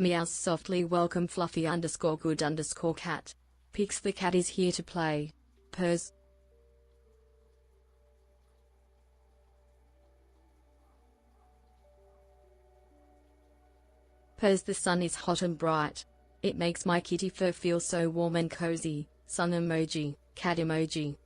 Meows softly welcome fluffy underscore good underscore cat. Pix the cat is here to play. Purrs. Purrs the sun is hot and bright. It makes my kitty fur feel so warm and cozy. Sun emoji, cat emoji.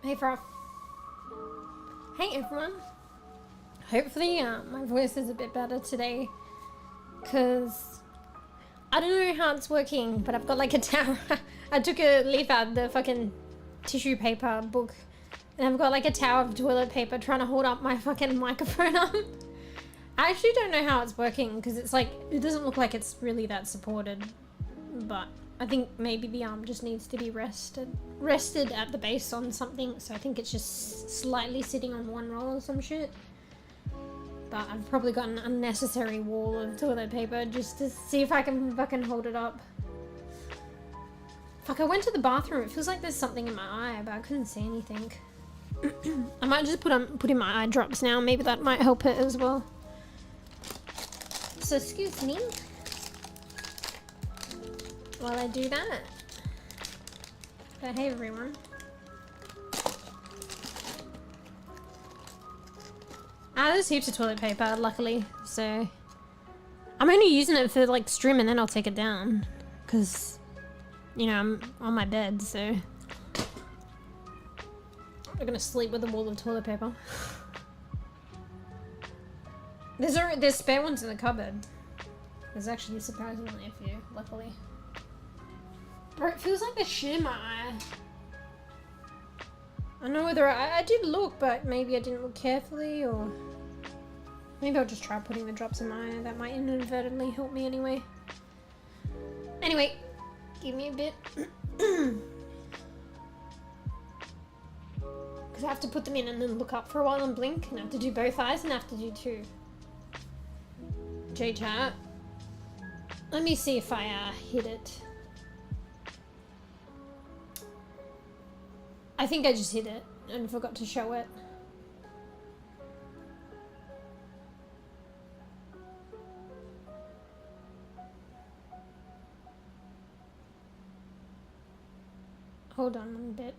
Hey Froth. Hey everyone. Hopefully my voice is a bit better today, because I don't know how it's working, but I've got like a towel. I took a leaf out of the fucking tissue paper book, and I've got like a tower of toilet paper trying to hold up my fucking microphone arm. I actually don't know how it's working because it's like, it doesn't look like it's really that supported, but I think maybe the arm just needs to be rested at the base on something, so I think it's just slightly sitting on one roll or some shit. But I've probably got an unnecessary wall of toilet paper just to see if I can fucking hold it up. Fuck, I went to the bathroom. It feels like there's something in my eye, but I couldn't see anything. I might just put in my eye drops now. Maybe that might help it as well. So excuse me while I do that. But hey everyone. There's heaps of toilet paper, luckily, so I'm only using it for like strim and then I'll take it down because, you know, I'm on my bed, so I'm gonna sleep with a wall of toilet paper. There's spare ones in the cupboard. There's actually surprisingly a few, luckily. Bro, it feels like there's shit in my eye. I don't know whether I did look, but maybe I didn't look carefully, or maybe I'll just try putting the drops in my eye. That might inadvertently help me anyway. Anyway, give me a bit. Because I have to put them in and then look up for a while and blink, and I have to do both eyes and I have to do two. VRChat. Let me see if I hit it. I think I just hit it and forgot to show it. Hold on a bit.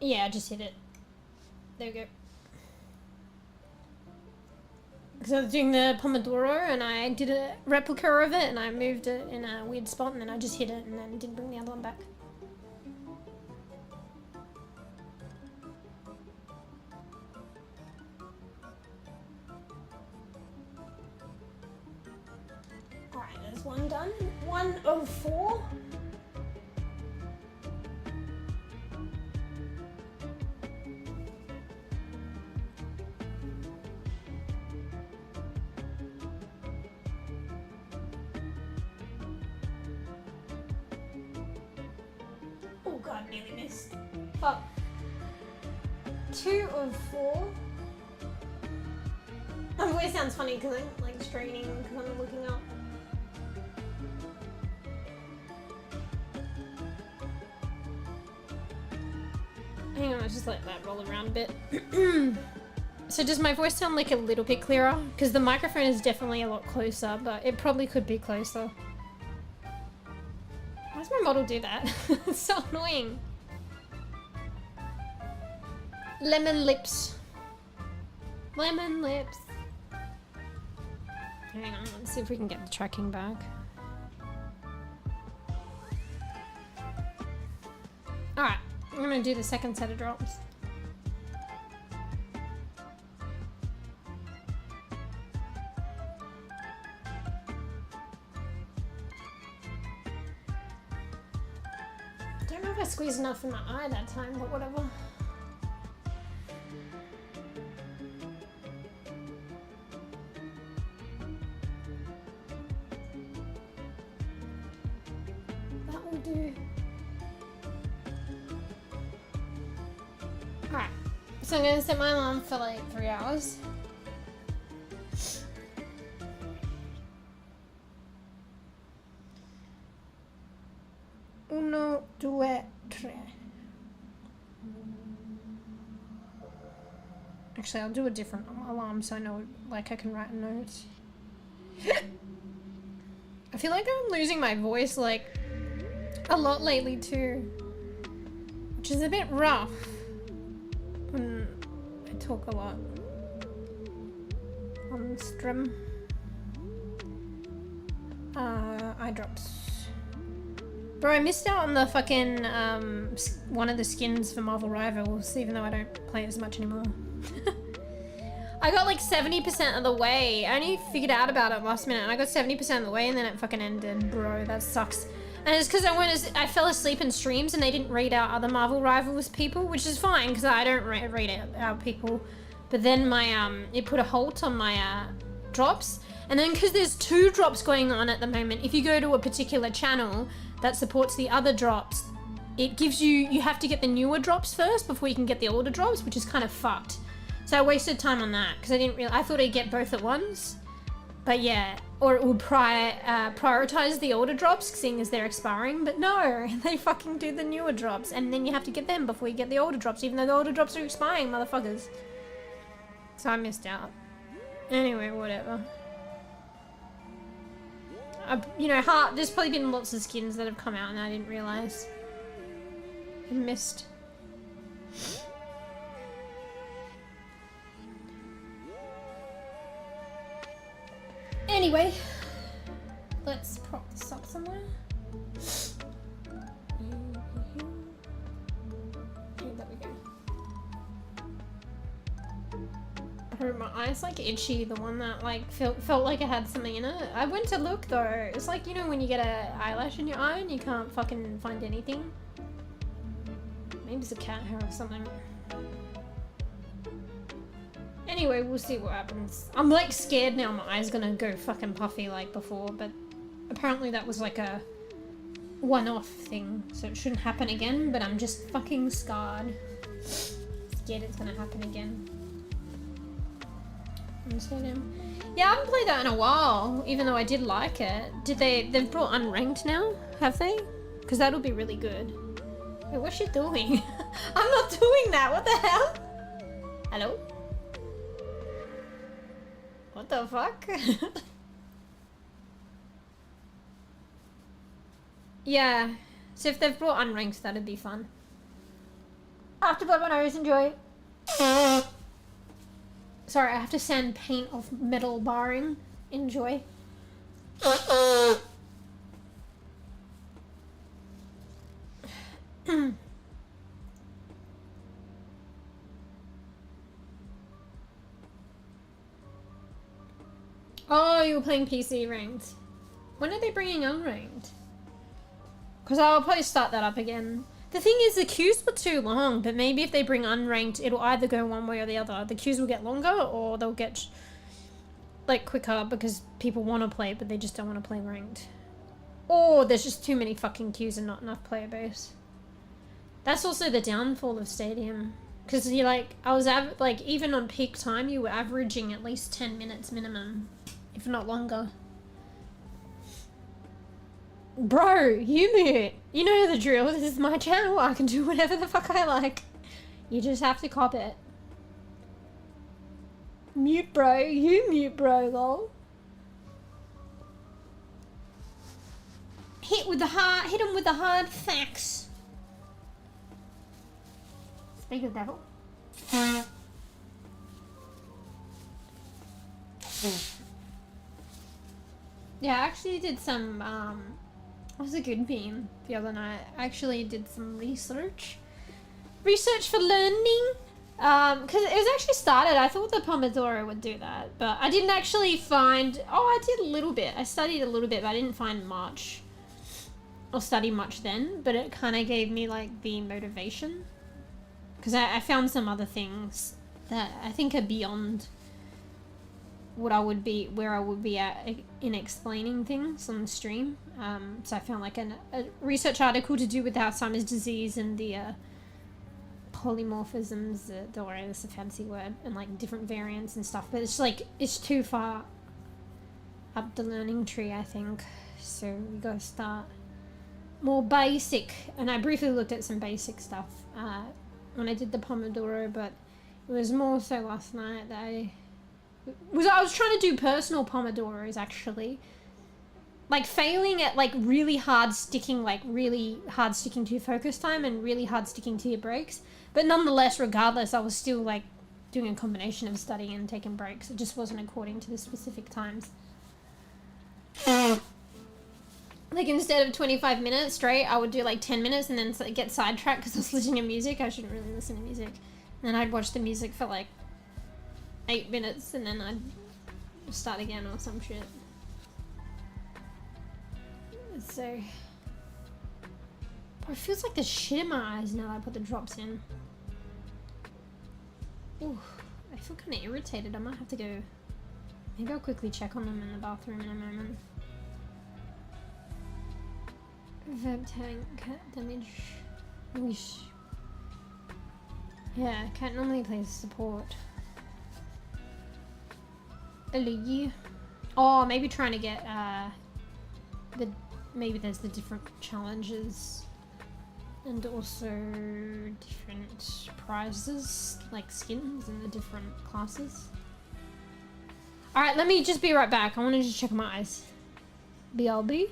Yeah, I just hit it. There we go. Because I was doing the Pomodoro and I did a replica of it and I moved it in a weird spot and then I just hit it and then didn't bring the other one back. Alright, there's one done. 104. God, nearly missed. Fuck. 2 of 4. My voice sounds funny because I'm like straining because I'm looking up. Hang on, I'll just let that roll around a bit. So does my voice sound like a little bit clearer? Because the microphone is definitely a lot closer, but it probably could be closer. Why does my model do that? It's so annoying. Lemon lips. Lemon lips. Hang on, let's see if we can get the tracking back. Alright, I'm gonna do the second set of drops. I don't know if I squeezed enough in my eye that time, but whatever. That will do. Alright, so I'm gonna set my alarm for like 3 hours. Uno, due, tre. Actually, I'll do a different alarm so I know, like, I can write notes. I feel like I'm losing my voice, like, a lot lately too. Which is a bit rough when I talk a lot on stream. Eye drops. Bro, I missed out on the fucking, one of the skins for Marvel Rivals, even though I don't play it as much anymore. I got like 70% of the way. I only figured out about it last minute and I got 70% of the way and then it fucking ended. Bro, that sucks. And it's because I fell asleep in streams and they didn't read out other Marvel Rivals people, which is fine because I don't read out people. But then my, it put a halt on my drops. And then because there's 2 drops going on at the moment, if you go to a particular channel that supports the other drops, it gives you have to get the newer drops first before you can get the older drops, which is kind of fucked. So I wasted time on that because I thought I'd get both at once. But yeah, or it would prioritize the older drops seeing as they're expiring. But no, they fucking do the newer drops and then you have to get them before you get the older drops, even though the older drops are expiring, motherfuckers. So I missed out. Anyway, whatever. You know, there's probably been lots of skins that have come out and I didn't realize. I missed. Anyway, let's prop this up somewhere. Okay, there we go. Oh, my eye's like itchy, the one that like felt like it had something in it. I went to look though. It's like, you know, when you get an eyelash in your eye and you can't fucking find anything. Maybe it's a cat hair or something. Anyway, we'll see what happens. I'm like scared now my eye's gonna go fucking puffy like before, but apparently that was like a one-off thing, so it shouldn't happen again, but I'm just fucking scarred. Scared it's gonna happen again. Yeah, I haven't played that in a while, even though I did like it. They've brought unranked now, have they? Because that'll be really good. Wait, what's she doing? I'm not doing that, what the hell? Hello? What the fuck? Yeah, so if they've brought unranked, that'd be fun. After blood my nose, enjoy. Sorry, I have to sand paint off metal barring. Enjoy. Oh, you were playing PC ranked. When are they bringing unranked? Because I'll probably start that up again. The thing is, the queues were too long, but maybe if they bring unranked, it'll either go one way or the other. The queues will get longer, or they'll get, like, quicker because people want to play, but they just don't want to play ranked. Or there's just too many fucking queues and not enough player base. That's also the downfall of Stadium. Because you like, like, even on peak time, you were averaging at least 10 minutes minimum, if not longer. Bro, you mute. You know the drill. This is my channel. I can do whatever the fuck I like. You just have to cop it. Mute, bro. You mute, bro, lol. Hit him with the hard facts. Speak of the devil. Yeah, I actually did some, it was a good beam the other night. I actually did some research for learning. Because it was actually started, I thought the Pomodoro would do that, but I didn't actually find, I did a little bit. I studied a little bit, but I didn't find much, or study much then, but it kind of gave me like the motivation. Because I found some other things that I think are beyond where I would be at in explaining things on the stream. So I found like a research article to do with Alzheimer's disease and the polymorphisms, don't worry, that's a fancy word, and like different variants and stuff, but it's like, it's too far up the learning tree, I think. So we gotta start more basic, and I briefly looked at some basic stuff when I did the Pomodoro, but it was more so last night that I was trying to do personal Pomodoros, actually. Like, failing at, like, really hard sticking to your focus time and really hard sticking to your breaks. But nonetheless, regardless, I was still, like, doing a combination of studying and taking breaks. It just wasn't according to the specific times. Like, instead of 25 minutes straight, I would do, like, 10 minutes and then get sidetracked because I was listening to music. I shouldn't really listen to music. And then I'd watch the music for, like, 8 minutes and then I'd start again or some shit. So, it feels like there's shit in my eyes now that I put the drops in. Ooh, I feel kind of irritated. I might have to go. Maybe I'll quickly check on them in the bathroom in a moment. Verb tank, cat damage. Wish. Yeah, cat normally plays support. Hello. Oh, maybe trying to get maybe there's the different challenges and also different prizes like skins in the different classes. Alright, let me just be right back. I want to just check my eyes. BLB.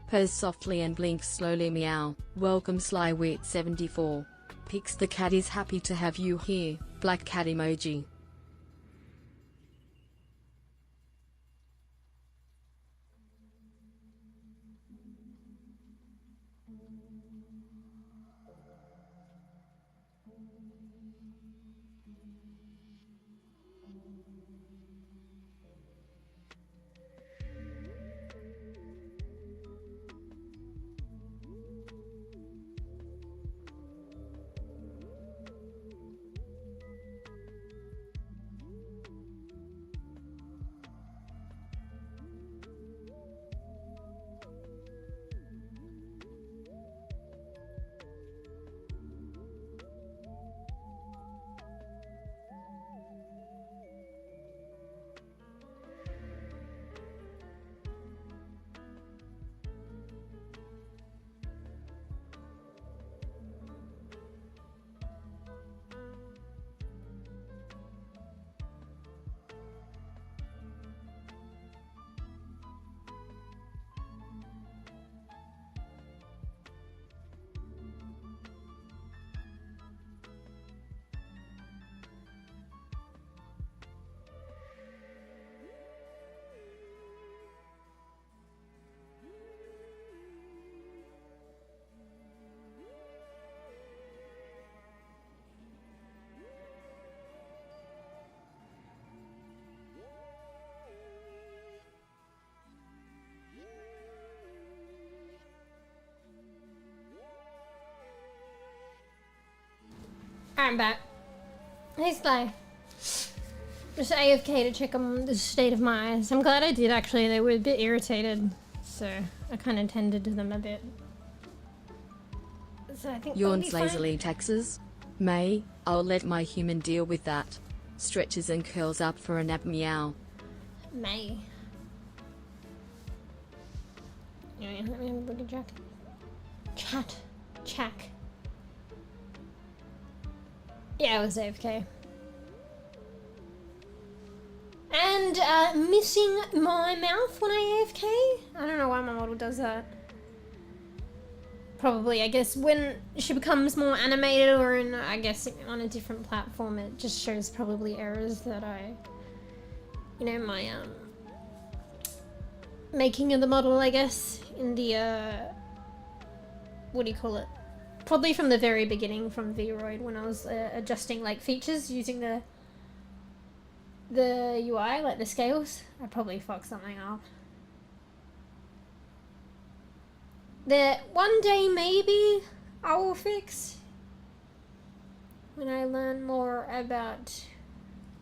Purrs softly and blinks slowly. Meow. Welcome slywit74. Pix the cat is happy to have you here. Black cat emoji. I'm back. Hey Sly. Just AFK to check on the state of my eyes. I'm glad I did actually, they were a bit irritated. So I kind of tended to them a bit. So I think Yawns lazily. Texas. May, I'll let my human deal with that. Stretches and curls up for a nap. Meow. May. Anyway, let me have a look at Jack. Chat. Chack. Yeah, I was AFK. And missing my mouth when I AFK? I don't know why my model does that. Probably, I guess, when she becomes more animated or in, I guess, on a different platform, it just shows probably errors that I, you know, my making of the model, I guess, in the, what do you call it? Probably from the very beginning, from VRoid, when I was adjusting, like, features using the UI, like the scales. I probably fucked something up. That one day, maybe, I will fix. When I learn more about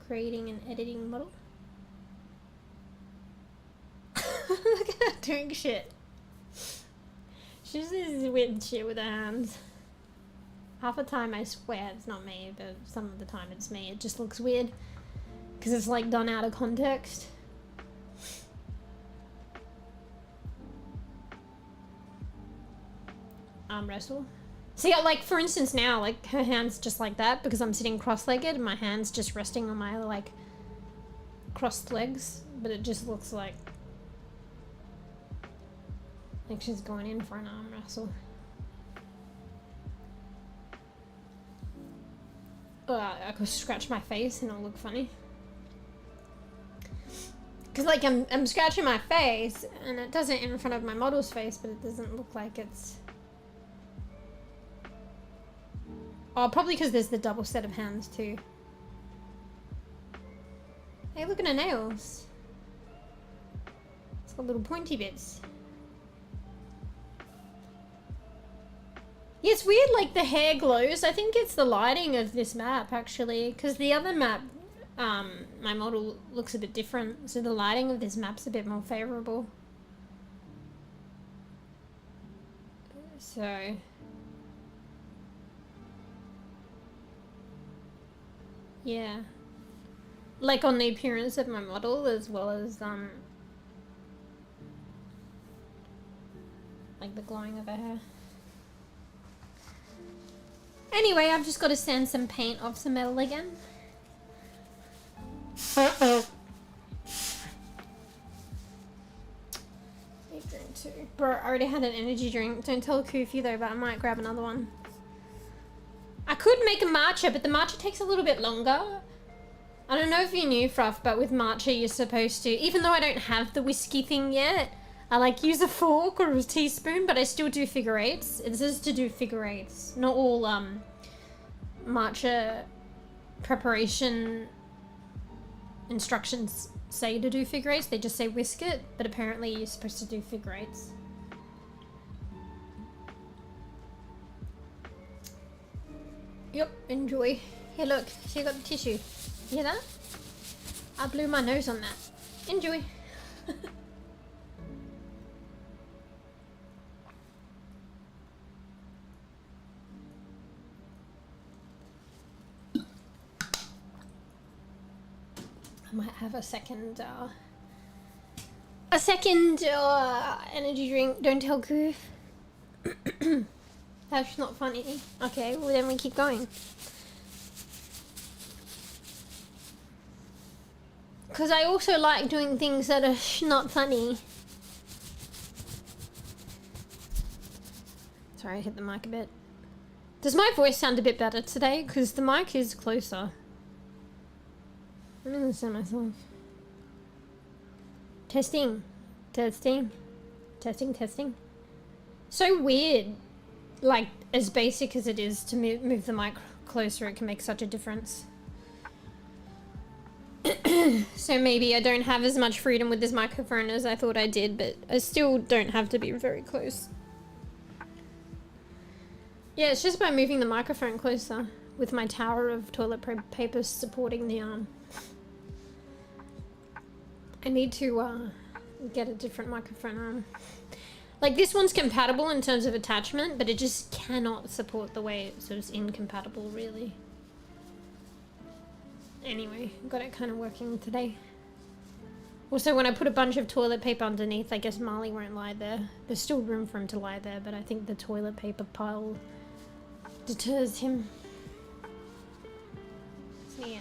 creating and editing model. Look at her doing shit. She's this weird shit with her hands. Half the time I swear it's not me, but some of the time it's me. It just looks weird. Because it's like done out of context. Arm wrestle. See, like, for instance now, like, her hand's just like that because I'm sitting cross-legged and my hand's just resting on my, like, crossed legs. But it just looks like she's going in for an arm wrestle. I could scratch my face and it'll look funny. Because, like, I'm scratching my face and it does it in front of my model's face, but it doesn't look like it's... Oh, probably because there's the double set of hands too. Hey, look at her nails. It's got little pointy bits. Yeah, it's weird, like the hair glows. I think it's the lighting of this map actually, because the other map, my model looks a bit different. So the lighting of this map's a bit more favorable. So... yeah, like on the appearance of my model as well as like the glowing of her hair. Anyway, I've just got to sand some paint off some metal again. Bro, I already had an energy drink. Don't tell Koofy though, but I might grab another one. I could make a matcha, but the matcha takes a little bit longer. I don't know if you knew, Fruff, but with matcha you're supposed to, even though I don't have the whiskey thing yet, I like use a fork or a teaspoon, but I still do figure eights. It says to do figure eights. Not all matcha preparation instructions say to do figure eights, they just say whisk it, but apparently you're supposed to do figure eights. Yep, enjoy. Here, look. See, I got the tissue. You hear that? I blew my nose on that. Enjoy. I might have a second energy drink. Don't tell Goof. That's not funny. Okay, well then we keep going. Because I also like doing things that are not funny. Sorry, I hit the mic a bit. Does my voice sound a bit better today? Because the mic is closer. I'm gonna listen to myself. Testing. Testing. Testing, testing. So weird. Like, as basic as it is to move the mic closer, it can make such a difference. So maybe I don't have as much freedom with this microphone as I thought I did, but I still don't have to be very close. Yeah, it's just by moving the microphone closer with my tower of toilet paper supporting the arm. I need to get a different microphone arm. Like, this one's compatible in terms of attachment, but it just cannot support the way it sort of is incompatible, really. Anyway, got it kind of working today. Also, when I put a bunch of toilet paper underneath, I guess Marley won't lie there. There's still room for him to lie there, but I think the toilet paper pile deters him. So, yeah.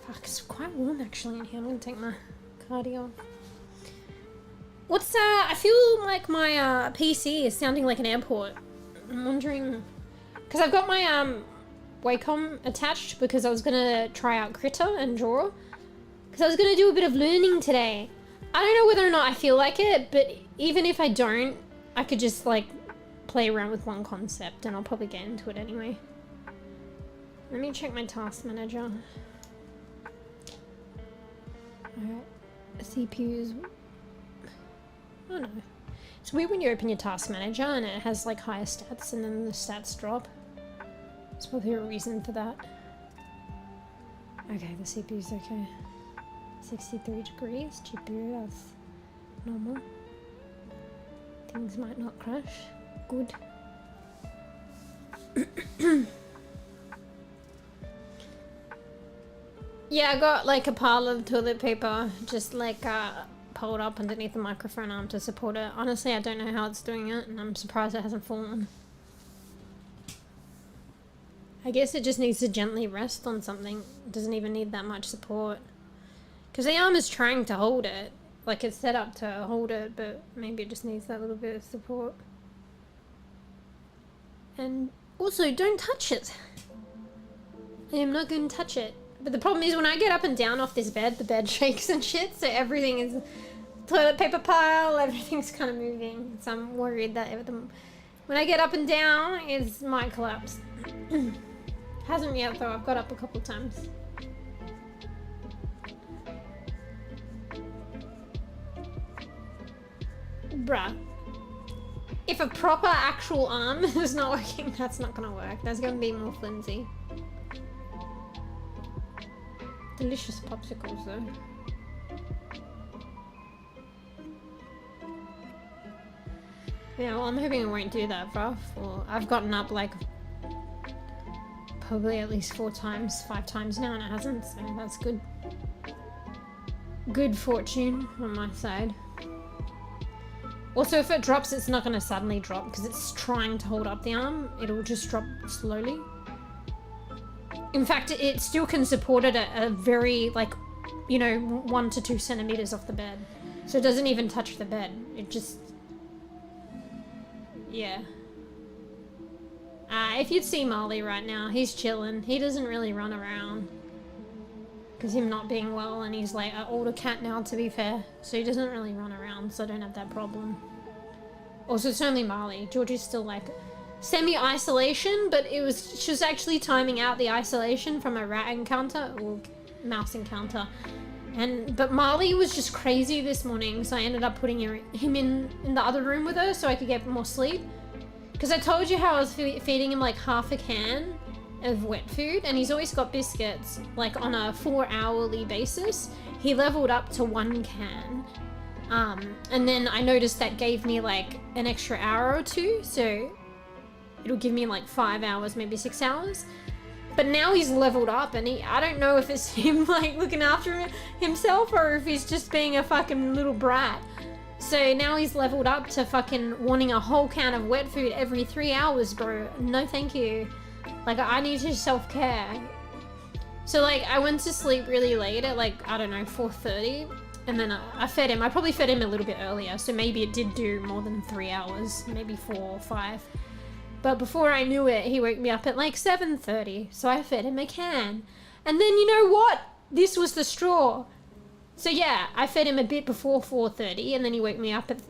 Fuck, it's quite warm actually in here. I'm gonna take my cardi off. What's I feel like my PC is sounding like an airport. I'm wondering, because I've got my Wacom attached because I was gonna try out Critter and Draw, because I was gonna do a bit of learning today. I don't know whether or not I feel like it, but even if I don't, I could just like play around with one concept and I'll probably get into it anyway. Let me check my task manager. Alright, CPU's... Oh no. It's weird when you open your task manager and it has like higher stats and then the stats drop. There's probably a reason for that. Okay, the CPU's okay. 63 degrees, GPU, that's normal. Things might not crash. Good. Yeah, I got like a pile of toilet paper just like pulled up underneath the microphone arm to support it. Honestly, I don't know how it's doing it and I'm surprised it hasn't fallen. I guess it just needs to gently rest on something. It doesn't even need that much support. Because the arm is trying to hold it. Like it's set up to hold it, but maybe it just needs that little bit of support. And also, don't touch it. I am not going to touch it. But the problem is when I get up and down off this bed, the bed shakes and shit, so everything is toilet paper pile, everything's kind of moving. So I'm worried that when I get up and down, it might collapse. Hasn't yet though, I've got up a couple times. Bruh. If a proper actual arm is not working, that's not gonna work. That's gonna be more flimsy. Delicious popsicles though. Yeah, well, I'm hoping it won't do that, bruh. I've gotten up like probably at least 5 times now and it hasn't, so that's good. Good fortune on my side. Also, if it drops, it's not going to suddenly drop because it's trying to hold up the arm. It'll just drop slowly. In fact, it still can support it at a very, like, you know, 1 to 2 centimeters off the bed. So it doesn't even touch the bed. It just... Yeah. If you'd see Marley right now, he's chilling. He doesn't really run around. Because him not being well, and he's like an older cat now, to be fair. So he doesn't really run around, so I don't have that problem. Also, it's only Marley. Georgie's still like semi-isolation, but she was actually timing out the isolation from a rat encounter, or mouse encounter. But Marley was just crazy this morning, so I ended up putting him in the other room with her so I could get more sleep. Because I told you how I was feeding him like half a can of wet food, and he's always got biscuits like on a 4-hourly basis. He leveled up to 1 can, and then I noticed that gave me like an extra hour or 2, so it'll give me like 5 hours, maybe 6 hours. But now he's leveled up, and I don't know if it's him like looking after himself or if he's just being a fucking little brat. So now he's leveled up to fucking wanting a whole can of wet food every 3 hours, bro. No thank you. Like, I need to self-care. So, like, I went to sleep really late at, like, I don't know, 4:30. And then I fed him. I probably fed him a little bit earlier. So maybe it did do more than 3 hours. Maybe 4 or 5. But before I knew it, he woke me up at, like, 7:30. So I fed him a can. And then, you know what? This was the straw. So yeah, I fed him a bit before 4:30, and then he woke me up at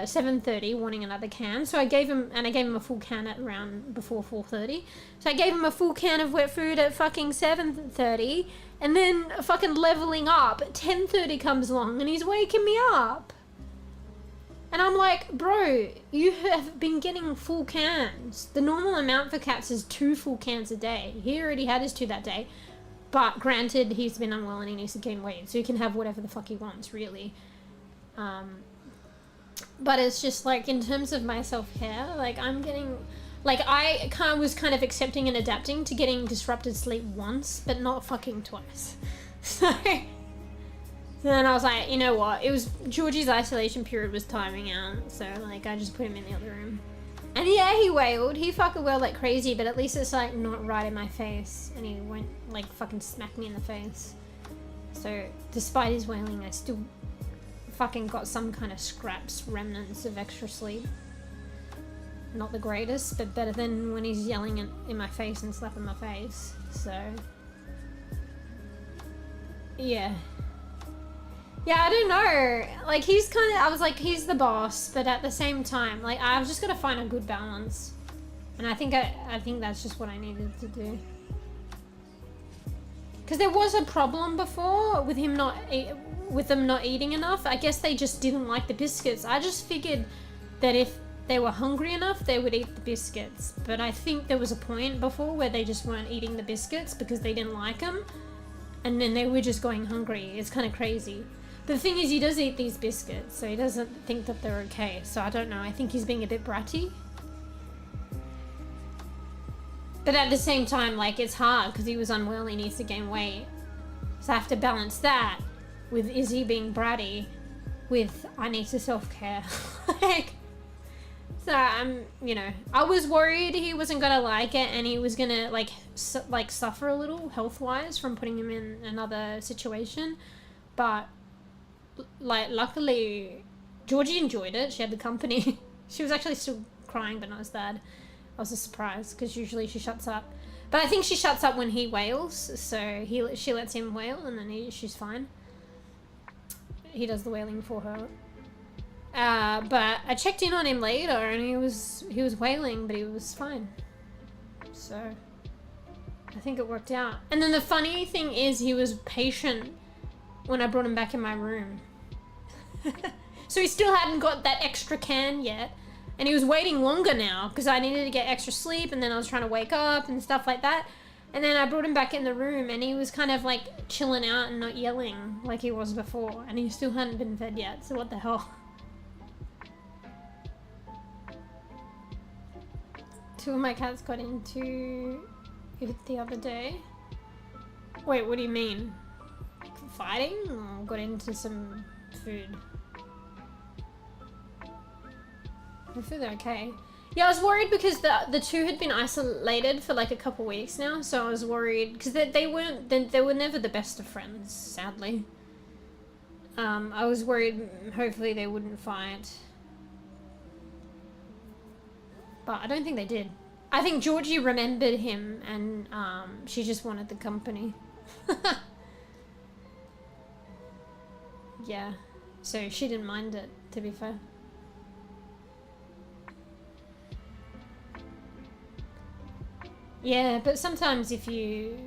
7:30 wanting another can. So I gave him a full can at around before 4:30. So I gave him a full can of wet food at fucking 7:30, and then fucking leveling up at 10:30 comes along and he's waking me up. And I'm like, bro, you have been getting full cans. The normal amount for cats is 2 full cans a day. He already had his 2 that day. But granted, he's been unwell and he needs to gain weight, so he can have whatever the fuck he wants, really. But it's just like, in terms of my self-care, like, I'm getting... Like, I was kind of accepting and adapting to getting disrupted sleep once, but not fucking twice. So then I was like, you know what? It was... Georgie's isolation period was timing out, so, like, I just put him in the other room. And yeah, he wailed. He fucking wailed like crazy, but at least it's like not right in my face. And he won't like fucking smack me in the face. So despite his wailing, I still fucking got some kind of scraps, remnants of extra sleep. Not the greatest, but better than when he's yelling in my face and slapping my face. So yeah. Yeah, I don't know. Like, he's kind of, I was like, he's the boss, but at the same time, like, I've just got to find a good balance. And I think that's just what I needed to do. Because there was a problem before with him with them not eating enough. I guess they just didn't like the biscuits. I just figured that if they were hungry enough, they would eat the biscuits. But I think there was a point before where they just weren't eating the biscuits because they didn't like them. And then they were just going hungry. It's kind of crazy. But the thing is, he does eat these biscuits, so he doesn't think that they're okay. So I don't know. I think he's being a bit bratty. But at the same time, like, it's hard because he was unwell. He needs to gain weight. So I have to balance that with is he being bratty with I need to self-care. Like, so I'm, you know, I was worried he wasn't gonna like it and he was gonna like suffer a little health-wise from putting him in another situation. But like, luckily Georgie enjoyed it. She had the company. She was actually still crying, but not as bad. I was surprised because usually she shuts up. But I think she shuts up when he wails, so she lets him wail and then she's fine. He does the wailing for her. But I checked in on him later and he was wailing, but he was fine. So I think it worked out. And then the funny thing is he was patient when I brought him back in my room. So he still hadn't got that extra can yet. And he was waiting longer now because I needed to get extra sleep and then I was trying to wake up and stuff like that. And then I brought him back in the room and he was kind of like chilling out and not yelling like he was before. And he still hadn't been fed yet, so what the hell. Two of my cats got into it the other day. Wait, what do you mean? Fighting or got into some food? Hopefully they're okay. Yeah, I was worried because the two had been isolated for like a couple weeks now, so I was worried because they were never the best of friends, sadly. I was worried hopefully they wouldn't fight, but I don't think they did. I think Georgie remembered him and she just wanted the company. Yeah, so she didn't mind it, to be fair. Yeah, but sometimes if you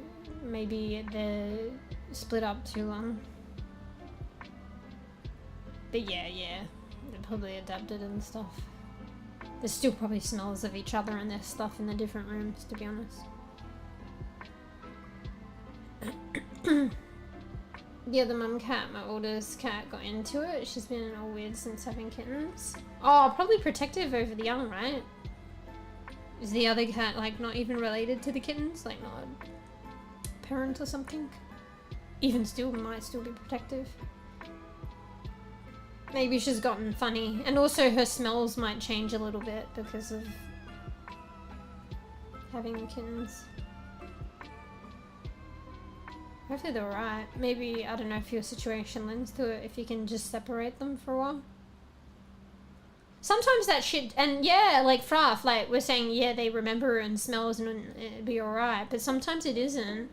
maybe they're split up too long. But yeah, they're probably adapted and stuff. There's still probably smells of each other and their stuff in the different rooms, to be honest. Yeah, the mum cat, my oldest cat, got into it. She's been all weird since having kittens. Oh, probably protective over the young, right? Is the other cat like not even related to the kittens? Like not a parent or something? Even still, might still be protective. Maybe she's gotten funny. And also her smells might change a little bit because of having kittens. Hopefully they're alright. Maybe, I don't know if your situation lends to it, if you can just separate them for a while. Sometimes that shit, and yeah, like Fraff, like we're saying, yeah, they remember and smells and it'd be alright, but sometimes it isn't.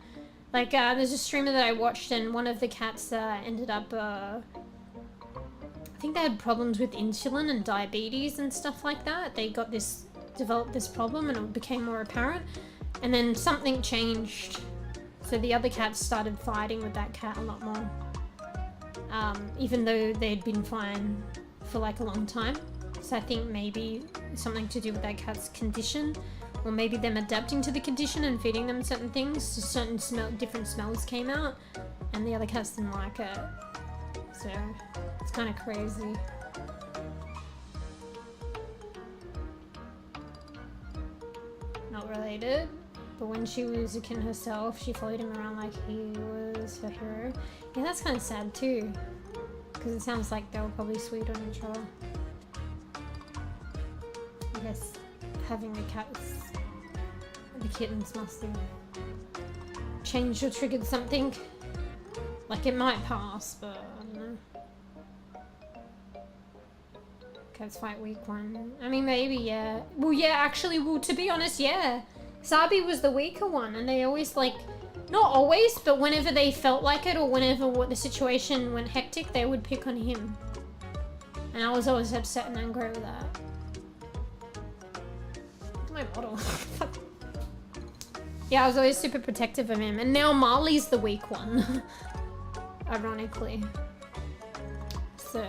Like, there's a streamer that I watched and one of the cats ended up, I think they had problems with insulin and diabetes and stuff like that. They developed this problem and it became more apparent. And then something changed. So the other cats started fighting with that cat a lot more. Even though they'd been fine for like a long time. So I think maybe something to do with that cat's condition, or maybe them adapting to the condition and feeding them certain things, so certain different smells came out, and the other cats didn't like it. So it's kind of crazy. Not related, but when she was a kitten herself, she followed him around like he was her hero. Yeah, that's kind of sad too, because it sounds like they were probably sweet on each other. I guess having the kittens must have changed or triggered something. Like it might pass, but I don't know. Cats fight weak one. I mean, maybe, yeah. Well, yeah, actually, well, to be honest, yeah. Subbie was the weaker one, and they always like, not always, but whenever they felt like it or whenever the situation went hectic, they would pick on him. And I was always upset and angry with that. My model. Yeah, I was always super protective of him, and now Marley's the weak one. Ironically. So,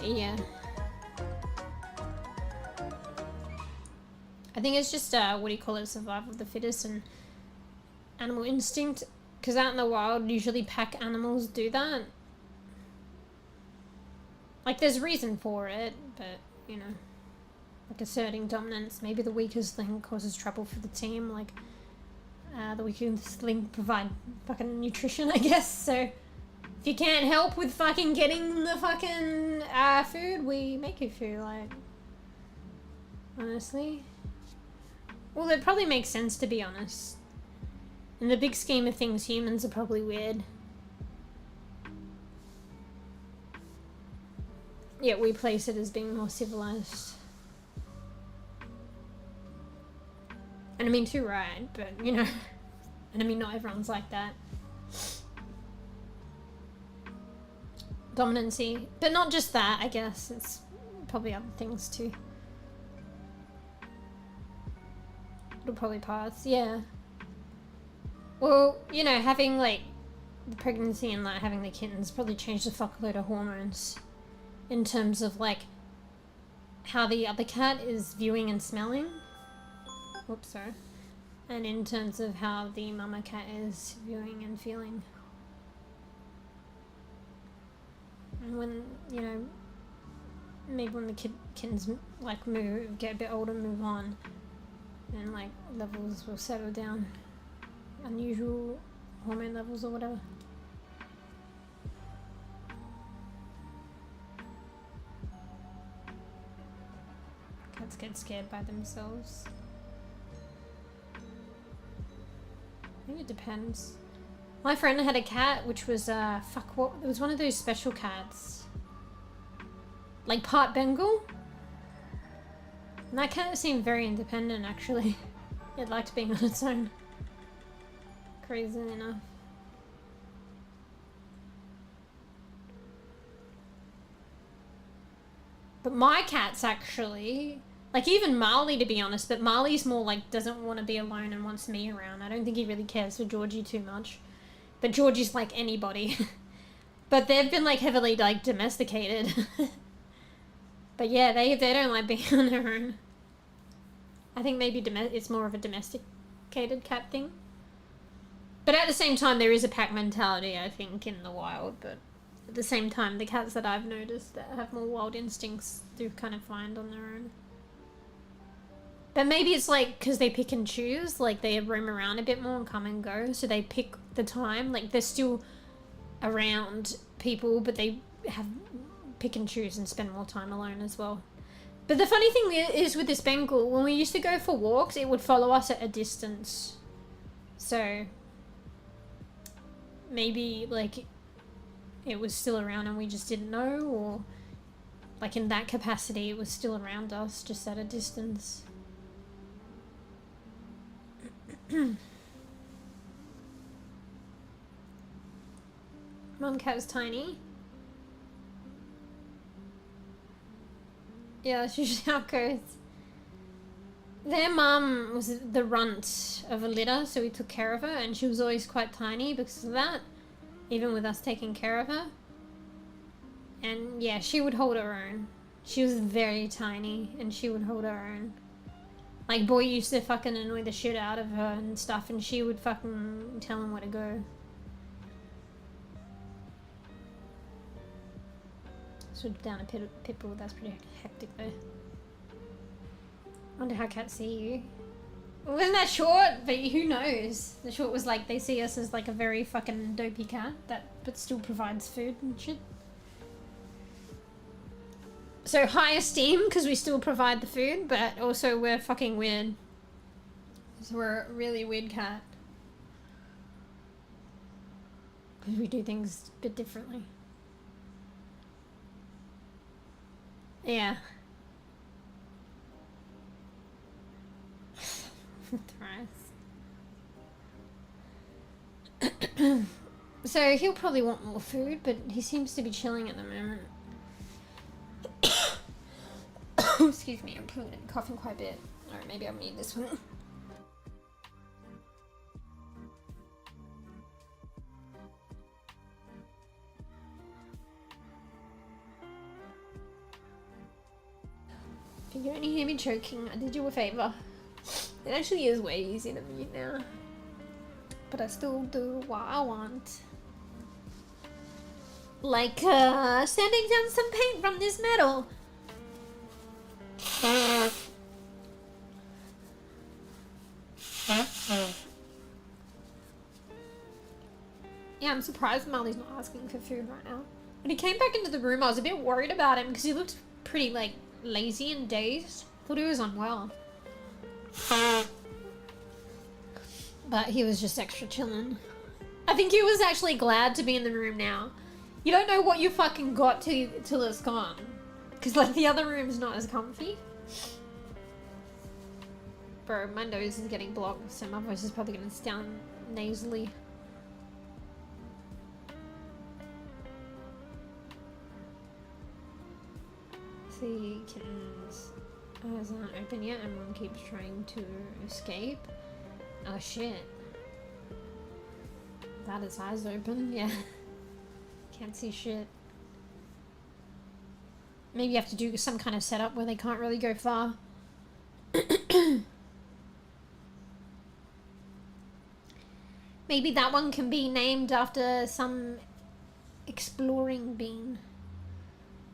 yeah. I think it's just, what do you call it, survival of the fittest and animal instinct. Because out in the wild, usually pack animals do that. Like, there's reason for it, but, you know, like asserting dominance. Maybe the weakest link causes trouble for the team. Like, the weakest link provide fucking nutrition, I guess. So, if you can't help with fucking getting the fucking food, we make you food, like, honestly. Well, it probably makes sense, to be honest. In the big scheme of things, humans are probably weird. Yet we place it as being more civilized. And I mean, too right, but, you know. And I mean, not everyone's like that. Dominancy. But not just that, I guess. It's probably other things, too. It'll probably pass, yeah. Well, you know, having, like, the pregnancy and, like, having the kittens probably changed a fuckload of hormones in terms of, like, how the other cat is viewing and smelling. Whoops, sorry. And in terms of how the mama cat is viewing and feeling. And when, you know, maybe when the kittens, like, get a bit older, move on, and like levels will settle down, unusual hormone levels or whatever. Cats get scared by themselves. I think it depends. My friend had a cat which was it was one of those special cats, like part Bengal. And that cat seemed very independent, actually. It liked being on its own. Crazy enough. But my cat's actually, like, even Marley, to be honest, but Marley's more like doesn't want to be alone and wants me around. I don't think he really cares for Georgie too much. But Georgie's like anybody. But they've been like heavily like domesticated. But yeah, they don't like being on their own. I think maybe it's more of a domesticated cat thing. But at the same time, there is a pack mentality, I think, in the wild. But at the same time, the cats that I've noticed that have more wild instincts do kind of find on their own. But maybe it's like because they pick and choose, like they roam around a bit more and come and go. So they pick the time, like they're still around people, but they have pick and choose and spend more time alone as well. But the funny thing is with this Bengal, when we used to go for walks, it would follow us at a distance. So maybe like it was still around and we just didn't know, or like in that capacity it was still around us, just at a distance. Mum cat was tiny. Yeah, that's usually how it goes. Their mum was the runt of a litter, so we took care of her, and she was always quite tiny because of that, even with us taking care of her. And yeah, she would hold her own. She was very tiny, and she would hold her own. Like, boy used to fucking annoy the shit out of her and stuff, and she would fucking tell him where to go. Switch down a pit bull, that's pretty hectic though. Wonder how cats see you. Wasn't that short? But who knows? The short was like, they see us as like a very fucking dopey cat but still provides food and shit. So high esteem because we still provide the food, but also we're fucking weird. So we're a really weird cat. Because we do things a bit differently. Yeah. Thrice. So he'll probably want more food, but he seems to be chilling at the moment. Excuse me, I'm coughing quite a bit. Alright, maybe I'll need this one. If you can only hear me choking, I did you a favour. It actually is way easier to mute now. But I still do what I want. Like, sanding down some paint from this metal. Yeah, I'm surprised Marley's not asking for food right now. When he came back into the room, I was a bit worried about him because he looked pretty, like, lazy and dazed. Thought he was unwell. But he was just extra chilling. I think he was actually glad to be in the room now. You don't know what you fucking got till it's gone. Because, like, the other room's not as comfy. Bro, my nose is getting blocked, so my voice is probably going to sound nasally. See, kitten's eyes aren't open yet and one keeps trying to escape. Oh shit. That is eyes open, yeah. Can't see shit. Maybe you have to do some kind of setup where they can't really go far. Maybe that one can be named after some exploring bean.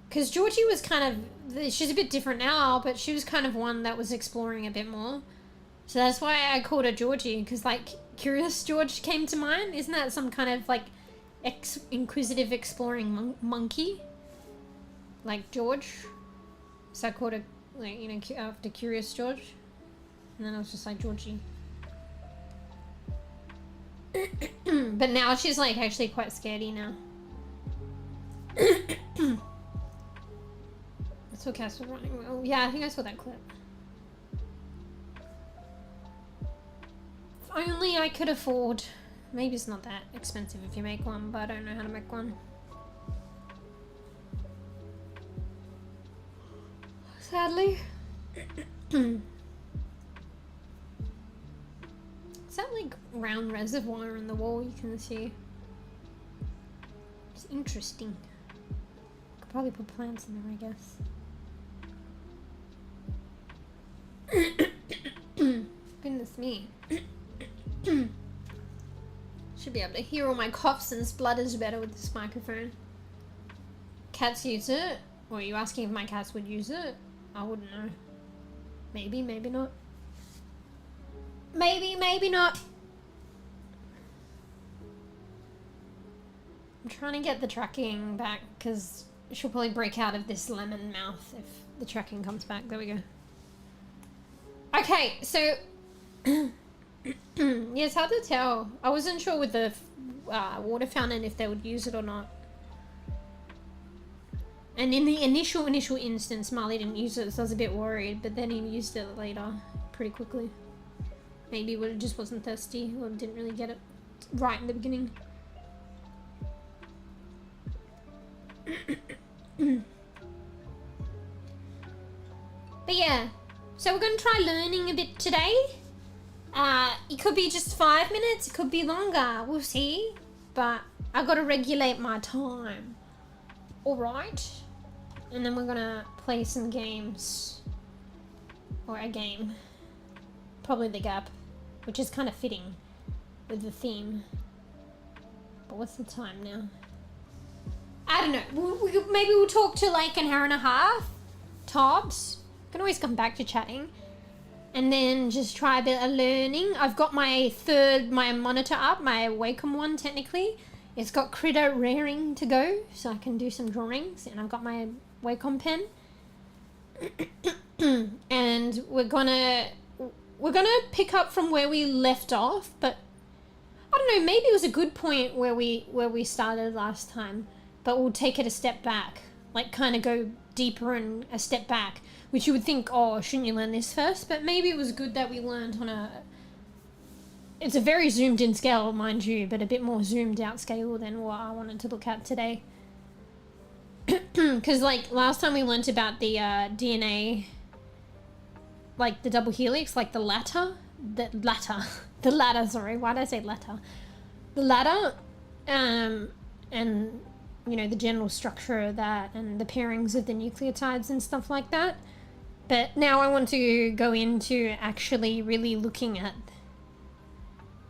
Because Georgie was kind of... She's a bit different now, but she was kind of one that was exploring a bit more. So that's why I called her Georgie, because, like, Curious George came to mind. Isn't that some kind of, like, inquisitive exploring monkey? Like George? So I called her, like, you know, after Curious George. And then I was just like, Georgie. But now she's, like, actually quite scaredy now. I saw Castle running well. Yeah, I think I saw that clip. If only I could afford... Maybe it's not that expensive if you make one, but I don't know how to make one. Sadly. Is that like round reservoir in the wall you can see? It's interesting. Could probably put plants in there, I guess. Goodness me. Should be able to hear all my coughs and splutters better with this microphone. Cats use it? Or are you asking if my cats would use it? I wouldn't know. Maybe, maybe not. Maybe, maybe not. I'm trying to get the tracking back because she'll probably break out of this lemon mouth if the tracking comes back. There we go. Okay, so... yeah, it's hard to tell. I wasn't sure with the water fountain if they would use it or not. And in the initial instance, Marley didn't use it, so I was a bit worried, but then he used it later pretty quickly. Maybe it just wasn't thirsty or didn't really get it right in the beginning. But yeah, so we're going to try learning a bit today. It could be just 5 minutes, it could be longer, we'll see. But I got to regulate my time. Alright. And then we're going to play some games. Or a game. Probably the gap. Which is kind of fitting with the theme. But what's the time now? I don't know. Maybe we'll talk to like an hour and a half. Tops. Can always come back to chatting. And then just try a bit of learning. I've got my monitor up. My Wacom one technically. It's got critter rearing to go. So I can do some drawings. And I've got my Wacom pen. And we're gonna pick up from where we left off, but I don't know, maybe it was a good point where we started last time, but we'll take it a step back, like kind of go deeper and a step back. which you would think, oh, shouldn't you learn this first? But maybe it was good that we learned on a... It's a very zoomed in scale, mind you, but a bit more zoomed out scale than what I wanted to look at today. Because, like, last time we learnt about the DNA, like the double helix, like the ladder, sorry, why did I say ladder? The ladder, and, you know, the general structure of that and the pairings of the nucleotides and stuff like that. But now I want to go into actually really looking at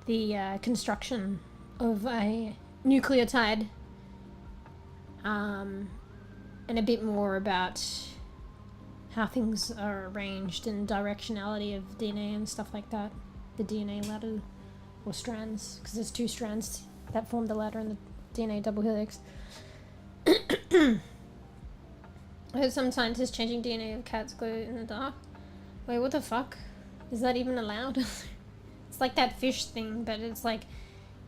the construction of a nucleotide, and a bit more about how things are arranged and directionality of DNA and stuff like that. The DNA ladder, or strands, because there's 2 strands that form the ladder and the DNA double helix. I heard some scientists changing DNA of cats glow in the dark. Wait, what the fuck? Is that even allowed? It's like that fish thing, but it's like,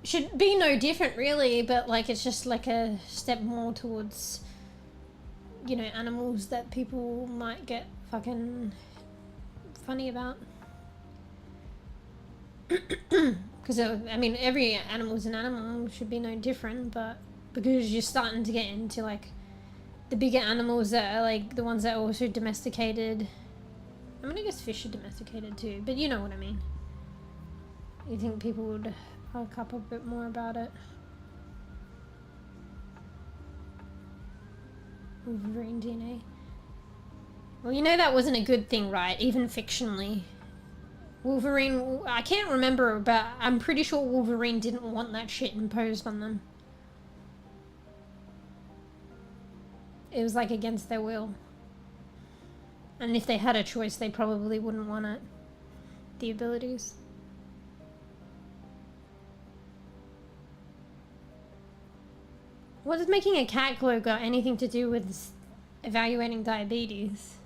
should be no different really, but like it's just like a step more towards, you know, animals that people might get fucking funny about. Because, I mean, every animal's an animal, should be no different, but because you're starting to get into, like, the bigger animals that are, like, the ones that are also domesticated. I mean, I guess fish are domesticated too, but you know what I mean. You think people would look up a bit more about it. Wolverine DNA. Well, you know that wasn't a good thing, right? Even fictionally. Wolverine, I can't remember, but I'm pretty sure Wolverine didn't want that shit imposed on them. It was like against their will. And if they had a choice, they probably wouldn't want it. The abilities. What does making a cat glow got anything to do with evaluating diabetes?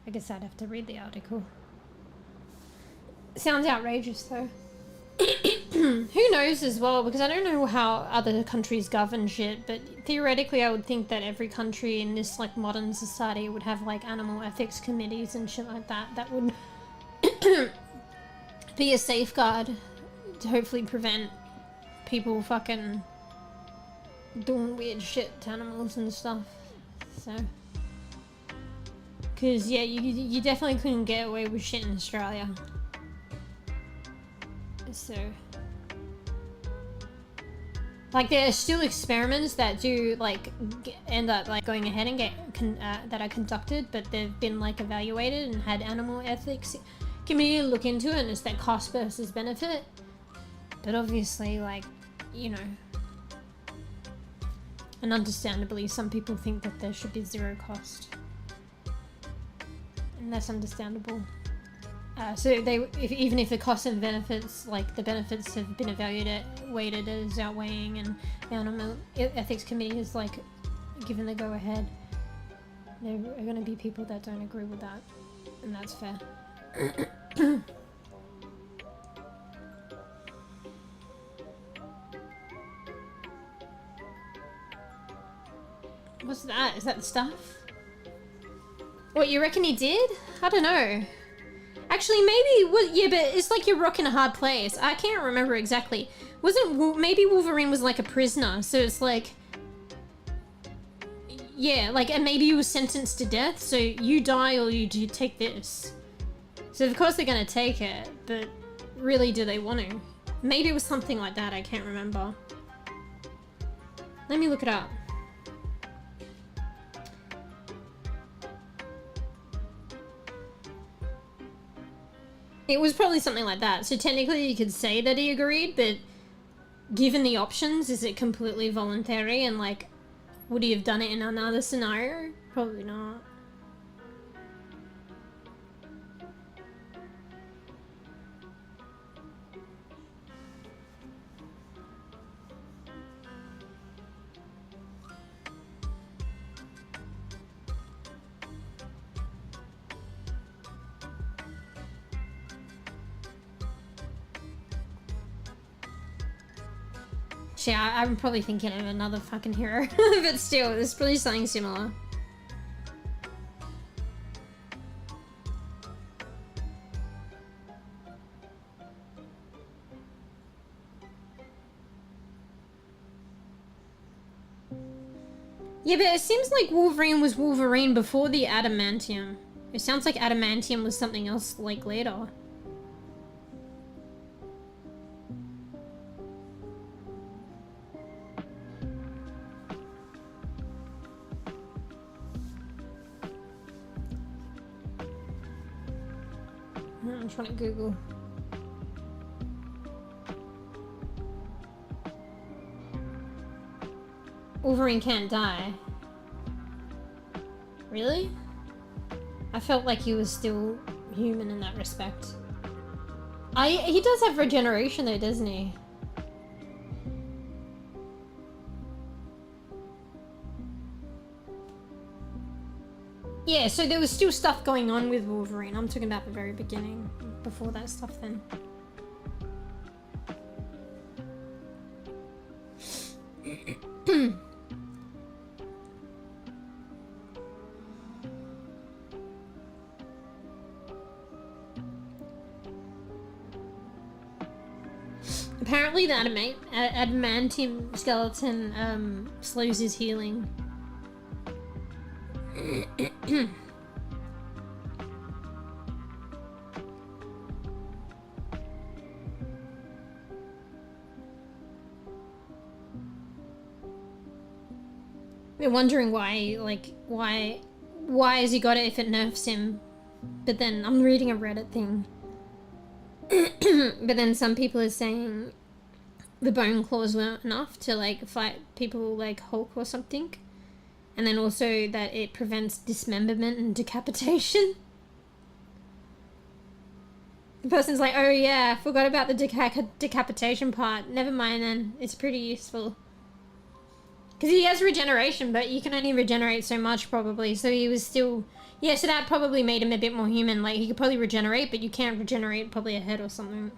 I guess I'd have to read the article. Sounds outrageous though. Who knows as well, because I don't know how other countries govern shit, but theoretically I would think that every country in this like modern society would have like animal ethics committees and shit like that that would be a safeguard to hopefully prevent people fucking doing weird shit to animals and stuff. So, because yeah, you definitely couldn't get away with shit in Australia. So, like, there are still experiments that do like end up like going ahead and get that are conducted, but they've been like evaluated and had animal ethics committee look into it, and it's that cost versus benefit. But obviously, like, you know, and understandably, some people think that there should be zero cost, and that's understandable. So even if the costs and benefits, like the benefits have been evaluated as outweighing, and the animal ethics committee is like given the go ahead, there are going to be people that don't agree with that, and that's fair. What's that? Is that the stuff? What, you reckon he did? I don't know. Actually, maybe, yeah, but it's like you're rocking a hard place. I can't remember exactly. Maybe Wolverine was like a prisoner, so it's like, yeah, like, and maybe he was sentenced to death, so you die or you do take this. So of course they're gonna take it, but really, do they want to? Maybe it was something like that, I can't remember. Let me look it up. It was probably something like that. So technically you could say that he agreed, but given the options, is it completely voluntary? And like, would he have done it in another scenario? Probably not. Yeah, I'm probably thinking of another fucking hero, but still, there's probably something similar. Yeah, but it seems like Wolverine was Wolverine before the adamantium. It sounds like adamantium was something else, like, later. I'm trying to Google. Wolverine can't die. Really? I felt like he was still human in that respect. He does have regeneration though, doesn't he? Yeah, so there was still stuff going on with Wolverine. I'm talking about the very beginning, before that stuff then. Apparently the adamantium skeleton slows his healing. We're wondering why, like, why has he got it if it nerfs him? But then I'm reading a Reddit thing. But then some people are saying the bone claws weren't enough to, like, fight people like Hulk or something. And then also that it prevents dismemberment and decapitation. The person's like, oh yeah, I forgot about the decapitation part. Never mind then, it's pretty useful. Because he has regeneration, but you can only regenerate so much probably. So he was still... Yeah, so that probably made him a bit more human. Like, he could probably regenerate, but you can't regenerate probably a head or something.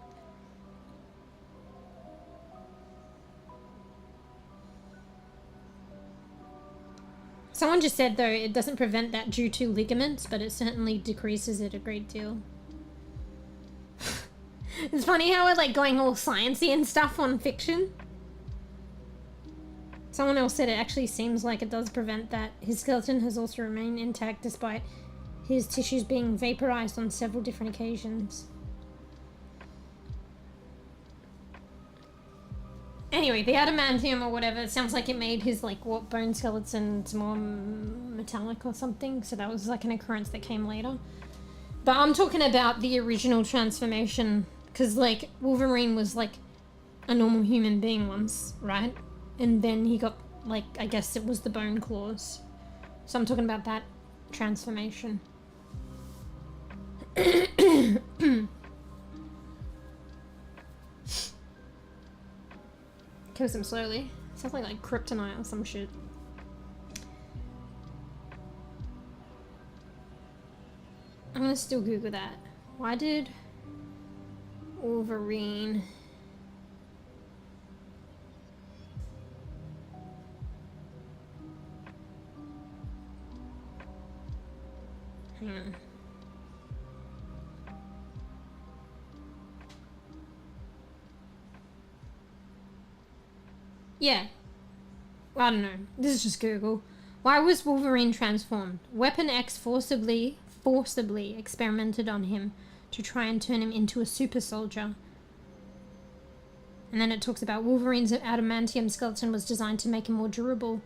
Someone just said, though, it doesn't prevent that due to ligaments, but it certainly decreases it a great deal. It's funny how we're, like, going all sciencey and stuff on fiction. Someone else said it actually seems like it does prevent that. His skeleton has also remained intact despite his tissues being vaporized on several different occasions. Anyway, the adamantium or whatever, it sounds like it made his, like, what, bone skeletons more metallic or something. So that was, like, an occurrence that came later. But I'm talking about the original transformation. Because, like, Wolverine was, like, a normal human being once, right? And then he got, like, I guess it was the bone claws. So I'm talking about that transformation. Kills him slowly. Sounds like kryptonite or some shit. I'm gonna still Google that. Why did Wolverine... Hang on. Yeah. I don't know. This is just Google. Why was Wolverine transformed? Weapon X forcibly experimented on him to try and turn him into a super soldier. And then it talks about Wolverine's adamantium skeleton was designed to make him more durable.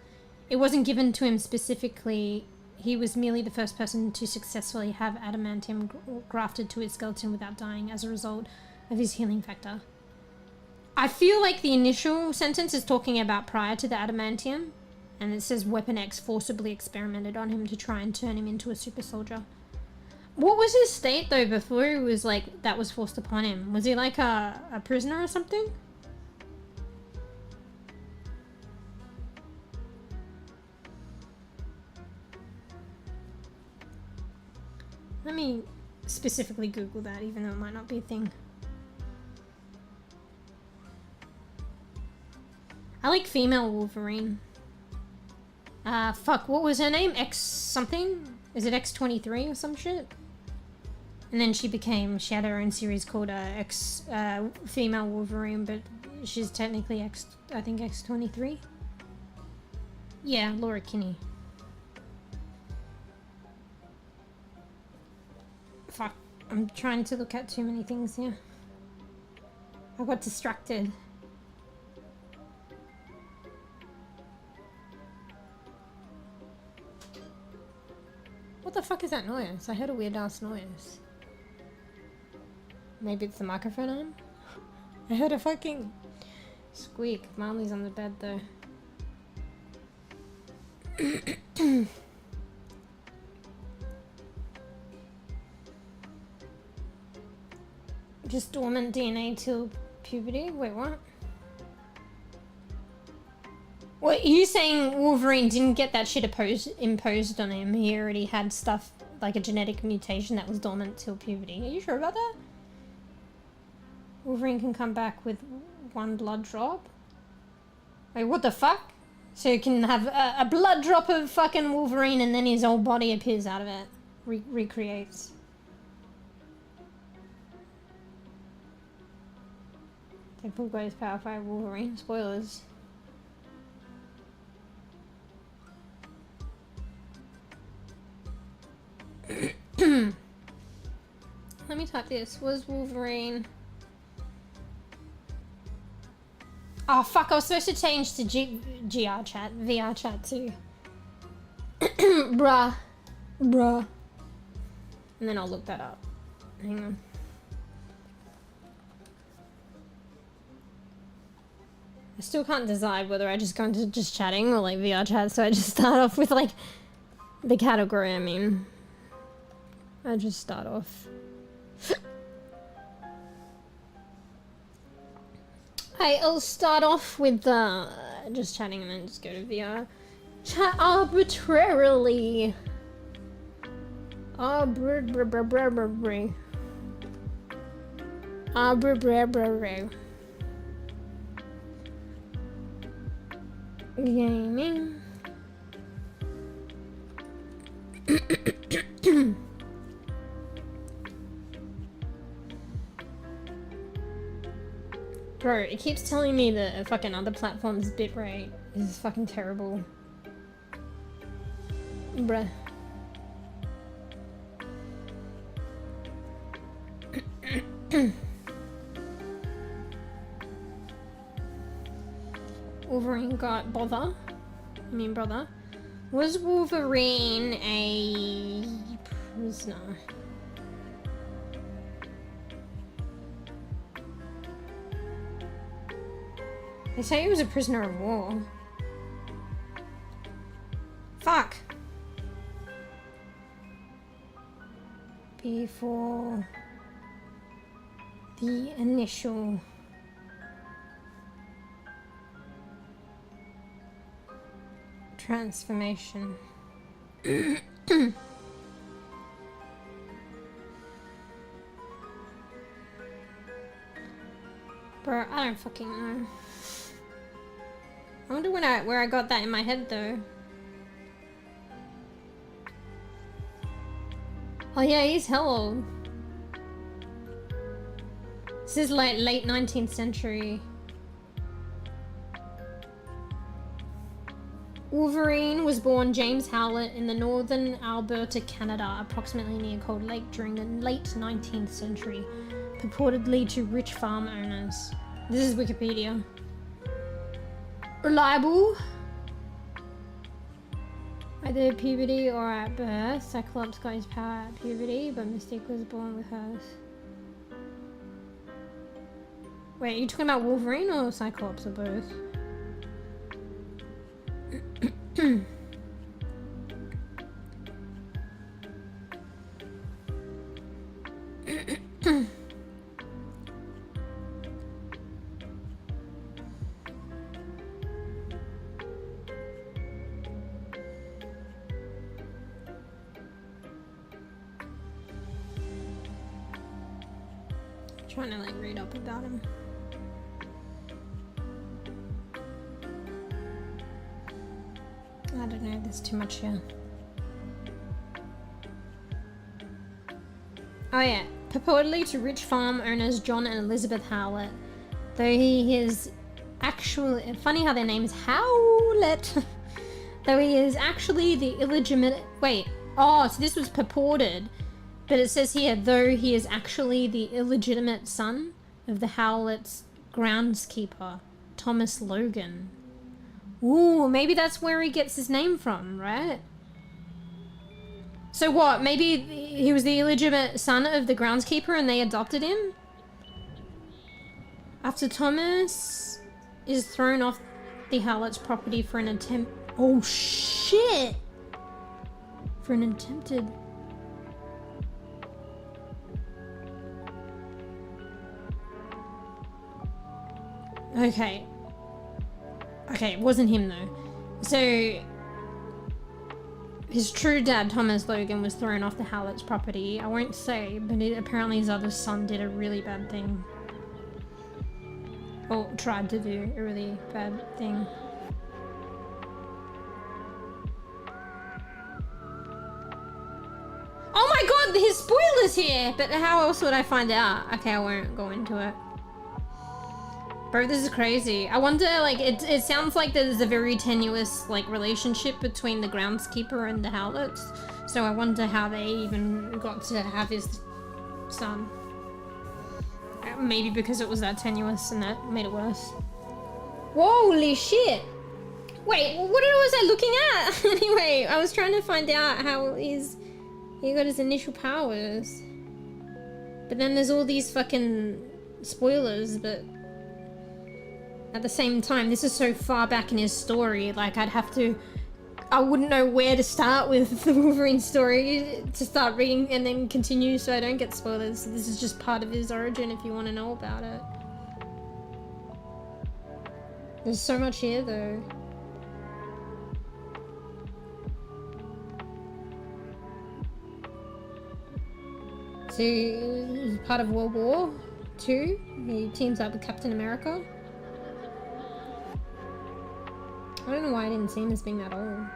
It wasn't given to him specifically. He was merely the first person to successfully have adamantium grafted to his skeleton without dying as a result of his healing factor. I feel like the initial sentence is talking about prior to the adamantium, and it says Weapon X forcibly experimented on him to try and turn him into a super soldier. What was his state though before he was like, that was forced upon him? Was he like a prisoner or something? Let me specifically Google that, even though it might not be a thing. I like female Wolverine. Fuck, what was her name? X something? Is it X23 or some shit? And then she had her own series called Female Wolverine, but she's technically I think X23. Yeah, Laura Kinney. Fuck, I'm trying to look at too many things here. I got distracted. What the fuck is that noise? I heard a weird ass noise. Maybe it's the microphone on? I heard a fucking squeak. Marley's on the bed though. Just dormant DNA till puberty? Wait, what? What, are you saying Wolverine didn't get that shit imposed on him? He already had stuff like a genetic mutation that was dormant till puberty. Are you sure about that? Wolverine can come back with one blood drop? Wait, what the fuck? So you can have a blood drop of fucking Wolverine and then his whole body appears out of it. Recreates. Deadpool goes power by Wolverine. Spoilers. Let me type this. Was Wolverine... Oh fuck, I was supposed to change to VRChat too. Bruh. And then I'll look that up. Hang on. I still can't decide whether I just go into just chatting or like VRChat, so I just start off with like the category, I mean. I just start off. I'll start off with just chatting and then just go to VR. Chat arbitrarily. Arbitrarily. Gaming. Bro, it keeps telling me the fucking other platform's bitrate is fucking terrible. Bruh. Wolverine got brother. Was Wolverine a prisoner? They say he was a prisoner of war. Fuck. Before the initial transformation. Bro, I don't fucking know. I wonder where I got that in my head though. Oh yeah, he's hell old. This is like late 19th century. Wolverine was born James Howlett in the northern Alberta, Canada, approximately near Cold Lake during the late 19th century, purportedly to rich farm owners. This is Wikipedia. Reliable. Either puberty or at birth. Cyclops got his power at puberty, but Mystique was born with hers. Wait, are you talking about Wolverine or Cyclops or both? Trying to like read up about him. I don't know, there's too much here. Oh yeah, purportedly to rich farm owners John and Elizabeth Howlett. Though he is actually, funny how their name is Howlett. Though he is actually the illegitimate... Wait. Oh, so this was purported. But it says here, though he is actually the illegitimate son of the Howlett's groundskeeper, Thomas Logan. Ooh, maybe that's where he gets his name from, right? So what, maybe he was the illegitimate son of the groundskeeper and they adopted him? After Thomas is thrown off the Howlett's property for an attempt... Oh shit! For an attempted... Okay. Okay, it wasn't him though. So... His true dad, Thomas Logan, was thrown off the Howlett's property. I won't say, but apparently his other son did a really bad thing. Or tried to do a really bad thing. Oh my god, his spoiler's here! But how else would I find out? Okay, I won't go into it. Bro, this is crazy. I wonder, like, it sounds like there's a very tenuous, like, relationship between the groundskeeper and the Howletts. So I wonder how they even got to have his son. Maybe because it was that tenuous and that made it worse. Holy shit! Wait, what was I looking at? Anyway, I was trying to find out how he got his initial powers. But then there's all these fucking spoilers, but... At the same time, this is so far back in his story, like I wouldn't know where to start with the Wolverine story to start reading and then continue so I don't get spoilers. So this is just part of his origin if you want to know about it. There's so much here though. So he's part of World War II. He teams up with Captain America. I don't know why I didn't see him as being that old.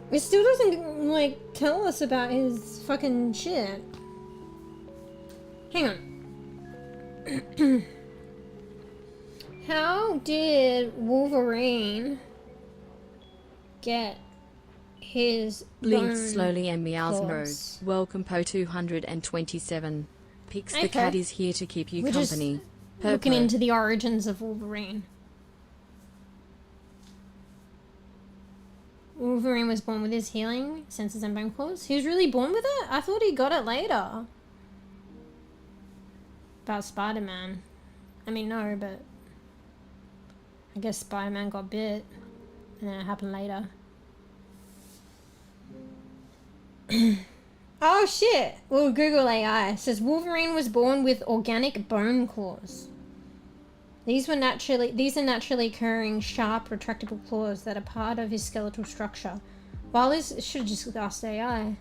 It still doesn't, like, tell us about his fucking shit. Hang on. How did Wolverine get his Blink bone slowly and meows claws? mode. Welcome Po 227. Pix the Okay. cat is here to keep you We're just company. looking Purpo. into the origins of Wolverine. Wolverine was born with his healing senses and bone claws. He was really born with it? I thought he got it later. About Spider-Man. I mean, no, but... I guess Spider-Man got bit. And then it happened later. Oh shit! Well, Google AI says Wolverine was born with organic bone claws. These are naturally occurring sharp, retractable claws that are part of his skeletal structure. While his should have just asked AI.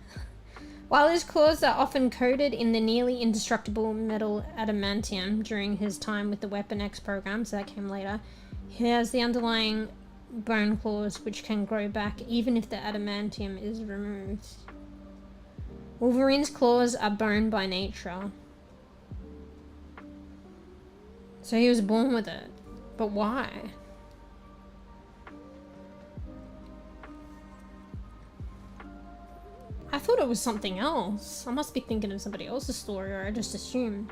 While his claws are often coated in the nearly indestructible metal adamantium during his time with the Weapon X program, so that came later, he has the underlying bone claws which can grow back even if the adamantium is removed. Wolverine's claws are bone by nature. So he was born with it. But why? I thought it was something else. I must be thinking of somebody else's story, or I just assumed.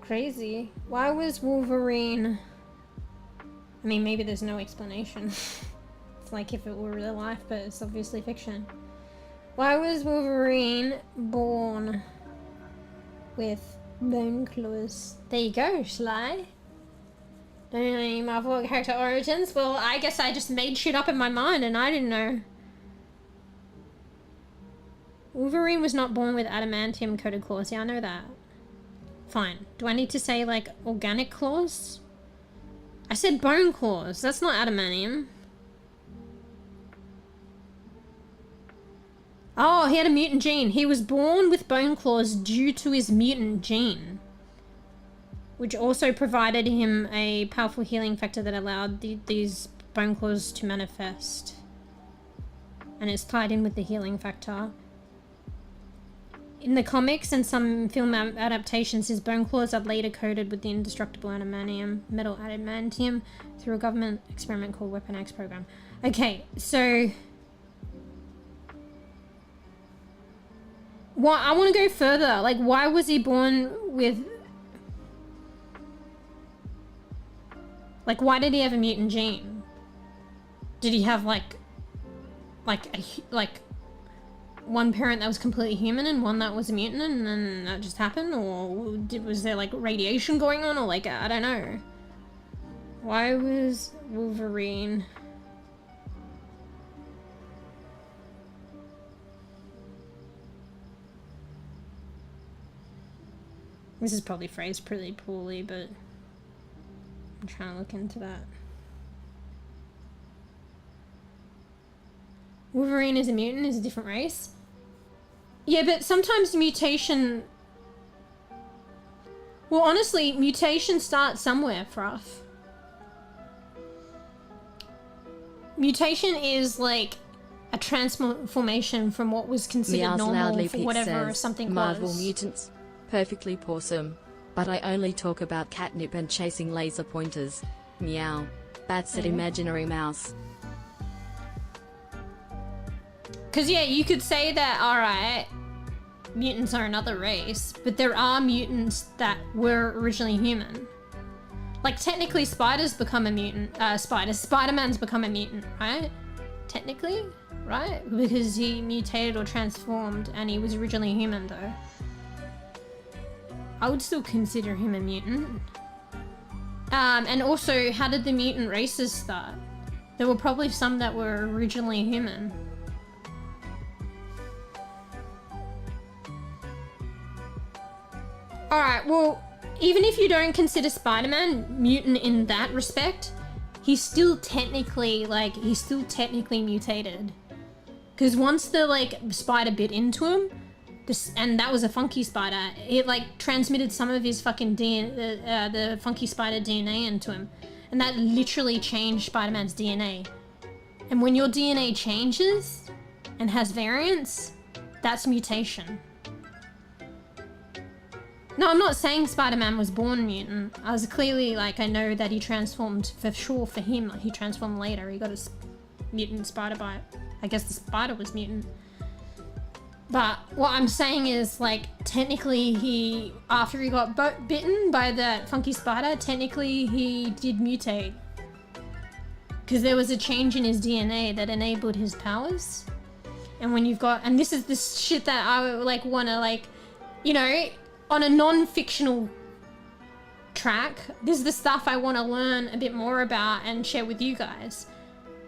Crazy. Why was Wolverine... I mean, maybe there's no explanation. It's like if it were real life, but it's obviously fiction. Why was Wolverine born with bone claws? There you go, Sly. Don't know any Marvel character origins? Well, I guess I just made shit up in my mind and I didn't know. Wolverine was not born with adamantium coated claws. Yeah, I know that. Fine. Do I need to say, like, organic claws? I said bone claws. That's not adamantium. Oh, he had a mutant gene. He was born with bone claws due to his mutant gene, which also provided him a powerful healing factor that allowed these bone claws to manifest. And it's tied in with the healing factor. In the comics and some film adaptations, his bone claws are later coated with the indestructible adamantium, metal adamantium, through a government experiment called Weapon X program. Okay, so I want to go further. Like, why was he born with... Like, why did he have a mutant gene? Did he have, like one parent that was completely human and one that was a mutant and then that just happened? Or was there, like, radiation going on? Or, like, I don't know. Why was Wolverine... This is probably phrased pretty poorly, but I'm trying to look into that. Wolverine is a mutant, is a different race. Yeah, but sometimes mutation... Well, honestly, mutation starts somewhere, Fruff. Mutation is like a transformation from what was considered normal for whatever something Marvel was. mutants. Perfectly pawsome. But I only talk about catnip and chasing laser pointers. Meow. That's an imaginary mouse. Because, yeah, you could say that, alright, mutants are another race, but there are mutants that were originally human. Like, technically, spiders become a mutant. Spider-Man's become a mutant, right? Technically, right? Because he mutated or transformed, and he was originally human, though. I would still consider him a mutant. And also, how did the mutant races start? There were probably some that were originally human. Alright, well, even if you don't consider Spider-Man mutant in that respect, he's still technically mutated. Because once the, like, spider bit into him, and that was a funky spider, it, like, transmitted some of his fucking DNA, the funky spider DNA into him. And that literally changed Spider-Man's DNA. And when your DNA changes and has variants, that's mutation. No, I'm not saying Spider-Man was born mutant. I was clearly, like, I know that he transformed for sure for him. Like, he transformed later. He got a mutant spider bite. I guess the spider was mutant. But what I'm saying is, like, technically after he got bitten by that funky spider, technically he did mutate. Because there was a change in his DNA that enabled his powers. And when you've got, and this is the shit that I, like, want to, like, you know, on a non-fictional track, this is the stuff I want to learn a bit more about and share with you guys.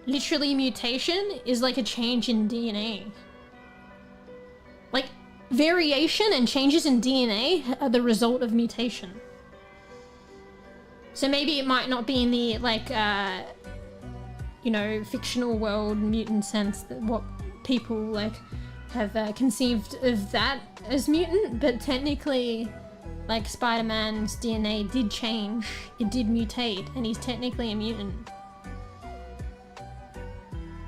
Literally, mutation is like a change in DNA. Like, variation and changes in DNA are the result of mutation. So maybe it might not be in the, like, you know, fictional world mutant sense, that what people, like, have conceived of that as mutant, but technically, like, Spider-Man's DNA did change, it did mutate, and he's technically a mutant.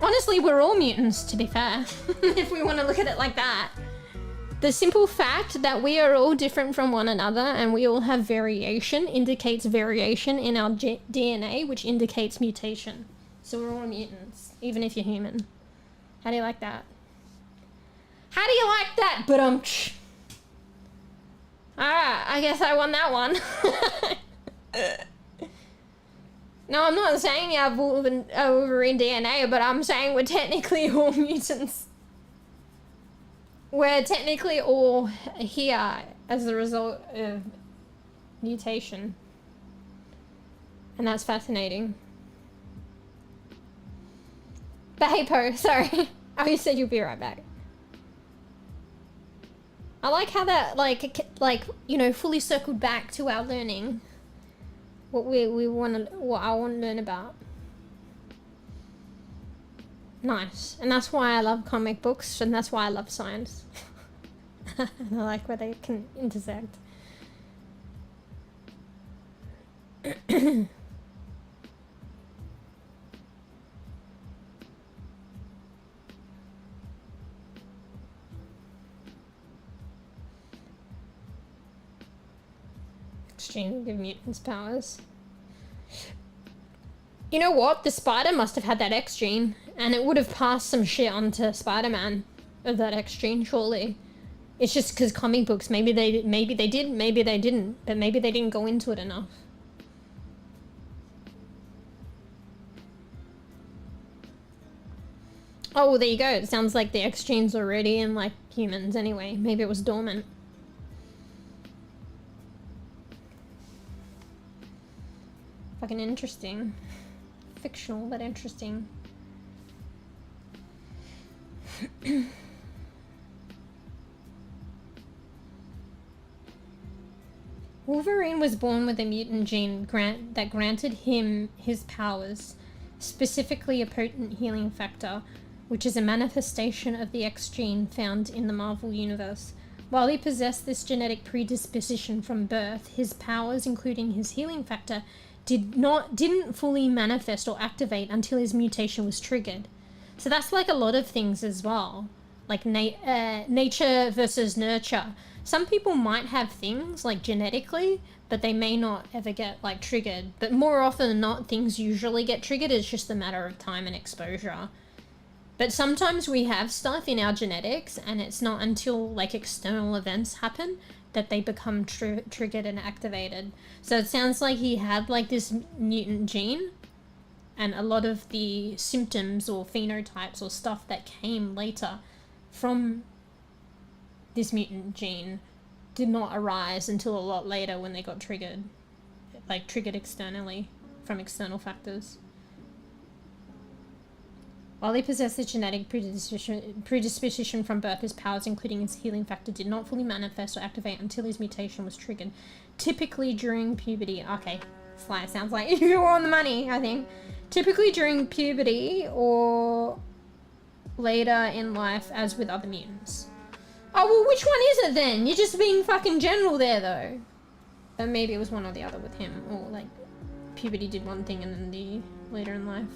Honestly, we're all mutants, to be fair, if we want to look at it like that. The simple fact that we are all different from one another and we all have variation indicates variation in our DNA, which indicates mutation. So we're all mutants, even if you're human. How do you like that? How do you like that? Ba-dum-tsh. Alright, I guess I won that one. No, I'm not saying you have Wolverine DNA, but I'm saying we're technically all mutants. We're technically all here as a result of mutation. And that's fascinating. But hey, Po, sorry. Oh, you said you'll be right back. I like how that, like, you know, fully circled back to our learning. What I want to learn about. Nice. And that's why I love comic books, and that's why I love science. And I like where they can intersect. Exchange of mutants' powers. You know what? The spider must have had that X gene, and it would have passed some shit onto Spider-Man of that X gene, surely. It's just because comic books, maybe they did, maybe they didn't, but maybe they didn't go into it enough. Oh, well, there you go. It sounds like the X gene's already in, like, humans anyway. Maybe it was dormant. Fucking interesting. Fictional, but interesting. Wolverine was born with a mutant gene that granted him his powers, specifically a potent healing factor, which is a manifestation of the X gene found in the Marvel Universe. While he possessed this genetic predisposition from birth, his powers, including his healing factor, didn't fully manifest or activate until his mutation was triggered. So that's like a lot of things as well, like nature versus nurture. Some people might have things like genetically, but they may not ever get like triggered. But more often than not, things usually get triggered. It's just a matter of time and exposure. But sometimes we have stuff in our genetics, and it's not until like external events happen that they become triggered and activated. So it sounds like he had like this mutant gene, and a lot of the symptoms or phenotypes or stuff that came later from this mutant gene did not arise until a lot later when they got triggered, like triggered externally from external factors. While he possessed the genetic predisposition from birth, his powers, including his healing factor, did not fully manifest or activate until his mutation was triggered, typically during puberty. Okay, Sly, sounds like you were on the money, I think. Typically during puberty or later in life, as with other mutants. Oh, well, which one is it then? You're just being fucking general there, though. But maybe it was one or the other with him, or like puberty did one thing and then the later in life.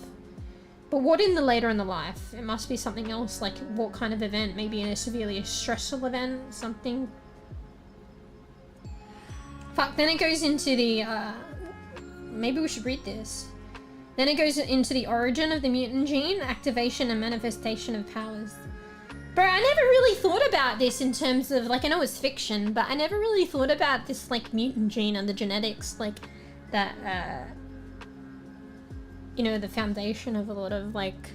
But what in the later in the life? It must be something else, like what kind of event? Maybe in a severely stressful event, something. Fuck, then it goes into the, maybe we should read this. Then it goes into the origin of the mutant gene, activation and manifestation of powers. Bro, I never really thought about this in terms of, like, I know it's fiction, but I never really thought about this, like, mutant gene and the genetics, like, that, you know, the foundation of a lot of, like,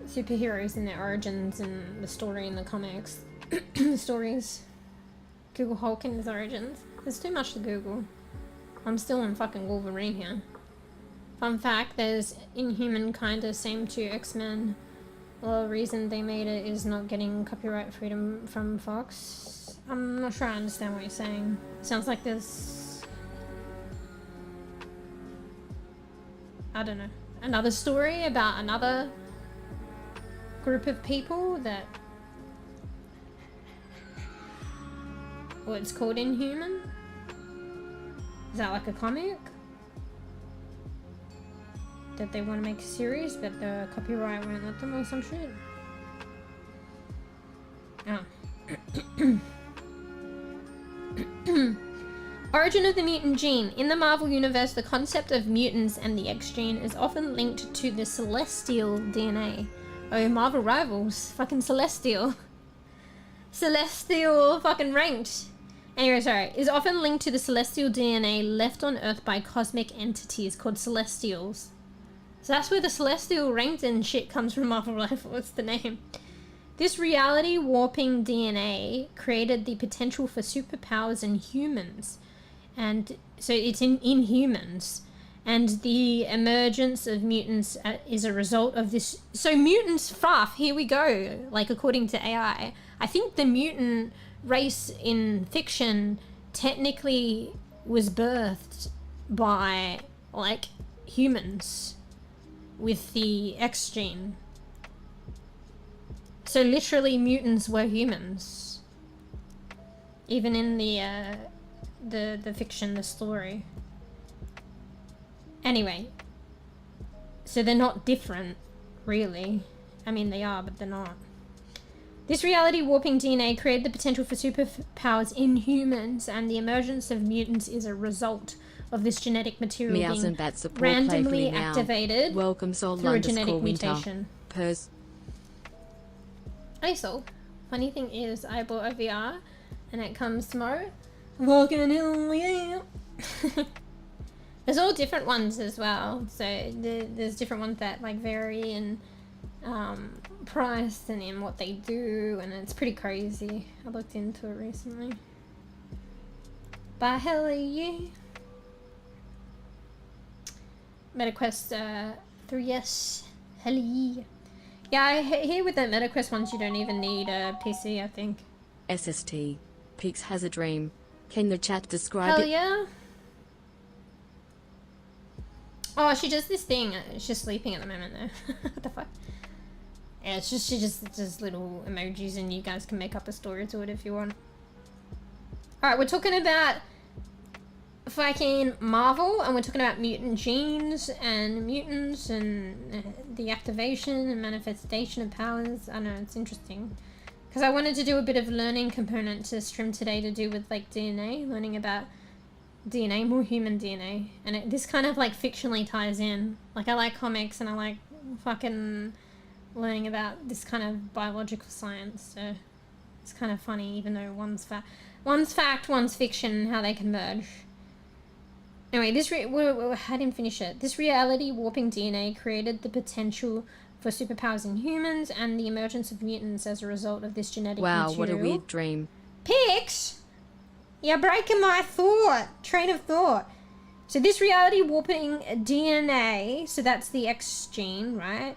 superheroes and their origins and the story in the comics. The stories. Google Hulk and his origins. There's too much to Google. I'm still in fucking Wolverine here. Fun fact, there's Inhuman kinda same to X-Men. The reason they made it is not getting copyright freedom from Fox. I'm not sure I understand what you're saying. Sounds like there's, I don't know, another story about another group of people that, well, it's called Inhuman? Is that like a comic? That they want to make a series, but the copyright won't let them or some shit? Oh. Origin of the mutant gene. In the Marvel Universe, the concept of mutants and the X gene is often linked to the celestial DNA. Oh, Marvel rivals. Fucking celestial. Celestial fucking ranked. Anyway, sorry. Is often linked to the celestial DNA left on Earth by cosmic entities called celestials. So that's where the celestial ranked and shit comes from, Marvel rivals, the name. This reality warping DNA created the potential for superpowers in humans. And so it's in humans. And the emergence of mutants is a result of this. So mutants, faff, here we go. Like, according to AI. I think the mutant race in fiction technically was birthed by, like, humans. with the X gene. So literally mutants were humans. Even in the fiction, the story. Anyway. So they're not different, really. I mean, they are, but they're not. This reality warping DNA created the potential for superpowers in humans, and the emergence of mutants is a result of this genetic material Meows being and bats support randomly playfully activated Welcome Sol through a genetic winter. mutation. Pers. Hey Sol, funny thing is, I bought a VR, and it comes tomorrow. Walking in, yeah. There's all different ones as well, so there's different ones that like vary in price and in what they do, and it's pretty crazy. I looked into it recently. But hell yeah. MetaQuest 3S, hell yeah. Yeah, I hear with the MetaQuest ones you don't even need a PC, I think. SST. Peaks has a dream. Can the chat describe Hell it? yeah. Oh, she does this thing. She's sleeping at the moment though. What the fuck? Yeah, it's just, she just does little emojis and you guys can make up a story to it if you want. Alright, we're talking about fucking Marvel, and we're talking about mutant genes and mutants and the activation and manifestation of powers. I know, it's interesting. Because I wanted to do a bit of learning component to stream today to do with like DNA, learning about DNA, more human DNA. And this kind of like fictionally ties in. Like I like comics and I like fucking learning about this kind of biological science. So it's kind of funny, even though one's fact, one's fiction, and how they converge. Anyway, I didn't finish it. This reality warping DNA created the potential for superpowers in humans and the emergence of mutants as a result of this genetic material. Wow, what a weird dream. Pix! You're breaking my train of thought. So this reality warping DNA, so that's the X gene, right?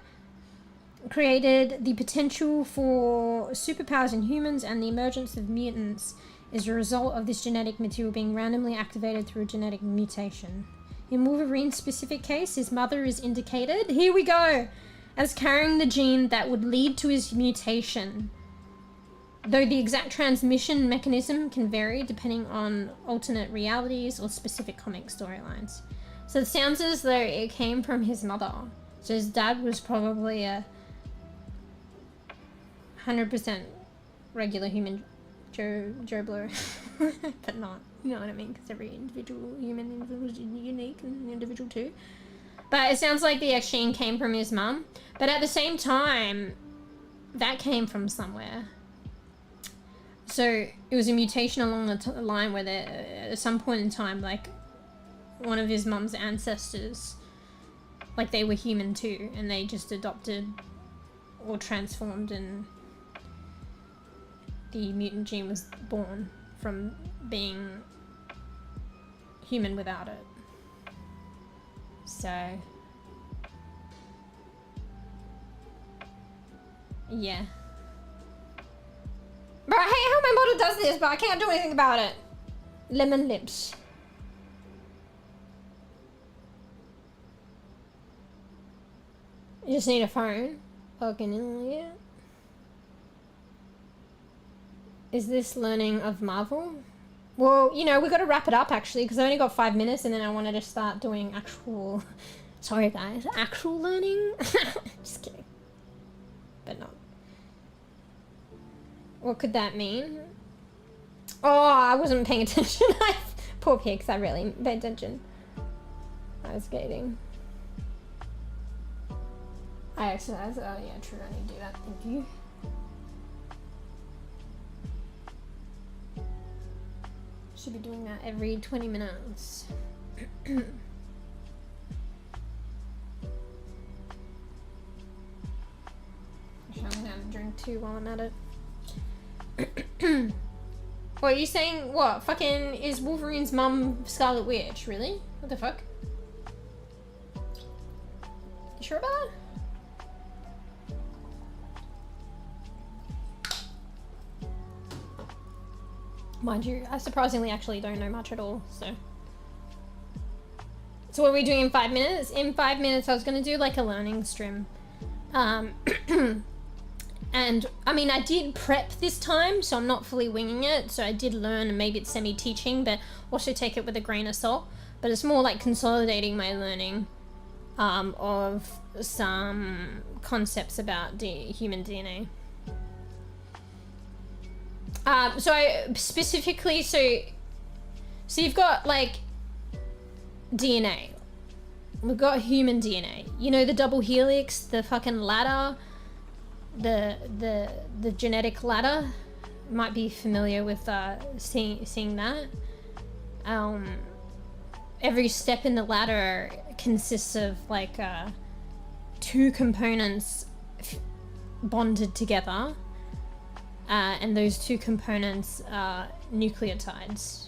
Created the potential for superpowers in humans, and the emergence of mutants is a result of this genetic material being randomly activated through a genetic mutation. In Wolverine's specific case, his mother is indicated, here we go, as carrying the gene that would lead to his mutation. Though the exact transmission mechanism can vary depending on alternate realities or specific comic storylines. So it sounds as though it came from his mother. So his dad was probably a 100% regular human Joe Blow. But not, you know what I mean, because every individual human is unique and individual too. But it sounds like the X gene came from his mum. But at the same time, that came from somewhere. So it was a mutation along the line where at some point in time, like one of his mum's ancestors, like they were human too, and they just adopted or transformed, and the mutant gene was born from being human without it. So yeah. Bro, I hate how my model does this, but I can't do anything about it. Lemon lips. You just need a phone. Fucking yeah. Is this learning of Marvel? Well, you know, we got to wrap it up actually, because I only got 5 minutes, and then I wanted to start doing actual, sorry guys, actual learning. Just kidding. But not. What could that mean? Oh, I wasn't paying attention. Poor pigs, I really paid attention. I was skating. I exercise. Oh yeah, true, I need to do that. Thank you. Should be doing that every 20 minutes. I'm gonna have a drink too while I'm at it. What, are you saying, what, fucking is Wolverine's mum Scarlet Witch? Really? What the fuck? You sure about that? Mind you, I surprisingly actually don't know much at all, so. So what are we doing in 5 minutes? In 5 minutes, I was going to do like a learning strim. And I mean, I did prep this time, so I'm not fully winging it. So I did learn, and maybe it's semi-teaching, but also take it with a grain of salt. But it's more like consolidating my learning of some concepts about human DNA. So I specifically, so you've got like DNA. We've got human DNA. You know, the double helix, the fucking ladder, the genetic ladder. Might be familiar with seeing that. Every step in the ladder consists of like 2 components bonded together, and those 2 components are nucleotides.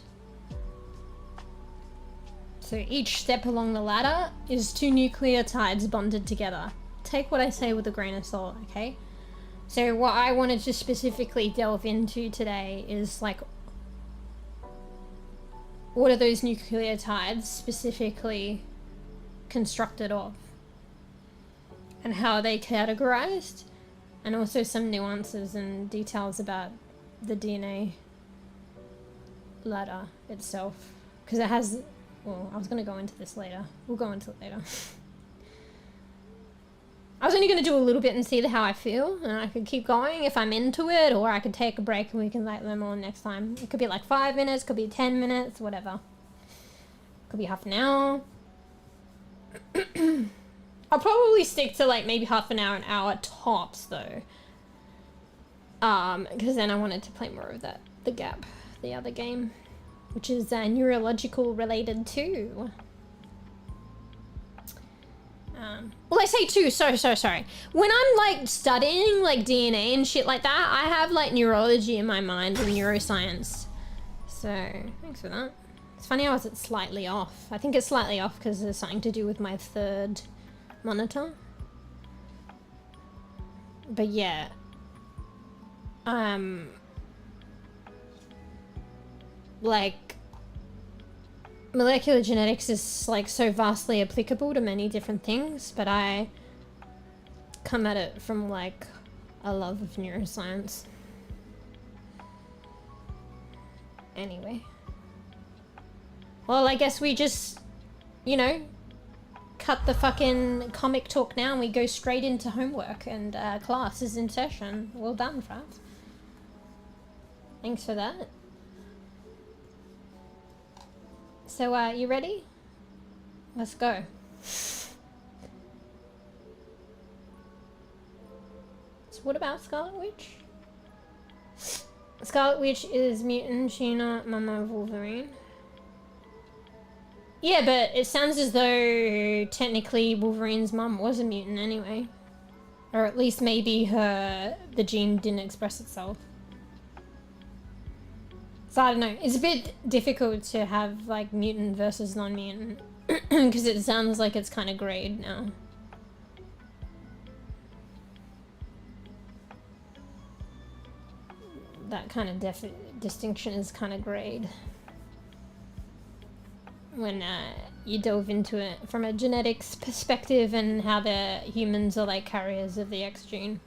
So each step along the ladder is 2 nucleotides bonded together. Take what I say with a grain of salt, okay? So what I wanted to specifically delve into today is like, what are those nucleotides specifically constructed of? And how are they categorized? And also some nuances and details about the DNA ladder itself. Because it has, well, I was going to go into this later. We'll go into it later. I was only going to do a little bit and see how I feel, and I could keep going if I'm into it, or I could take a break and we can like learn more next time. It could be like 5 minutes, could be 10 minutes, whatever. Could be half an hour. I'll probably stick to like maybe half an hour tops though. Because then I wanted to play more of that, the gap, the other game, which is neurological related too. Well, I say too, sorry. When I'm like studying like DNA and shit like that, I have like neurology in my mind and neuroscience. So, thanks for that. It's funny how it's slightly off. I think it's slightly off because there's something to do with my 3rd monitor. But yeah. Like, molecular genetics is like so vastly applicable to many different things, but I come at it from like a love of neuroscience. Anyway. Well, I guess we just, you know, cut the fucking comic talk now and we go straight into homework, and class is in session. Well done, Frav. Thanks for that. So, you ready? Let's go. So what about Scarlet Witch? Scarlet Witch is mutant, Sheena, Mama, Wolverine. Yeah, but it sounds as though technically Wolverine's mum was a mutant anyway. Or at least maybe the gene didn't express itself. So I don't know, it's a bit difficult to have like mutant versus non-mutant because it sounds like it's kind of grayed now. That kind of distinction is kind of grayed when you delve into it from a genetics perspective and how the humans are like carriers of the X gene.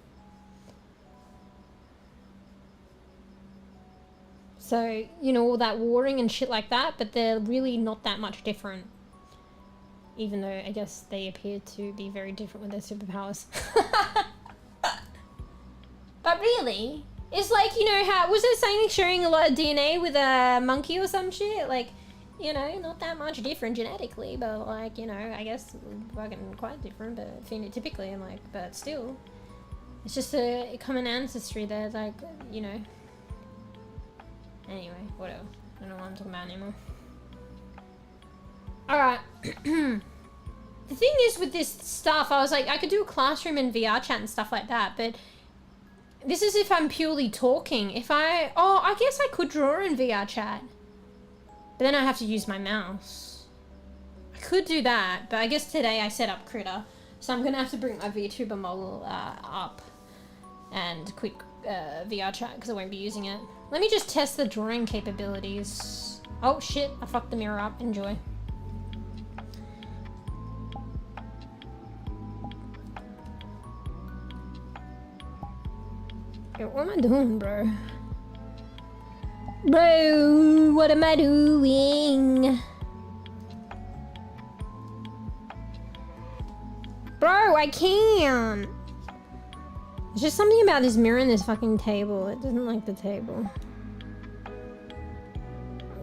So, you know, all that warring and shit like that, but they're really not that much different. Even though I guess they appear to be very different with their superpowers. But really, it's like, you know, how was it saying sharing a lot of DNA with a monkey or some shit? Like, you know, not that much different genetically, but like, you know, I guess fucking quite different, but phenotypically, and like, but still, it's just a common ancestry there, like, you know. Anyway, whatever. I don't know what I'm talking about anymore. Alright. The thing is with this stuff, I was like, I could do a classroom and VRChat and stuff like that, but this is if I'm purely talking. If I guess I could draw in VRChat, but then I have to use my mouse. I could do that, but I guess today I set up Critter, so I'm gonna have to bring my VTuber model up and quit VRChat because I won't be using it. Let me just test the drawing capabilities. Oh shit, I fucked the mirror up. Enjoy. Yo, what am I doing, bro? Bro, what am I doing? Bro, I can't. There's just something about this mirror in this fucking table. It doesn't like the table.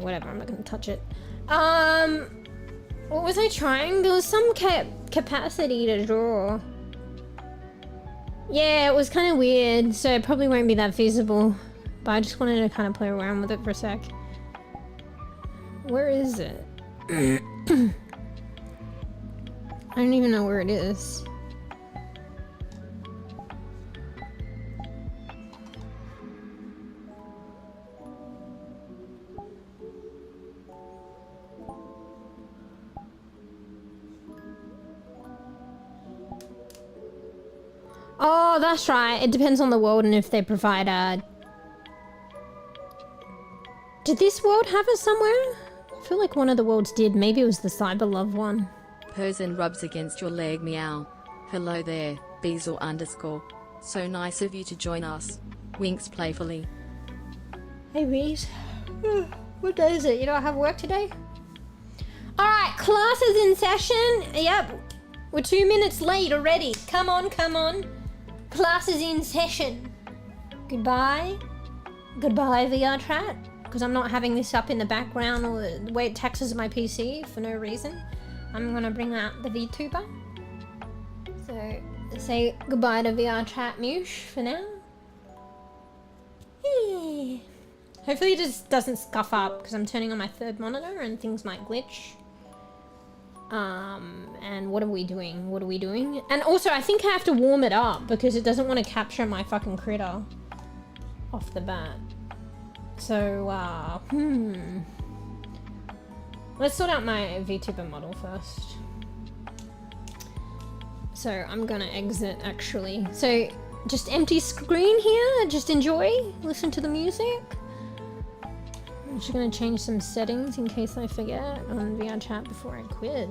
Whatever, I'm not gonna touch it. What was I trying? There was some capacity to draw. Yeah, it was kind of weird, so it probably won't be that feasible. But I just wanted to kind of play around with it for a sec. Where is it? I don't even know where it is. Oh, that's right. It depends on the world and if they provide a... Did this world have it somewhere? I feel like one of the worlds did. Maybe it was the cyber love one. Person rubs against your leg, meow. Hello there, Bezel _. So nice of you to join us. Winks playfully. Hey, Reese. What day is it? You don't have work today? Alright, class is in session. Yep. We're 2 minutes late already. Come on, come on. Class is in session. Goodbye. Goodbye, VRChat. Because I'm not having this up in the background or the way it taxes my PC for no reason. I'm going to bring out the VTuber. So, say goodbye to VRChat Mush for now. Yeah. Hopefully it just doesn't scuff up because I'm turning on my third monitor and things might glitch. And what are we doing? What are we doing? And also, I think I have to warm it up because it doesn't want to capture my fucking critter off the bat. So, let's sort out my VTuber model first. So, I'm gonna exit, actually. So, just empty screen here. Just enjoy. Listen to the music. I'm just gonna change some settings in case I forget on VRChat before I quit.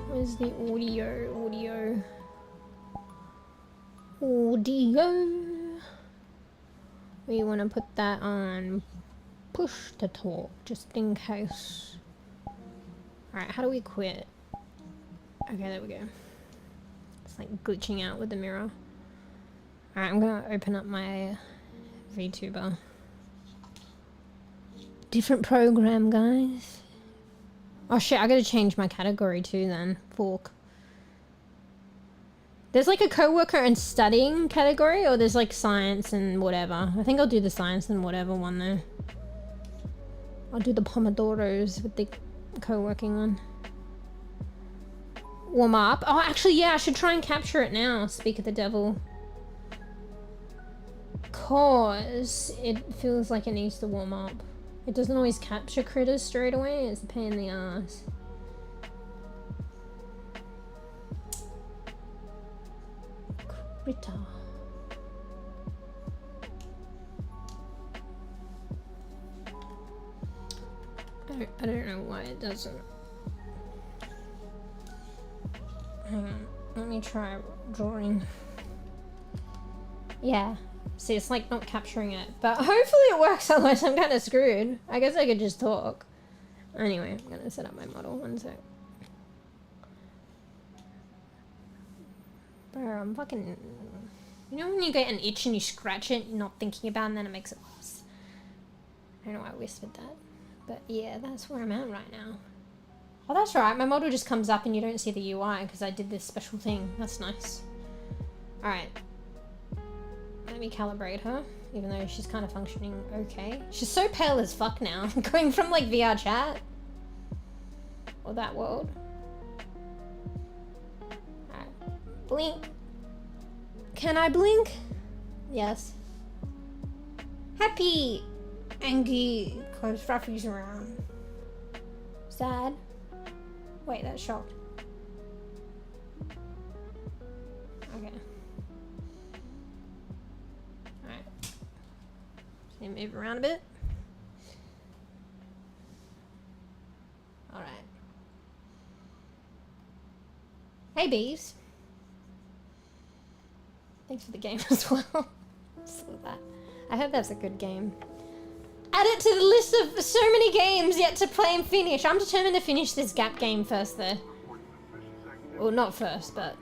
Where's the audio? We want to put that on push to talk, just in case. Alright, how do we quit? Okay, there we go. It's like glitching out with the mirror. Alright, I'm gonna open up my VTuber. Different program, guys. Oh shit, I gotta change my category too then. Fork. There's like a co-worker and studying category, or there's like science and whatever. I think I'll do the science and whatever one though. I'll do the pomodoros with the co-working one. Warm up. Oh, actually, yeah, I should try and capture it now. Speak of the devil. Cause it feels like it needs to warm up. It doesn't always capture critters straight away. It's a pain in the ass. Critter. I don't know why it doesn't. Hang on. Let me try drawing. Yeah. See, it's like not capturing it. But hopefully it works, otherwise I'm kind of screwed. I guess I could just talk. Anyway, I'm gonna set up my model. One sec. Bro, I'm fucking... You know when you get an itch and you scratch it, you're not thinking about it, and then it makes it worse? I don't know why I whispered that. But yeah, that's where I'm at right now. Oh, that's right. My model just comes up and you don't see the UI because I did this special thing. That's nice. Alright. Let me calibrate her, even though she's kind of functioning okay. She's so pale as fuck now. Going from like VRChat. Or that world. Alright. Blink. Can I blink? Yes. Happy. Angry. Cause Fluffy's around. Sad. Wait, that's shocked. Okay. Alright. Can you move around a bit? Alright. Hey, bees. Thanks for the game as well. Saw that. I hope that's a good game. Add it to the list of so many games yet to play and finish. I'm determined to finish this Gap game first though. Well, not first, but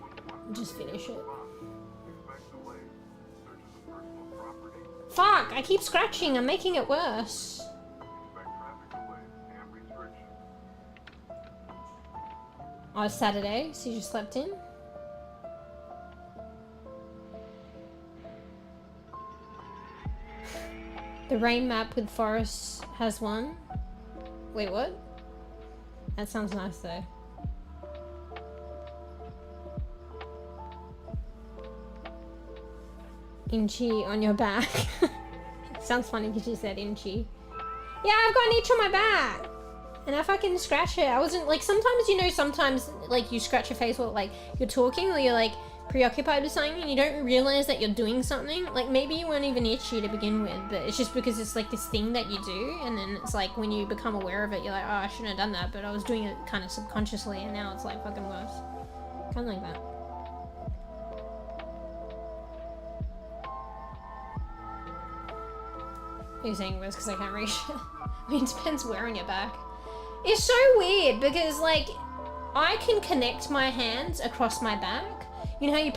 just finish it. Fuck, I keep scratching. I'm making it worse. Oh, it's Saturday, so you just slept in? The rain map with forests has one. Wait, what? That sounds nice though. Inchy on your back. Sounds funny because you said inchy. Yeah, I've got an itch on my back. And I fucking scratch it. I wasn't like, sometimes, you know, sometimes like you scratch your face while like you're talking or you're like preoccupied with something and you don't realize that you're doing something. Like maybe you weren't even itchy to begin with, but it's just because it's like this thing that you do, and then it's like when you become aware of it, you're like, oh, I shouldn't have done that, but I was doing it kind of subconsciously, and now it's like fucking worse. Kind of like that. You're saying worse because I can't reach it. I mean, it depends where on your back. It's so weird because like I can connect my hands across my back. You know how you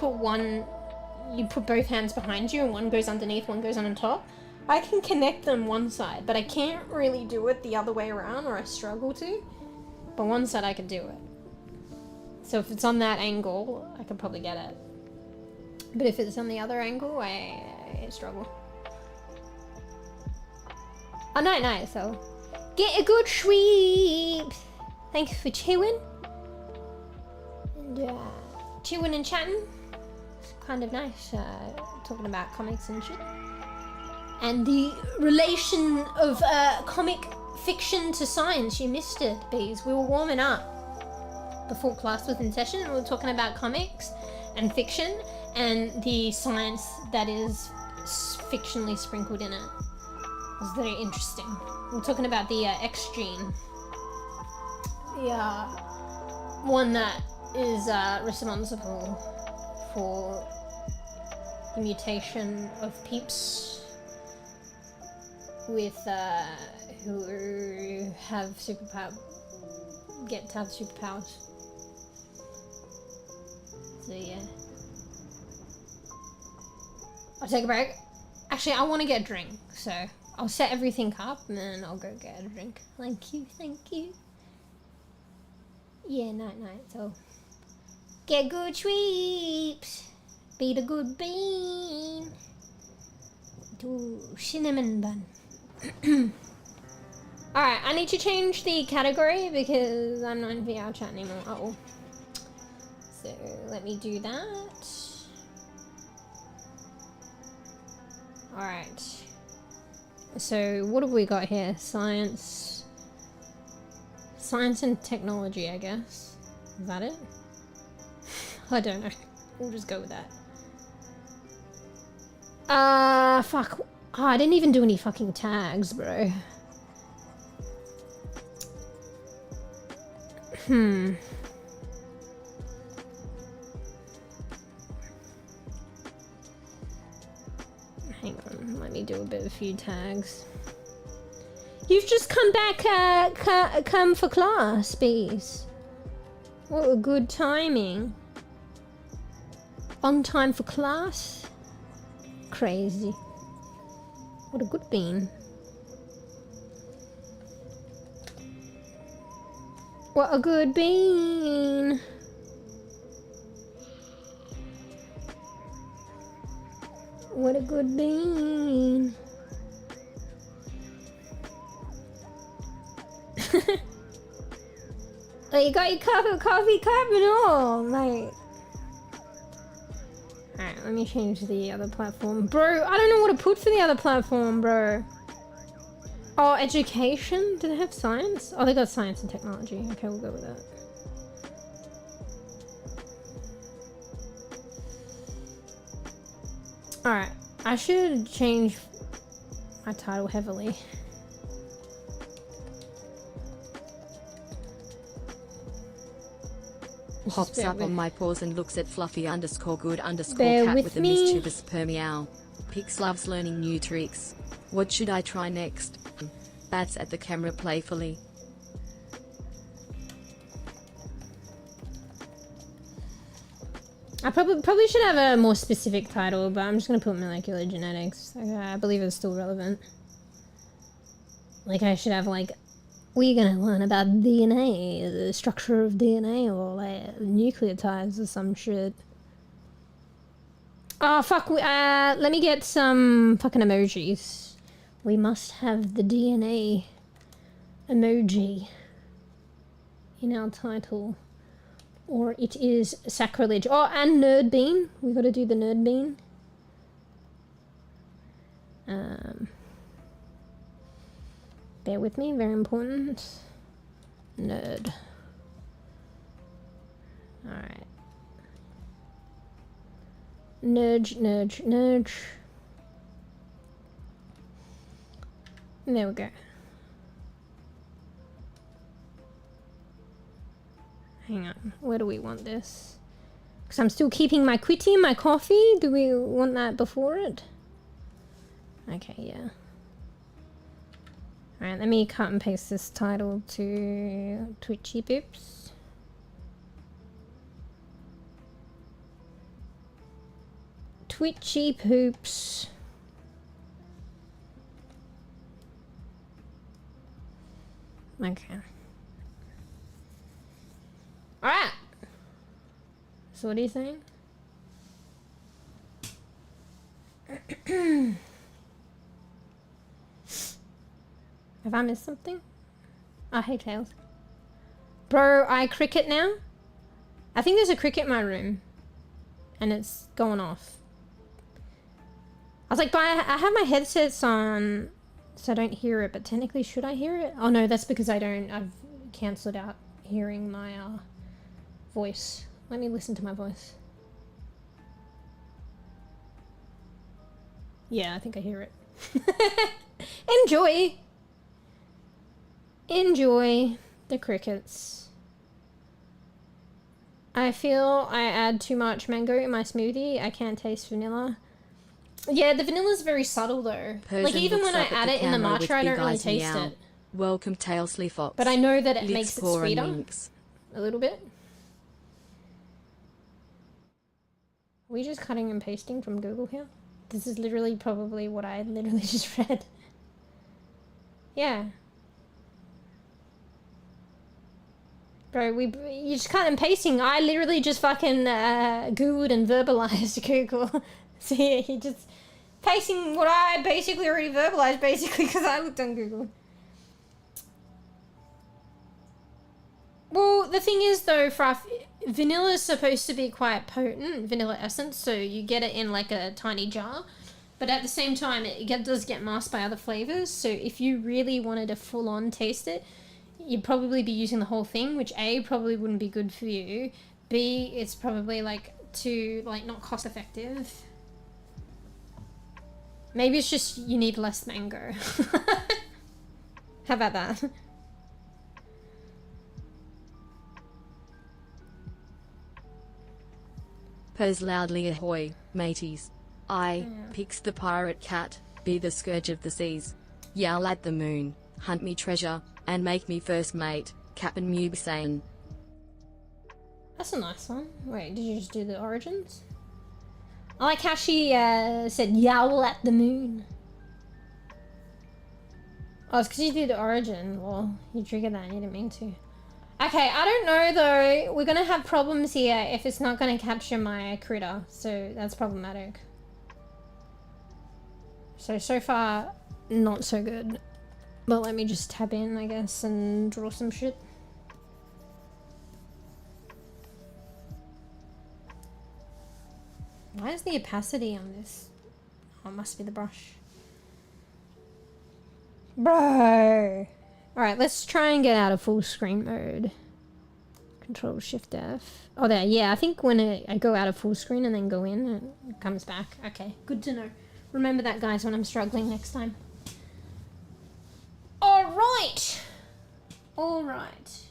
put both hands behind you and one goes underneath, one goes on top? I can connect them one side, but I can't really do it the other way around, or I struggle to. But one side I can do it. So if it's on that angle, I could probably get it. But if it's on the other angle, I struggle. Oh, night, so get a good sweep. Thank you for chewing. And chewing and chatting. It's kind of nice, talking about comics and shit. And the relation of comic fiction to science. You missed it, bees. We were warming up before class was in session, and we were talking about comics and fiction and the science that is fictionally sprinkled in it. It was very interesting. We're talking about the X gene. The one that is responsible for the mutation of peeps with who have get to have superpowers. So yeah. I'll take a break. Actually, I want to get a drink, so I'll set everything up and then I'll go get a drink. Thank you. Yeah, night. So, get good sweeps. Beat a good bean. Do cinnamon bun. Alright, I need to change the category because I'm not in VRChat anymore. Oh. So, let me do that. Alright. So, what have we got here? Science and technology, I guess. Is that it? I don't know. We'll just go with that. Fuck. Oh, I didn't even do any fucking tags, bro. Hang on, let me do a few tags. You've just come back, come for class, bees. What a good timing. On time for class. Crazy. What a good bean. What a good bean. What a good bean. Oh, you got your coffee cup and all, like. Alright, let me change the other platform. Bro, I don't know what to put for the other platform, bro. Oh, education? Do they have science? Oh, they got science and technology. Okay, we'll go with that. Alright, I should change my title heavily. Hops up on my paws and looks at fluffy underscore good underscore Bear cat with with a me. mischievous meow. Pix loves learning new tricks. What should I try next? Bats at the camera playfully. I probably should have a more specific title, but I'm just gonna put molecular genetics. I believe it's still relevant. Like I should have like, we're gonna learn about DNA, the structure of DNA, or like nucleotides or some shit. Oh fuck! Let me get some fucking emojis. We must have the DNA emoji in our title, or it is sacrilege. Oh, and nerd bean. We got to do the nerd bean. Bear with me. Very important. Nerd. All right. Nudge, nudge, nudge. There we go. Hang on, where do we want this? Because I'm still keeping my quitty, my coffee. Do we want that before it? Okay, yeah. Alright, let me cut and paste this title to Twitchy Boops. Twitchy Poops. Okay. Alright. So what are you saying? Have I missed something? Oh, hey Tails. Bro, I cricket now? I think there's a cricket in my room. And it's going off. I was like, but I have my headsets on so I don't hear it, but technically should I hear it? Oh no, that's because I've cancelled out hearing my voice. Let me listen to my voice. Yeah, I think I hear it. Enjoy! Enjoy the crickets. I feel I add too much mango in my smoothie. I can't taste vanilla. Yeah, the vanilla's very subtle though. Like even when I add it in the matcha, I don't really taste it. Welcome, Tailsley Fox. But I know that it makes it sweeter. A little bit. Are we just cutting and pasting from Google here? This is literally probably what I literally just read. Yeah. Bro, you just cut and pasting. I literally just fucking Googled and verbalized Google. So yeah, he just pasting what I basically already verbalized basically because I looked on Google. Well, the thing is though, vanilla is supposed to be quite potent, vanilla essence, so you get it in like a tiny jar. But at the same time, it does get masked by other flavors. So if you really wanted to full on taste it, you'd probably be using the whole thing, which A, probably wouldn't be good for you. B, it's probably like not cost effective. Maybe it's just you need less mango. How about that? Purrs loudly ahoy, mateys. I, Pix the pirate cat, be the scourge of the seas. Yowl at the moon, hunt me treasure, and make me first mate, Captain mEw saying. That's a nice one. Wait, did you just do the origins? I like how she said yowl at the moon. Oh, it's because you did the origin. Well, you triggered that and you didn't mean to. Okay, I don't know though. We're gonna have problems here if it's not gonna capture my critter. So that's problematic. So far, not so good. But let me just tab in, I guess, and draw some shit. Why is the opacity on this? Oh, it must be the brush. Bro! Alright, let's try and get out of full screen mode. Control Shift F. Oh, there, yeah, I think when I go out of full screen and then go in, it comes back. Okay, good to know. Remember that, guys, when I'm struggling next time. Alright! Alright.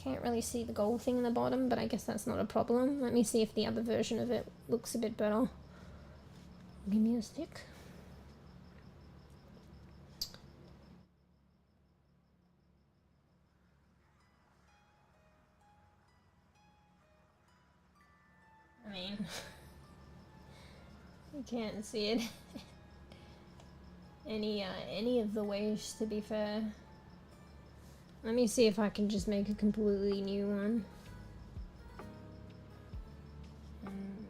Can't really see the gold thing in the bottom, but I guess that's not a problem. Let me see if the other version of it looks a bit better. Give me a stick. I mean, you can't see it any of the ways, to be fair. Let me see if I can just make a completely new one.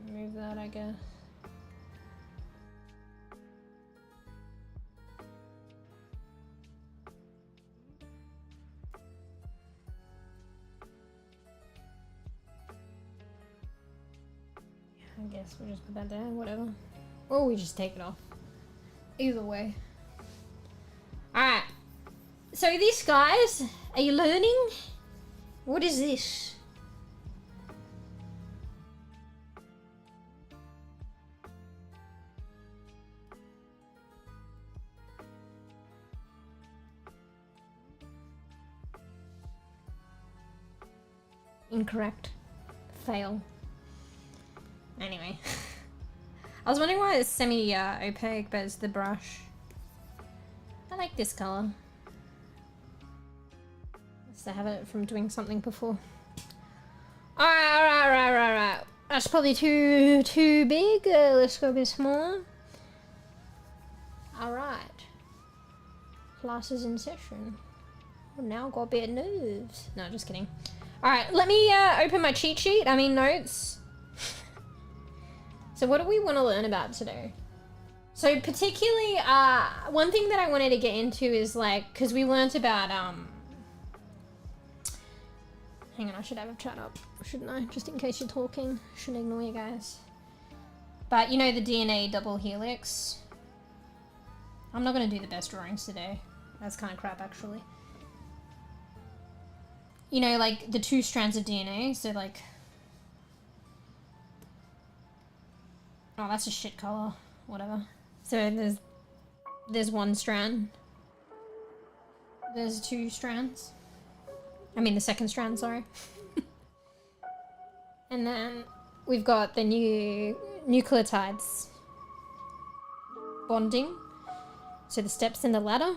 Remove that, I guess. I guess we'll just put that there, whatever. Or we just take it off. Either way. Alright. So this, guys, are you learning? What is this? Incorrect. Fail. Anyway. I was wondering why it's semi-opaque, but it's the brush. I like this color. I have it from doing something before. Alright. That's probably too big. Let's go a bit smaller. Alright. Class is in session. Oh, now I've got a bit of nerves. No, just kidding. Alright, let me open my cheat sheet. I mean notes. So what do we want to learn about today? So particularly, one thing that I wanted to get into is like, because we learnt about, hang on, I should have a chat up, shouldn't I? Just in case you're talking. Shouldn't ignore you guys. But you know the DNA double helix? I'm not going to do the best drawings today. That's kind of crap, actually. You know, like the 2 strands of DNA, so like... Oh, that's a shit color. Whatever. So there's 1 strand. There's 2 strands. I mean the 2nd strand, sorry. And then we've got the new nucleotides bonding. So the steps in the ladder.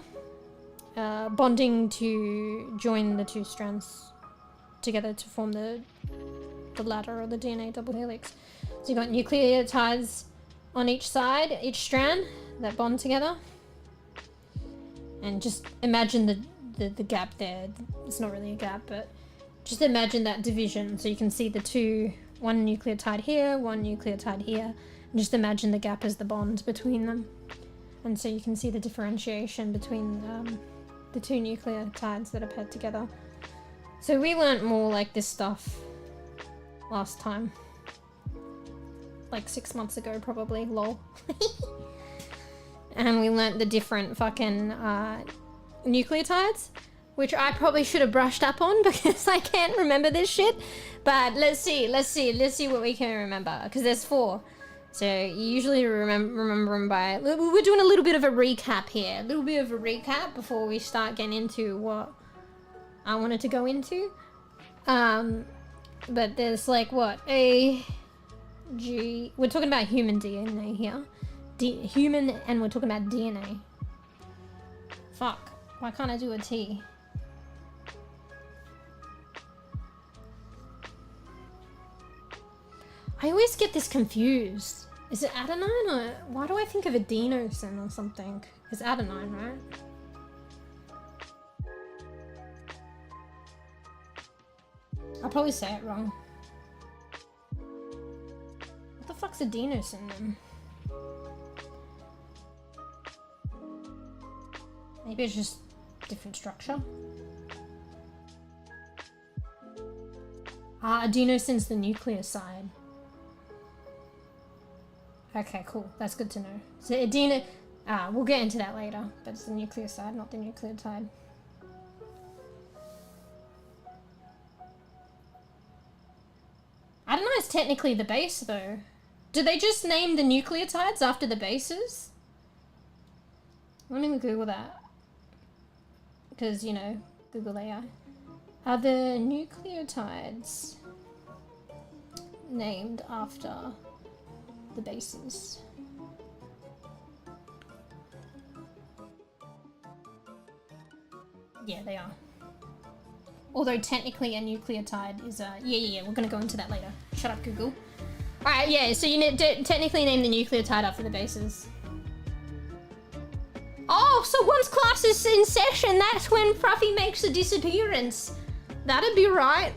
Bonding to join the 2 strands together to form the ladder or the DNA double helix. So you've got nucleotides on each side, each strand that bond together. And just imagine the gap there. It's not really a gap, but just imagine that division. So you can see the 1 nucleotide here, 1 nucleotide here. And just imagine the gap as the bond between them. And so you can see the differentiation between the 2 nucleotides that are paired together. So we learnt more like this stuff last time. Like 6 months ago, probably. Lol. And we learnt the different fucking nucleotides, which I probably should have brushed up on because I can't remember this shit. But let's see what we can remember, because there's 4. So you usually remember them by... We're doing a little bit of a recap here. A little bit of a recap before we start getting into what I wanted to go into. But there's like, what? We're talking about human DNA here. Human, and we're talking about DNA. Fuck. Why can't I do a T? I always get this confused. Is it adenine, or why do I think of adenosine or something? It's adenine, right? I'll probably say it wrong. What the fuck's adenosine then? Maybe it's just different structure. Adenosine's the nucleoside. Okay, cool. That's good to know. So we'll get into that later, but it's the nucleoside, not the nucleotide. I don't know, it's technically the base though. Do they just name the nucleotides after the bases? Let me Google that. Because, you know, Google AI. Are the nucleotides named after the bases? Yeah, they are. Although technically a nucleotide is a... Yeah, we're gonna go into that later. Shut up, Google. Alright, yeah, so you technically name the nucleotide after the bases. Oh, so once class is in session, that's when Fruffy makes a disappearance. That'd be right.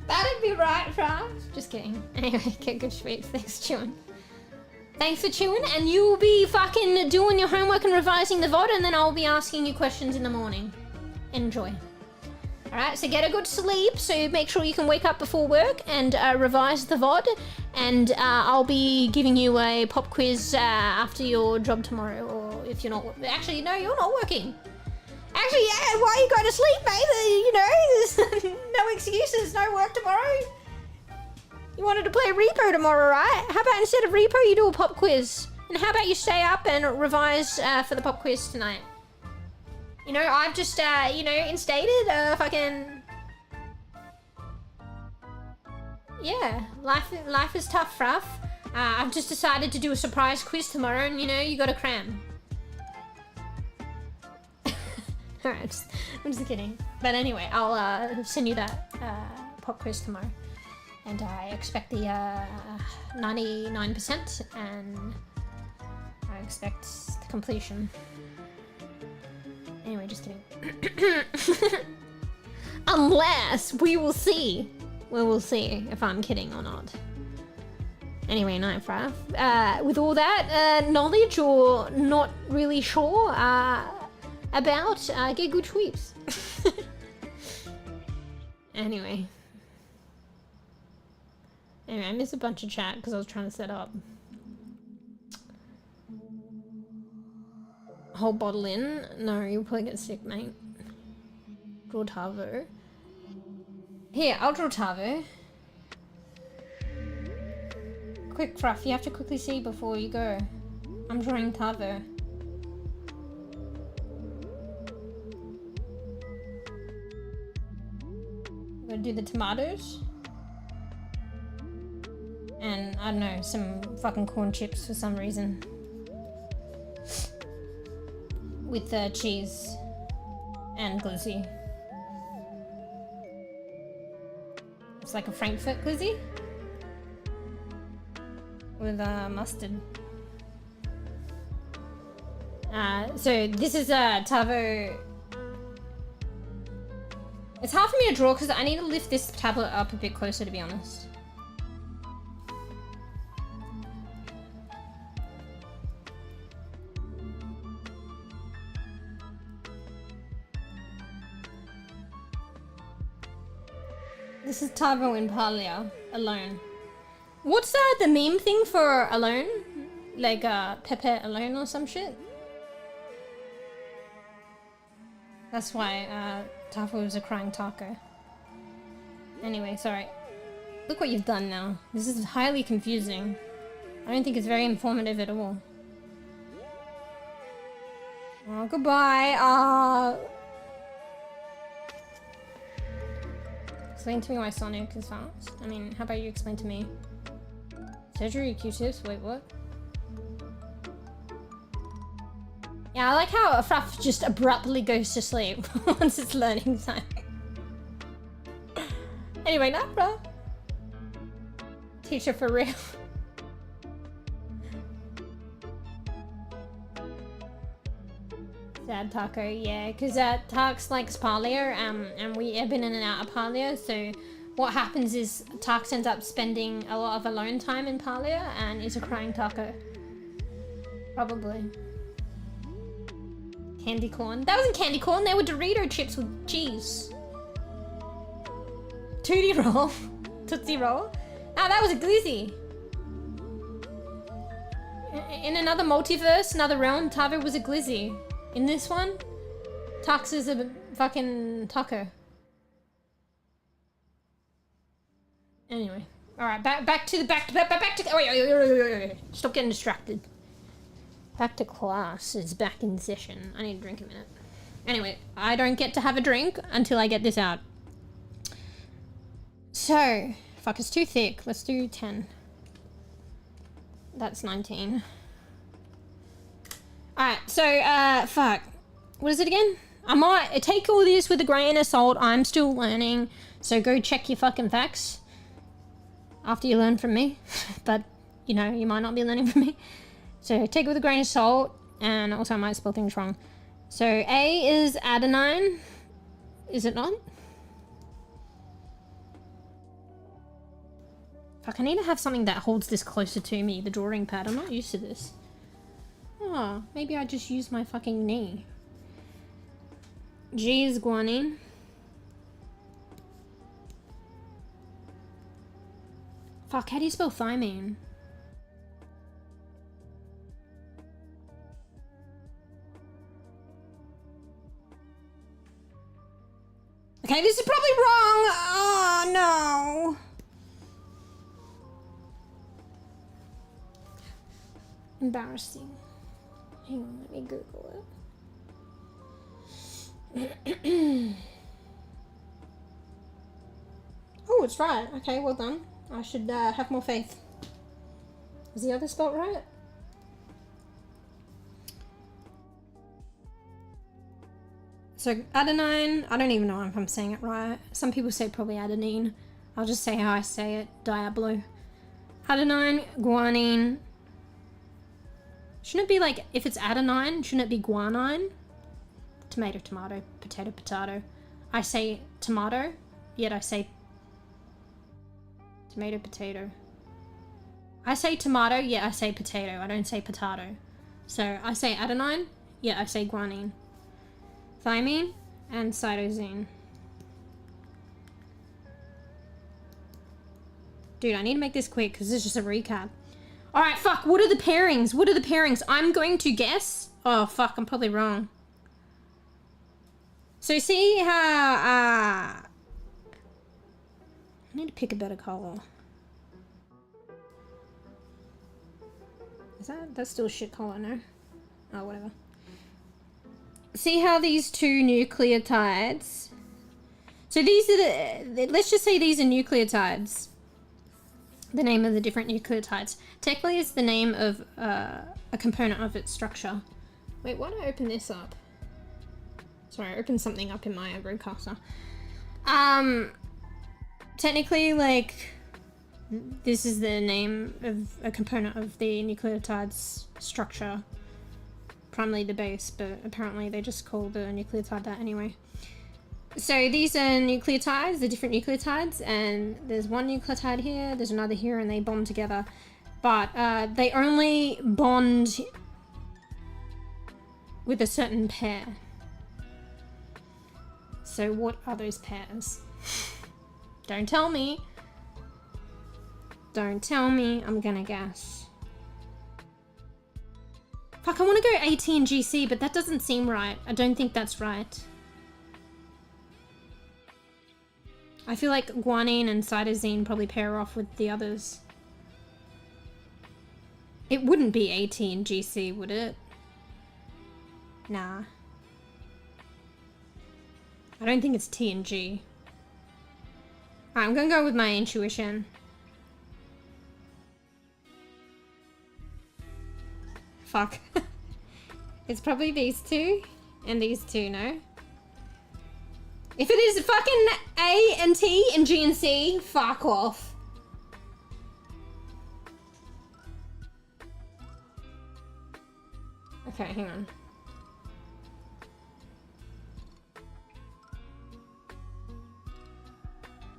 That'd be right, Fruff. Just kidding. Anyway, get good sweets. Thanks for chewing. Thanks for chewing, and you'll be fucking doing your homework and revising the VOD, and then I'll be asking you questions in the morning. Enjoy. Alright, so get a good sleep, so make sure you can wake up before work and revise the VOD, and I'll be giving you a pop quiz after your job tomorrow, or if you're not... Actually, no, you're not working. Actually, yeah, why you go to sleep, mate? You know, there's no excuses, no work tomorrow. You wanted to play Repo tomorrow, right? How about instead of Repo, you do a pop quiz? And how about you stay up and revise for the pop quiz tonight? You know, I've just, you know, instated fucking... Yeah, life is tough, Fruff. I've just decided to do a surprise quiz tomorrow, and, you know, you gotta cram. Alright, I'm just kidding. But anyway, I'll send you that pop quiz tomorrow. And I expect the 99%, and I expect the completion. Anyway, just kidding. Unless we will see. We will see if I'm kidding or not. Anyway, night, Fruff. With all that knowledge or not really sure about, get good sweeps. Anyway, I missed a bunch of chat because I was trying to set up. Whole bottle in? No, you'll probably get sick, mate. Draw Tavo. Here, I'll draw Tavo. Quick, Fruff, you have to quickly see before you go. I'm drawing Tavo. I'm gonna do the tomatoes. And, I don't know, some fucking corn chips for some reason. With cheese and glizzy. It's like a Frankfurt glizzy with mustard. So this is Tavo. It's hard for me to draw because I need to lift this tablet up a bit closer, to be honest. This is Tavo in Palia, alone. What's the meme thing for alone? Like Pepe alone or some shit? That's why Tavo is a crying taco. Anyway, sorry. Look what you've done now. This is highly confusing. I don't think it's very informative at all. Oh, goodbye. Explain to me why Sonic is fast. I mean, how about you explain to me? Surgery Q-tips? Wait, what? Yeah, I like how Fruff just abruptly goes to sleep once it's learning time. Anyway, not Fruff. Teacher for real. Sad Taco, yeah, because Tarks likes Palia, and we have been in and out of Palia, so what happens is Tarks ends up spending a lot of alone time in Palia and is a crying taco. Probably. Candy corn. That wasn't candy corn, they were Dorito chips with cheese. Tootie roll. Tootsie roll. Ah, that was a glizzy. In another multiverse, another realm, Tavo was a glizzy. In this one, Tux is a fucking taco. Anyway, all right, back to wait. Stop getting distracted. Back to class. It's back in session. I need to drink a minute. Anyway, I don't get to have a drink until I get this out. So, fuck, it's too thick. Let's do 10. That's 19. Alright, so, fuck. What is it again? I might take all this with a grain of salt. I'm still learning. So go check your fucking facts after you learn from me. But, you know, you might not be learning from me. So take it with a grain of salt. And also I might spell things wrong. So A is adenine. Is it not? Fuck, I need to have something that holds this closer to me. The drawing pad. I'm not used to this. Oh, maybe I just use my fucking knee. G is guanine. Fuck, how do you spell thymine? Okay, this is probably wrong. Oh, no. Embarrassing. Hang on, let me Google it. Oh, it's right. Okay, well done. I should have more faith. Is the other spelled right? So adenine, I don't even know if I'm saying it right. Some people say probably adenine. I'll just say how I say it. Diablo. Adenine, guanine. Shouldn't it be like, if it's adenine, shouldn't it be guanine? Tomato, tomato, potato, potato. I say tomato, yet I say tomato, potato. I say tomato, yet I say potato. I don't say potato. So I say adenine, yet I say guanine. Thymine and cytosine. Dude, I need to make this quick because this is just a recap. Alright, fuck, what are the pairings? What are the pairings? I'm going to guess. Oh, fuck, I'm probably wrong. So see how, I need to pick a better color. That's still a shit color, no? Oh, whatever. See how these two nucleotides, so these are the, let's just say these are nucleotides. The name of the different nucleotides. Technically it's the name of a component of its structure. Wait, why did I open this up? Sorry, I opened something up in my broadcaster. Technically, like, this is the name of a component of the nucleotide's structure. Primarily the base, but apparently they just call the nucleotide that anyway. So these are nucleotides, the different nucleotides, and there's one nucleotide here, there's another here, and they bond together. But they only bond with a certain pair. So what are those pairs? Don't tell me. Don't tell me, I'm gonna guess. Fuck, I want to go AT and GC, but that doesn't seem right. I don't think that's right. I feel like guanine and cytosine probably pair off with the others. It wouldn't be AT and GC, would it? Nah. I don't think it's T and G. Alright, I'm gonna go with my intuition. Fuck. It's probably these two and these two, no? If it is fucking A and T and G and C, fuck off. Okay, hang on.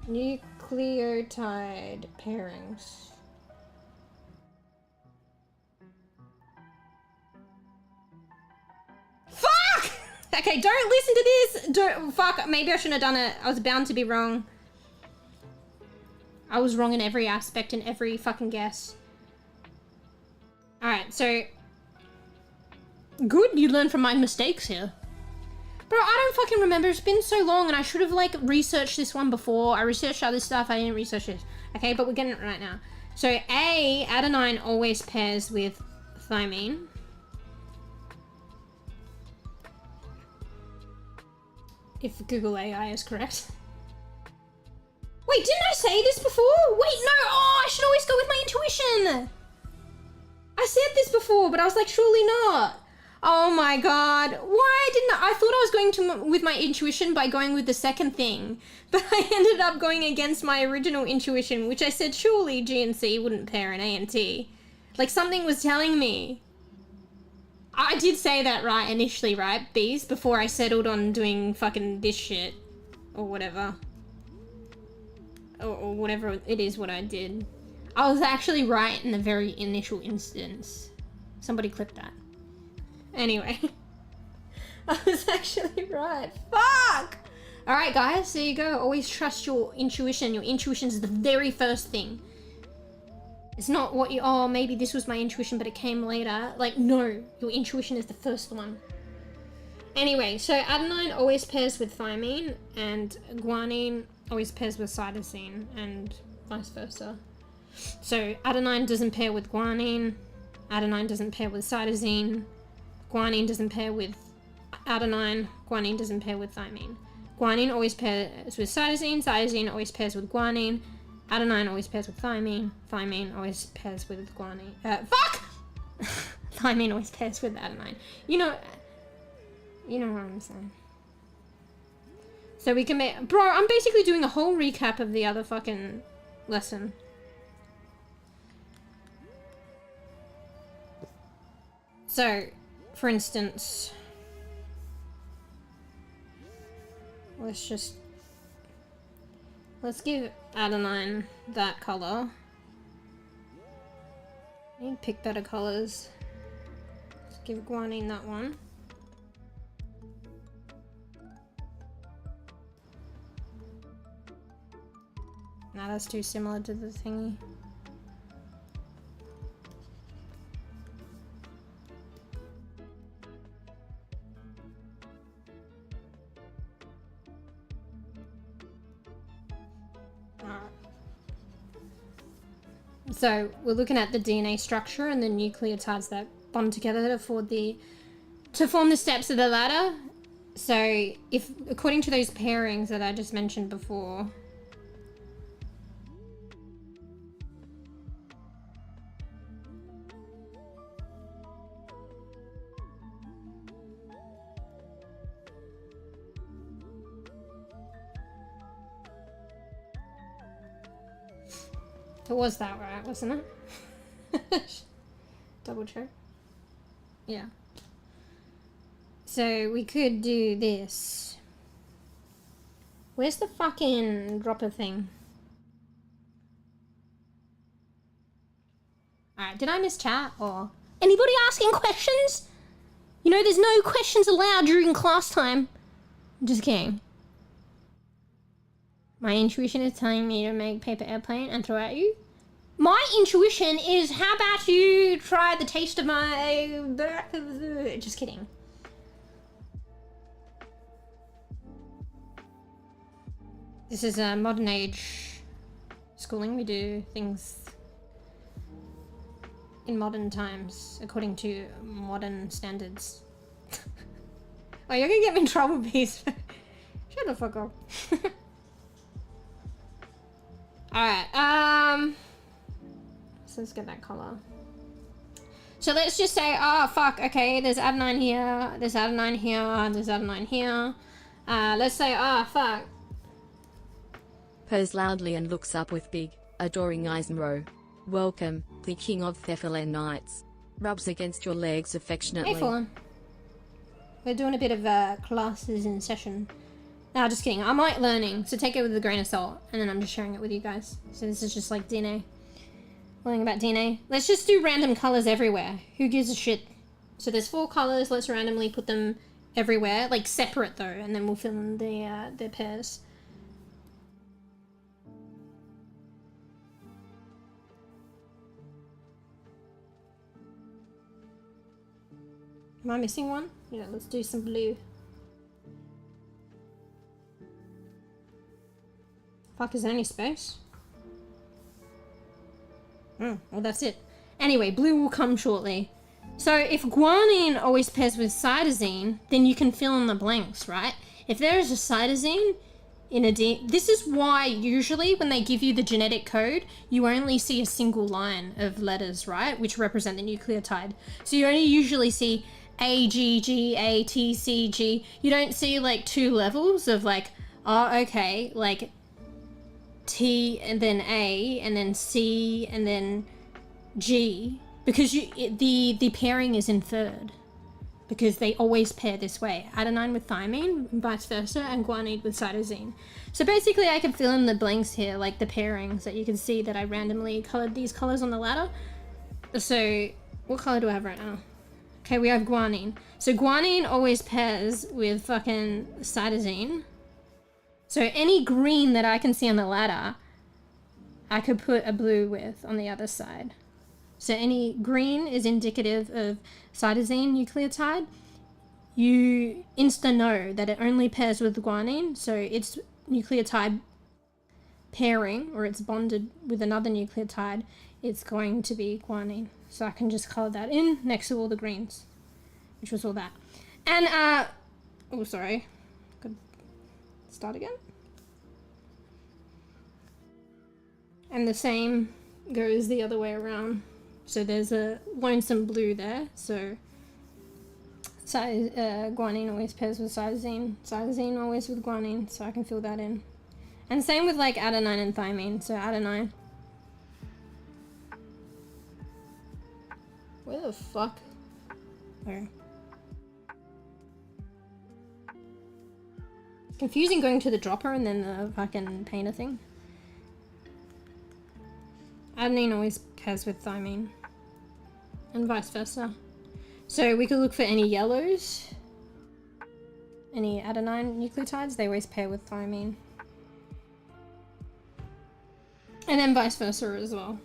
Nucleotide pairings. Fuck! Okay, don't listen to this. Don't, fuck, maybe I shouldn't have done it. I was bound to be wrong. I was wrong in every aspect, in every fucking guess. Alright, so... Good, you learn from my mistakes here. Bro, I don't fucking remember. It's been so long and I should have, like, researched this one before. I researched other stuff. I didn't research this. Okay, but we're getting it right now. So, A, adenine always pairs with thymine. if Google AI is correct. Wait, didn't I say this before? Wait, no, oh, I should always go with my intuition. I said this before, but I was like, surely not. Oh my god, why didn't I thought I was going to with my intuition by going with the second thing, but I ended up going against my original intuition, which I said surely G and C wouldn't pair in A and T. Like something was telling me. I did say that right initially, right, Bees, before I settled on doing fucking this shit, or whatever. Or whatever it is what I did. I was actually right in the very initial instance. Somebody clip that. Anyway. I was actually right. Fuck! Alright guys, there you go. Always trust your intuition. Your intuition is the very first thing. It's not what you, oh, maybe this was my intuition but it came later. Like, no. Your intuition is the first one. Anyway, so adenine always pairs with thymine and guanine always pairs with cytosine and vice versa. So adenine doesn't pair with guanine, adenine doesn't pair with cytosine, guanine doesn't pair with adenine, guanine doesn't pair with thymine. Guanine always pairs with cytosine, cytosine always pairs with guanine, adenine always pairs with thymine, thymine always pairs with guanine. Fuck! Thymine always pairs with adenine. You know what I'm saying. So we can make, bro, I'm basically doing a whole recap of the other fucking lesson. So, for instance, let's give adenine that color. I need to pick better colors. Let's give guanine that one. Nah, that's too similar to the thingy. Alright. So we're looking at the DNA structure and the nucleotides that bond together to form the steps of the ladder. So if, according to those pairings that I just mentioned before, it was that right, wasn't it? Double check. Yeah. So we could do this. Where's the fucking dropper thing? Alright, did I miss chat or anybody asking questions? You know, there's no questions allowed during class time. Just kidding. My intuition is telling me to make paper airplane and throw at you. My intuition is, how about you try the taste of my... Just kidding. This is a modern age schooling. We do things in modern times, according to modern standards. Oh, you're gonna get me in trouble, Beast. Shut the fuck up. Alright, so let's get that color. So let's just say, oh fuck, okay, there's adenine here, there's adenine here, there's adenine here. Let's say, oh fuck. Purrs loudly and looks up with big, adoring eyes. mEw. Welcome, the king of Thephalan Knights. Rubs against your legs affectionately. Hey, Fallen. We're doing a bit of classes in session. No, just kidding. I'm like learning, so take it with a grain of salt, and then I'm just sharing it with you guys. So this is just like DNA. Learning about DNA. Let's just do random colors everywhere. Who gives a shit? So there's 4 colors. Let's randomly put them everywhere, like separate though, and then we'll fill in their pairs. Am I missing one? Yeah, let's do some blue. Fuck, is there any space? Well, that's it. Anyway, blue will come shortly. So if guanine always pairs with cytosine, then you can fill in the blanks, right? If there is a cytosine in a this is why usually when they give you the genetic code, you only see a single line of letters, right? Which represent the nucleotide. So you only usually see A, G, G, A, T, C, G. You don't see like 2 levels of like, oh, okay, like T and then A and then C and then G, because the pairing is inferred. Because they always pair this way. Adenine with thymine, and vice versa, and guanine with cytosine. So basically I can fill in the blanks here, like the pairings that you can see that I randomly colored these colors on the ladder. So what color do I have right now? Okay, we have guanine. So guanine always pairs with fucking cytosine. So any green that I can see on the ladder, I could put a blue with on the other side. So any green is indicative of cytosine nucleotide. You insta know that it only pairs with guanine, so its nucleotide pairing, or it's bonded with another nucleotide, it's going to be guanine. So I can just color that in next to all the greens, which was all that. And, oh, sorry. Could start again. And the same goes the other way around. So there's a lonesome blue there, so guanine always pairs with cytosine, cytosine always with guanine, so I can fill that in. And same with like adenine and thymine, so adenine. Where the fuck? Oh. It's confusing going to the dropper and then the fucking painter thing. Adenine always pairs with thymine, and vice versa. So we could look for any yellows, any adenine nucleotides, they always pair with thymine. And then vice versa as well.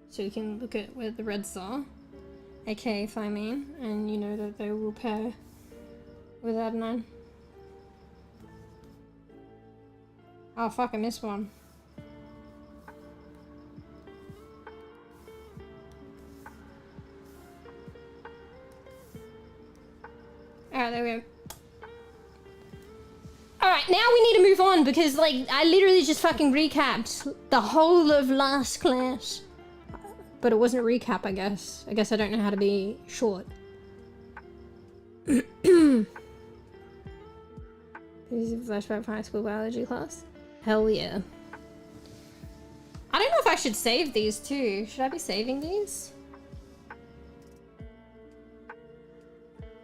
So you can look at where the reds are, aka thymine, and you know that they will pair with adenine. Oh fuck, I missed one. Alright, there we go. Alright, now we need to move on because, like, I literally just fucking recapped the whole of last class. But it wasn't a recap, I guess. I guess I don't know how to be short. This is a flashback from high school biology class. Hell yeah. I don't know if I should save these too. Should I be saving these?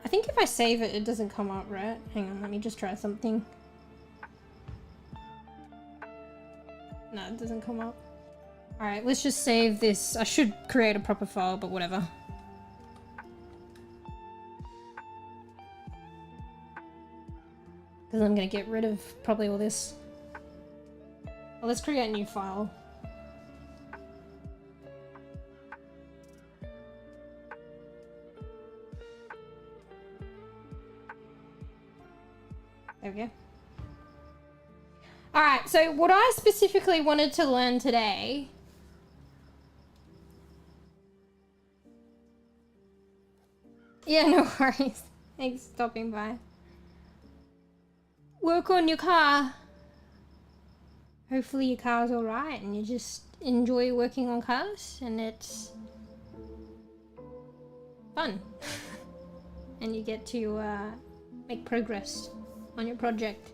I think if I save it, it doesn't come up, right? Hang on, let me just try something. No, it doesn't come up. Alright, let's just save this. I should create a proper file, but whatever. Because I'm going to get rid of probably all this. Well, let's create a new file. There we go. Alright, so what I specifically wanted to learn today yeah, no worries. Thanks for stopping by. Work on your car. Hopefully your car's alright and you just enjoy working on cars and it's fun. And you get to make progress on your project.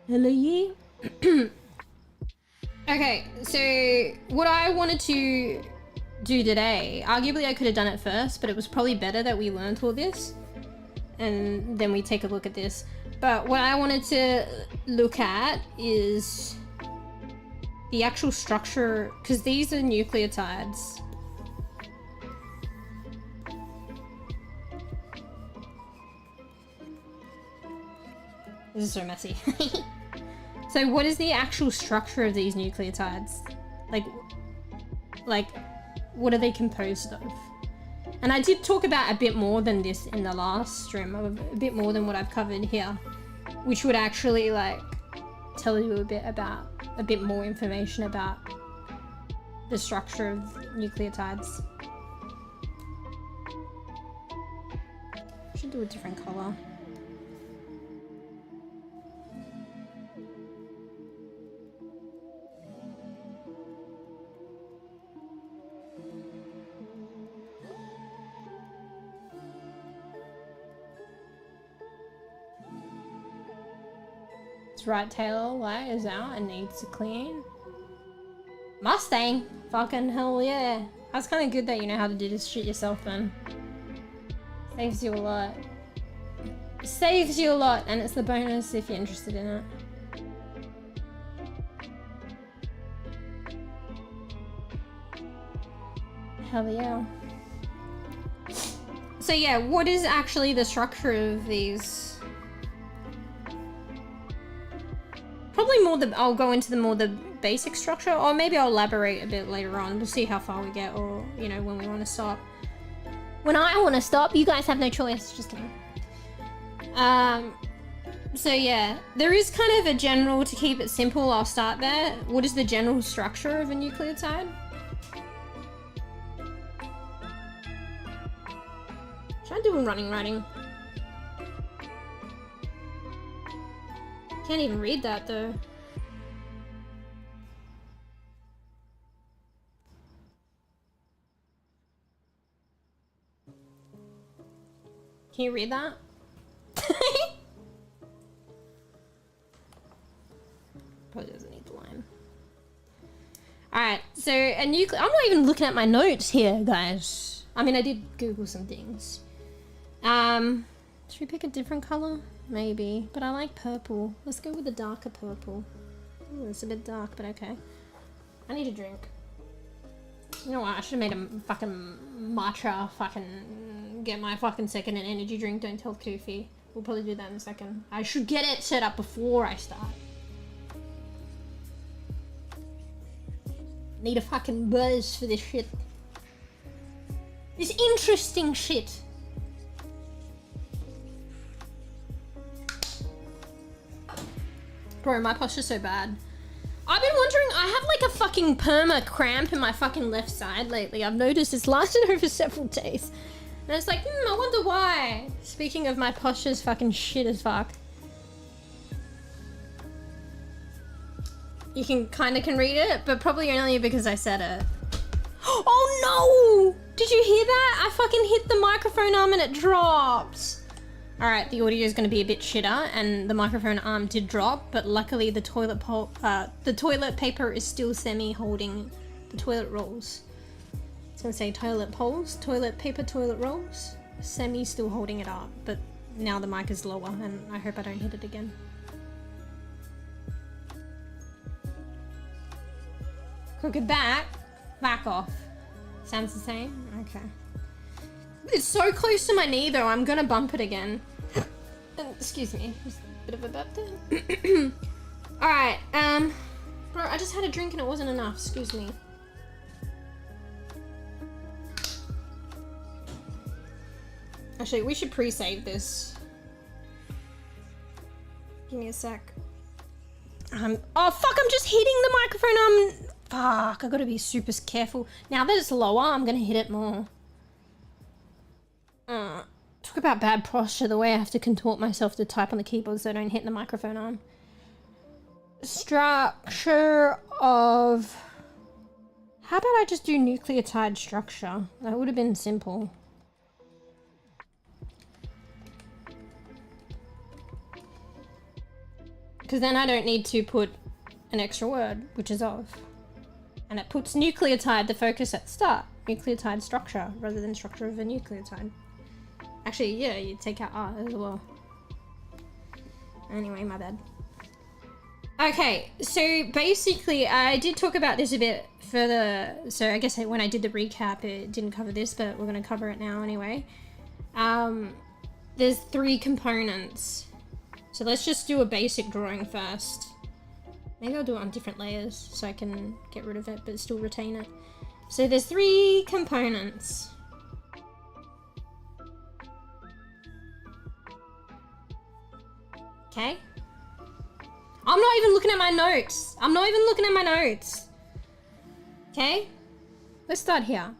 Hello, yeah. Okay, so what I wanted to do today, arguably I could have done it first, but it was probably better that we learned all this and then we take a look at this. But what I wanted to look at is the actual structure, because these are nucleotides. This is so messy. So what is the actual structure of these nucleotides? Like, what are they composed of? And I did talk about a bit more than this in the last stream, a bit more than what I've covered here, which would actually like tell you a bit more information about the structure of nucleotides. I should do a different color. right tail light is out and needs to clean. Mustang! Fucking hell yeah. That's kind of good that you know how to do this shit yourself then. Saves you a lot. Saves you a lot, and it's the bonus if you're interested in it. Hell yeah. So yeah, what is actually the structure of these? Probably more the, I'll go into the more the basic structure, or maybe I'll elaborate a bit later on. We'll see how far we get, or, you know, when we want to stop. When I want to stop, you guys have no choice. Just kidding. So yeah, there is kind of a general, to keep it simple, I'll start there. What is the general structure of a nucleotide? Should I do a running writing? Can't even read that though. Can you read that? Probably doesn't need the line. Alright, so I'm not even looking at my notes here, guys. I mean, I did Google some things. Should we pick a different color? Maybe, but I like purple. Let's go with the darker purple. Ooh, it's a bit dark, but okay. I need a drink. You know what? I should have made a fucking matcha get my fucking second and energy drink. Don't tell Kofi. We'll probably do that in a second. I should get it set up before I start. Need a fucking buzz for this shit. This interesting shit. Bro, my posture's so bad. I've been wondering, I have like a fucking perma cramp in my fucking left side lately. I've noticed it's lasted over several days. And it's like, I wonder why. Speaking of, my posture's fucking shit as fuck. You can read it, but probably only because I said it. Oh no! Did you hear that? I fucking hit the microphone arm and it dropped. Alright, the audio is going to be a bit shitter, and the microphone arm did drop, but luckily the toilet paper is still semi-holding the toilet rolls. I was going to say toilet poles, toilet paper, toilet rolls. Semi still holding it up, but now the mic is lower, and I hope I don't hit it again. Crook it back off. Sounds the same? Okay. It's so close to my knee though, I'm gonna bump it again. Excuse me, just a bit of a burp there. Alright, bro, I just had a drink and it wasn't enough, excuse me. Actually, we should pre-save this. Give me a sec. Oh fuck, I'm just hitting the microphone, fuck, I gotta be super careful. Now that it's lower, I'm gonna hit it more. Talk about bad posture, the way I have to contort myself to type on the keyboard so I don't hit the microphone arm. Structure of... How about I just do nucleotide structure? That would have been simple. Because then I don't need to put an extra word, which is of. And it puts nucleotide, the focus at the start. Nucleotide structure, rather than structure of a nucleotide. Actually, yeah, you take out R as well. Anyway, my bad. Okay, so basically, I did talk about this a bit further. So I guess when I did the recap, it didn't cover this, but we're going to cover it now anyway. There's 3 components. So let's just do a basic drawing first. Maybe I'll do it on different layers so I can get rid of it, but still retain it. So there's 3 components. Okay. I'm not even looking at my notes. I'm not even looking at my notes. Okay. Let's start here.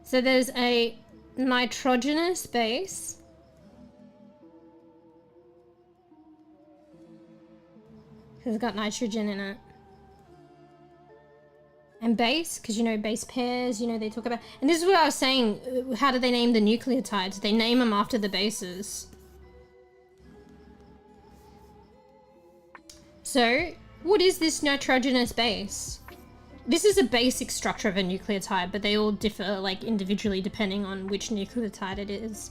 So there's a nitrogenous base. Because it's got nitrogen in it. And base, because you know base pairs, you know they talk about... And this is what I was saying, how do they name the nucleotides? They name them after the bases. So, what is this nitrogenous base? This is a basic structure of a nucleotide, but they all differ like individually depending on which nucleotide it is.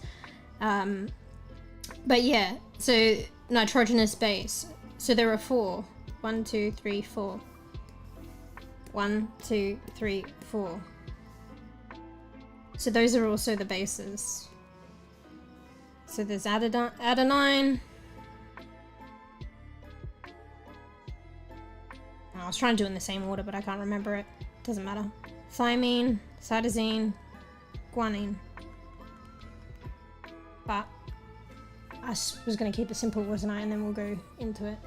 But yeah, so nitrogenous base. So there are 4. 1, 2, 3, 4. 1, 2, 3, 4. So those are also the bases. So there's adenine. I was trying to do it in the same order, but I can't remember it. Doesn't matter. Thymine, cytosine, guanine. But I was going to keep it simple, wasn't I? And then we'll go into it.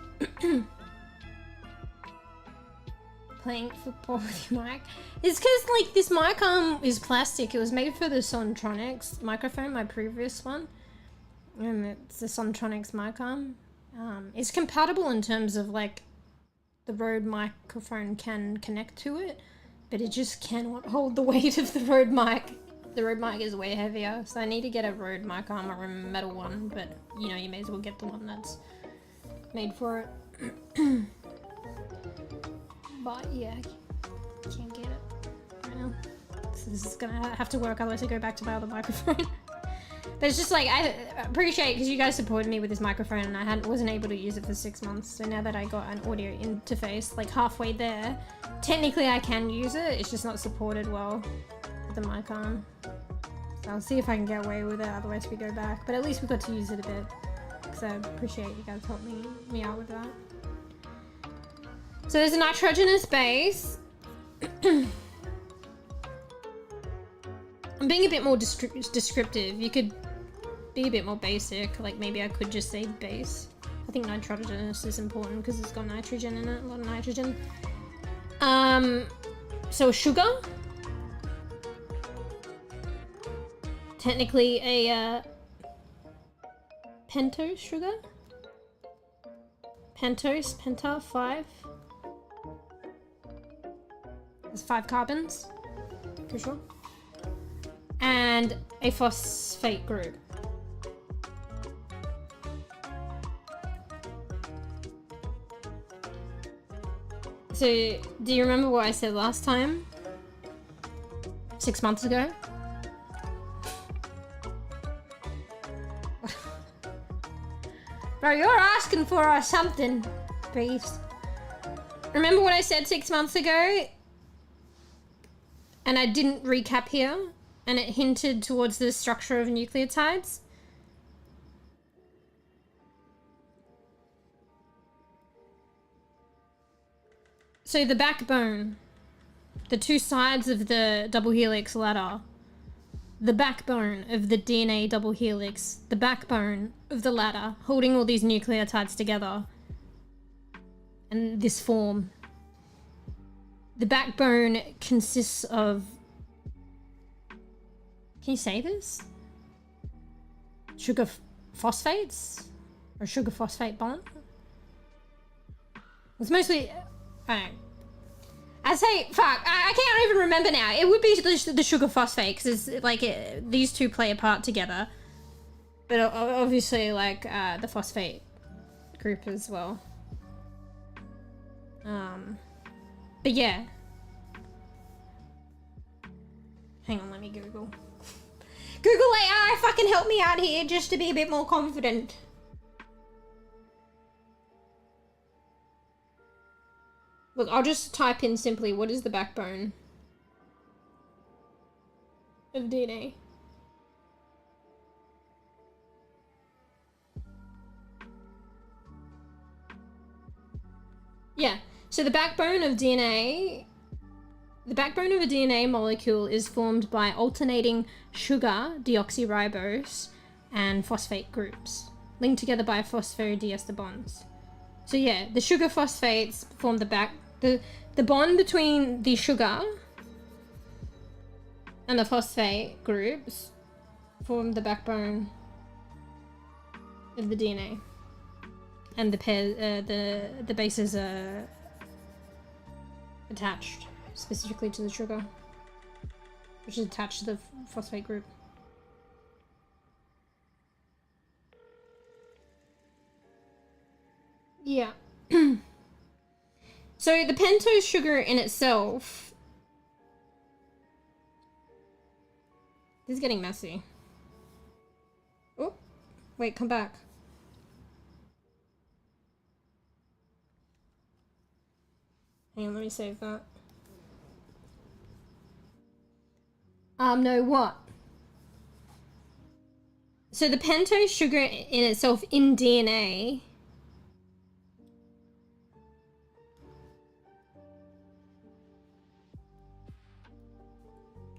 Playing football with your mic. It's because, like, this mic arm is plastic. It was made for the Sontronics microphone, my previous one. And it's the Sontronics mic arm. It's compatible in terms of, like, the Rode microphone can connect to it, but it just cannot hold the weight of the Rode mic. The Rode mic is way heavier, so I need to get a Rode mic arm or a metal one, but you know, you may as well get the one that's made for it. But yeah, can't get it right now. So this is gonna have to work, otherwise I go back to my other microphone. But it's just like, I appreciate, because you guys supported me with this microphone and I wasn't able to use it for 6 months. So now that I got an audio interface, like halfway there, technically I can use it. It's just not supported well with the mic arm. So I'll see if I can get away with it, otherwise we go back. But at least we got to use it a bit, because I appreciate you guys helping me out with that. So there's a nitrogenous base. I'm being a bit more descriptive. You could be a bit more basic, like maybe I could just say base. I think nitrogenous is important because it's got nitrogen in it, a lot of nitrogen. So sugar. Technically a pentose sugar. Pentose, penta, 5. There's 5 carbons, for sure. And a phosphate group. So, do you remember what I said last time? 6 months ago? Bro, you're asking for something, please. Remember what I said 6 months ago? And I didn't recap here? And it hinted towards the structure of nucleotides? So the backbone, the 2 sides of the double helix ladder, the backbone of the DNA double helix, the backbone of the ladder, holding all these nucleotides together in this form. The backbone consists of, can you say this? Sugar phosphates? Or sugar phosphate bond? It's mostly, I don't know. I say, fuck, I can't even remember now. It would be the sugar phosphate, because it's like these two play a part together. But obviously, like, the phosphate group as well. But yeah. Hang on, let me Google. Google AI, fucking help me out here just to be a bit more confident. Look, I'll just type in simply, what is the backbone of DNA? Yeah, so the backbone of DNA, the backbone of a DNA molecule is formed by alternating sugar, deoxyribose, and phosphate groups, linked together by phosphodiester bonds. So yeah, the sugar phosphates form the bond between the sugar and the phosphate groups form the backbone of the DNA, and the pair, the bases are attached specifically to the sugar, which is attached to the phosphate group. Yeah. So the pentose sugar in itself... This is getting messy. Oh, wait, come back. Hang on, let me save that. No, what? So the pentose sugar in itself in DNA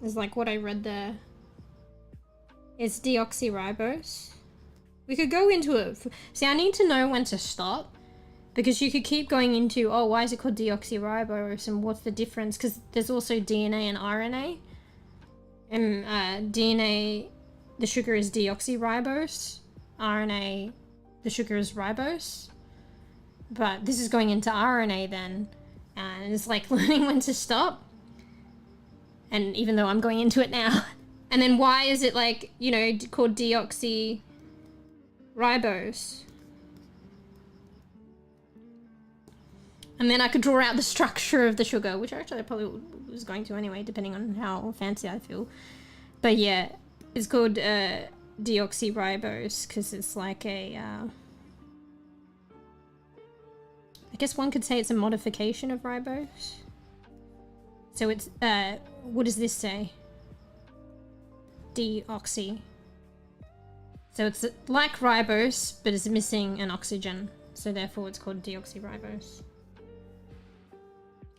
is like what I read there. It's deoxyribose. We could go into it. See, I need to know when to stop, because you could keep going into, oh, why is it called deoxyribose and what's the difference? Because there's also DNA and RNA. And DNA, the sugar is deoxyribose. RNA, the sugar is ribose. But this is going into RNA then. And it's like learning when to stop. And even though I'm going into it now. And then why is it like, you know, called deoxyribose? And then I could draw out the structure of the sugar, which actually I probably was going to anyway, depending on how fancy I feel. But yeah, it's called deoxyribose because it's like a... I guess one could say it's a modification of ribose. So it's... what does this say? Deoxy. So it's like ribose, but it's missing an oxygen. So therefore it's called deoxyribose.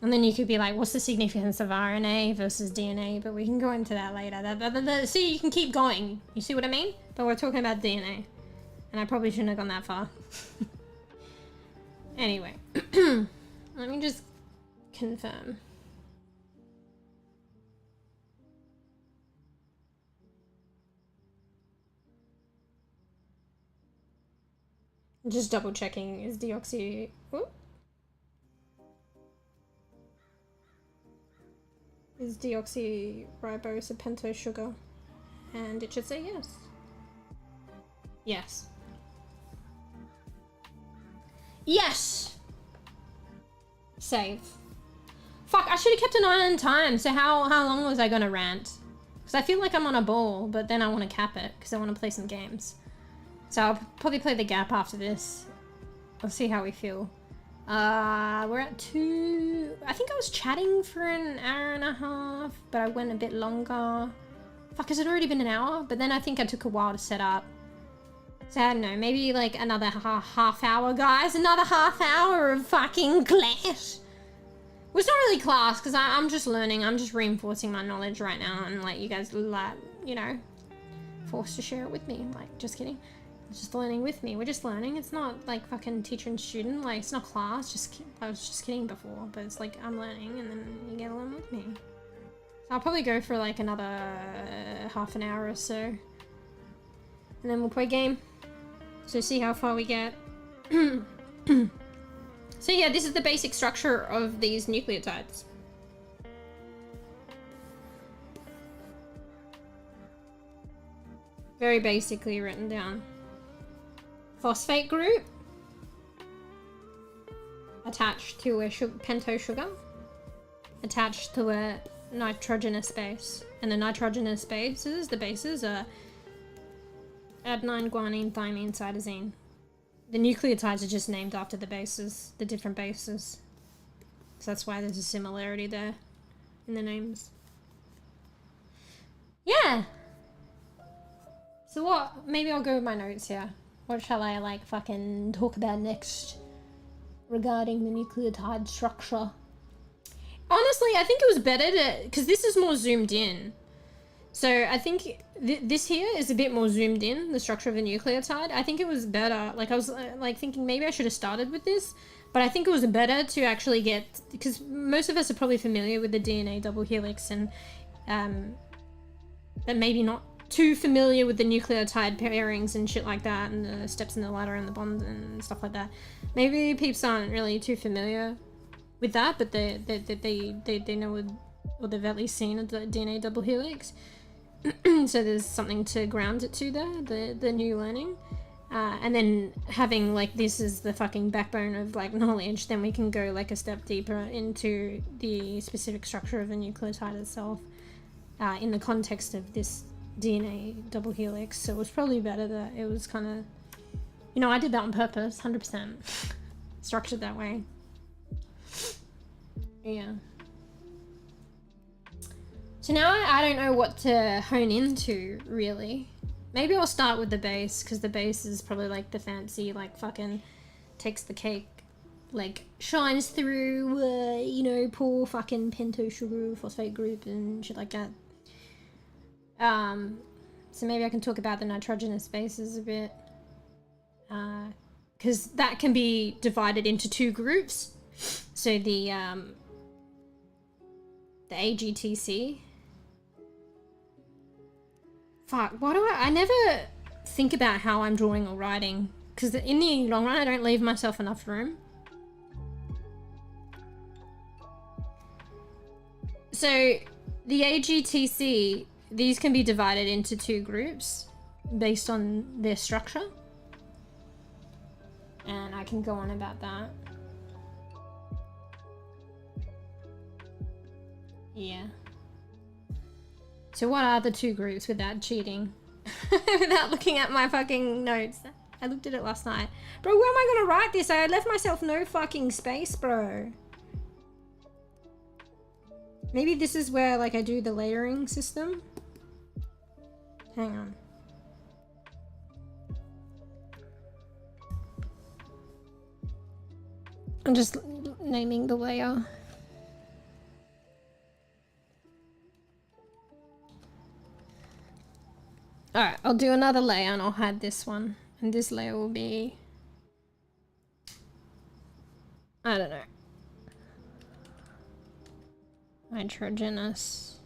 And then you could be like, what's the significance of RNA versus DNA? But we can go into that later. See, you can keep going. You see what I mean? But we're talking about DNA. And I probably shouldn't have gone that far. Anyway. Let me just confirm. Just double checking is deoxy... Ooh. Is deoxyribose a pentose sugar? And it should say yes. Yes. Yes! Save. Fuck, I should have kept an eye on time. So how long was I gonna rant? Because I feel like I'm on a ball, but then I want to cap it because I want to play some games. So I'll probably play the gap after this. I'll see how we feel. We're at 2... I think I was chatting for an hour and a half, but I went a bit longer. Fuck, has it already been an hour? But then I think I took a while to set up. So I don't know, maybe like another half hour, guys. Another half hour of fucking class. Well, it's not really class, because I'm just learning. I'm just reinforcing my knowledge right now and like you guys, like, you know, forced to share it with me. Like, just kidding. Just learning with me. We're just learning. It's not like fucking teacher and student. Like, it's not class. I was just kidding before, but it's like I'm learning and then you get to learn with me. So I'll probably go for like another half an hour or so. And then we'll play a game. So see how far we get. So yeah, this is the basic structure of these nucleotides. Very basically written down. Phosphate group attached to a pentose sugar attached to a nitrogenous base, and the nitrogenous bases, the bases are adenine, guanine, thymine, cytosine. The nucleotides are just named after the bases, the different bases. So that's why there's a similarity there in the names. Yeah. So what? Maybe I'll go with my notes here. What shall I like fucking talk about next regarding the nucleotide structure? Honestly, I think it was better to, because this is more zoomed in. So I think this here is a bit more zoomed in, the structure of a nucleotide. I think it was better. Like I was like thinking maybe I should have started with this, but I think it was better to actually get, because most of us are probably familiar with the DNA double helix and but maybe not too familiar with the nucleotide pairings and shit like that, and the steps in the ladder and the bonds and stuff like that. Maybe peeps aren't really too familiar with that, but they know, or they've at least seen the DNA double helix. So there's something to ground it to there, the new learning. And then having like this is the fucking backbone of like knowledge, then we can go like a step deeper into the specific structure of the nucleotide itself in the context of this DNA double helix. So it was probably better that it was kind of, you know, I did that on purpose, 100%. Structured that way. Yeah. So now I don't know what to hone into, really. Maybe I'll start with the base, because the base is probably like the fancy, like fucking takes the cake, like shines through, you know, poor fucking pentose sugar phosphate group and shit like that. So maybe I can talk about the nitrogenous bases a bit. Because that can be divided into two groups. So the AGTC. Fuck, why do I never think about how I'm drawing or writing, because in the long run I don't leave myself enough room. So the AGTC, these can be divided into two groups based on their structure, and I can go on about that. Yeah. So what are the two groups without cheating? Without looking at my fucking notes. I looked at it last night. Bro, where am I gonna write this? I left myself no fucking space, bro. Maybe this is where like I do the layering system. Hang on. I'm just naming the layer. Alright, I'll do another layer and I'll hide this one. And this layer will be... I don't know. Nitrogenous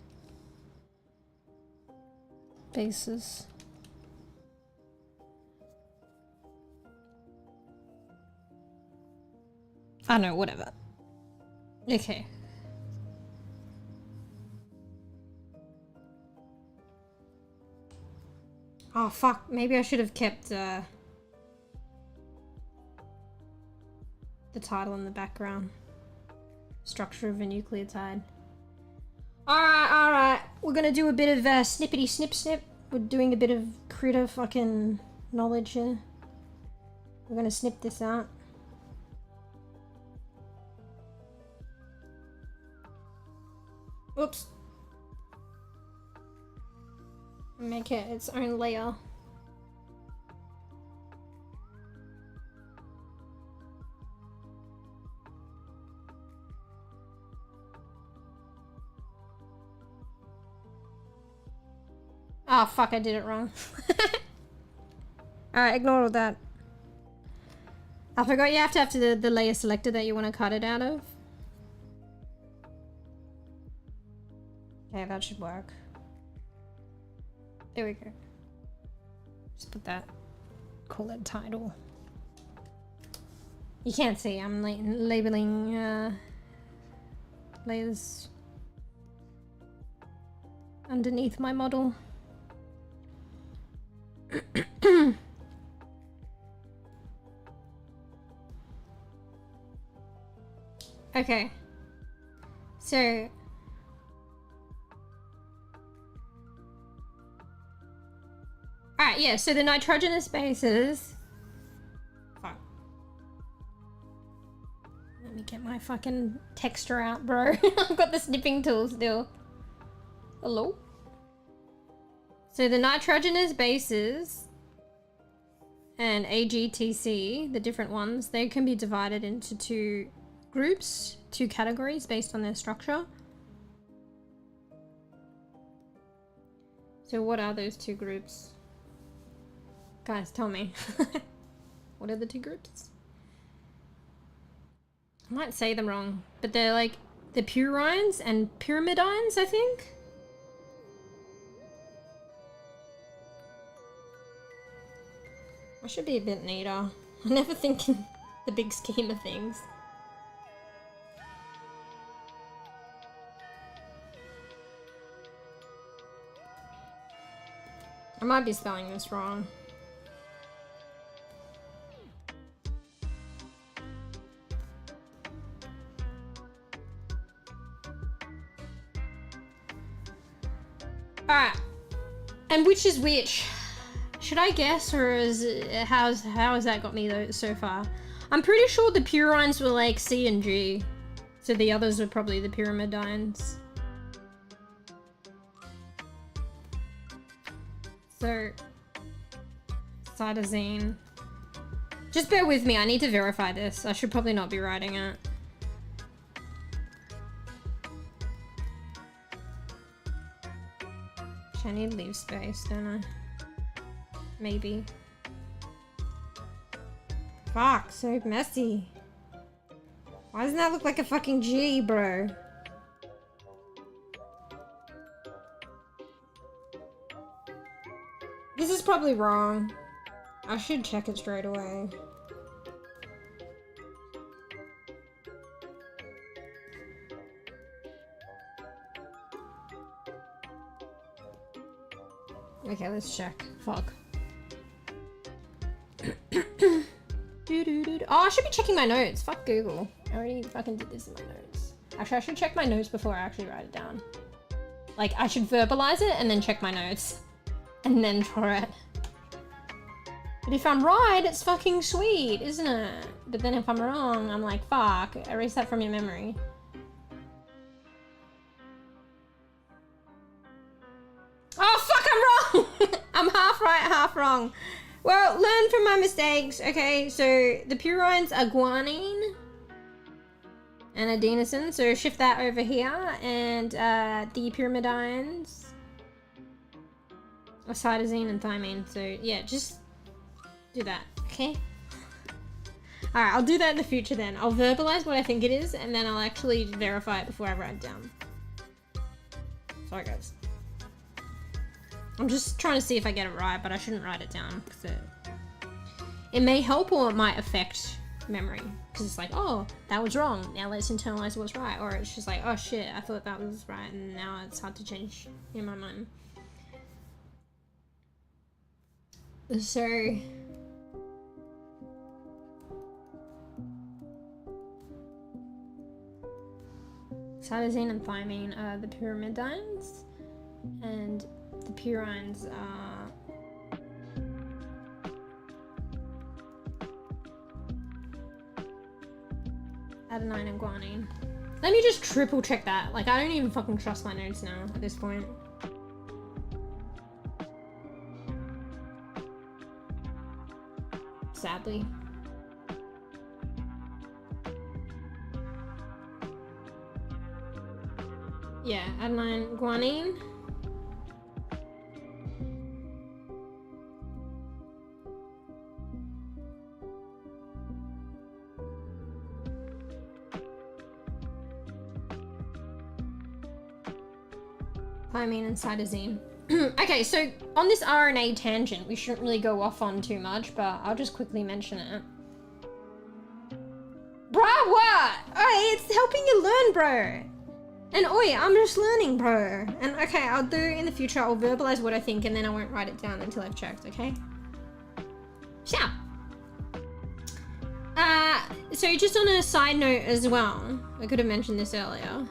bases. I don't know, whatever. Okay. Oh fuck, maybe I should have kept the title in the background. Structure of a nucleotide. Alright, we're gonna do a bit of snippety snip snip. We're doing a bit of critter fucking knowledge here. We're gonna snip this out. Oops. Make it its own layer. Oh fuck, I did it wrong. Alright, ignore all that. I forgot you have to have the layer selected that you want to cut it out of. Okay, that should work. There we go. Just put that, call it title. You can't see, I'm labeling layers underneath my model. Okay, so alright, yeah, so the nitrogenous bases. Fuck. Let me get my fucking texture out, bro. I've got the snipping tool still. Hello? So the nitrogenous bases and AGTC, the different ones, they can be divided into two groups, two categories based on their structure. So what are those two groups? Guys, tell me. What are the two groups? I might say them wrong, but they're like the purines and pyrimidines, I think. I should be a bit neater. I never think in the big scheme of things. I might be spelling this wrong. Alright. And which is which? Should I guess, or how has that got me though so far? I'm pretty sure the purines were like C and G. So the others were probably the pyrimidines. So, cytosine. Just bear with me, I need to verify this. I should probably not be writing it. I need to leave space, don't I? Maybe. Fuck, so messy. Why doesn't that look like a fucking G, bro? This is probably wrong. I should check it straight away. Okay, let's check. Fuck. Oh, I should be checking my notes. Fuck Google. I already fucking did this in my notes. Actually, I should check my notes before I actually write it down. Like, I should verbalize it and then check my notes. And then draw it. But if I'm right, it's fucking sweet, isn't it? But then if I'm wrong, I'm like, fuck, erase that from your memory. Oh, fuck, I'm wrong! I'm half right, half wrong. Well, learn from my mistakes. Okay, so the purines are guanine and adenosine, so shift that over here. And the pyrimidines are cytosine and thymine. So yeah, just do that, okay? Alright, I'll do that in the future then. I'll verbalize what I think it is, and then I'll actually verify it before I write it down. Sorry, guys. I'm just trying to see if I get it right, but I shouldn't write it down because it may help or it might affect memory. Because it's like, oh, that was wrong. Now let's internalize what's right. Or it's just like, oh shit, I thought that was right, and now it's hard to change in my mind. So cytosine and thymine are the pyrimidines, and the purines are adenine and guanine. Let me just triple check that. Like, I don't even fucking trust my notes now at this point. Sadly. Yeah, adenine, guanine. Thymine and cytosine. Okay, so on this RNA tangent, we shouldn't really go off on too much, but I'll just quickly mention it. Bruh, what? Oh, it's helping you learn, bro. And oi, I'm just learning, bro. And okay, I'll do in the future, I'll verbalize what I think, and then I won't write it down until I've checked, okay? Yeah. So just on a side note as well, I could have mentioned this earlier.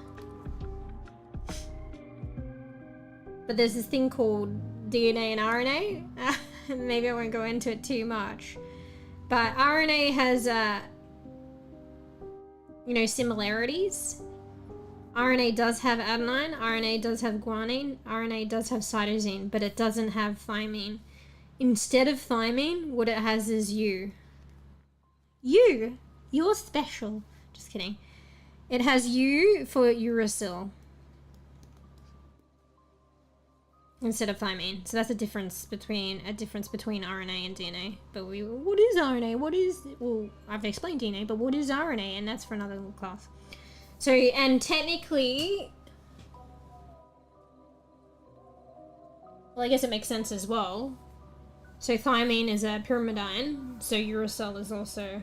But there's this thing called DNA and RNA. Maybe I won't go into it too much. But RNA has, you know, similarities. RNA does have adenine, RNA does have guanine, RNA does have cytosine, but it doesn't have thymine. Instead of thymine, what it has is U. You're special. Just kidding. It has U for uracil instead of thymine. So that's a difference between RNA and DNA. But what is RNA? Well, I've explained DNA, but what is RNA? And that's for another little class. So, and technically, well, I guess it makes sense as well. So thymine is a pyrimidine, so uracil is also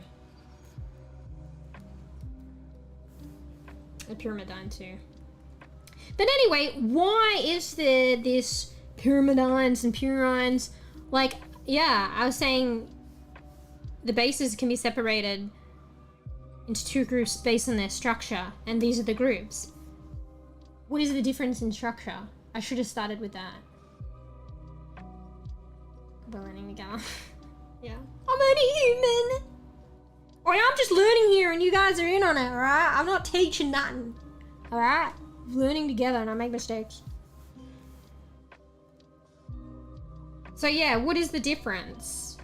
a pyrimidine too. But anyway, why is there this pyrimidines and purines? Like, yeah, I was saying the bases can be separated into two groups based on their structure, and these are the groups. What is the difference in structure? I should have started with that. We're learning together. Yeah. I'm only human! Or I'm just learning here and you guys are in on it, alright? I'm not teaching nothing. Alright? We're learning together and I make mistakes. So yeah, what is the difference?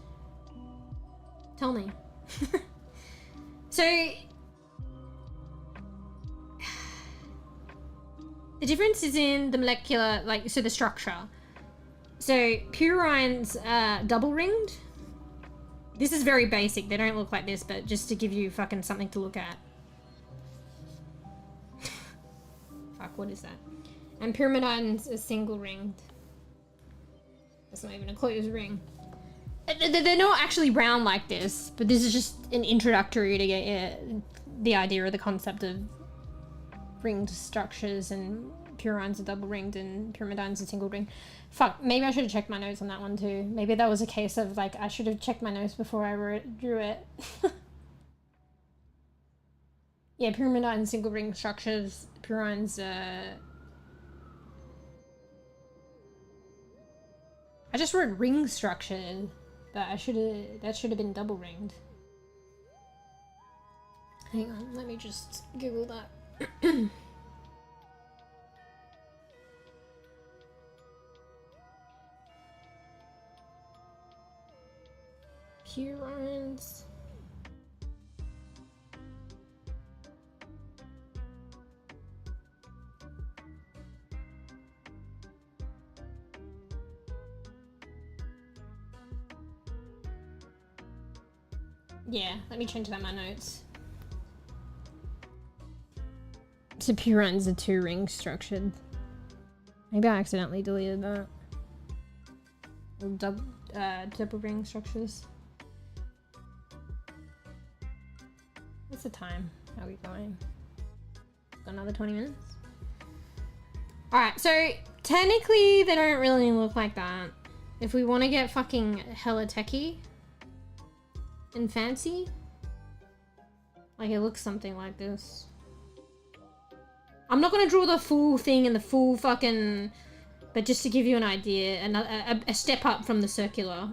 Tell me. So the difference is in the molecular, like, so the structure. So purines are double ringed. This is very basic. They don't look like this, but just to give you fucking something to look at. Fuck, what is that? And pyrimidines are single ringed. That's not even a closed ring. They're not actually round like this, but this is just an introductory to get the idea of the concept of ringed structures, and purines are double ringed and pyrimidines are single ringed. Fuck, maybe I should have checked my notes on that one too. Maybe that was a case of like, I should have checked my notes before I drew it. Yeah, pyrimidine single ring structures, purines, I just wrote ring structure, but that should have been double ringed. Hang on, let me just Google that. Purines. Yeah, let me change that in my notes. So purines are two ring structured. Maybe I accidentally deleted that. Double ring structures. What's the time? How are we going? Got another 20 minutes? Alright, so technically they don't really look like that. If we want to get fucking hella techie and fancy, like it looks something like this. I'm not gonna draw the full thing and the full fucking, but just to give you an idea, a step up from the circular.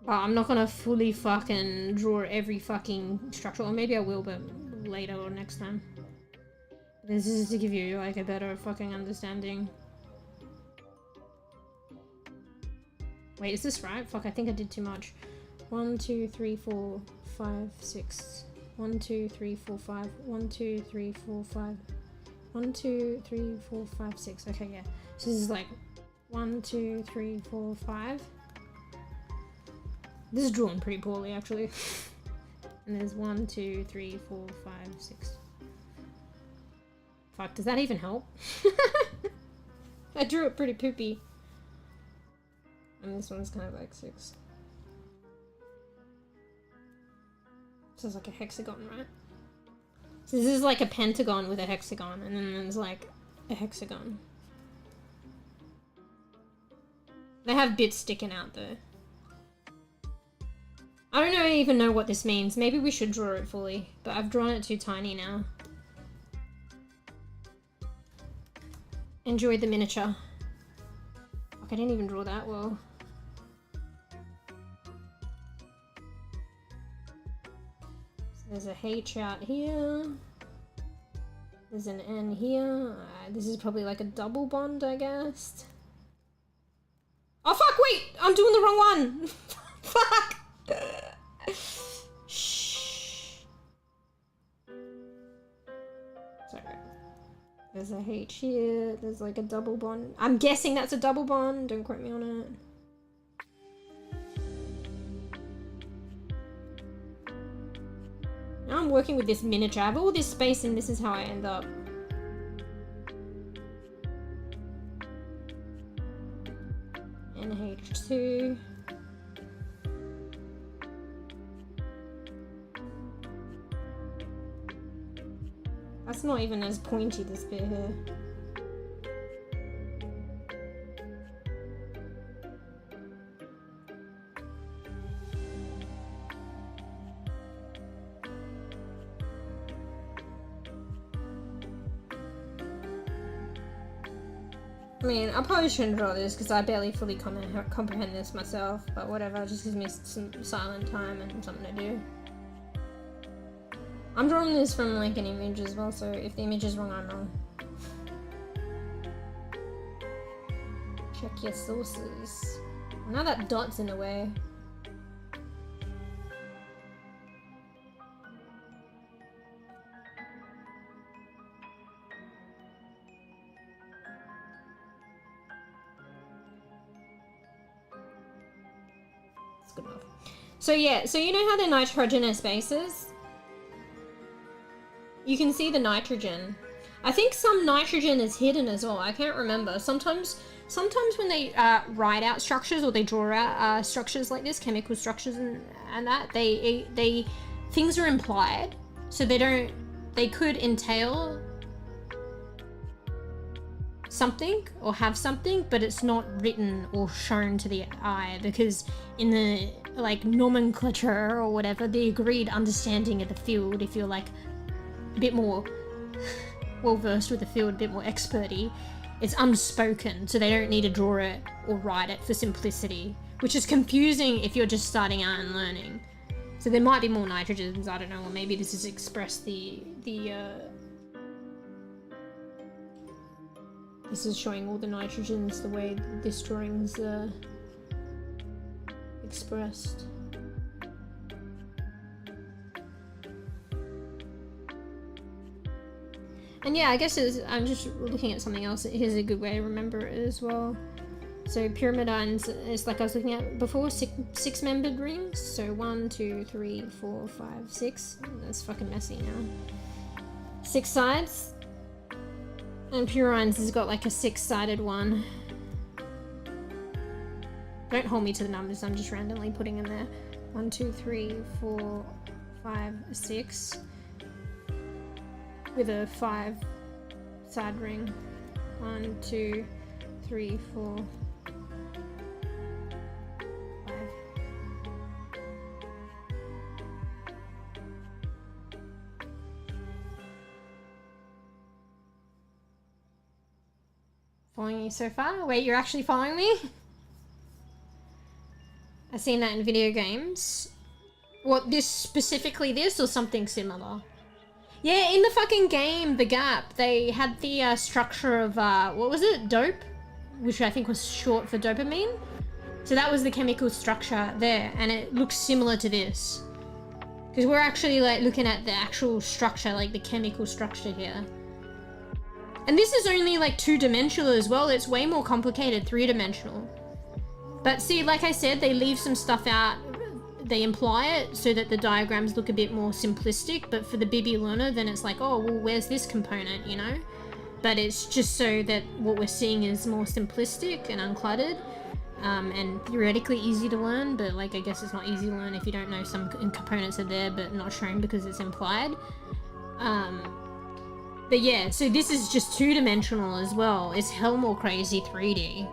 But I'm not gonna fully fucking draw every fucking structure, or maybe I will, but later or next time. This is to give you like a better fucking understanding. Wait, is this right? Fuck, I think I did too much. 1, 2, 3, 4, 5, 6. 1, 2, 3, 4, 5. 1, 2, 3, 4, 5. 1, 2, 3, 4, 5, 6. Okay, yeah. So this is like 1, 2, 3, 4, 5. This is drawn pretty poorly, actually. And there's 1, 2, 3, 4, 5, 6. Fuck, does that even help? I drew it pretty poopy. And this one's kind of like 6. This is like a hexagon, right? So this is like a pentagon with a hexagon, and then there's like a hexagon. They have bits sticking out though. I don't even know what this means. Maybe we should draw it fully, but I've drawn it too tiny now. Enjoy the miniature. Fuck, I didn't even draw that well. So there's a H out here. There's an N here. This is probably like a double bond, I guess. Oh fuck, wait! I'm doing the wrong one! Fuck! Shh. Sorry. There's a H here. There's like a double bond. I'm guessing that's a double bond. Don't quote me on it. Now I'm working with this miniature. I have all this space and this is how I end up. NH2. That's not even as pointy, this bit here. I mean, I probably shouldn't draw this because I barely fully comprehend this myself, but whatever, it just gives me some silent time and something to do. I'm drawing this from like an image as well, so if the image is wrong, I'm wrong. Check your sources. Now that dot's in the way. Good enough. So yeah, so you know how they're nitrogenous bases? You can see the nitrogen. I think some nitrogen is hidden as well. I can't remember. Sometimes when they write out structures or they draw out structures like this, chemical structures and that, they things are implied. So they could entail something or have something, but it's not written or shown to the eye because in the like nomenclature or whatever, the agreed understanding of the field, if you're like a bit more well versed with the field, a bit more experty, it's unspoken, so they don't need to draw it or write it for simplicity, which is confusing if you're just starting out and learning. So there might be more nitrogens, I don't know, or maybe this is express this is showing all the nitrogens the way this drawing's expressed. And yeah, I guess I'm just looking at something else. Here's a good way to remember it as well. So pyrimidines is like I was looking at before, six-membered rings. So 1, 2, 3, 4, 5, 6. That's fucking messy now. 6 sides. And purines has got like a 6-sided one. Don't hold me to the numbers, I'm just randomly putting in there. 1, 2, 3, 4, 5, 6. With a 5-side ring. 1, 2, 3, 4, 5. Following you so far? Wait, you're actually following me? I've seen that in video games. What, this specifically this or something similar? Yeah, in the fucking game, The Gap, they had the structure of, what was it? Dope? Which I think was short for dopamine. So that was the chemical structure there, and it looks similar to this. Because we're actually like looking at the actual structure, like the chemical structure here. And this is only like 2-dimensional as well. It's way more complicated 3-dimensional. But see, like I said, they leave some stuff out. They imply it so that the diagrams look a bit more simplistic. But for the bEbE learner, then it's like, oh, well, where's this component, you know? But it's just so that what we're seeing is more simplistic and uncluttered. And theoretically easy to learn, but like I guess it's not easy to learn if you don't know some components are there but not shown because it's implied. But yeah, so this is just 2-dimensional as well. It's hell more crazy 3D.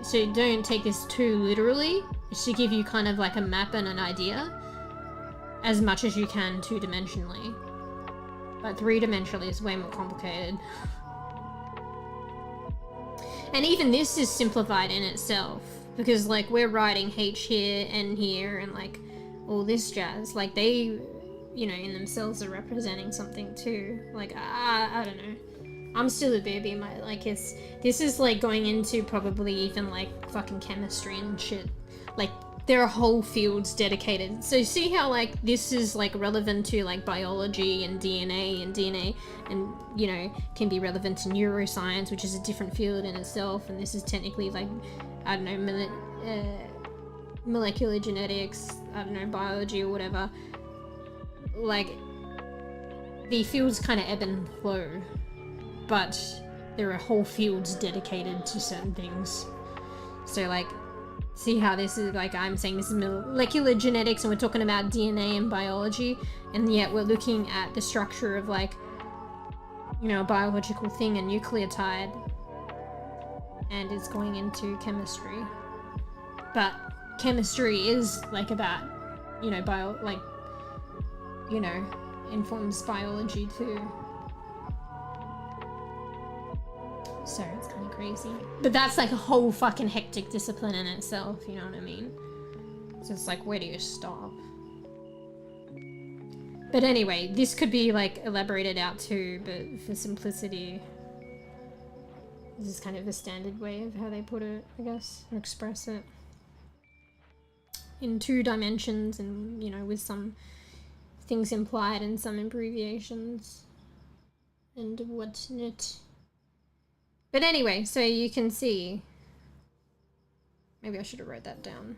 So don't take this too literally. It should give you kind of like a map and an idea as much as you can 2-dimensionally. But 3-dimensionally is way more complicated. And even this is simplified in itself because like we're writing H here, N here, and like all this jazz. Like they, you know, in themselves are representing something too. Like I don't know. I'm still a baby. This is like going into probably even like fucking chemistry and shit. Like there are whole fields dedicated. So see how like this is like relevant to like biology and DNA and you know can be relevant to neuroscience, which is a different field in itself. And this is technically like I don't know molecular genetics. I don't know, biology or whatever. Like the fields kind of ebb and flow, but there are whole fields dedicated to certain things. So like see how this is like I'm saying this is molecular genetics and we're talking about DNA and biology, and yet we're looking at the structure of like, you know, a biological thing, a nucleotide, and it's going into chemistry. But chemistry is like about, you know, informs biology too. So it's kind of crazy. But that's like a whole fucking hectic discipline in itself, you know what I mean? So it's like, where do you stop? But anyway, this could be like elaborated out too, but for simplicity, this is kind of the standard way of how they put it, I guess, or express it. In 2 dimensions and, you know, with some things implied and some abbreviations and whatnot. But anyway, so you can see, maybe I should have wrote that down.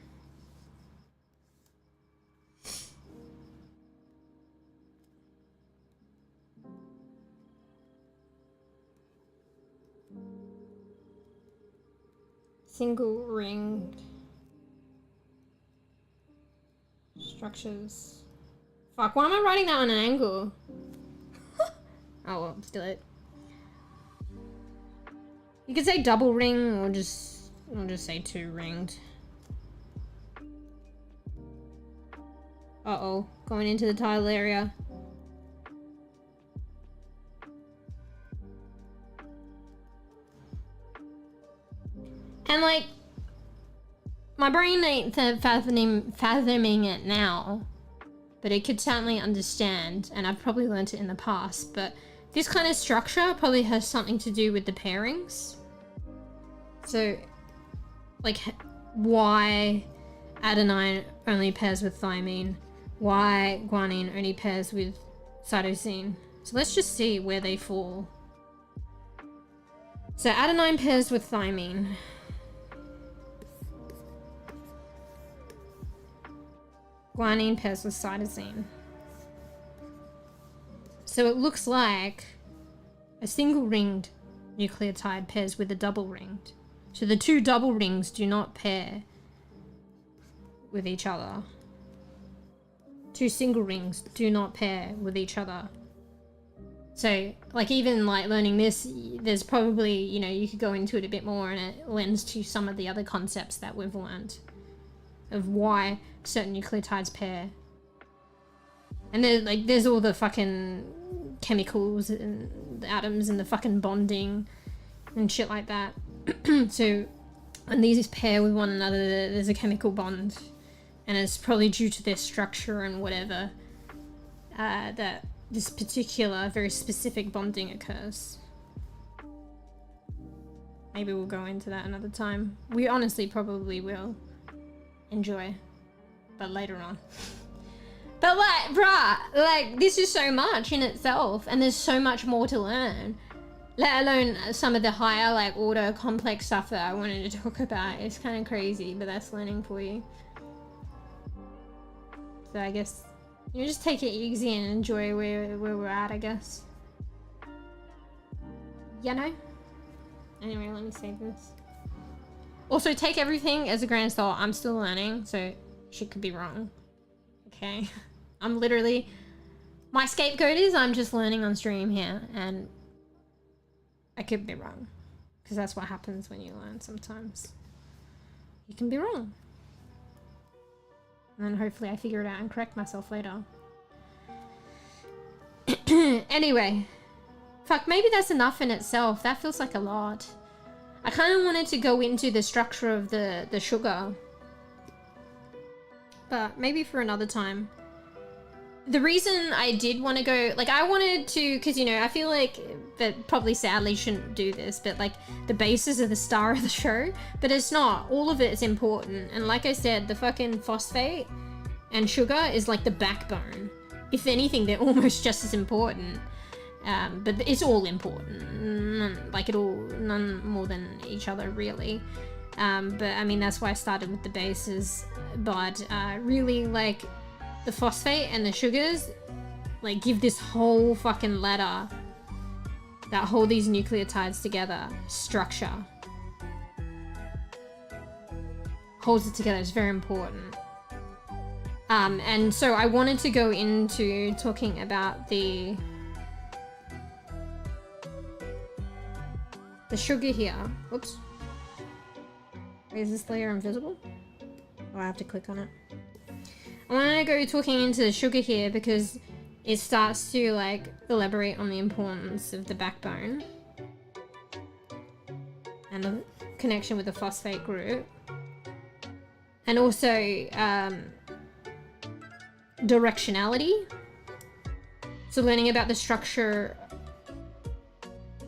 Single ring structures. Fuck, why am I writing that on an angle? Oh well, still it. You could say double ring or just say 2 ringed. Uh-oh, going into the title area. And like, my brain ain't fathoming it now, but it could certainly understand, and I've probably learnt it in the past, but this kind of structure probably has something to do with the pairings. So, like, why adenine only pairs with thymine, why guanine only pairs with cytosine. So let's just see where they fall. So adenine pairs with thymine. Guanine pairs with cytosine. So it looks like a single ringed nucleotide pairs with a double ringed. So the 2 double rings do not pair with each other. 2 single rings do not pair with each other. So, like, even like learning this, there's probably, you know, you could go into it a bit more and it lends to some of the other concepts that we've learned of why certain nucleotides pair. And there's all the fucking chemicals and the atoms and the fucking bonding and shit like that. So when these pair with one another, there's a chemical bond, and it's probably due to their structure and whatever that this particular very specific bonding occurs. Maybe we'll go into that another time. We honestly probably will. Enjoy, but later on. But like, bruh, like, this is so much in itself, and there's so much more to learn, let alone some of the higher, like, order complex stuff that I wanted to talk about. It's kind of crazy, but that's learning for you. So I guess, you know, just take it easy and enjoy where we're at, I guess. You know? Anyway, let me save this. Also, take everything as a grain of salt. I'm still learning, so shit could be wrong. Okay? I'm literally... My scapegoat is I'm just learning on stream here, and I could be wrong. Because that's what happens when you learn sometimes. You can be wrong. And then hopefully I figure it out and correct myself later. Anyway. Fuck, maybe that's enough in itself. That feels like a lot. I kind of wanted to go into the structure of the sugar, but maybe for another time. The reason I did want to go, like, I wanted to, because, you know, I feel like that probably sadly shouldn't do this, but like the bases are the star of the show, but it's not. All of it is important, and like I said, the fucking phosphate and sugar is like the backbone. If anything, they're almost just as important. But it's all important, like none more than each other really. But I mean, that's why I started with the bases, but really, like, the phosphate and the sugars, like, give this whole fucking ladder that hold these nucleotides together structure. Holds it together. It's very important. And so I wanted to go into talking about the sugar here. Oops. Is this layer invisible? Oh, I have to click on it. I want to go talking into the sugar here because it starts to, like, elaborate on the importance of the backbone. and the connection with the phosphate group. And also directionality. So learning about the structure.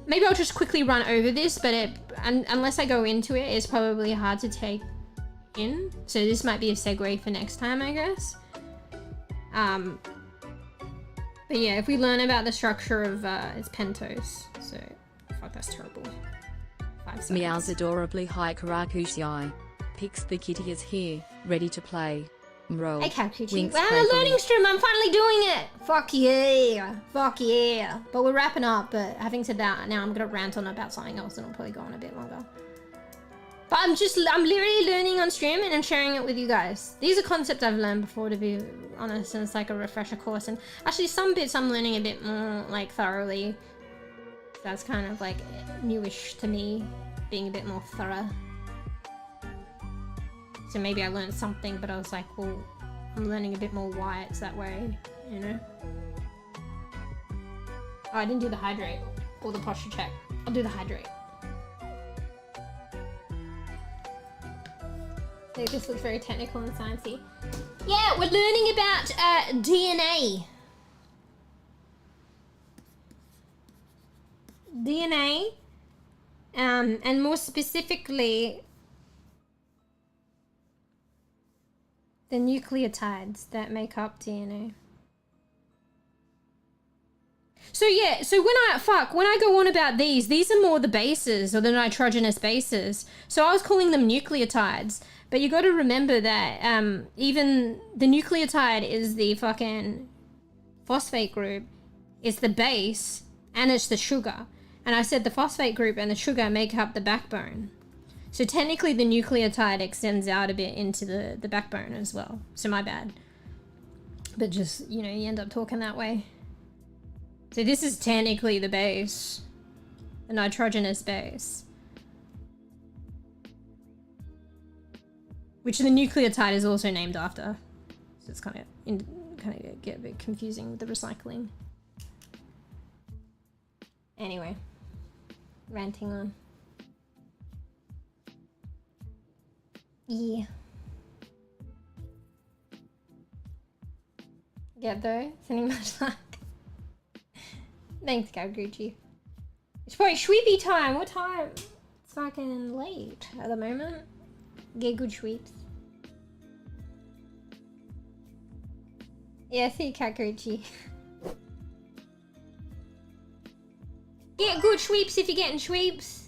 Maybe I'll just quickly run over this, but unless I go into it, it's probably hard to take in. So this might be a segue for next time, I guess. But yeah, if we learn about the structure of it's pentose. So fuck, that's terrible. 5 seconds. Meow's adorably high Karakushi picks the kitty is here, ready to play. Mroll. Hey, Karakushi. Winks Wow, playfully. learning stream, I'm finally doing it! Fuck yeah! Fuck yeah! But we're wrapping up, but having said that, now I'm gonna rant on about something else and it'll probably go on a bit longer. But I'm literally learning on stream and I'm sharing it with you guys. These are concepts I've learned before, to be honest, and it's like a refresher course. And actually some bits I'm learning a bit more like thoroughly. So that's kind of like newish to me, being a bit more thorough. So maybe I learned something, but I was like, well, I'm learning a bit more why it's that way, you know? Oh, I didn't do the hydrate or the posture check. I'll do the hydrate. So this looks very technical and sciencey. Yeah, we're learning about DNA. DNA, and more specifically, the nucleotides that make up DNA. So yeah, so when I go on about these are more the bases, or the nitrogenous bases. So I was calling them nucleotides, but you got to remember that even the nucleotide is the fucking phosphate group, it's the base, and it's the sugar. And I said the phosphate group and the sugar make up the backbone. So technically the nucleotide extends out a bit into the backbone as well. So my bad. But just, you know, you end up talking that way. So this is technically the base. The nitrogenous base. Which the nucleotide is also named after. So it's kind of get a bit confusing with the recycling. Anyway. Ranting on. Yeah. Yeah, though. Sending much luck. Thanks, Gucci. It's probably sweepy time. What time? It's fucking late at the moment. Get good sweeps. Yeah, see you, Gucci. Get good sweeps if you're getting sweeps.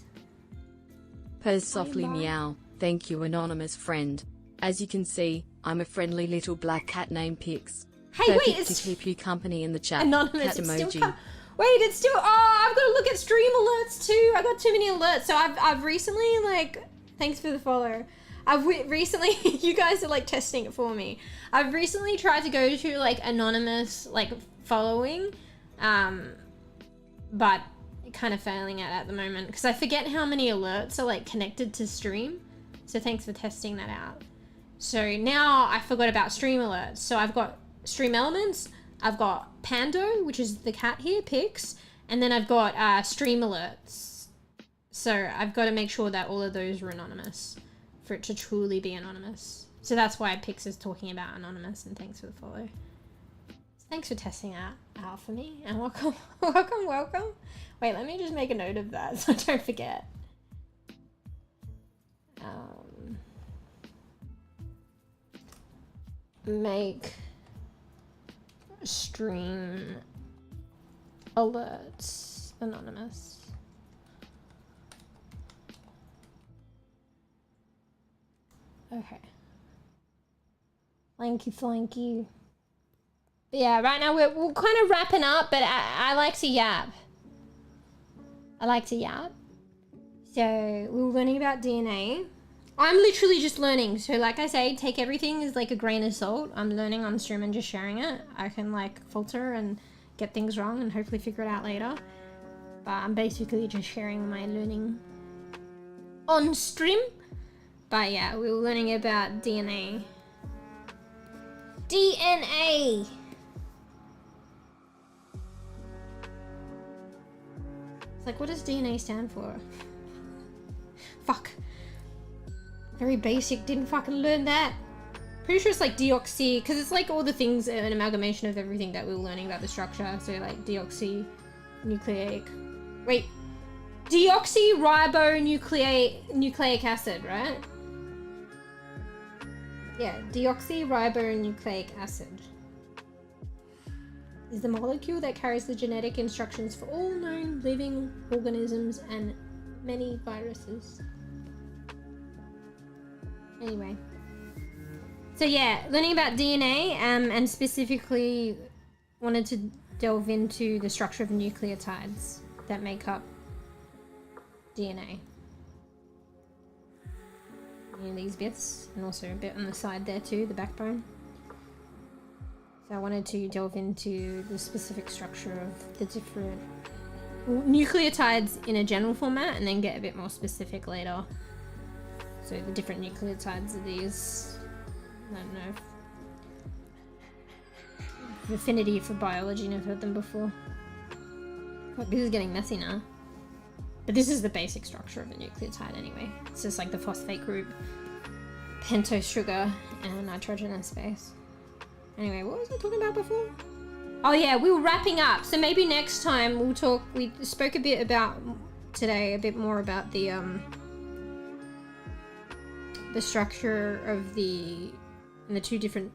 Purrs softly meow. Thank you, anonymous friend. As you can see, I'm a friendly little black cat named Pix. Hey, Perfect wait, it's to keep you company in the chat. anonymous. Cat It's emoji. still wait, it's still. Oh, I've got to look at stream alerts too. I got too many alerts. So I've recently, like, thanks for the follow. I've recently, you guys are like testing it for me. I've recently tried to go to like anonymous like following, but kind of failing at the moment because I forget how many alerts are like connected to stream. So thanks for testing that out. So now I forgot about stream alerts. So I've got stream elements, I've got Pando, which is the cat here, Pix, and then I've got stream alerts. So I've got to make sure that all of those are anonymous for it to truly be anonymous. So that's why Pix is talking about anonymous, and thanks for the follow. So thanks for testing that out for me, and welcome, welcome. Wait, let me just make a note of that so I don't forget. Make stream alerts anonymous. Okay. Thank you. But yeah, right now we're kind of wrapping up, but I like to yap. So we were learning about DNA. I'm literally just learning. So like I say, take everything as like a grain of salt. I'm learning on stream and just sharing it. I can like filter and get things wrong and hopefully figure it out later. But I'm basically just sharing my learning on stream. But yeah, we were learning about DNA. DNA! It's like, what does DNA stand for? Fuck. Very basic, didn't fucking learn that. Pretty sure it's like deoxy, because it's like all the things, an amalgamation of everything that we were learning about the structure. So like deoxynucleic, wait, deoxyribonucleic acid, right? Yeah, deoxyribonucleic acid is the molecule that carries the genetic instructions for all known living organisms and many viruses. Anyway. So yeah, learning about DNA and specifically wanted to delve into the structure of nucleotides that make up DNA. You know, these bits, and also a bit on the side there too, the backbone. So I wanted to delve into the specific structure of the different nucleotides in a general format and then get a bit more specific later. So the different nucleotides are these. I don't know. Affinity for biology, and I've heard them before. But this is getting messy now. But this is the basic structure of a nucleotide anyway. It's just like the phosphate group, pentose sugar, and nitrogenous base. Anyway, what was I talking about before? Oh yeah, we were wrapping up. So maybe next time we'll talk, we spoke a bit about today, a bit more about the structure of the two different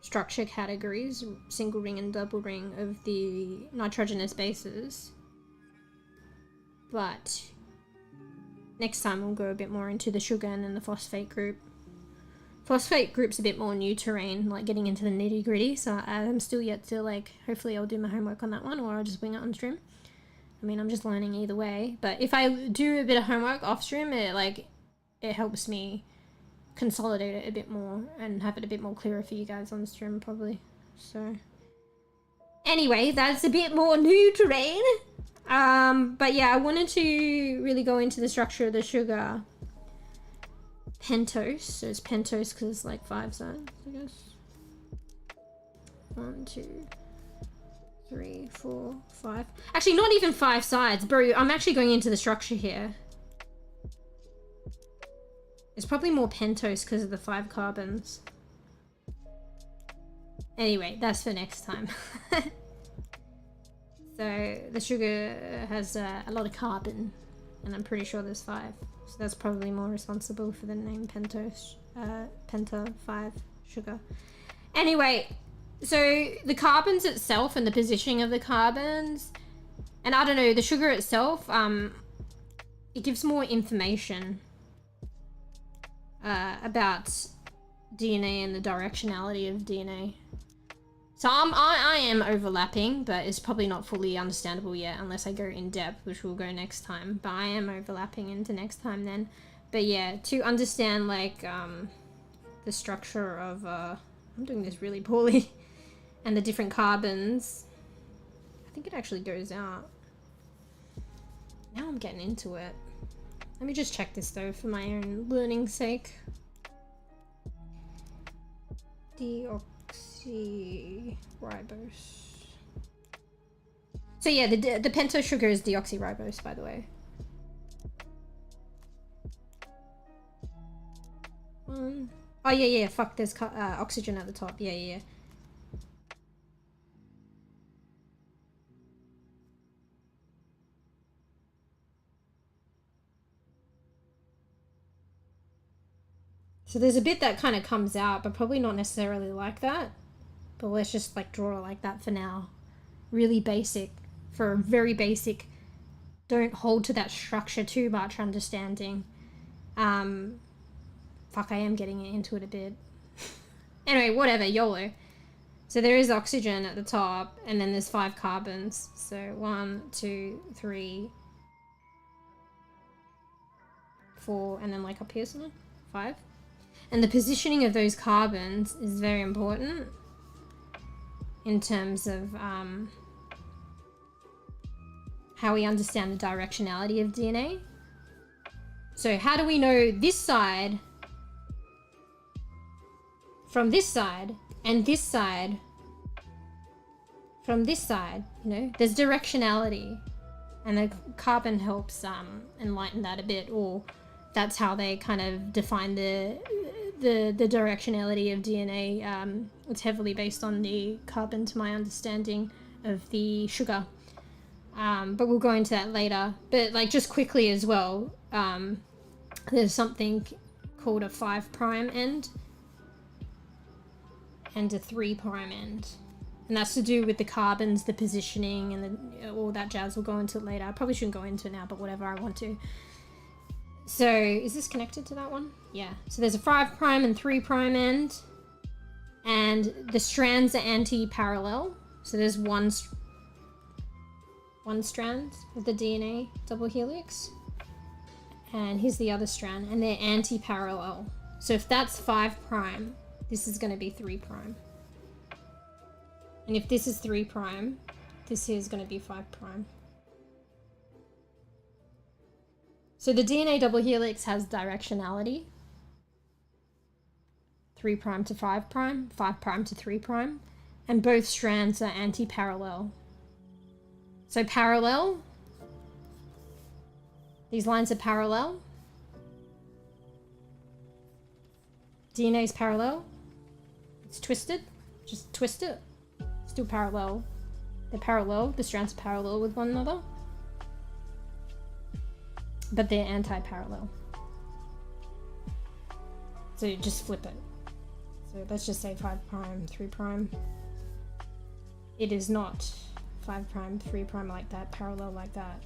structure categories, single ring and double ring, of the nitrogenous bases. But next time we'll go a bit more into the sugar and then the phosphate group. Phosphate group's a bit more new terrain, like getting into the nitty gritty, so I'm still yet to, like, hopefully I'll do my homework on that one, or I'll just wing it on stream. I mean, I'm just learning either way, but if I do a bit of homework off stream, it helps me consolidate it a bit more and have it a bit more clearer for you guys on the stream, probably. So anyway, that's a bit more new terrain. But yeah, I wanted to really go into the structure of the sugar pentose. So it's pentose because it's like 5 sides, I guess. 1, 2, 3, 4, 5. Actually, not even 5 sides, bro. I'm actually going into the structure here. It's probably more pentose because of the 5 carbons. Anyway, that's for next time. So the sugar has a lot of carbon, and I'm pretty sure there's 5. So that's probably more responsible for the name pentose, penta 5 sugar. Anyway, so the carbons itself and the positioning of the carbons, and I don't know, the sugar itself, it gives more information about DNA and the directionality of DNA. So I am overlapping, but it's probably not fully understandable yet unless I go in depth, which we'll go next time. But I am overlapping into next time then. But yeah, to understand like the structure of I'm doing this really poorly, and the different carbons. I think it actually goes out. Now I'm getting into it. Let me just check this though for my own learning's sake. Deoxyribose. So yeah, the pentose sugar is deoxyribose, by the way. Oh yeah, fuck, there's oxygen at the top. Yeah. So there's a bit that kind of comes out, but probably not necessarily like that. But let's just like draw it like that for now. Really basic, for very basic. Don't hold to that structure too much understanding. Fuck, I am getting into it a bit. Anyway, whatever, YOLO. So there is oxygen at the top, and then there's 5 carbons. So 1, 2, 3, 4, and then like up here something, 5. And the positioning of those carbons is very important in terms of how we understand the directionality of DNA. So how do we know this side from this side and this side from this side? You know, there's directionality. And the carbon helps enlighten that a bit, or that's how they kind of define the directionality of DNA. It's heavily based on the carbon, to my understanding, of the sugar. But we'll go into that later. But like just quickly as well, there's something called a 5' end and a 3' end. And that's to do with the carbons, the positioning, and all that jazz. We'll go into it later. I probably shouldn't go into it now, but whatever, I want to. So, is this connected to that one? Yeah. So there's a 5' and 3' end. And the strands are anti-parallel. So there's one strand of the DNA double helix. And here's the other strand. And they're anti-parallel. So if that's 5', this is going to be 3'. And if this is 3', this here is going to be 5'. So the DNA double helix has directionality. 3' to 5', 5' to 3', and both strands are anti-parallel. So parallel, these lines are parallel. DNA is parallel. It's twisted, just twist it. Still parallel. They're parallel, the strands are parallel with one another. But they're anti-parallel. So you just flip it. So let's just say 5', 3'. It is not 5', 3' like that, parallel like that.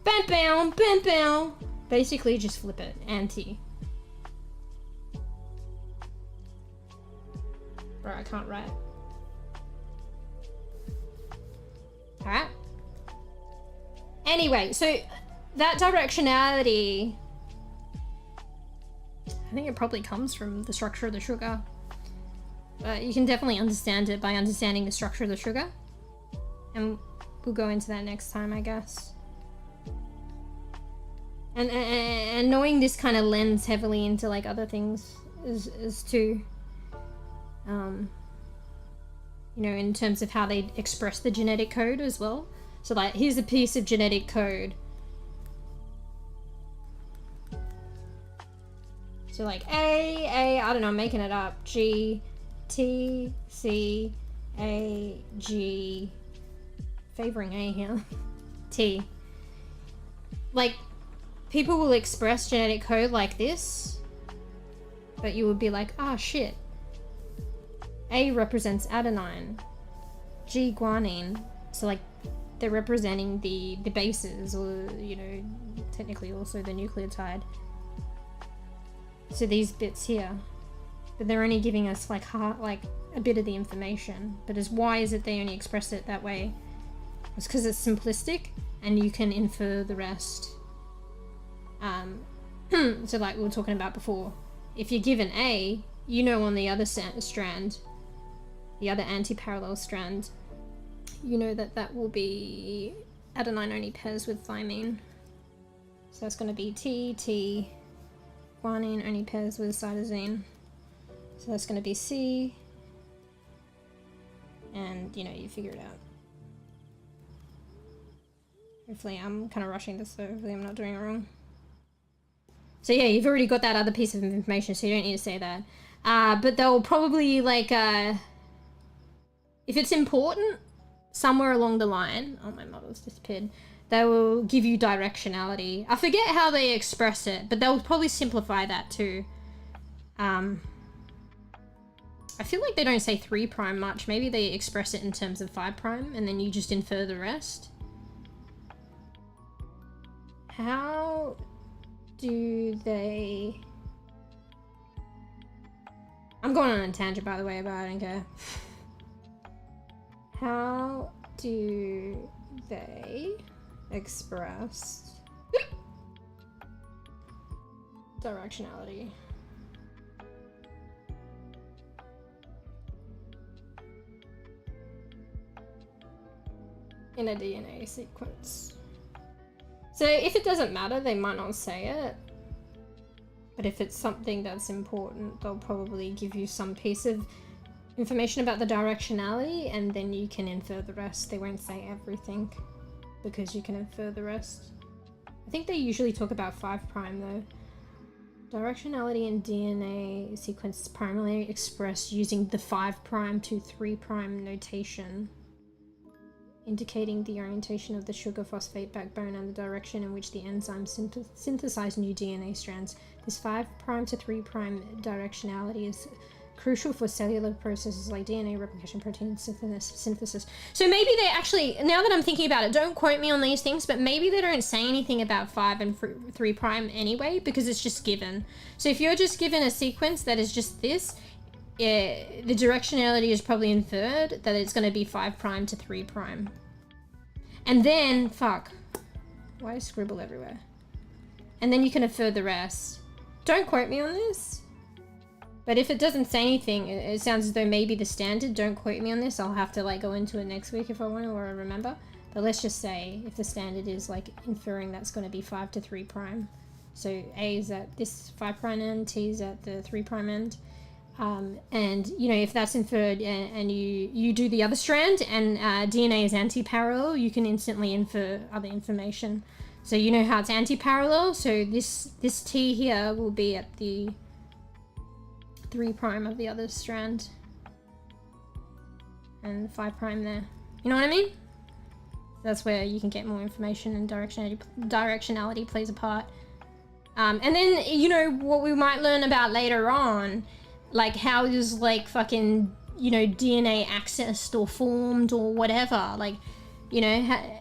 Bam bam, bam bam. Basically just flip it, anti. Bro, I can't write. Alright. Anyway, so that directionality, I think it probably comes from the structure of the sugar. You can definitely understand it by understanding the structure of the sugar. And we'll go into that next time, I guess. And knowing this kind of lends heavily into like other things is too, you know, in terms of how they express the genetic code as well. So like, here's a piece of genetic code. So like A, I don't know, I'm making it up. G, T, C, A, G, favoring A here. T. Like, people will express genetic code like this, but you would be like, ah, shit. A represents adenine, G guanine. So like, they're representing the bases, or, you know, technically also the nucleotide. So these bits here, but they're only giving us like a bit of the information. But why is it they only express it that way? It's because it's simplistic and you can infer the rest. So like we were talking about before, if you're given A, you know on the other strand, the other anti-parallel strand, you know that will be adenine only pairs with thymine. So that's going to be T, guanine only pairs with cytosine. So that's going to be C, and you know, you figure it out. Hopefully I'm kind of rushing this, so hopefully I'm not doing it wrong. So yeah, you've already got that other piece of information, so you don't need to say that. But they'll probably like, if it's important, somewhere along the line, oh, my model's disappeared, they will give you directionality. I forget how they express it, but they'll probably simplify that too. I feel like they don't say 3' much. Maybe they express it in terms of 5', and then you just infer the rest. How do they... I'm going on a tangent, by the way, but I don't care. How do they express directionality? In a DNA sequence. So if it doesn't matter, they might not say it. But if it's something that's important, they'll probably give you some piece of information about the directionality, and then you can infer the rest. They won't say everything because you can infer the rest. I think they usually talk about 5' though. Directionality in DNA sequence is primarily expressed using the 5' to 3' notation, indicating the orientation of the sugar phosphate backbone and the direction in which the enzyme synthesize new DNA strands. This 5' to 3' directionality is crucial for cellular processes like DNA replication, protein synthesis. So maybe they actually, now that I'm thinking about it, don't quote me on these things, but maybe they don't say anything about 5' and 3' anyway, because it's just given. So if you're just given a sequence that is just this, the directionality is probably inferred that it's going to be 5' to 3'. And then, fuck, why is scribble everywhere? And then you can infer the rest. Don't quote me on this. But if it doesn't say anything, it sounds as though maybe the standard, don't quote me on this, I'll have to like go into it next week if I want to, or I remember. But let's just say if the standard is like inferring that's going to be 5 to 3'. So A is at this 5' end, T is at the 3' end. And you know, if that's inferred and you do the other strand and DNA is anti-parallel, you can instantly infer other information. So you know how it's anti-parallel, so this T here will be at the 3' of the other strand and 5' there. You know what I mean? That's where you can get more information, and directionality plays a part. And then, you know, what we might learn about later on, like how is like fucking, you know, DNA accessed or formed or whatever. Like, you know,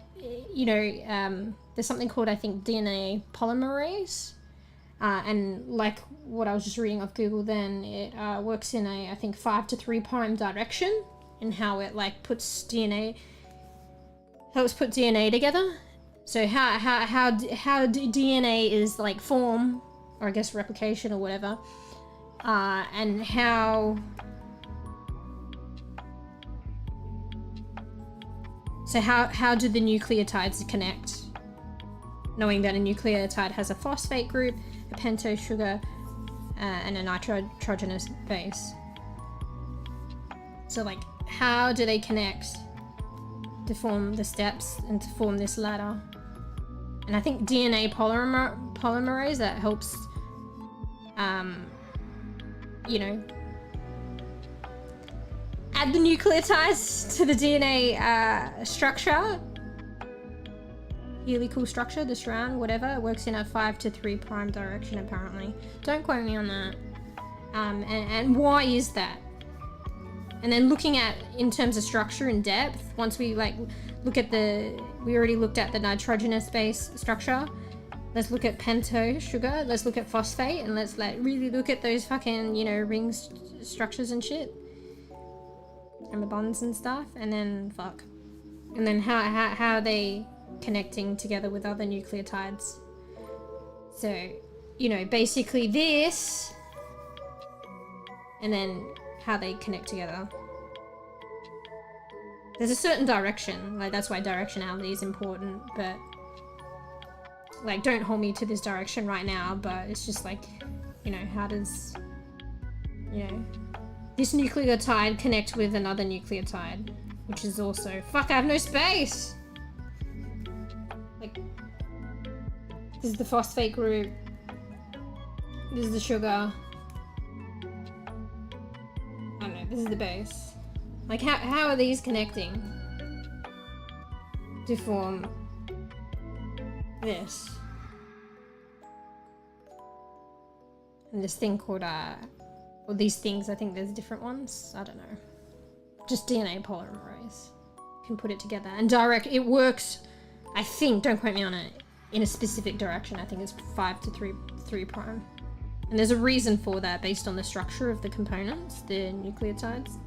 there's something called, I think, DNA polymerase. And like what I was just reading off Google then, it works in a, I think, 5 to 3' direction, and how it like puts DNA, helps put DNA together. So how DNA is like form, or I guess replication or whatever, and how do the nucleotides connect? Knowing that a nucleotide has a phosphate group, a pentose sugar, and a nitrogenous base. So like, how do they connect to form the steps and to form this ladder? And I think DNA polymerase, that helps, you know, add the nucleotides to the DNA structure. Helical structure, the strand, whatever. It works in a 5 to 3' direction apparently. Don't quote me on that. And why is that? And then looking at, in terms of structure and depth, once we like look at we already looked at the nitrogenous base structure. Let's look at pentose sugar, let's look at phosphate, and let's like really look at those fucking, you know, ring structures and shit. And the bonds and stuff, and then fuck. And then how are they connecting together with other nucleotides? So, you know, basically this, and then how they connect together. There's a certain direction, like that's why directionality is important, but like don't hold me to this direction right now, but it's just like, you know, how does, you know, this nucleotide connect with another nucleotide, which is also, fuck, I have no space! Like, this is the phosphate group, this is the sugar, I don't know, this is the base. Like, how are these connecting to form this? And this thing called, or these things, I think there's different ones, I don't know. Just DNA polymerase can put it together. And it works, I think, don't quote me on it, in a specific direction. I think it's 5 to 3'. And there's a reason for that based on the structure of the components, the nucleotides.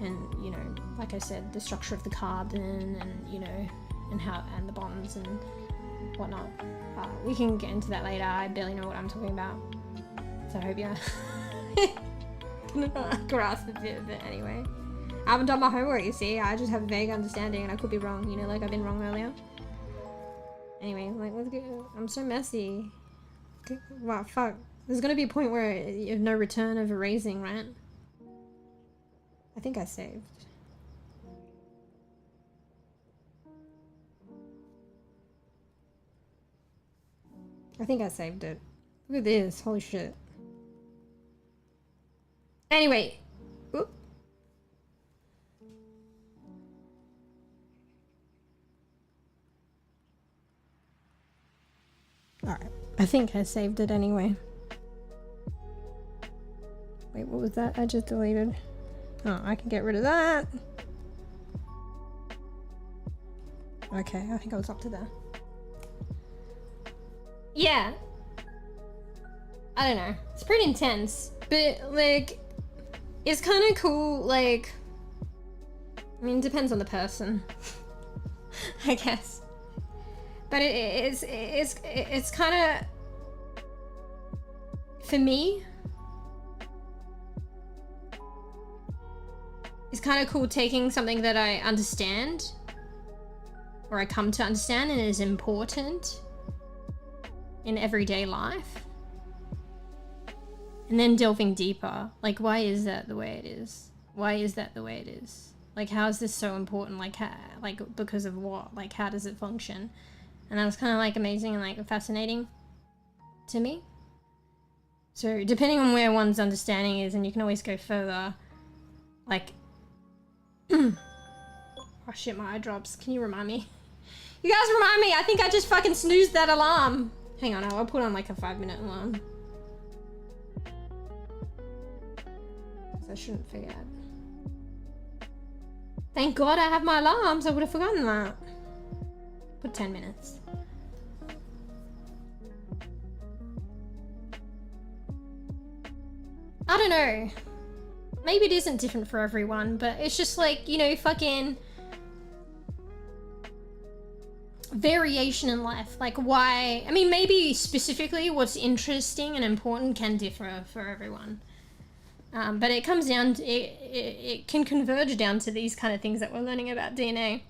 And, you know, like I said, the structure of the carbon, and, you know, and the bonds and whatnot. We can get into that later. I barely know what I'm talking about. So I hope you grasp a bit of it anyway. I haven't done my homework, you see. I just have a vague understanding, and I could be wrong, you know, like I've been wrong earlier. Anyway, like, let's go. I'm so messy. Wow, fuck. There's gonna be a point where you have no return of erasing, right? think I saved. I think I saved it. Look at this, holy shit. Anyway. Oop. Alright, I think I saved it anyway. Wait, what was that I just deleted? Oh, I can get rid of that. Okay, I think I was up to there. Yeah. I don't know. It's pretty intense, but like, it's kind of cool. Like, I mean, it depends on the person, I guess. But it's kind of, for me, it's kind of cool taking something that I understand, or I come to understand, and is important in everyday life, and then delving deeper. Like, why is that the way it is? Why is that the way it is? Like, how is this so important? Like, how, like, because of what? Like, how does it function? And that was kind of like amazing and like fascinating to me. So depending on where one's understanding is, and you can always go further, like oh shit, my eye drops. Can you remind me? You guys remind me. I think I just fucking snoozed that alarm. Hang on, I'll put on like a 5-minute alarm. I shouldn't forget. Thank God I have my alarms. I would have forgotten that. Put 10 minutes. I don't know. Maybe it isn't different for everyone, but it's just like, you know, fucking variation in life. Like, why? I mean, maybe specifically what's interesting and important can differ for everyone. But it comes down to, it can converge down to these kind of things that we're learning about DNA.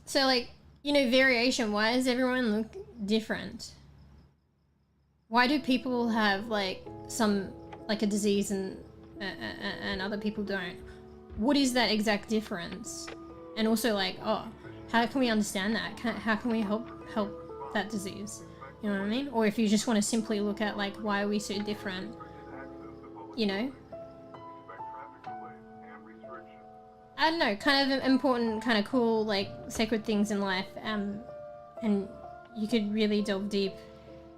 So, like, you know, variation. Why does everyone look different? Why do people have, like, some, like, a disease and other people don't? What is that exact difference? And also, like, oh, how can we understand that? How can we help that disease? You know what I mean? Or if you just want to simply look at, like, why are we so different? You know? I don't know, kind of important, kind of cool, like, sacred things in life. And you could really delve deep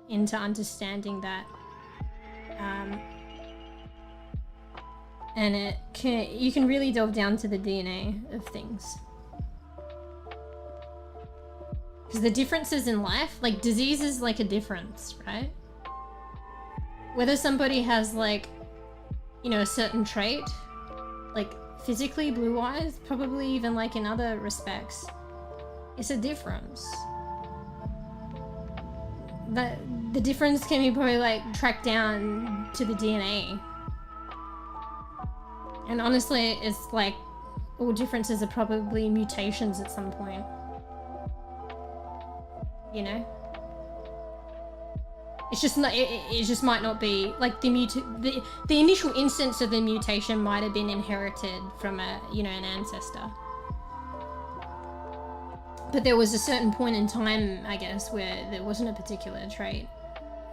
into understanding that. And you can really delve down to the DNA of things. Because the differences in life, like, disease is like a difference, right? Whether somebody has, like, you know, a certain trait, like physically, blue eyes, probably even like in other respects, it's a difference. The difference can be probably like tracked down to the DNA. And honestly, it's like all differences are probably mutations at some point. You know? It's just not. It just might not be like the initial instance of the mutation might have been inherited from an ancestor. But there was a certain point in time, I guess, where there wasn't a particular trait,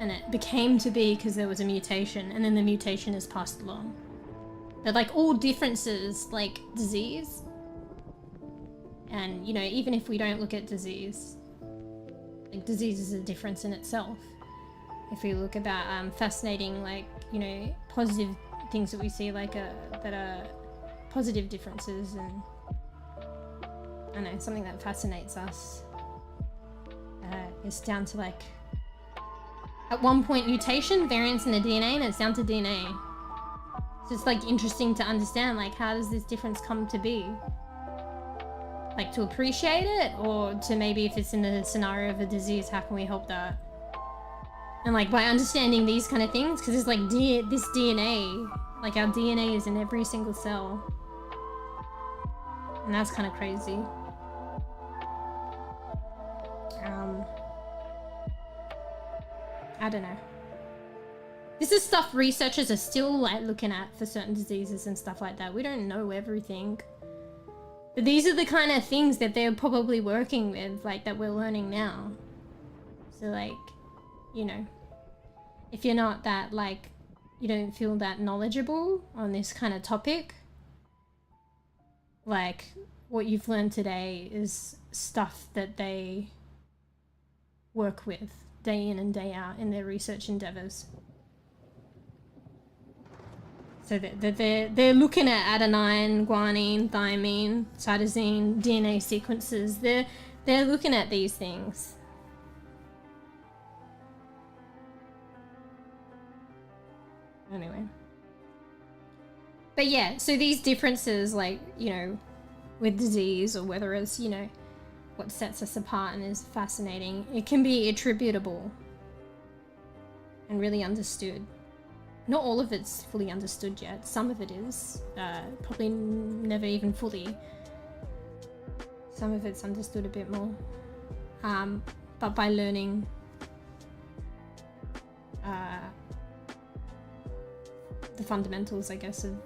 and it became to be because there was a mutation, and then the mutation is passed along. But like all differences, like disease, and you know, even if we don't look at disease, like disease is a difference in itself. If we look about fascinating, like, you know, positive things that we see, like that are positive differences, and I don't know, something that fascinates us is down to, like, at one point mutation, variance in the DNA, and it's down to DNA. So it's like interesting to understand, like, how does this difference come to be? Like, to appreciate it, or to maybe if it's in a scenario of a disease, how can we help that? And like by understanding these kind of things, because it's like this DNA, like our DNA is in every single cell. And that's kind of crazy. I don't know. This is stuff researchers are still like looking at for certain diseases and stuff like that. We don't know everything. But these are the kind of things that they're probably working with, like that we're learning now. So like, you know, if you're not that like, you don't feel that knowledgeable on this kind of topic, like what you've learned today is stuff that they work with day in and day out in their research endeavors. So they're looking at adenine, guanine, thymine, cytosine, DNA sequences. They're looking at these things. Anyway. But yeah, so these differences, like, you know, with disease or whether it's, you know, what sets us apart and is fascinating, it can be attributable and really understood. Not all of it's fully understood yet. Some of it is. Probably never even fully. Some of it's understood a bit more. But by learning the fundamentals, I guess, of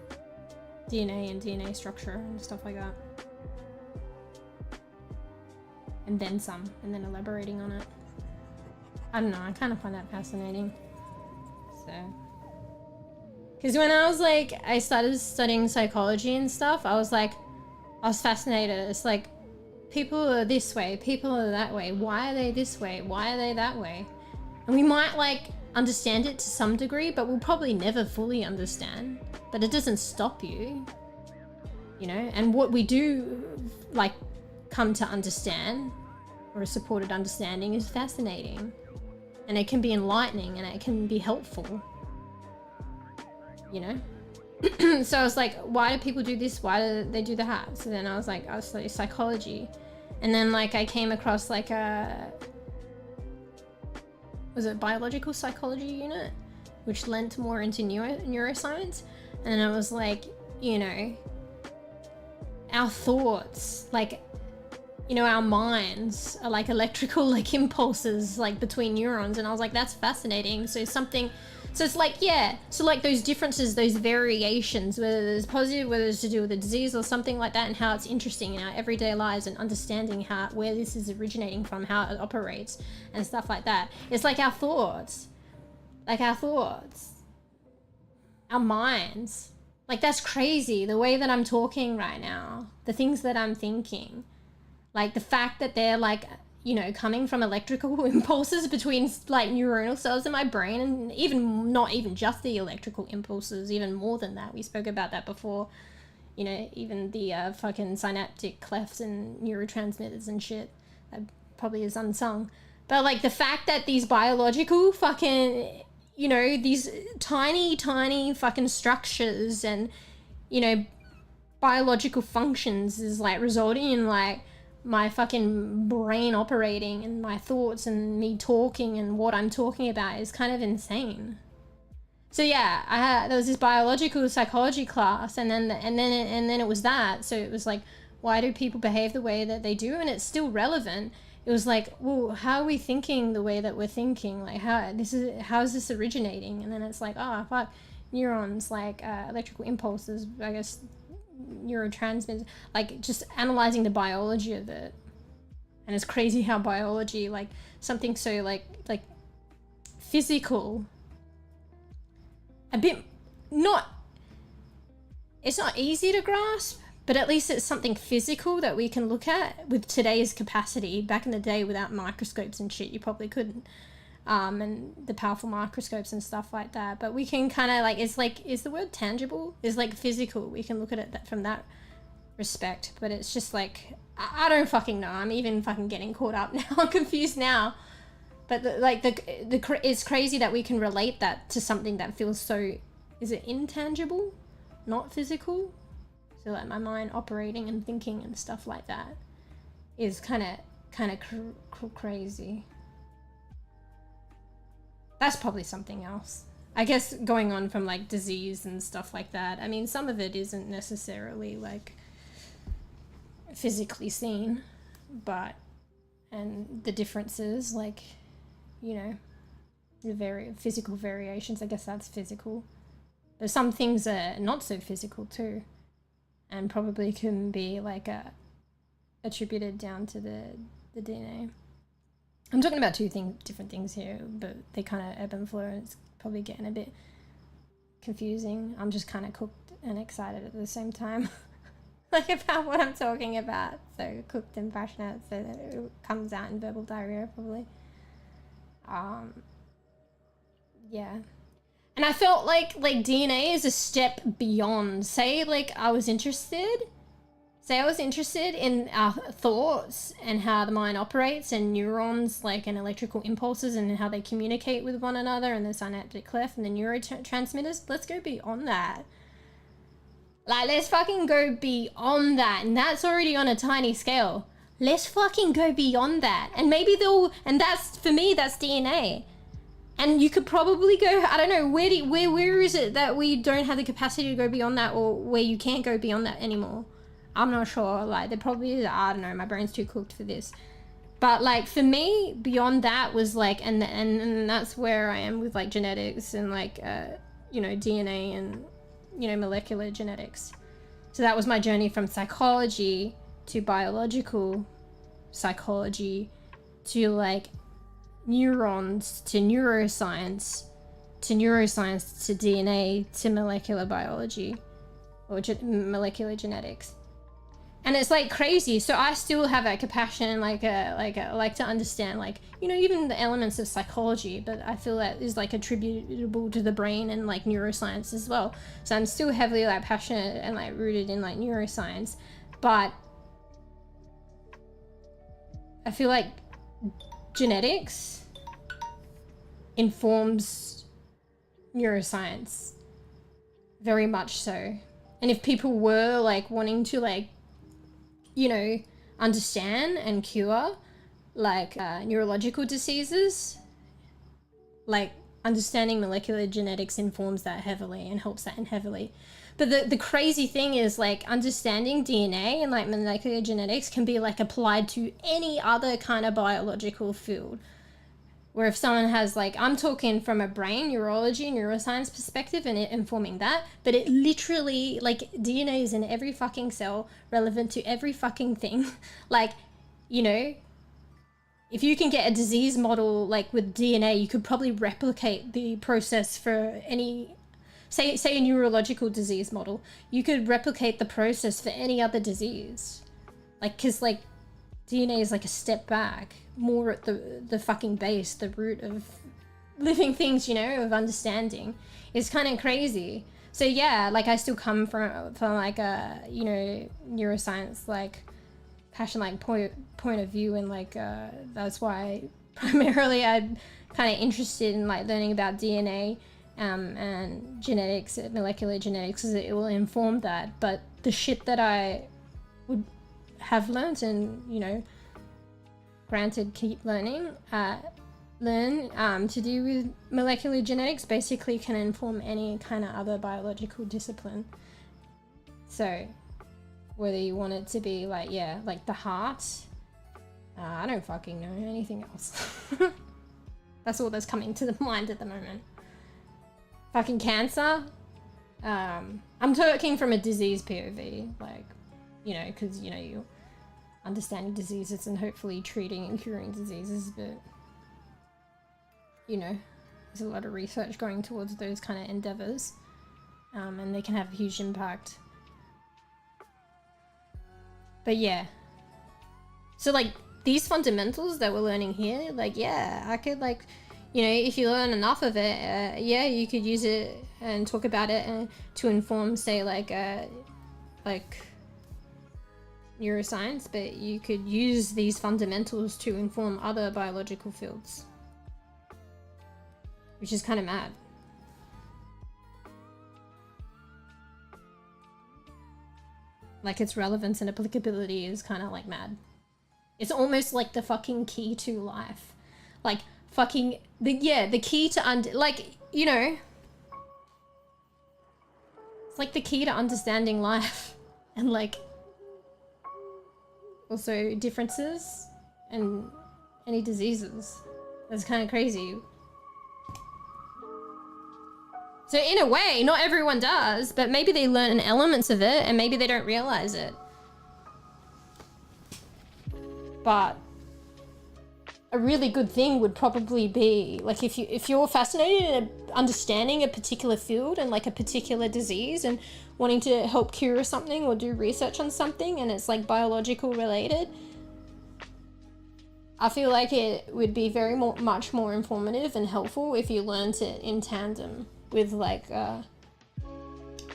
DNA and DNA structure and stuff like that. And then some, and then elaborating on it. I don't know, I kind of find that fascinating. So... because when I was like, I started studying psychology and stuff, I was fascinated. It's like, people are this way, people are that way. Why are they this way? Why are they that way? And we might like understand it to some degree, but we'll probably never fully understand. But it doesn't stop you, you know? And what we do like come to understand, or a supported understanding, is fascinating. And it can be enlightening and it can be helpful. You know? So I was like, why do people do this? Why do they do that? So then I was like, I was studying psychology. And then like I came across like a, was it biological psychology unit? Which lent more into neuroscience. And I was like, you know, our thoughts, like, you know, our minds are like electrical like impulses like between neurons. And I was like, that's fascinating. So something... so it's like, yeah, so like those differences, those variations, whether it's positive, whether it's to do with a disease or something like that, and how it's interesting in our everyday lives and understanding where this is originating from, how it operates and stuff like that. It's like our thoughts, our minds. Like, that's crazy, the way that I'm talking right now, the things that I'm thinking, like the fact that they're like, you know, coming from electrical impulses between like neuronal cells in my brain, and even not even just the electrical impulses, even more than that. We spoke about that before, you know, even the fucking synaptic clefts and neurotransmitters and shit. That probably is unsung. But like the fact that these biological fucking, you know, these tiny fucking structures and, you know, biological functions is like resulting in like my fucking brain operating and my thoughts and me talking and what I'm talking about is kind of insane. So yeah, there was this biological psychology class, and then it was that. So it was like, why do people behave the way that they do? And it's still relevant. It was like, well, how are we thinking the way that we're thinking? Like, how is this originating? And then it's like, oh fuck, neurons, like electrical impulses, I guess, neurotransmitters, like just analyzing the biology of it. And it's crazy how biology, like something so like physical, a bit it's not easy to grasp, but at least it's something physical that we can look at with today's capacity. Back in the day, without microscopes and shit, you probably couldn't. And the powerful microscopes and stuff like that. But we can kind of like, is the word tangible? Is like physical. We can look at it from that respect. But it's just like, I don't fucking know. I'm even fucking getting caught up now. I'm confused now. But it's crazy that we can relate that to something that feels so, is it intangible? Not physical? So like my mind operating and thinking and stuff like that is kind of crazy. That's probably something else. I guess going on from like disease and stuff like that. I mean, some of it isn't necessarily like physically seen, but, and the differences, like, you know, the physical variations. I guess that's physical. But some things are not so physical too, and probably can be like attributed down to the DNA. I'm talking about different things here, but they kind of ebb and flow, and it's probably getting a bit confusing. I'm just kind of cooked and excited at the same time. Like about what I'm talking about. So cooked and passionate, so that it comes out in verbal diarrhea probably. Yeah. And I felt like DNA is a step beyond. Say I was interested in our thoughts and how the mind operates, and neurons and electrical impulses and how they communicate with one another, and the synaptic cleft and the neurotransmitters. Let's go beyond that. Let's fucking go beyond that. And that's already on a tiny scale. Let's fucking go beyond that. And maybe and that's, for me, that's DNA. And you could probably go, I don't know, where is it that we don't have the capacity to go beyond that, or where you can't go beyond that anymore? I'm not sure. There probably is, I don't know, my brain's too cooked for this. But for me, beyond that was and that's where I am with genetics and DNA and molecular genetics. So that was my journey from psychology to biological psychology to neurons to neuroscience to DNA to molecular biology or molecular genetics. And it's crazy. So I still have a compassion, like to understand, even the elements of psychology, but I feel that is attributable to the brain and neuroscience as well. So I'm still heavily passionate and rooted in neuroscience, but I feel like genetics informs neuroscience very much so. And if people were wanting to understand and cure neurological diseases, understanding molecular genetics informs that heavily and helps that in heavily. But the crazy thing is understanding DNA and molecular genetics can be applied to any other kind of biological field. Where if someone has I'm talking from a brain, neurology, neuroscience perspective and it informing that, but it literally, DNA is in every fucking cell, relevant to every fucking thing. If you can get a disease model, with DNA, you could probably replicate the process for any, say a neurological disease model. You could replicate the process for any other disease. Cause DNA is a step back, more at the fucking base, the root of living things, of understanding. It's kind of crazy. So yeah, I still come from a neuroscience passion point of view, and that's why primarily I'm kind of interested in learning about DNA and genetics, molecular genetics, because it will inform that. But the shit that I would have learned and granted keep learning to do with molecular genetics basically can inform any kind of other biological discipline. So whether you want it to be the heart, I don't fucking know anything else. That's all that's coming to the mind at the moment. Fucking cancer, I'm talking from a disease POV, because you understanding diseases and hopefully treating and curing diseases, but there's a lot of research going towards those kind of endeavors, and they can have a huge impact. But yeah, so these fundamentals that we're learning here, I could if you learn enough of it, you could use it and talk about it to inform, say neuroscience, but you could use these fundamentals to inform other biological fields, which is kind of mad. Its relevance and applicability is kind of mad. It's almost the fucking key to life. The key to it's the key to understanding life and also differences and any diseases. That's kind of crazy. So in a way, not everyone does, but maybe they learn elements of it and maybe they don't realize it. But a really good thing would probably be like if you're fascinated in understanding a particular field and like a particular disease and wanting to help cure something or do research on something and it's like biological related, I feel like it would be much more informative and helpful if you learned it in tandem with like,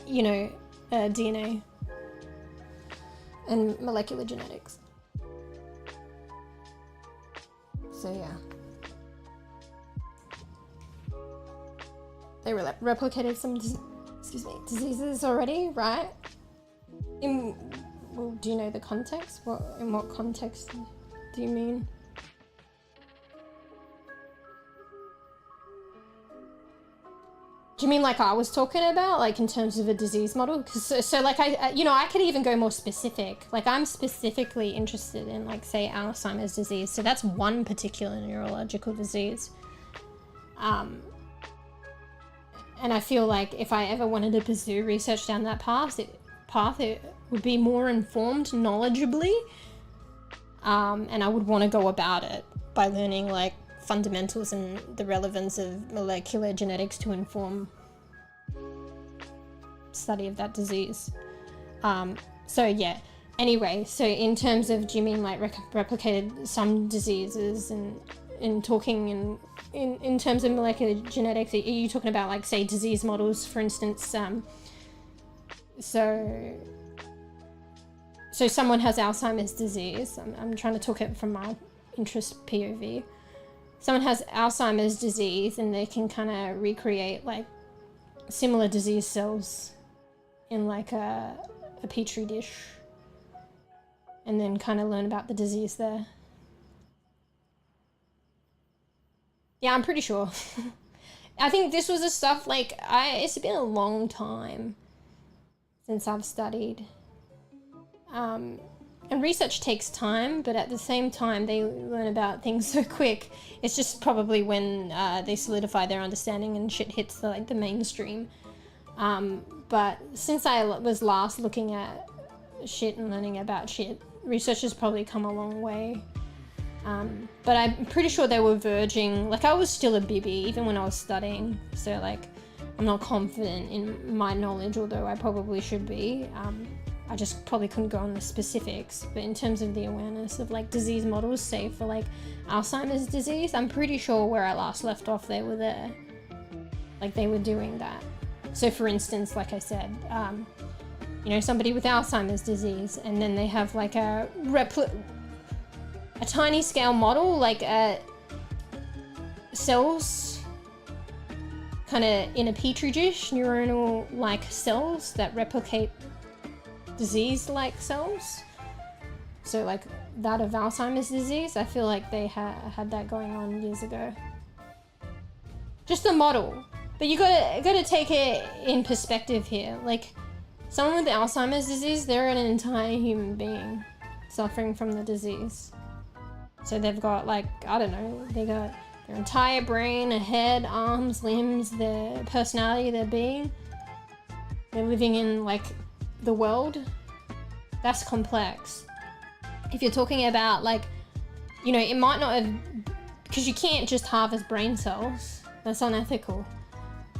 DNA and molecular genetics. So yeah. They replicated some, diseases already, right? Do you know the context? In what context do you mean? Do you mean like I was talking about, like in terms of a disease model? Because so like I could even go more specific. Like I'm specifically interested in like say Alzheimer's disease. So that's one particular neurological disease. And I feel like if I ever wanted to pursue research down that path, it would be more informed knowledgeably. And I would want to go about it by learning like fundamentals and the relevance of molecular genetics to inform study of that disease. So yeah, anyway, so in terms of, do you mean like replicated some diseases and in talking in terms of molecular genetics, are you talking about like say disease models, for instance? So someone has Alzheimer's disease. I'm trying to talk it from my interest POV. Someone has Alzheimer's disease and they can kind of recreate like similar disease cells in like a petri dish and then kind of learn about the disease there. Yeah, I'm pretty sure. I think this was the stuff like it's been a long time since I've studied. And research takes time, but at the same time, they learn about things so quick. It's just probably when they solidify their understanding and shit hits the mainstream. But since I was last looking at shit and learning about shit, research has probably come a long way. But I'm pretty sure they were verging, like I was still a bEbE even when I was studying. So like, I'm not confident in my knowledge, although I probably should be. I just probably couldn't go on the specifics, but in terms of the awareness of like disease models, say for like Alzheimer's disease, I'm pretty sure where I last left off, they were there. Like they were doing that. So for instance, like I said, somebody with Alzheimer's disease, and then they have like a tiny scale model, like cells kind of in a petri dish, neuronal like cells that replicate disease-like cells. So like that of Alzheimer's disease, I feel like they had that going on years ago. Just a model, but you gotta take it in perspective here. Like someone with Alzheimer's disease, they're an entire human being suffering from the disease. So they've got like, I don't know, they got their entire brain, a head, arms, limbs, their personality, their being. They're living in like the world. That's complex. If you're talking about like, it might not have, because you can't just harvest brain cells. That's unethical.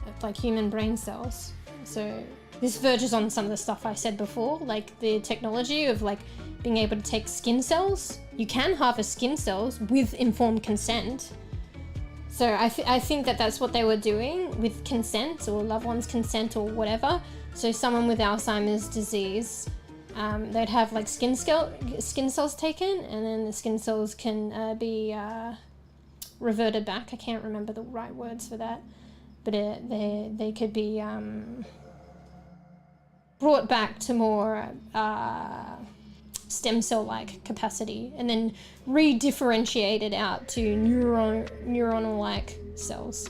It's like human brain cells. So this verges on some of the stuff I said before, like the technology of like being able to take skin cells. You can harvest skin cells with informed consent. So I think that that's what they were doing with consent or loved one's consent or whatever. So someone with Alzheimer's disease, they'd have like skin cells taken, and then the skin cells can be reverted back. I can't remember the right words for that, but they could be brought back to more stem cell-like capacity, and then re-differentiated out to neuronal-like cells.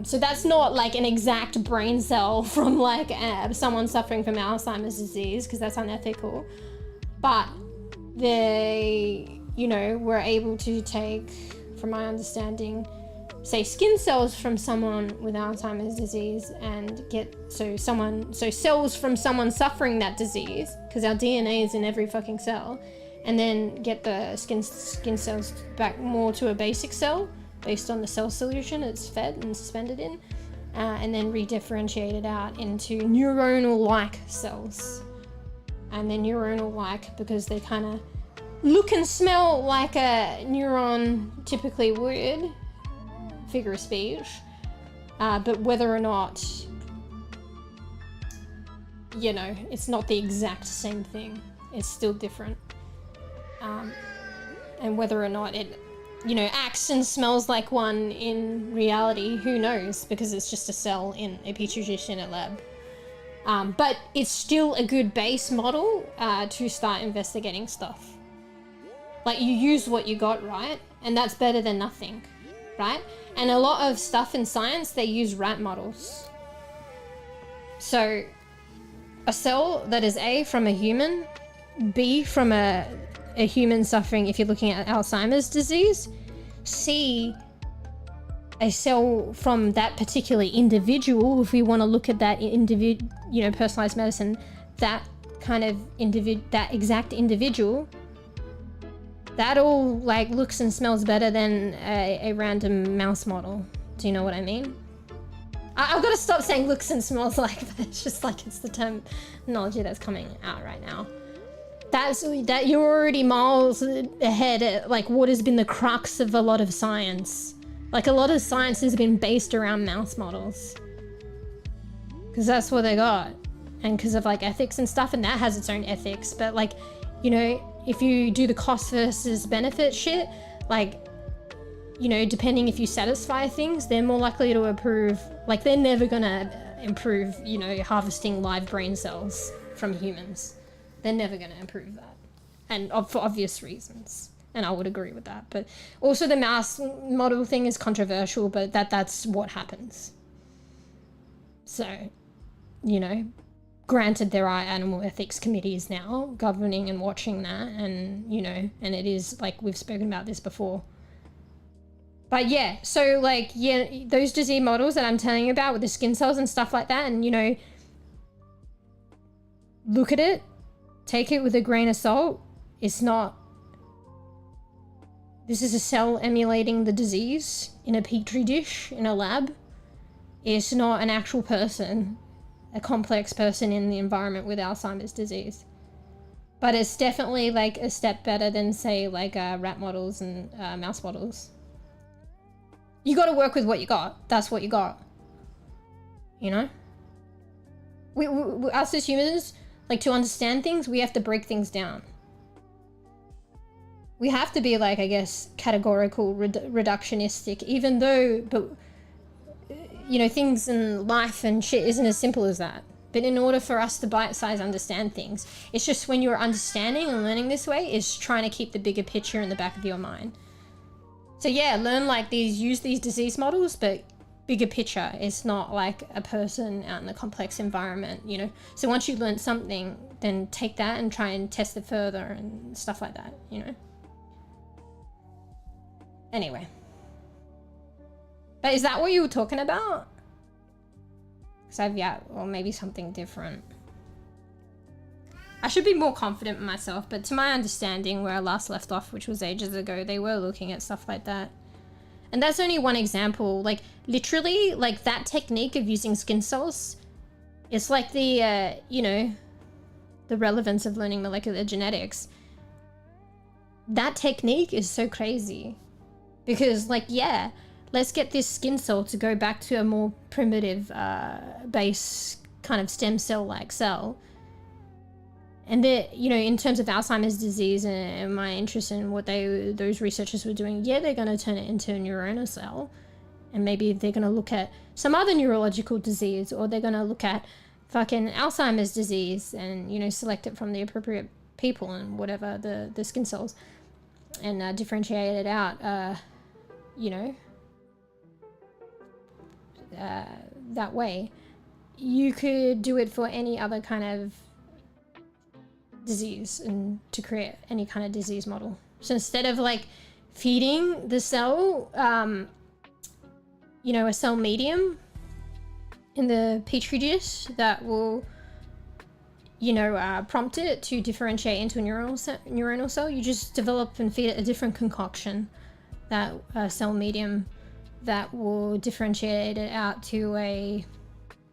So that's not like an exact brain cell from like someone suffering from Alzheimer's disease, because that's unethical. But they, were able to take, from my understanding, say skin cells from someone with Alzheimer's disease and get cells from someone suffering that disease, because our DNA is in every fucking cell, and then get the skin cells back more to a basic cell based on the cell solution it's fed and suspended in, and then redifferentiate it out into neuronal-like cells. And they're neuronal-like because they kind of look and smell like a neuron typically would, figure of speech, but whether or not, you know, it's not the exact same thing, it's still different. And whether or not it, you know, acts and smells like one in reality, who knows, because it's just a cell in a petri dish in a lab. But it's still a good base model to start investigating stuff. Like, you use what you got, right? And that's better than nothing, right? And a lot of stuff in science, they use rat models. So a cell that is A, from a human, B, from a human suffering, if you're looking at Alzheimer's disease, C, a cell from that particular individual, if we want to look at that individual, you know, personalized medicine, that kind of that exact individual, that all like looks and smells better than a random mouse model. Do you know what I mean? I've got to stop saying looks and smells like, but it's just like, it's the terminology that's coming out right now. That you're already miles ahead at like what has been the crux of a lot of science. Like, a lot of science has been based around mouse models, because that's what they got, and because of like ethics and stuff, and that has its own ethics. But like, you know, if you do the cost versus benefit shit, like, you know, depending if you satisfy things, they're more likely to approve. Like, they're never gonna improve, you know, harvesting live brain cells from humans. They're never gonna improve that, and for obvious reasons. And I would agree with that. But also the mouse model thing is controversial, but that's what happens. So, you know, granted, there are animal ethics committees now governing and watching that, and, you know, and it is, like, we've spoken about this before. But yeah, so like, yeah, those disease models that I'm telling you about with the skin cells and stuff like that, and, you know, look at it, take it with a grain of salt. It's not... This is a cell emulating the disease in a petri dish in a lab. It's not an actual person, a complex person in the environment with Alzheimer's disease. But it's definitely like a step better than, say, like rat models and mouse models. You got to work with what you got. That's what you got. You know? We us as humans, like, to understand things, we have to break things down. We have to be, like, I guess, categorical, reductionistic, even though, but, you know, things in life and shit isn't as simple as that. But in order for us to bite-size understand things, it's just when you're understanding and learning this way, is trying to keep the bigger picture in the back of your mind. So yeah, learn like these, use these disease models, but bigger picture. It's not like a person out in a complex environment, you know. So once you learn something, then take that and try and test it further and stuff like that, you know. Anyway. But is that what you were talking about? Because yeah, or maybe something different. I should be more confident in myself, but to my understanding, where I last left off, which was ages ago, they were looking at stuff like that. And that's only one example. Like, literally, like, that technique of using skin cells, it's like the, you know, the relevance of learning molecular genetics. That technique is so crazy. Because, like, yeah, let's get this skin cell to go back to a more primitive base kind of stem cell-like cell. And you know, in terms of Alzheimer's disease and my interest in what those researchers were doing, yeah, they're going to turn it into a neuronal cell. And maybe they're going to look at some other neurological disease, or they're going to look at fucking Alzheimer's disease and, you know, select it from the appropriate people and whatever, the skin cells, and differentiate it out, you know, that way. You could do it for any other kind of disease and to create any kind of disease model. So instead of like feeding the cell you know, a cell medium in the petri dish that will, you know, prompt it to differentiate into a neuronal cell. You just develop and feed it a different concoction, that cell medium, that will differentiate it out to a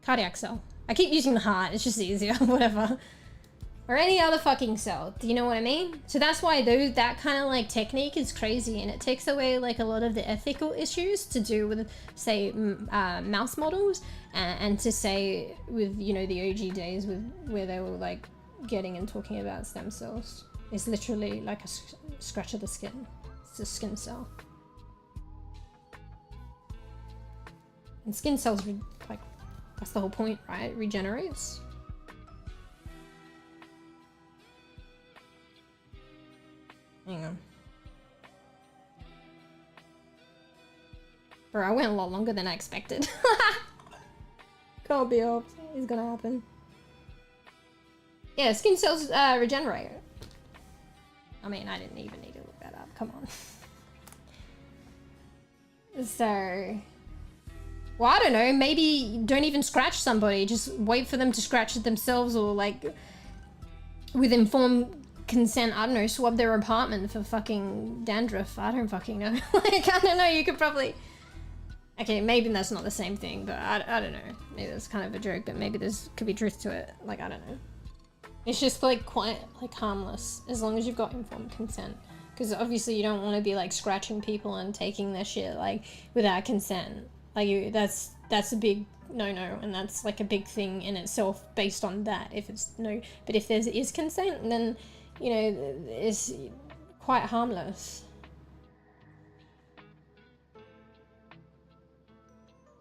cardiac cell. I keep using the heart, it's just easier, whatever. Or any other fucking cell, do you know what I mean? So that's why that kind of like technique is crazy, and it takes away like a lot of the ethical issues to do with, say, mouse models, and to say with, you know, the OG days where they were like getting and talking about stem cells. It's literally like a scratch of the skin. It's a skin cell. And skin cells, like, that's the whole point, right? It regenerates. Hang on. Bro, I went a lot longer than I expected. Can't be helped. It's gonna happen. Yeah, skin cells regenerate. I mean, I didn't even need to look that up. Come on. So... well, I don't know. Maybe don't even scratch somebody. Just wait for them to scratch it themselves, or like with informed consent, I don't know, swab their apartment for fucking dandruff. I don't fucking know. Like, I don't know, you could probably... okay, maybe that's not the same thing, but I don't know. Maybe that's kind of a joke, but maybe there's could be truth to it. Like, I don't know. It's just like quite like harmless, as long as you've got informed consent. Because obviously you don't want to be like scratching people and taking their shit like without consent. Like, that's a big no-no, and that's like a big thing in itself based on that. If it's no, but if there is consent, then, you know, it's quite harmless.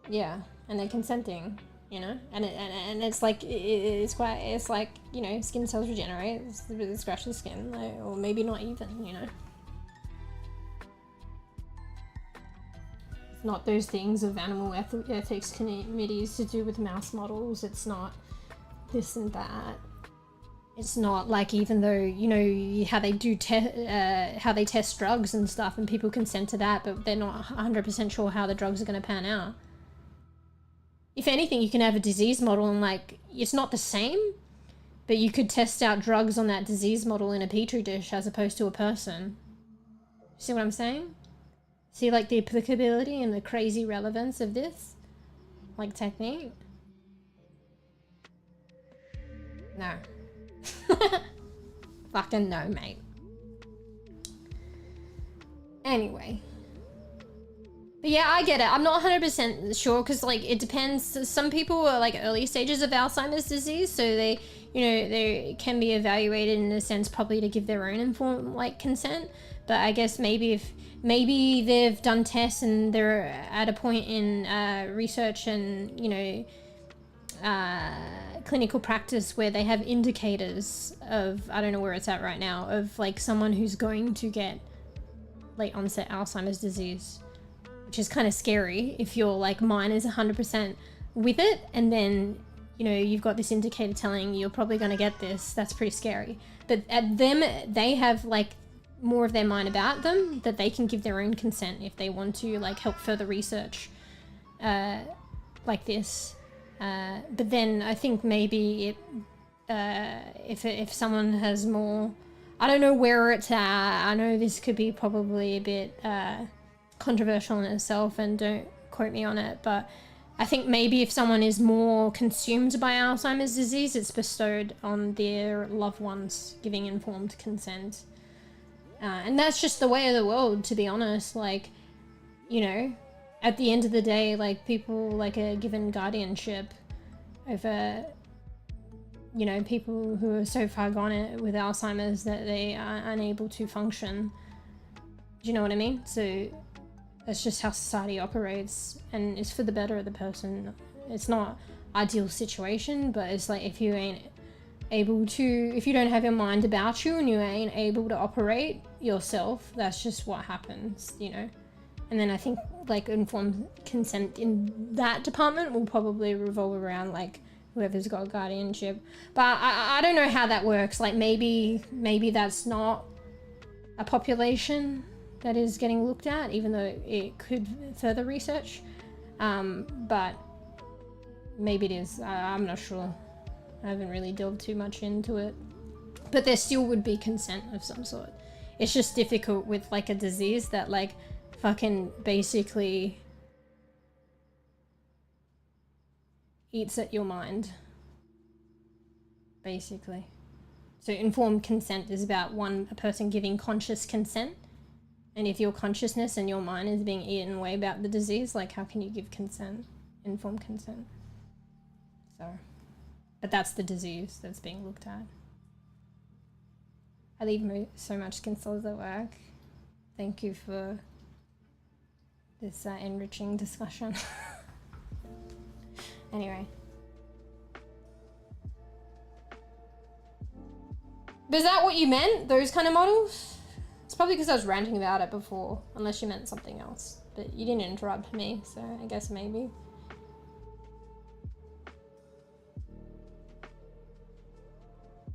Yeah, and they're consenting, you know, and it's like it's like, you know, skin cells regenerate. It's really scratch the skin, like, or maybe not even, you know. It's not those things of animal ethics committees to do with mouse models. It's not this and that. It's not like, even though, you know, how they do how they test drugs and stuff, and people consent to that, but they're not 100% sure how the drugs are going to pan out. If anything, you can have a disease model and, like, it's not the same, but you could test out drugs on that disease model in a petri dish as opposed to a person. See what I'm saying? See, like, the applicability and the crazy relevance of this, like, technique? No. Fucking no, mate. Anyway. But yeah, I get it. I'm not 100% sure, because, like, it depends. Some people are, like, early stages of Alzheimer's disease, so they, you know, they can be evaluated in a sense probably to give their own informed, like, consent. But I guess maybe maybe they've done tests and they're at a point in research and, you know, clinical practice where they have indicators of, I don't know where it's at right now, of like someone who's going to get late onset Alzheimer's disease, which is kind of scary if your like mind is 100% with it, and then, you know, you've got this indicator telling you you're probably going to get this. That's pretty scary. But at them, they have like more of their mind about them, that they can give their own consent if they want to like help further research like this. But then I think maybe if someone has more, I don't know where it's at. I know this could be probably a bit controversial in itself, and don't quote me on it, but I think maybe if someone is more consumed by Alzheimer's disease, it's bestowed on their loved ones giving informed consent. And that's just the way of the world, to be honest. Like, you know, at the end of the day, like, people like are given guardianship over, you know, people who are so far gone with Alzheimer's that they are unable to function. Do you know what I mean? So that's just how society operates, and it's for the better of the person. It's not ideal situation, but it's like, if you ain't able to, if you don't have your mind about you and you ain't able to operate yourself, that's just what happens, you know. And then I think like informed consent in that department will probably revolve around like whoever's got guardianship. But I don't know how that works. Like maybe that's not a population that is getting looked at, even though it could further research. But maybe it is. I'm not sure. I haven't really delved too much into it. But there still would be consent of some sort. It's just difficult with like a disease that like fucking basically eats at your mind. Basically. So informed consent is about a person giving conscious consent. And if your consciousness and your mind is being eaten away about the disease, like how can you give consent? Informed consent. So, but that's the disease that's being looked at. I leave so much skin cells at work. Thank you for this enriching discussion. Anyway. But is that what you meant? Those kind of models? It's probably because I was ranting about it before, unless you meant something else. But you didn't interrupt me, so I guess maybe.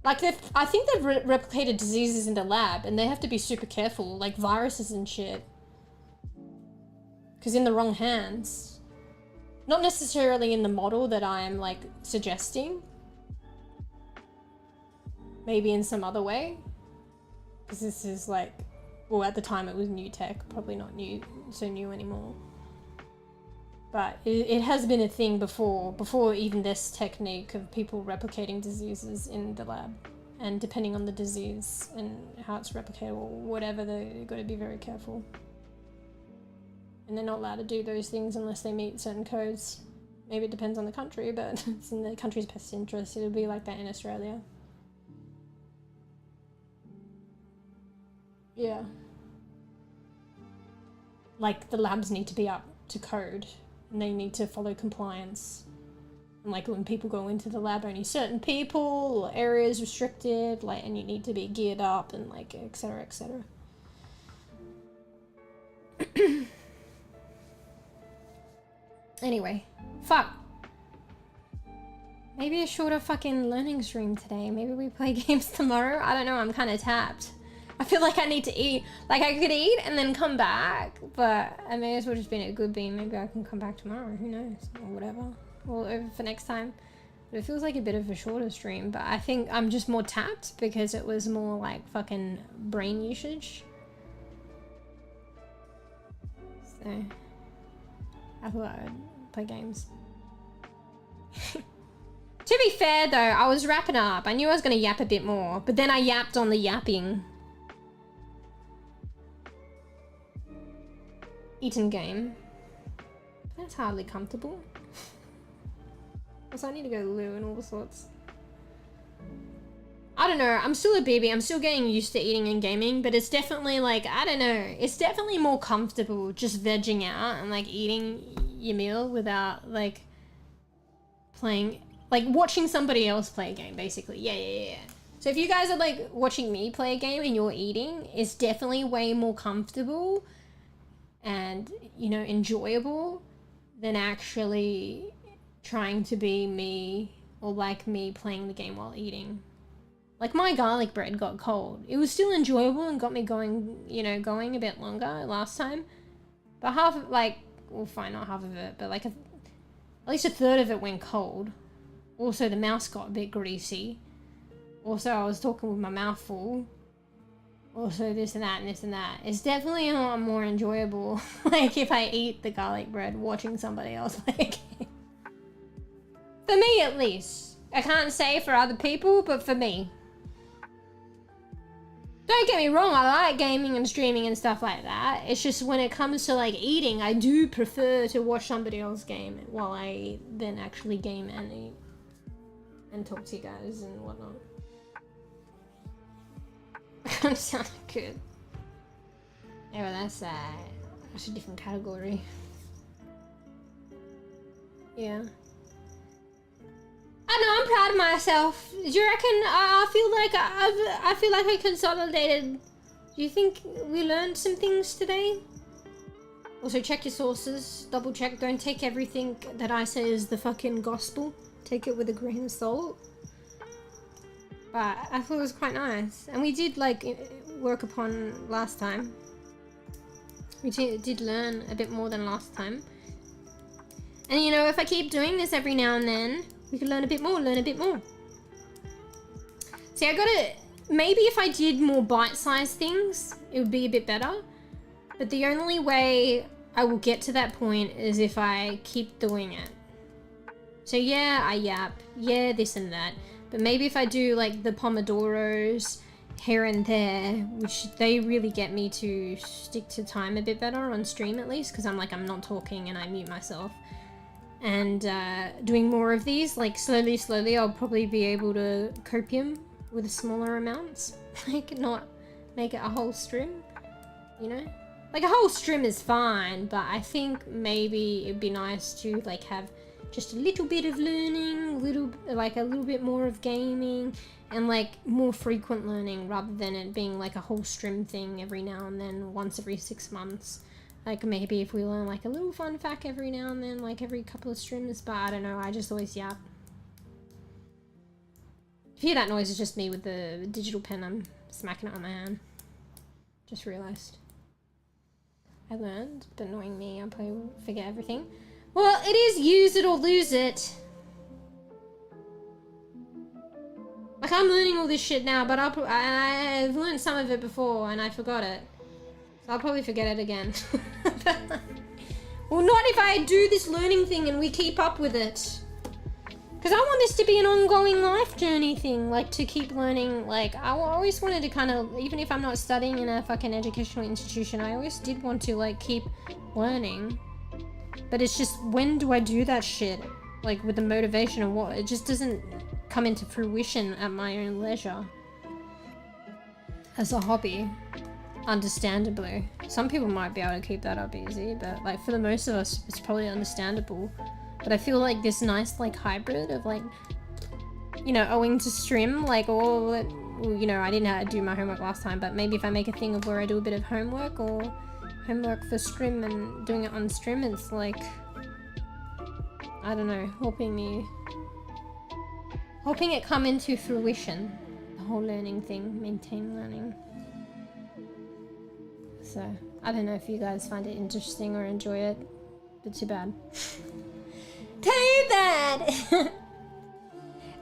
Like, I think they've replicated diseases in the lab, and they have to be super careful, like viruses and shit. Because in the wrong hands. Not necessarily in the model that I'm, like, suggesting. Maybe in some other way. Because this is like, well, at the time it was new tech, probably not so new anymore. But it has been a thing before even this technique of people replicating diseases in the lab. And depending on the disease and how it's replicated or whatever, they've got to be very careful. And they're not allowed to do those things unless they meet certain codes. Maybe it depends on the country, but it's in the country's best interest. It'll be like that in Australia. Yeah. Like, the labs need to be up to code, and they need to follow compliance. And like, when people go into the lab, only certain people, or areas restricted, like, and you need to be geared up, and like, etc, etc. Anyway, fuck. Maybe a shorter fucking learning stream today. Maybe we play games tomorrow. I don't know, I'm kind of tapped. I feel like I need to eat. Like, I could eat and then come back, but I may as well just be in a good bean. Maybe I can come back tomorrow, who knows, or whatever. Or over for next time. But it feels like a bit of a shorter stream, but I think I'm just more tapped because it was more like fucking brain usage. So, I thought I would play games. To be fair though, I was wrapping up. I knew I was gonna yap a bit more, but then I yapped on the yapping. Eaten game. That's hardly comfortable. Also, I need to go to the loo and all sorts. I don't know, I'm still a baby. I'm still getting used to eating and gaming, but it's definitely like, I don't know, it's definitely more comfortable just vegging out and like eating your meal without like playing, like watching somebody else play a game, basically. Yeah. So if you guys are like watching me play a game and you're eating, it's definitely way more comfortable and, you know, enjoyable than actually trying to be me or like me playing the game while eating. Like, my garlic bread got cold. It was still enjoyable and got me going, you know, going a bit longer last time. But half of, like, well, fine, not half of it, but like at least a third of it went cold. Also, the mouse got a bit greasy. Also, I was talking with my mouth full. Also, this and that and this and that. It's definitely a lot more enjoyable, like, if I eat the garlic bread watching somebody else play a game. For me, at least. I can't say for other people, but for me. Don't get me wrong, I like gaming and streaming and stuff like that. It's just when it comes to, like, eating, I do prefer to watch somebody else game while I eat than actually game and eat. And talk to you guys and whatnot. That sounded good. Yeah, well, that's a different category. Yeah. I know, I'm proud of myself. Do you reckon I feel like I consolidated? Do you think we learned some things today? Also, check your sources, double check, don't take everything that I say as the fucking gospel. Take it with a grain of salt. But I thought it was quite nice. And we did, like, work upon last time. We did learn a bit more than last time. And you know, if I keep doing this every now and then, we could learn a bit more, See, I gotta, maybe if I did more bite-sized things, it would be a bit better. But the only way I will get to that point is if I keep doing it. So yeah, I yap, yeah, this and that. But maybe if I do like the pomodoros here and there, which they really get me to stick to time a bit better on stream at least, because I'm not talking and I mute myself. And doing more of these, like slowly, I'll probably be able to copium with smaller amounts. Like not make it a whole strim, you know? Like a whole strim is fine, but I think maybe it'd be nice to like have just a little bit of learning, a little bit more of gaming, and like more frequent learning rather than it being like a whole strim thing every now and then, once every 6 months. Like maybe if we learn like a little fun fact every now and then, like every couple of streams, but I don't know, I just always yap. If you hear that noise, it's just me with the digital pen, I'm smacking it on my hand. Just realised. I learned, but knowing me, I'll probably forget everything. Well, it is use it or lose it. Like I'm learning all this shit now, but I've learned some of it before and I forgot it. I'll probably forget it again. Well, not if I do this learning thing and we keep up with it. Because I want this to be an ongoing life journey thing, like to keep learning. Like I always wanted to kind of, even if I'm not studying in a fucking educational institution, I always did want to like keep learning. But it's just, when do I do that shit? Like with the motivation of what? It just doesn't come into fruition at my own leisure. As a hobby. Understandably. Some people might be able to keep that up easy, but like for the most of us, it's probably understandable. But I feel like this nice like hybrid of like, you know, owing to stream, like all, you know, I didn't have to do my homework last time, but maybe if I make a thing of where I do a bit of homework or homework for stream and doing it on stream, it's like, I don't know, hoping it come into fruition, the whole learning thing, maintain learning. So, I don't know if you guys find it interesting or enjoy it, but too bad. Too bad!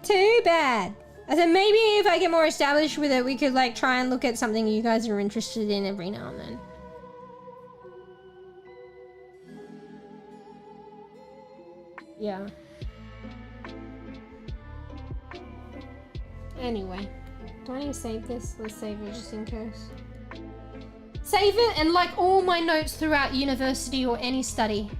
Too bad! I said maybe if I get more established with it, we could like try and look at something you guys are interested in every now and then. Yeah. Anyway, do I need to save this? Let's save it just in case. Save it and like all my notes throughout university or any study.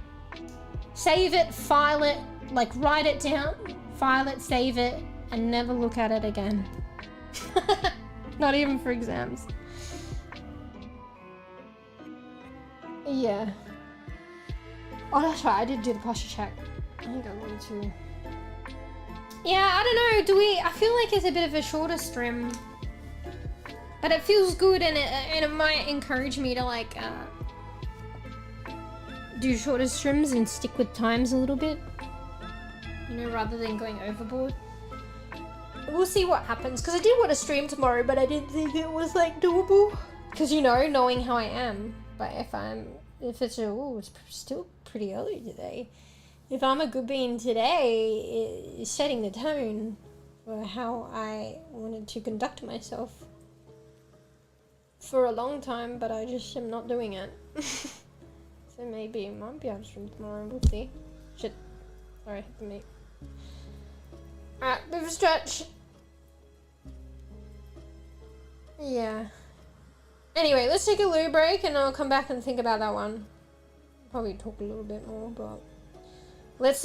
Save it, file it, like write it down, file it, save it, and never look at it again. Not even for exams. Yeah. Oh, that's right, I did do the posture check. I think I wanted to. Yeah, I don't know, I feel like it's a bit of a shorter stream. But it feels good and it might encourage me to like do shorter streams and stick with times a little bit. You know, rather than going overboard. We'll see what happens, because I did want to stream tomorrow, but I didn't think it was like doable. Because you know, knowing how I am, but if it's still pretty early today. If I'm a good bean today, it's setting the tone for how I wanted to conduct myself for a long time, but I just am not doing it. So maybe I might be able to stream tomorrow, we'll see. Shit. Sorry, hit the meat. Alright, bit of a stretch. Yeah. Anyway, let's take a loo break and I'll come back and think about that one. Probably talk a little bit more, but let's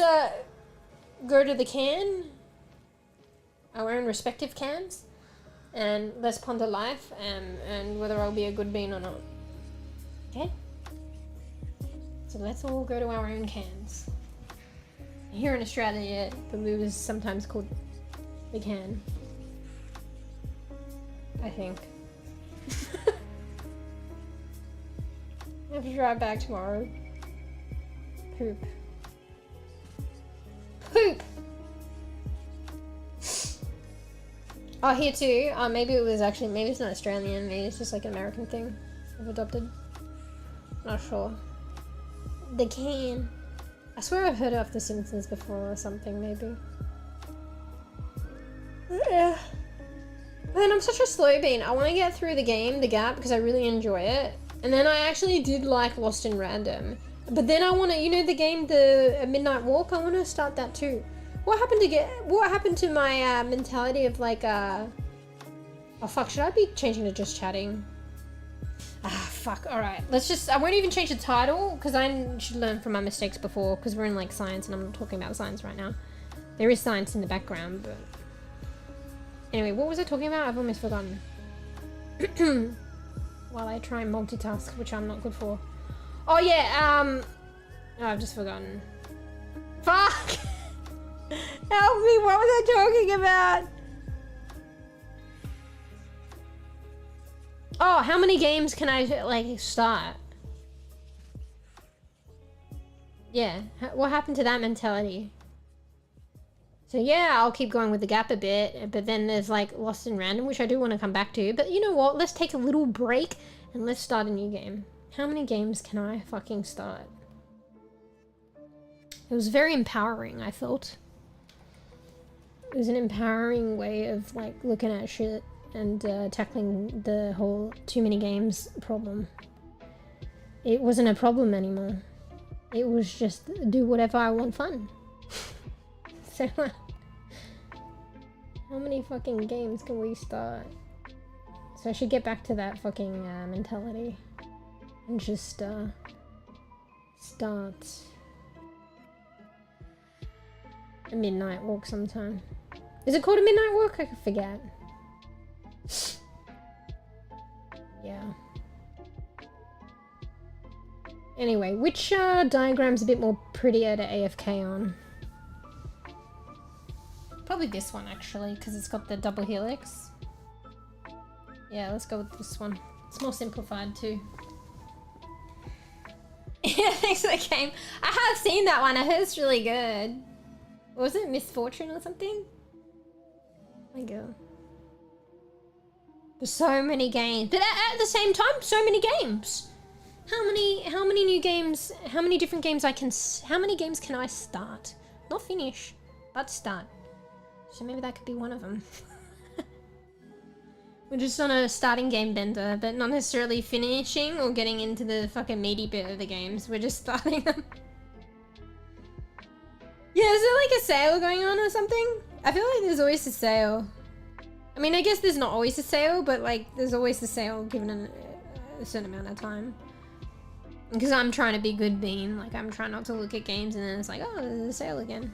go to the can, our own respective cans, and let's ponder life and whether I'll be a good bean or not. Okay? So let's all go to our own cans. Here in Australia, the loo is sometimes called the can. I think. I have to drive back tomorrow. Poop. Poop! Oh, here too. Maybe it was actually, maybe it's not Australian, maybe it's just like an American thing I've adopted. Not sure. The can. I swear I've heard it off The Simpsons before or something, maybe. Yeah. Man, I'm such a slow bean. I want to get through the game, The Gap, because I really enjoy it. And then I actually did like Lost in Random. But then I want to, you know, the game, the Midnight Walk, I want to start that too. What happened to my mentality of like, oh fuck, should I be changing to just chatting? Ah, fuck, alright. I won't even change the title, because I should learn from my mistakes before, because we're in like science and I'm talking about science right now. There is science in the background, but... Anyway, what was I talking about? I've almost forgotten. While I try and multitask, which I'm not good for. Oh yeah, oh, I've just forgotten. Fuck! Help me, what was I talking about? Oh, how many games can I, like, start? Yeah, what happened to that mentality? So yeah, I'll keep going with The Gap a bit, but then there's like Lost in Random, which I do want to come back to. But you know what? Let's take a little break and let's start a new game. How many games can I fucking start? It was very empowering, I felt. It was an empowering way of like looking at shit and tackling the whole too many games problem. It wasn't a problem anymore. It was just do whatever I want fun. So, how many fucking games can we start? So I should get back to that fucking mentality and just start. A midnight walk sometime. Is it called a midnight walk? I forget. Yeah. Anyway, which diagram's a bit more prettier to AFK on? Probably this one actually, because it's got the double helix. Yeah, let's go with this one. It's more simplified too. Yeah, thanks for the game. I have seen that one. I heard it's really good. Was it Misfortune or something? Oh my god. There's so many games, but at the same time, so many games. How many new games? How many different games how many games can I start? Not finish, but start. So maybe that could be one of them. We're just on a starting game bender, but not necessarily finishing or getting into the fucking meaty bit of the games. We're just starting them. Yeah, is there like a sale going on or something? I feel like there's always a sale. I mean, I guess there's not always a sale, but like there's always a sale given a certain amount of time. Because I'm trying to be good bean, like I'm trying not to look at games and then it's like, oh, there's a sale again.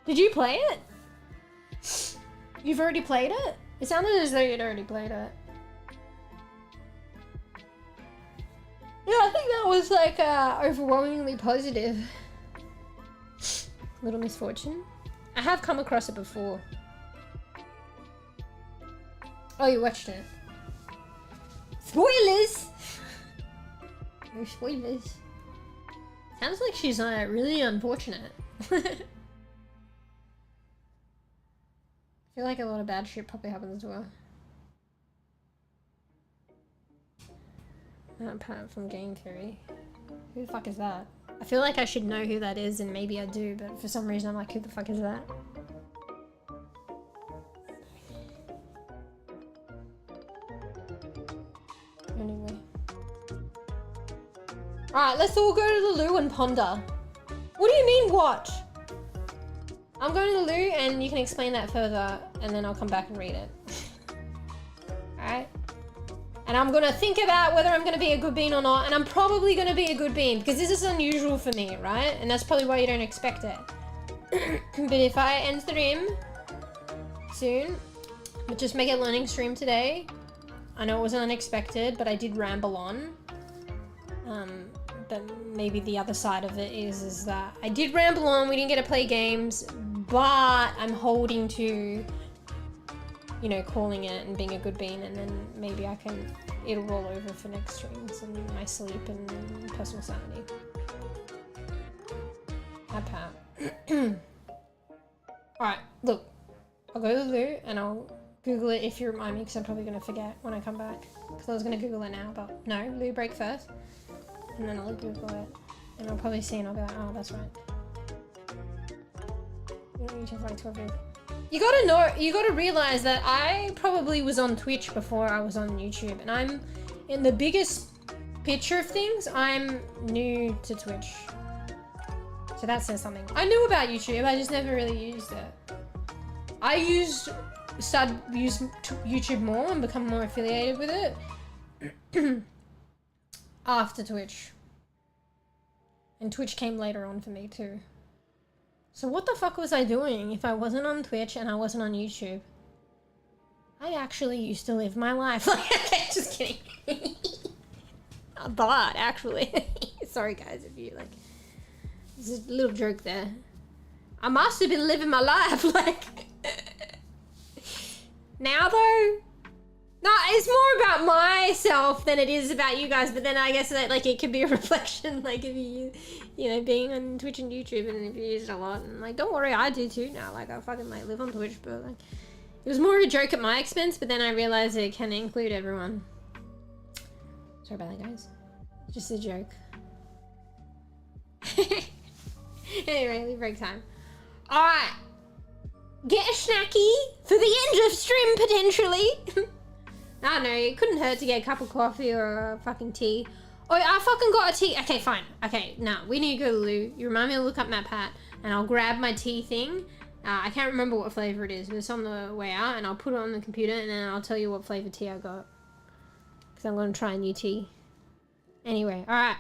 Did you play it? You've already played it? It sounded as though you'd already played it. Yeah, I think that was like overwhelmingly positive. Little Misfortune. I have come across it before. Oh, you watched it. Spoilers! No spoilers. Sounds like she's really unfortunate. I feel like a lot of bad shit probably happens to her. Apart from game theory. Who the fuck is that? I feel like I should know who that is, and maybe I do, but for some reason I'm like, who the fuck is that? Anyway. Alright, let's all go to the loo and ponder. What do you mean, what? I'm going to the loo and you can explain that further and then I'll come back and read it. Alright? And I'm going to think about whether I'm going to be a good bean or not, and I'm probably going to be a good bean because this is unusual for me, right? And that's probably why you don't expect it. But if I end stream soon, but just make it a learning stream today. I know it wasn't unexpected, but I did ramble on. But maybe the other side of it is that I did ramble on, we didn't get to play games, but I'm holding to, you know, calling it and being a good bean, and then maybe it'll roll over for next streams and my sleep and personal sanity. Hi, Pat. Alright, look. I'll go to the loo and I'll Google it if you remind me, because I'm probably going to forget when I come back. Because I was going to Google it now, but no, loo break first. and then I'll Google it, and I'll probably see and I'll be like, oh, that's right. YouTube like 12 years. You gotta realize that I probably was on Twitch before I was on YouTube, and I'm in the biggest picture of things, I'm new to Twitch. So that says something. I knew about YouTube, I just never really used it. I started use YouTube more and become more affiliated with it after Twitch. And Twitch came later on for me too. So what the fuck was I doing if I wasn't on Twitch and I wasn't on YouTube? I actually used to live my life. Like, okay, just kidding. But actually, sorry guys if you like, this is a little joke there. I must have been living my life, like. Now though, no, it's more about myself than it is about you guys, but then I guess that like it could be a reflection, like if you know, being on Twitch and YouTube, and if you use it a lot, and like, don't worry, I do too now, like I fucking like live on Twitch, but like, it was more of a joke at my expense, but then I realized it can include everyone. Sorry about that, guys. Just a joke. Anyway, leave break time. Alright. Get a snacky for the end of stream, potentially. I don't know, it couldn't hurt to get a cup of coffee or a fucking tea. Oh, I fucking got a tea. Okay, fine. Okay, no, we need to go to the loo. You remind me to look up MapPat, and I'll grab my tea thing. I can't remember what flavor it is, but it's on the way out, and I'll put it on the computer, and then I'll tell you what flavor tea I got. Because I'm going to try a new tea. Anyway, alright.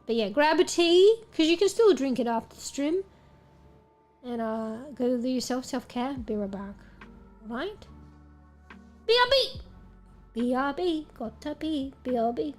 But yeah, grab a tea, because you can still drink it after the stream. And go do yourself, self-care. Be right back. Alright? BRB! BRB. Gotta be BRB.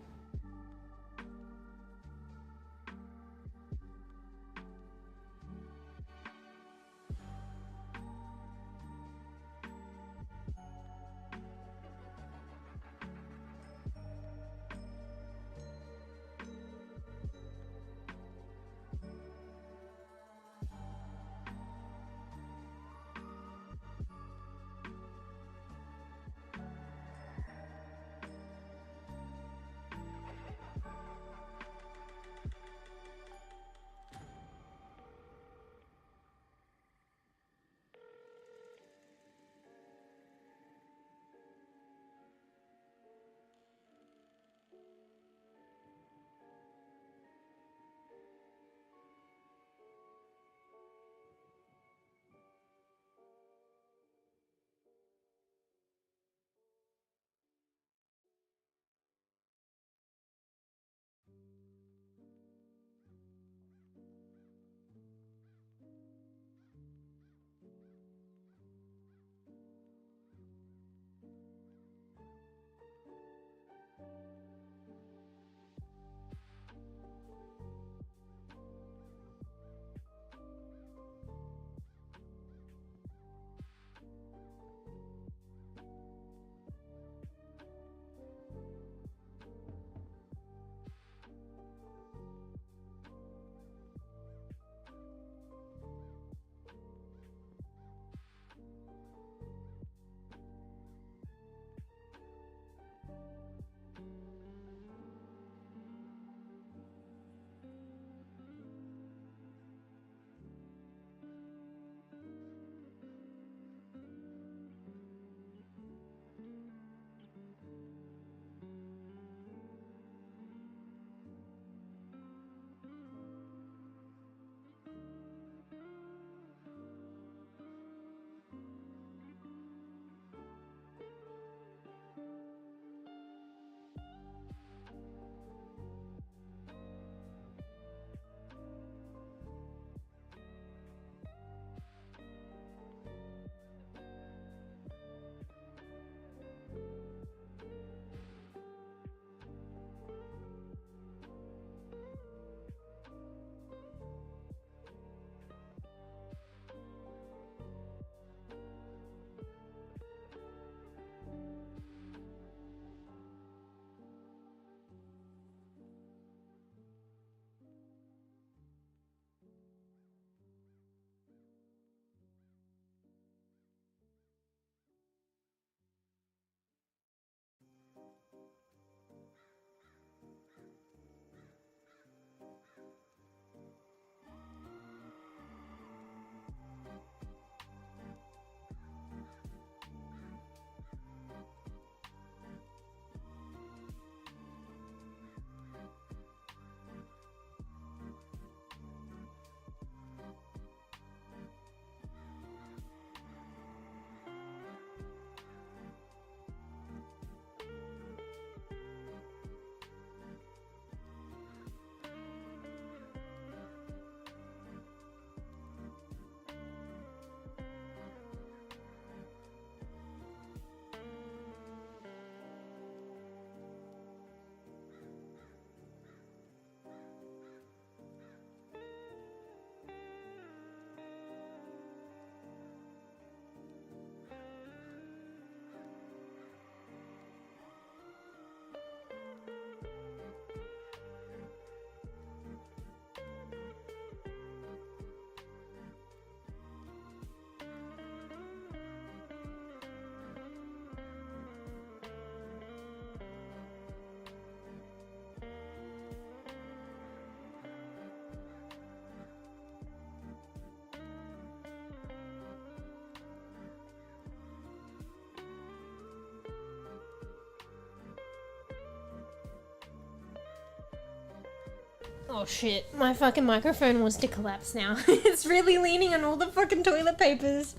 Oh shit, my fucking microphone wants to collapse now. It's really leaning on all the fucking toilet papers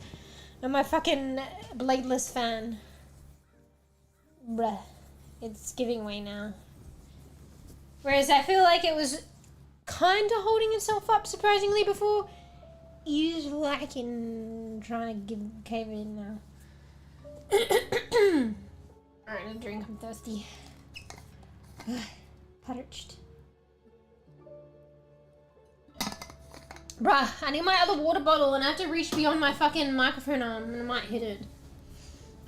and my fucking bladeless fan. Bruh. It's giving way now. Whereas I feel like it was kind of holding itself up surprisingly before. It's like in trying to cave in now. Alright, a drink, I'm thirsty. Parched. Bruh, I need my other water bottle and I have to reach beyond my fucking microphone arm and I might hit it.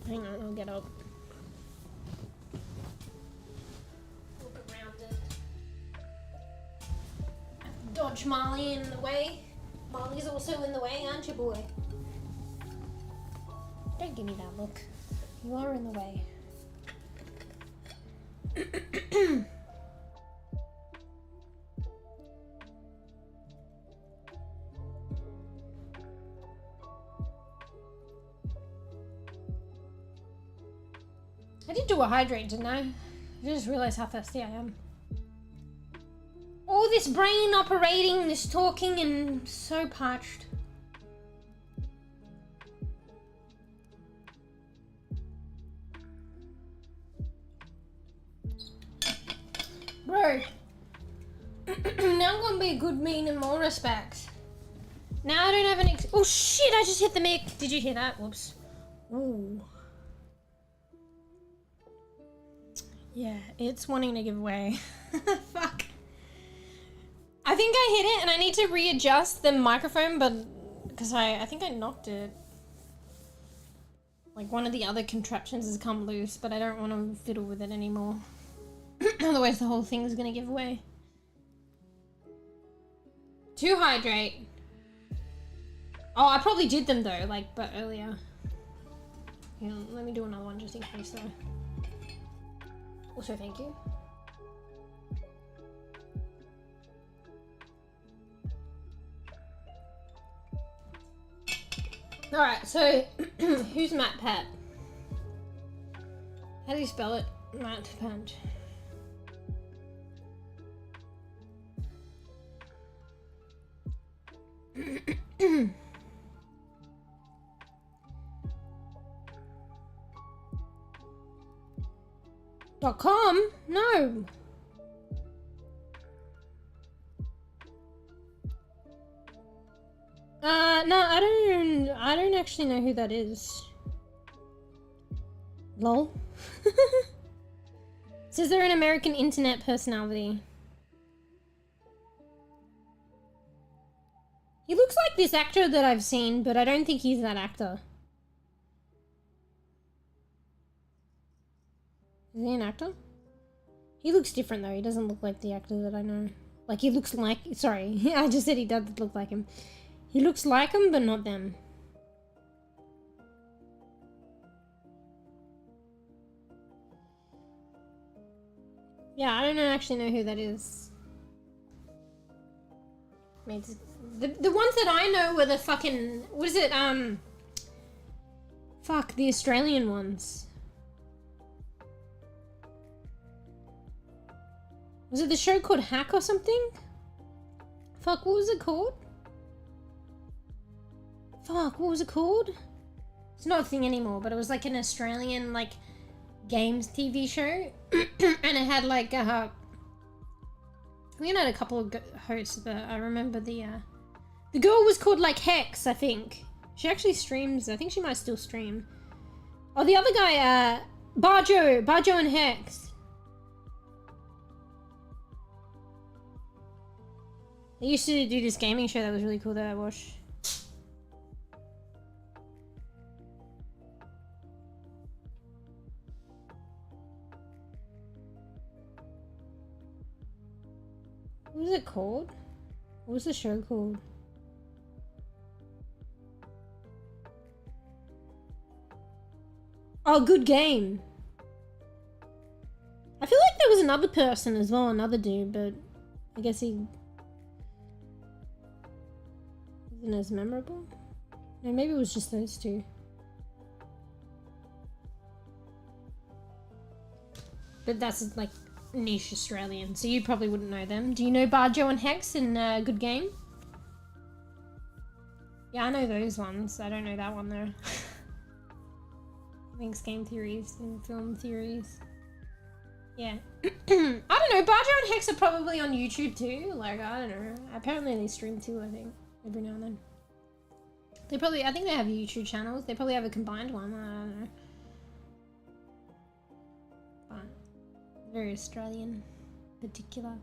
Hang on, I'll get up. Look around it. Dodge Marley in the way. Marley's also in the way, aren't you, boy? Don't give me that look. You are in the way. I did do a hydrate, didn't I? I just realized how thirsty I am. All this brain operating, this talking, and so parched. Bro. Now I'm gonna be a good mean in more respects. Now I don't have an oh shit, I just hit the mic. Did you hear that? Whoops. Ooh. Yeah, it's wanting to give away. Fuck. I think I hit it and I need to readjust the microphone, but because I think I knocked it. Like one of the other contraptions has come loose, but I don't want to fiddle with it anymore. Otherwise the whole thing is going to give away. To hydrate. Oh, I probably did them though, like, but earlier. Yeah, let me do another one just in case though. Also, thank you. Alright, so who's Matt Pat? How do you spell it? Matt Pat. .com? No. No, I don't actually know who that is. Lol. Says they're an American internet personality. He looks like this actor that I've seen, but I don't think he's that actor. Is he an actor? He looks different though. He doesn't look like the actor that I know. Like he looks like... Sorry, I just said he does look like him. He looks like him, but not them. Yeah, I don't actually know who that is. I mean, the ones that I know were the fucking... What is it? Fuck, the Australian ones. Was it the show called Hack or something? Fuck, what was it called? Fuck, what was it called? It's not a thing anymore, but it was like an Australian, like, games TV show. And it had, like, I think it had a couple of hosts, but I remember the girl was called, like, Hex, I think. She actually streams. I think she might still stream. Oh, the other guy, Barjo and Hex. They used to do this gaming show that was really cool that I watched. What was it called? What was the show called? Oh, Good Game. I feel like there was another person as well, another dude, but I guess he isn't as memorable. No, maybe it was just those two. But that's like niche Australian, so you probably wouldn't know them. Do you know Barjo and Hex in Good Game? Yeah, I know those ones. I don't know that one though. Thanks, game theories and film theories. Yeah. I don't know, Barjo and Hex are probably on YouTube too. Like, I don't know. Apparently they stream too, I think. Every now and then. They probably, I think they have YouTube channels. They probably have a combined one. I don't know. But very Australian particular.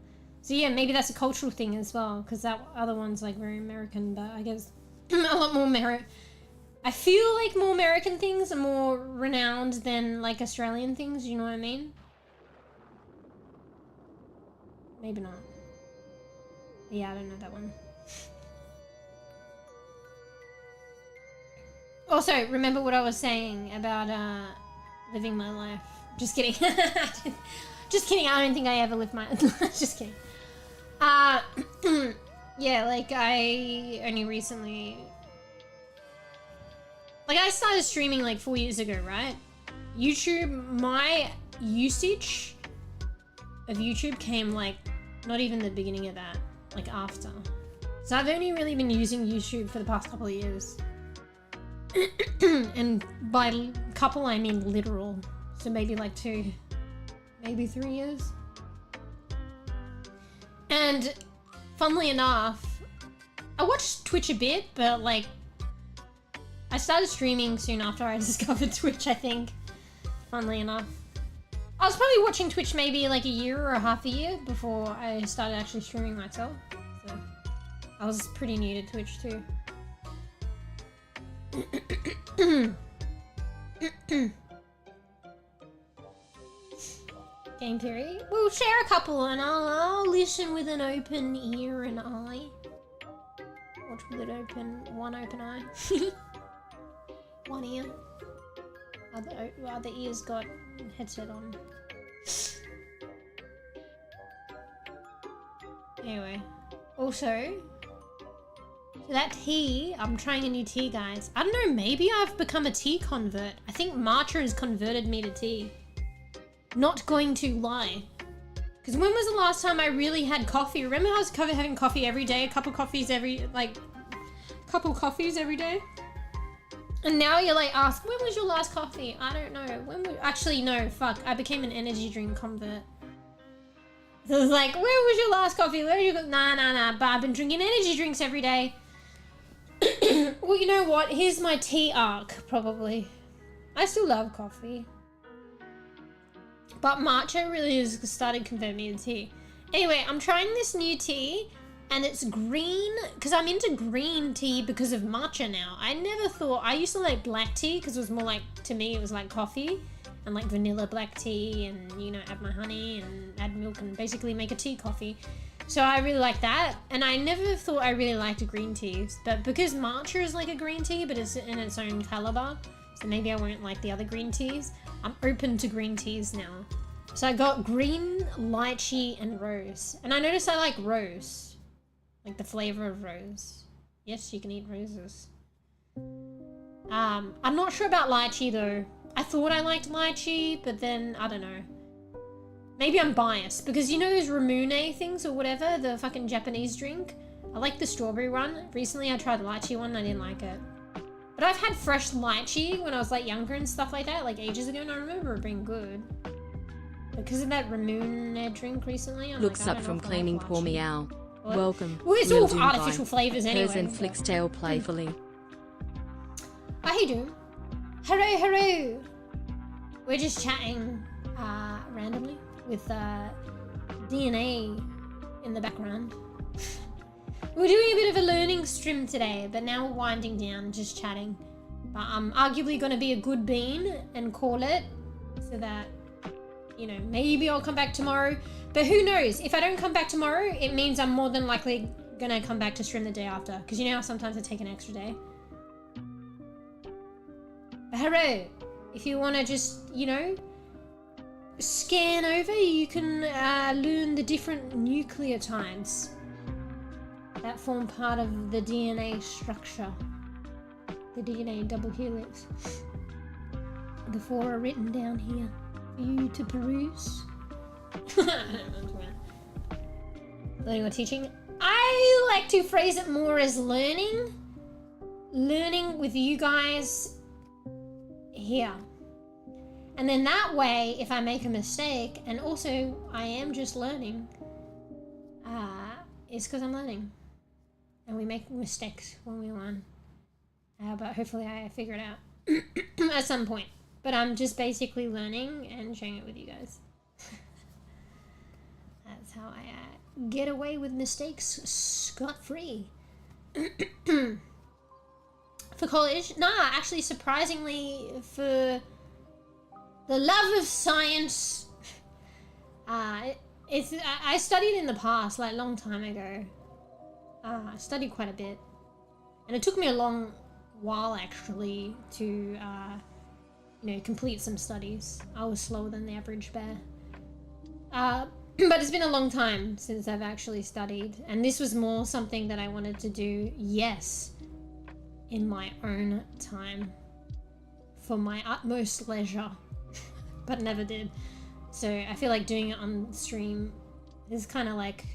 So yeah, maybe that's a cultural thing as well, because that other one's like very American, but I guess a lot more I feel like more American things are more renowned than like Australian things, you know what I mean? Maybe not. Yeah, I don't know that one. Also, remember what I was saying about living my life. Just kidding. Just kidding, I don't think I ever lived my just kidding. Yeah, like I only recently, like I started streaming like 4 years ago, right? YouTube, my usage of YouTube came like not even the beginning of that, like after. So I've only really been using YouTube for the past couple of years. And by couple I mean literal. So maybe like 2, maybe 3 years. And funnily enough, I watched Twitch a bit, but like I started streaming soon after I discovered Twitch, I think. Funnily enough. I was probably watching Twitch maybe like a year or a half a year before I started actually streaming myself. So I was pretty new to Twitch too. Game theory? We'll share a couple and I'll listen with an open ear and eye. Watch with one open eye. One ear. Other ear's got headset on. Anyway, also, so that tea, I'm trying a new tea, guys. I don't know, maybe I've become a tea convert. I think matcha has converted me to tea. Not going to lie. Because when was the last time I really had coffee? Remember I was having coffee every day, a couple coffees every day? And now you're like, ask, when was your last coffee? I don't know. Actually, no, fuck. I became an energy drink convert. So it's like, where was your last coffee? Where you go? Nah. But I've been drinking energy drinks every day. Well, you know what? Here's my tea arc, probably. I still love coffee. But matcha really has started converting me to tea. Anyway, I'm trying this new tea. And it's green, because I'm into green tea because of matcha now. I never thought, I used to like black tea because it was more like, to me, it was like coffee. And like vanilla black tea and, you know, add my honey and add milk and basically make a tea coffee. So I really like that. And I never thought I really liked green teas. But because matcha is like a green tea, but it's in its own caliber, so maybe I won't like the other green teas. I'm open to green teas now. So I got green, lychee, and rose. And I noticed I like rose. Like the flavor of rose. Yes, you can eat roses. I'm not sure about lychee though. I thought I liked lychee, but then, I don't know. Maybe I'm biased, because you know those Ramune things or whatever, the fucking Japanese drink? I like the strawberry one. Recently I tried the lychee one and I didn't like it. But I've had fresh lychee when I was like younger and stuff like that, like ages ago, and I remember it being good. Because of that Ramune drink recently, I'm Looks like, up from claiming poor meow. What? Welcome. Well, it's all artificial flavors anyway. Hers and flicks tail playfully. How you doing? Hello. We're just chatting randomly with DNA in the background. We're doing a bit of a learning stream today, but now we're winding down, just chatting. But I'm arguably going to be a good bean and call it, so that, you know, maybe I'll come back tomorrow. But who knows? If I don't come back tomorrow, it means I'm more than likely gonna come back to stream the day after. Because you know how sometimes I take an extra day. But hello, if you want to just, you know, scan over, you can learn the different nucleotides that form part of the DNA structure. The DNA double helix. The 4 are written down here for you to peruse. Learning or teaching? I like to phrase it more as learning. Learning with you guys here. And then that way, if I make a mistake, and also I am just learning, it's because I'm learning. And we make mistakes when we learn. But hopefully I figure it out at some point. But I'm just basically learning and sharing it with you guys. That's how I get away with mistakes scot-free. For college? Nah, actually surprisingly for the love of science, I studied in the past, like a long time ago. I studied quite a bit. And it took me a long while actually to, you know, complete some studies. I was slower than the average bear. But it's been a long time since I've actually studied. And this was more something that I wanted to do, yes, in my own time. For my utmost leisure. But never did. So I feel like doing it on stream is kind of like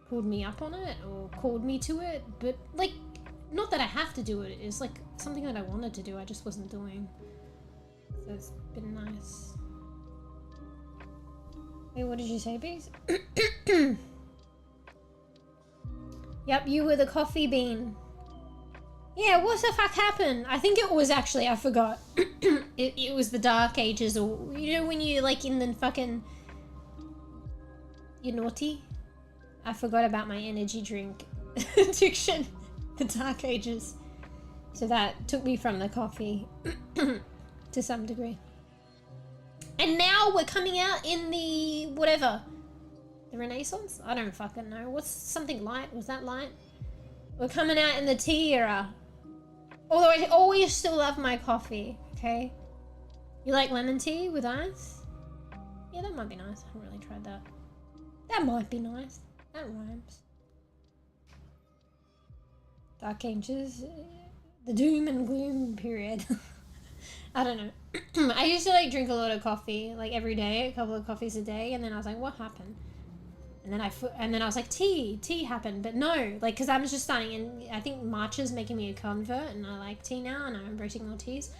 pulled me up on it or called me to it, but like not that I have to do it, it's like something that I wanted to do, I just wasn't doing. So it's been nice. Wait, what did you say, Bees? Yep, you were the coffee bean. Yeah, what the fuck happened? I think it was actually, I forgot. it was the Dark Ages, or, you know, when you, like, in the fucking... You're naughty? I forgot about my energy drink addiction. The Dark Ages. So that took me from the coffee to some degree. And now we're coming out in the... whatever. The Renaissance? I don't fucking know. What's something light? Was that light? We're coming out in the tea era. Although I always still love my coffee, okay? You like lemon tea with ice? Yeah, that might be nice. I haven't really tried that. That might be nice. That rhymes. Dark Ages. The doom and gloom period. I don't know. I used to like drink a lot of coffee, like every day, a couple of coffees a day, and then I was like, what happened? And then I was like, tea happened, but no, like, because I'm just starting, and I think matcha's making me a convert, and I like tea now, and I'm embracing more teas.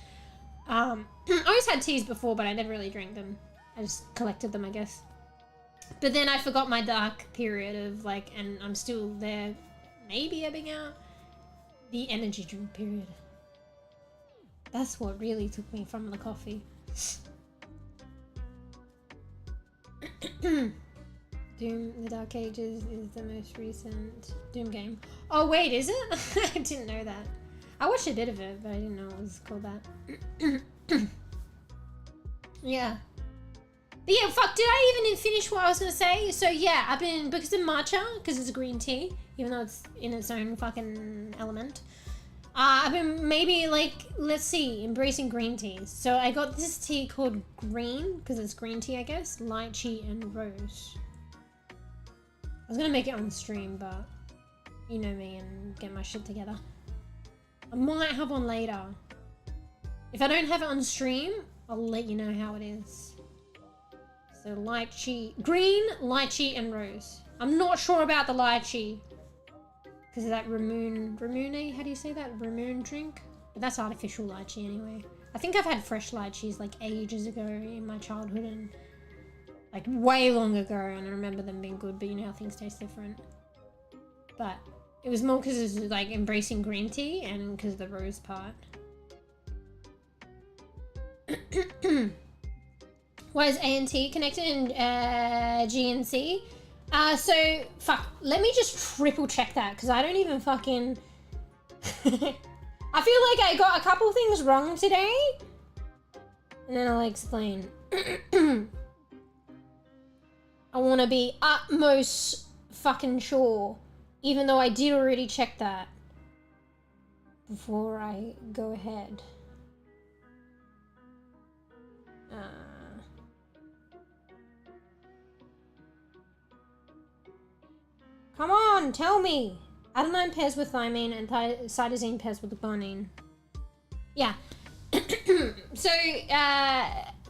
I always had teas before, but I never really drank them. I just collected them, I guess. But then I forgot my dark period of like, and I'm still there, maybe ebbing out, the energy drink period. That's what really took me from the coffee. Doom, the Dark Ages is the most recent Doom game. Oh wait, is it? I didn't know that. I watched a bit of it, but I didn't know it was called that. Yeah. But yeah, fuck, did I even finish what I was gonna say? So yeah, I've been, because of matcha, because it's green tea, even though it's in its own fucking element. I've been maybe like, let's see, embracing green teas. So I got this tea called green, because it's green tea, I guess, lychee and rose. I was gonna make it on stream, but you know me and get my shit together. I might have one later. If I don't have it on stream, I'll let you know how it is. So lychee, green, lychee and rose. I'm not sure about the lychee. Because of that Ramune, how do you say that? Ramune drink? But that's artificial lychee anyway. I think I've had fresh lychees like ages ago in my childhood and like way long ago, and I remember them being good, but you know how things taste different. But it was more because it was like embracing green tea and because of the rose part. Why is A and T connected in G and C? So, fuck, let me just triple check that, because I don't even fucking... I feel like I got a couple things wrong today, and then I'll explain. I want to be utmost fucking sure, even though I did already check that before I go ahead. Come on, tell me! Adenine pairs with thymine and cytosine pairs with guanine. Yeah. So,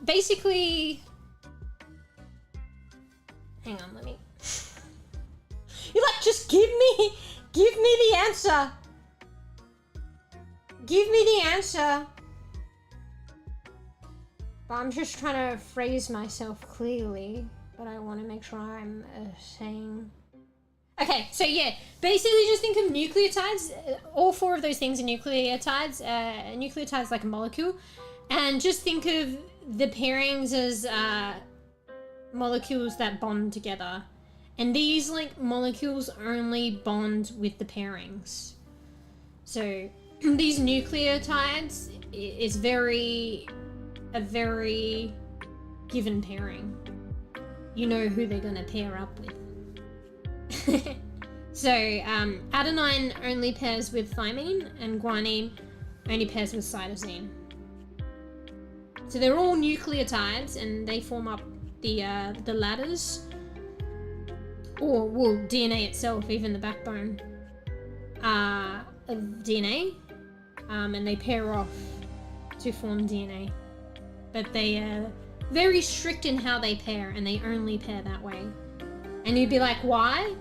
basically, Hang on, let me... You're like, just give me the answer. Give me the answer. But I'm just trying to phrase myself clearly, but I want to make sure I'm saying... Okay, so yeah, basically just think of nucleotides. All four of those things are nucleotides. Nucleotides like a molecule. And just think of the pairings as molecules that bond together. And these like molecules only bond with the pairings. So these nucleotides is a very given pairing. You know who they're going to pair up with. So adenine only pairs with thymine and guanine only pairs with cytosine. So they're all nucleotides and they form up the ladders, or well, DNA itself, even the backbone of DNA, and they pair off to form DNA. But they are very strict in how they pair, and they only pair that way. And you'd be like, why?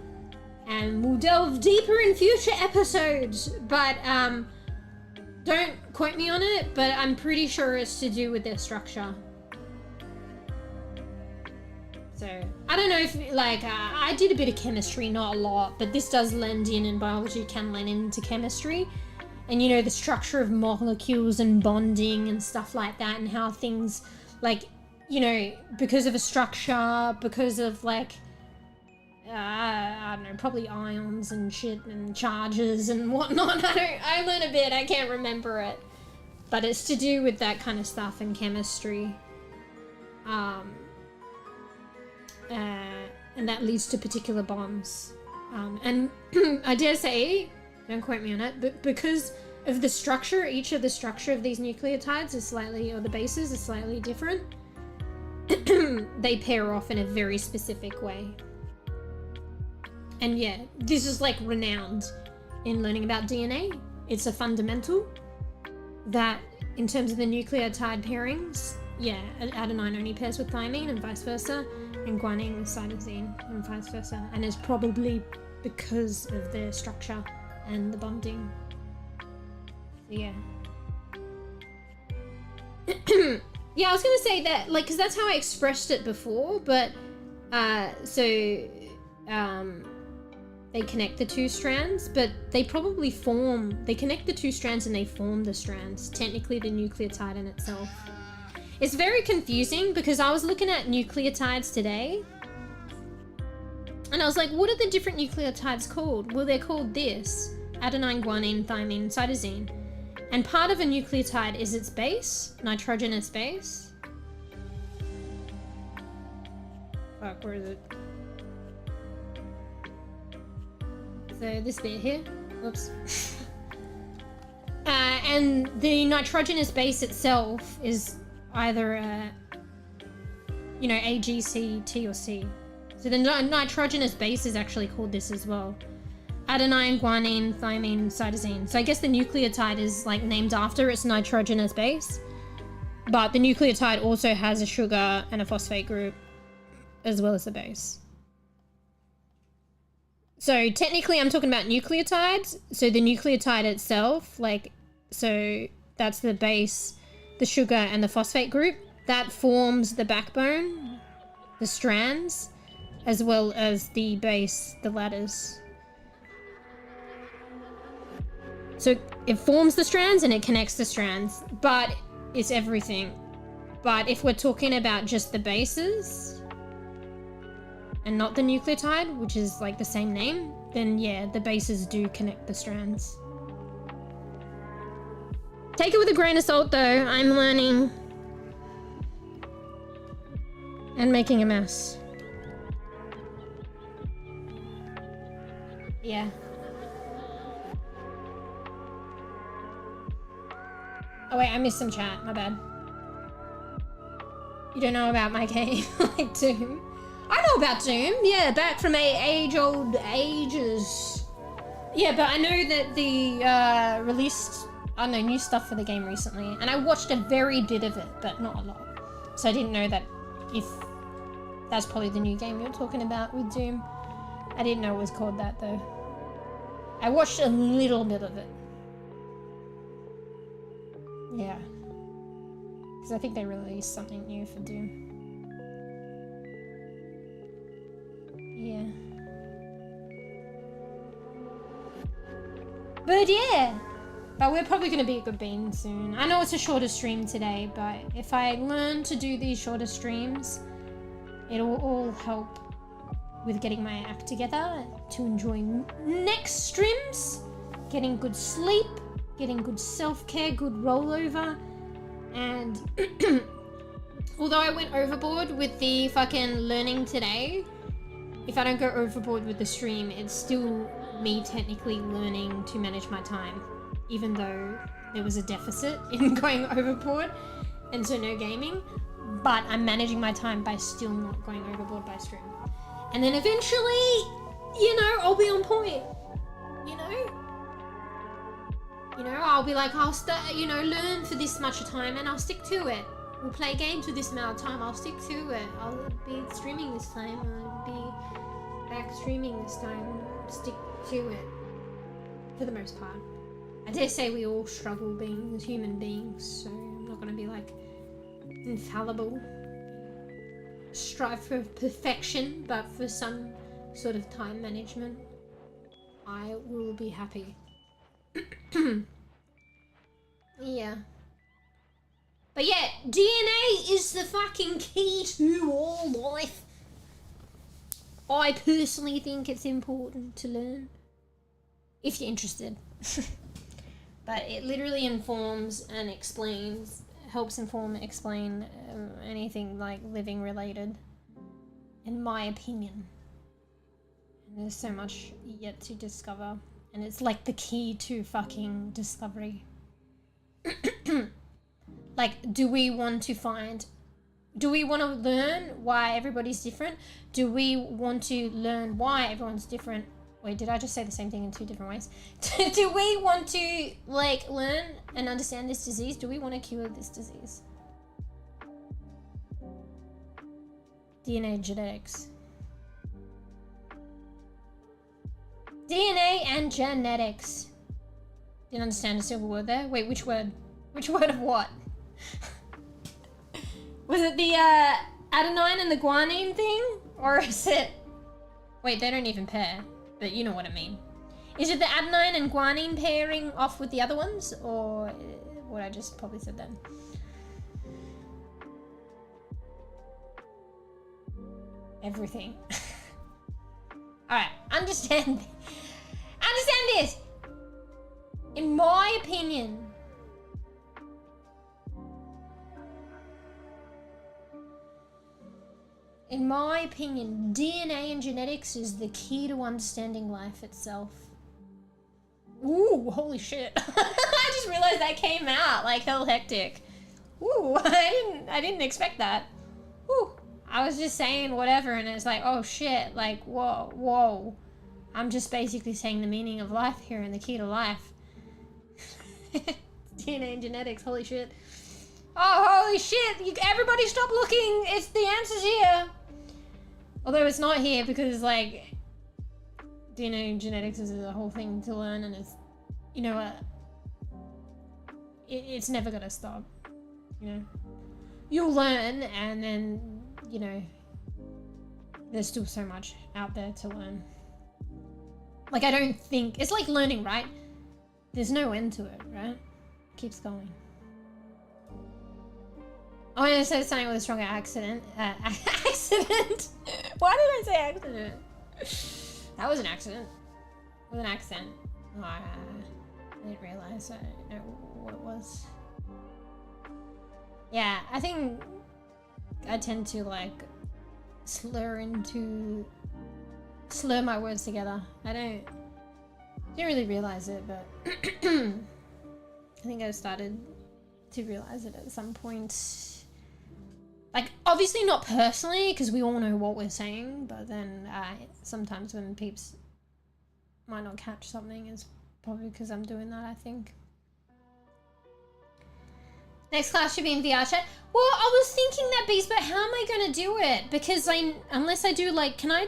And we'll delve deeper in future episodes, but don't quote me on it, but I'm pretty sure it's to do with their structure. So, I don't know if, like, I did a bit of chemistry, not a lot, but this does lend in, and biology can lend into chemistry. And, you know, the structure of molecules and bonding and stuff like that, and how things, like, you know, because of a structure, because of, like, I don't know, probably ions and shit and charges and whatnot. I learned a bit, I can't remember it. But it's to do with that kind of stuff in chemistry. And that leads to particular bonds. And I dare say, don't quote me on it, but because of the structure, each of the structure of these nucleotides is slightly, or the bases are slightly different, they pair off in a very specific way. And yeah, this is like renowned in learning about DNA. It's a fundamental that in terms of the nucleotide pairings, yeah, adenine only pairs with thymine and vice versa, and guanine with cytosine and vice versa. And it's probably because of their structure and the bonding. So yeah. Yeah, I was gonna say that, like, because that's how I expressed it before, but they connect the two strands, but they probably connect the two strands and they form the strands, technically the nucleotide in itself. It's very confusing because I was looking at nucleotides today and I was like, what are the different nucleotides called? Well, they're called this: adenine, guanine, thymine, cytosine. And part of a nucleotide is its base, nitrogenous base. Fuck, where is it? So this bit here, whoops. And the nitrogenous base itself is either you know, A, G, C, T, or C. So the nitrogenous base is actually called this as well. Adenine, guanine, thymine, cytosine. So I guess the nucleotide is like named after its nitrogenous base, but the nucleotide also has a sugar and a phosphate group as well as the base. So technically I'm talking about nucleotides. So the nucleotide itself, like, so that's the base, the sugar and the phosphate group. That forms the backbone, the strands, as well as the base, the ladders. So it forms the strands and it connects the strands, but it's everything. But if we're talking about just the bases, and not the nucleotide, which is like the same name, then yeah, the bases do connect the strands. Take it with a grain of salt though, I'm learning. And making a mess. Yeah. Oh wait, I missed some chat, my bad. You don't know about my game, like Doom? I know about Doom, yeah, back from age-old ages. Yeah, but I know that the released, I don't know, new stuff for the game recently, and I watched a very bit of it, but not a lot. So I didn't know that if That's probably the new game you're talking about with Doom. I didn't know it was called that though. I watched a little bit of it. Yeah. Because I think they released something new for Doom. Yeah. But yeah. But we're probably going to be a good bean soon. I know it's a shorter stream today, but if I learn to do these shorter streams, it'll all help with getting my act together to enjoy next streams, getting good sleep, getting good self-care, good rollover, and although I went overboard with the fucking learning today, if I don't go overboard with the stream, it's still me technically learning to manage my time, even though there was a deficit in going overboard and so no gaming, but I'm managing my time by still not going overboard by stream. And then eventually, you know, I'll be on point, you know? I'll be like, I'll learn for this much time and I'll stick to it. We'll play games for this amount of time, I'll stick to it. I'll be streaming this time, I'll be back streaming this time, stick to it. For the most part. I dare say we all struggle being human beings, so I'm not gonna be like infallible. Strive for perfection, but for some sort of time management, I will be happy. Yeah. But yeah, DNA is the fucking key to all life. I personally think it's important to learn, if you're interested. But it literally informs and explains, helps inform, explain anything like living related, in my opinion. And there's so much yet to discover, and it's like the key to fucking discovery. Like, do we want to learn why everybody's different? Do we want to learn why everyone's different? Wait, did I just say the same thing in two different ways? Do we want to, like, learn and understand this disease? Do we want to cure this disease? DNA and genetics. DNA and genetics. Didn't understand a single word there. Wait, which word? Which word of what? Was it the adenine and the guanine thing? Or is it... Wait, they don't even pair. But you know what I mean. Is it the adenine and guanine pairing off with the other ones? Or what I just probably said then? Everything. Alright, understand this! In my opinion, DNA and genetics is the key to understanding life itself. Ooh, holy shit. I just realized that came out like hell hectic. Ooh, I didn't expect that. Ooh, I was just saying whatever and it's like, oh shit, like, whoa. I'm just basically saying the meaning of life here and the key to life. DNA and genetics, holy shit. Oh, holy shit, everybody stop looking, it's the answer's here. Although it's not here because, like, DNA and genetics is a whole thing to learn and it's, you know what, it's never gonna stop, you know. You'll learn and then, you know, there's still so much out there to learn. Like, I don't think, it's like learning, right? There's no end to it, right? It keeps going. Oh, I said something with a stronger accident. Accident? Why did I say accident? That was an accident. With an accent. Oh, I didn't realize. I didn't know what it was. Yeah, I think I tend to, like, slur my words together. I didn't really realize it, but I think I started to realize it at some point. Like, obviously not personally, because we all know what we're saying, but then sometimes when peeps might not catch something, it's probably because I'm doing that, I think. Next class should be in VRChat. Well, I was thinking that, Beast, but how am I gonna do it? Because unless I do like, can I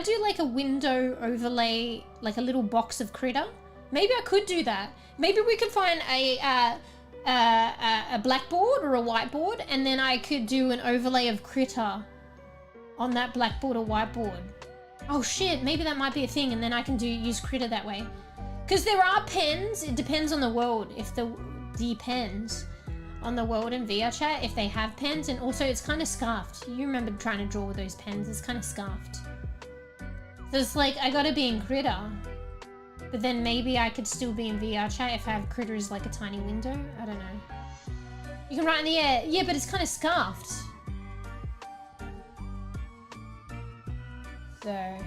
do like a window overlay, like a little box of critter? Maybe I could do that. Maybe we could find a blackboard or a whiteboard, and then I could do an overlay of critter on that blackboard or whiteboard. Oh shit, maybe that might be a thing, and then I can use critter that way. Because there are pens, it depends on the world, if depends on the world in VRChat, if they have pens, and also it's kind of scarfed. You remember trying to draw with those pens, it's kind of scarfed. So it's like, I gotta be in critter, but then maybe I could still be in VRChat if I have critter as like a tiny window, I don't know. You can write in the air, yeah, but it's kind of scarfed. So,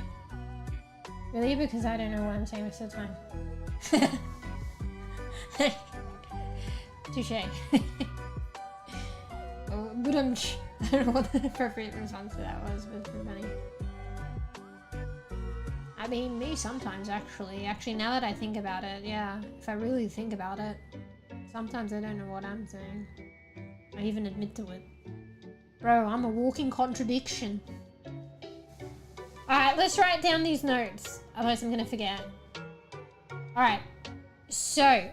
really, because I don't know what I'm saying most of the time. Touche. Oh, but I don't know what the appropriate response to that was, but it's pretty funny. I mean, me sometimes, actually. Actually, now that I think about it, yeah. If I really think about it, sometimes I don't know what I'm saying. I even admit to it. Bro, I'm a walking contradiction. Alright, let's write down these notes. Otherwise I'm gonna forget. Alright. So.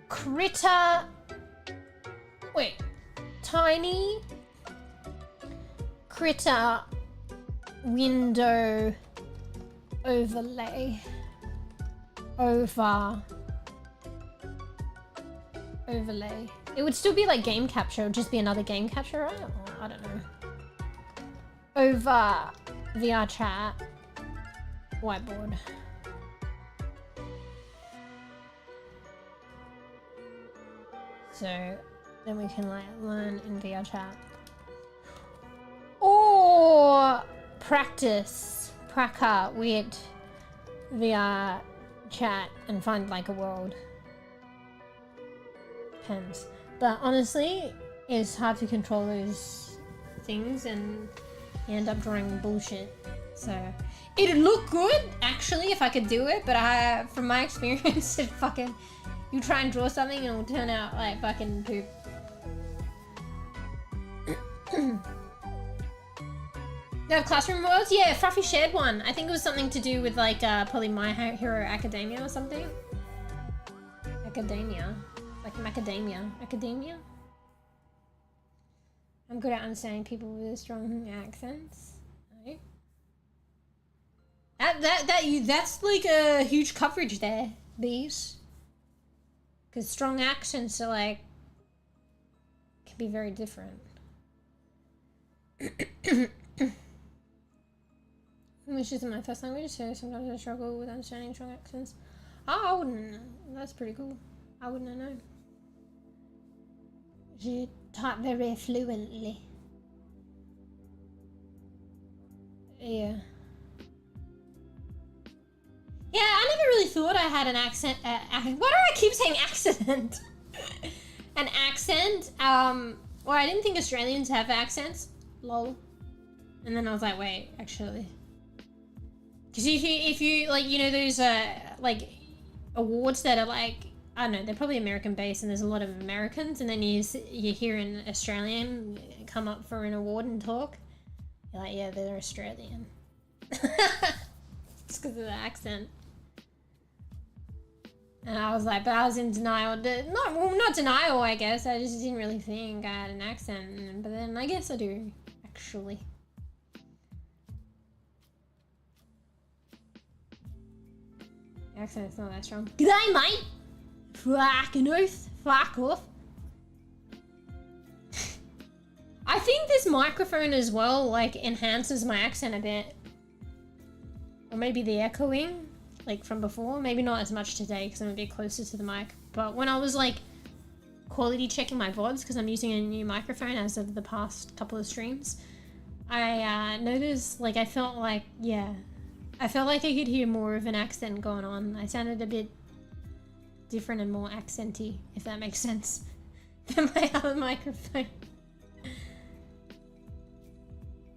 Critter. Wait. Tiny. Critter. Window. Overlay. Overlay. It would still be like game capture. It would just be another game capture, right? Or, I don't know. Over VRChat whiteboard. So then we can like learn in VRChat. Or practice with VRChat and find like a world. Depends. But honestly, it's hard to control those things and you end up drawing bullshit. So it'd look good actually if I could do it, but from my experience, it fucking, you try and draw something and it'll turn out like fucking poop. You have classroom worlds? Yeah, Fruffy shared one. I think it was something to do with like probably My Hero Academia or something. Academia, like macadamia. Academia. I'm good at understanding people with strong accents. Right. That's like a huge coverage there, bees. Because strong accents are like can be very different. English isn't my first language, so sometimes I struggle with understanding strong accents. Oh, I wouldn't know. That's pretty cool. I wouldn't know. Je type very fluently. Yeah. Yeah, I never really thought I had an accent. Why do I keep saying accident? An accent. Well, I didn't think Australians have accents. Lol. And then I was like, wait, actually. Because if you like, you know, those like awards that are like, I don't know, they're probably American based, and there's a lot of Americans, and then you hear an Australian come up for an award and talk. You're like, yeah, they're Australian. It's because of the accent. And I was like, but I was in denial. Not denial, I guess. I just didn't really think I had an accent. But then I guess I do, actually. The accent's not that strong. G'day, mate! Fucking oath. Fuck off. I think this microphone as well, like, enhances my accent a bit. Or maybe the echoing, like, from before. Maybe not as much today, because I'm a bit closer to the mic. But when I was, like, quality checking my VODs, because I'm using a new microphone as of the past couple of streams, I noticed, like, I felt like, yeah, I felt like I could hear more of an accent going on. I sounded a bit different and more accenty, if that makes sense, than my other microphone.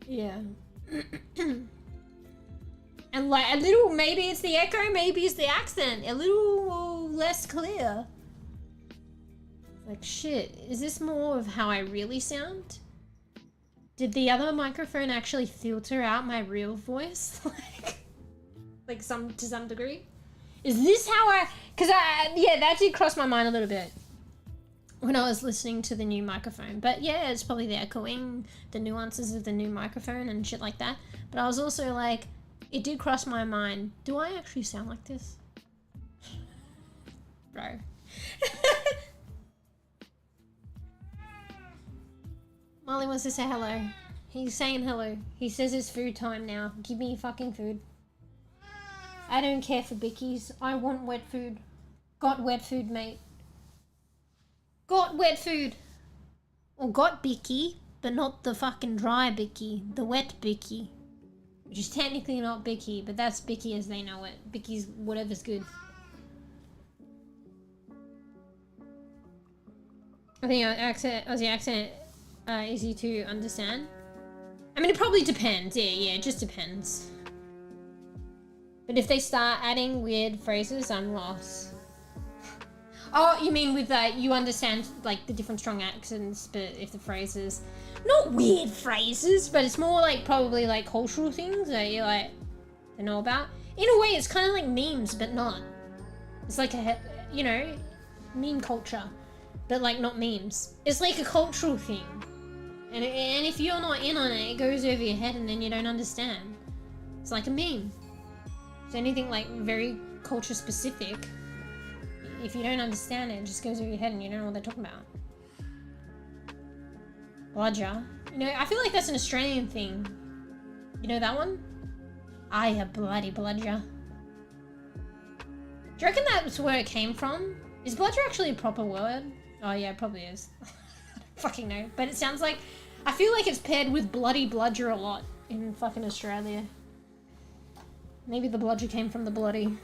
Yeah. And like a little, maybe it's the echo, maybe it's the accent, a little less clear. Like, shit, is this more of how I really sound? Did the other microphone actually filter out my real voice? like to some degree? Is this how yeah, that did cross my mind a little bit when I was listening to the new microphone. But yeah, it's probably the echoing, the nuances of the new microphone and shit like that. But I was also like, it did cross my mind, do I actually sound like this? Bro. Marley wants to say hello. He's saying hello. He says it's food time now. Give me fucking food. I don't care for bickies. I want wet food. Got wet food, mate. Got wet food. Or got bicky, but not the fucking dry bicky. The wet bicky. Which is technically not bicky, but that's bicky as they know it. Bicky's whatever's good. I think Aussie accent easy to understand. I mean, it probably depends. Yeah, it just depends. But if they start adding weird phrases, I'm lost. Oh, you mean with you understand like the different strong accents, but if the phrases, not weird phrases, but it's more like probably like cultural things that you like to know about. In a way, it's kind of like memes, but not. It's like a, you know, meme culture, but like not memes. It's like a cultural thing. And if you're not in on it, it goes over your head and then you don't understand. It's like a meme. So anything like very culture specific, if you don't understand it, it just goes over your head and you don't know what they're talking about. Bludger. You know, I feel like that's an Australian thing. You know that one? I a bloody bludger. Do you reckon that's where it came from? Is bludger actually a proper word? Oh yeah, it probably is. I don't fucking know. But it sounds like, I feel like it's paired with bloody bludger a lot in fucking Australia. Maybe the bludger came from the bloody.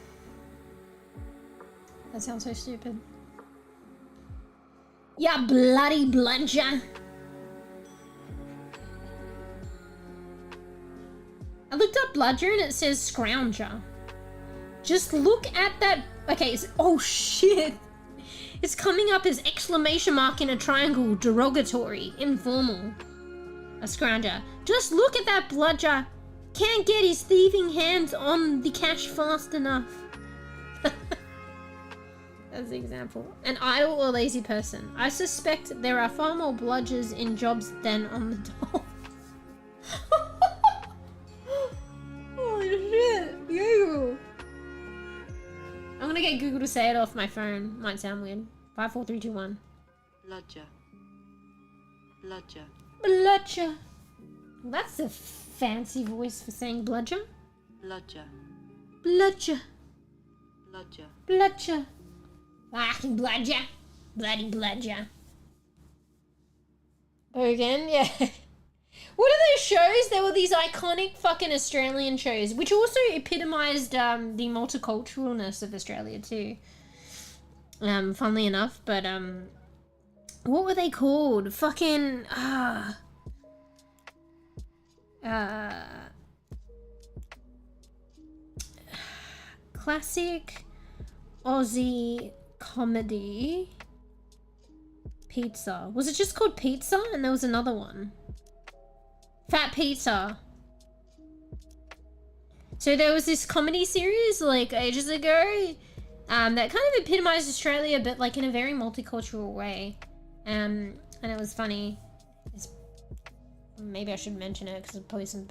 That sounds so stupid. Yeah, bloody bludger. I looked up bludger and it says scrounger. Just look at that. Okay, oh shit. It's coming up as exclamation mark in a triangle, derogatory, informal. A scrounger. Just look at that bludger. Can't get his thieving hands on the cash fast enough. That's the example. An idle or lazy person. I suspect there are far more bludgers in jobs than on the dole. Holy shit. Google. I'm gonna get Google to say it off my phone. Might sound weird. 5, 4, 3, 2, 1. Bludger. Bludger. Bludger. That's a fancy voice for saying bludger. Bludger. Bludger. Bludger. Bludger. Fucking bludger. Bloody bludger. Again, yeah. What are those shows? There were these iconic fucking Australian shows, which also epitomised the multiculturalness of Australia too. Funnily enough, but what were they called? Fucking classic Aussie comedy pizza. Was it just called Pizza? And there was another one. Fat Pizza. So there was this comedy series like ages ago that kind of epitomized Australia, but like in a very multicultural way. And it was funny. Maybe I should mention it because there's probably some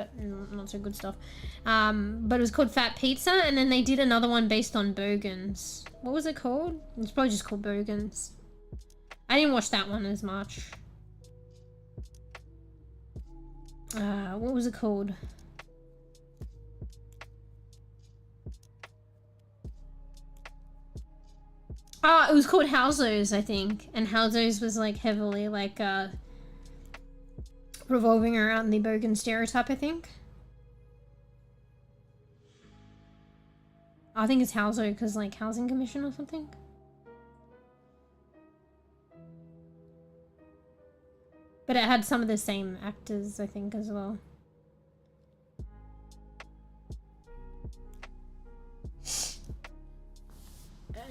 not so good stuff. But it was called Fat Pizza, and then they did another one based on Bogans. What was it called? It's probably just called Bogans. I didn't watch that one as much. What was it called? Oh, it was called Housos, I think. And Housos was like heavily like revolving around the Bogan stereotype, I think. I think it's Houso because like Housing Commission or something. But it had some of the same actors, I think, as well.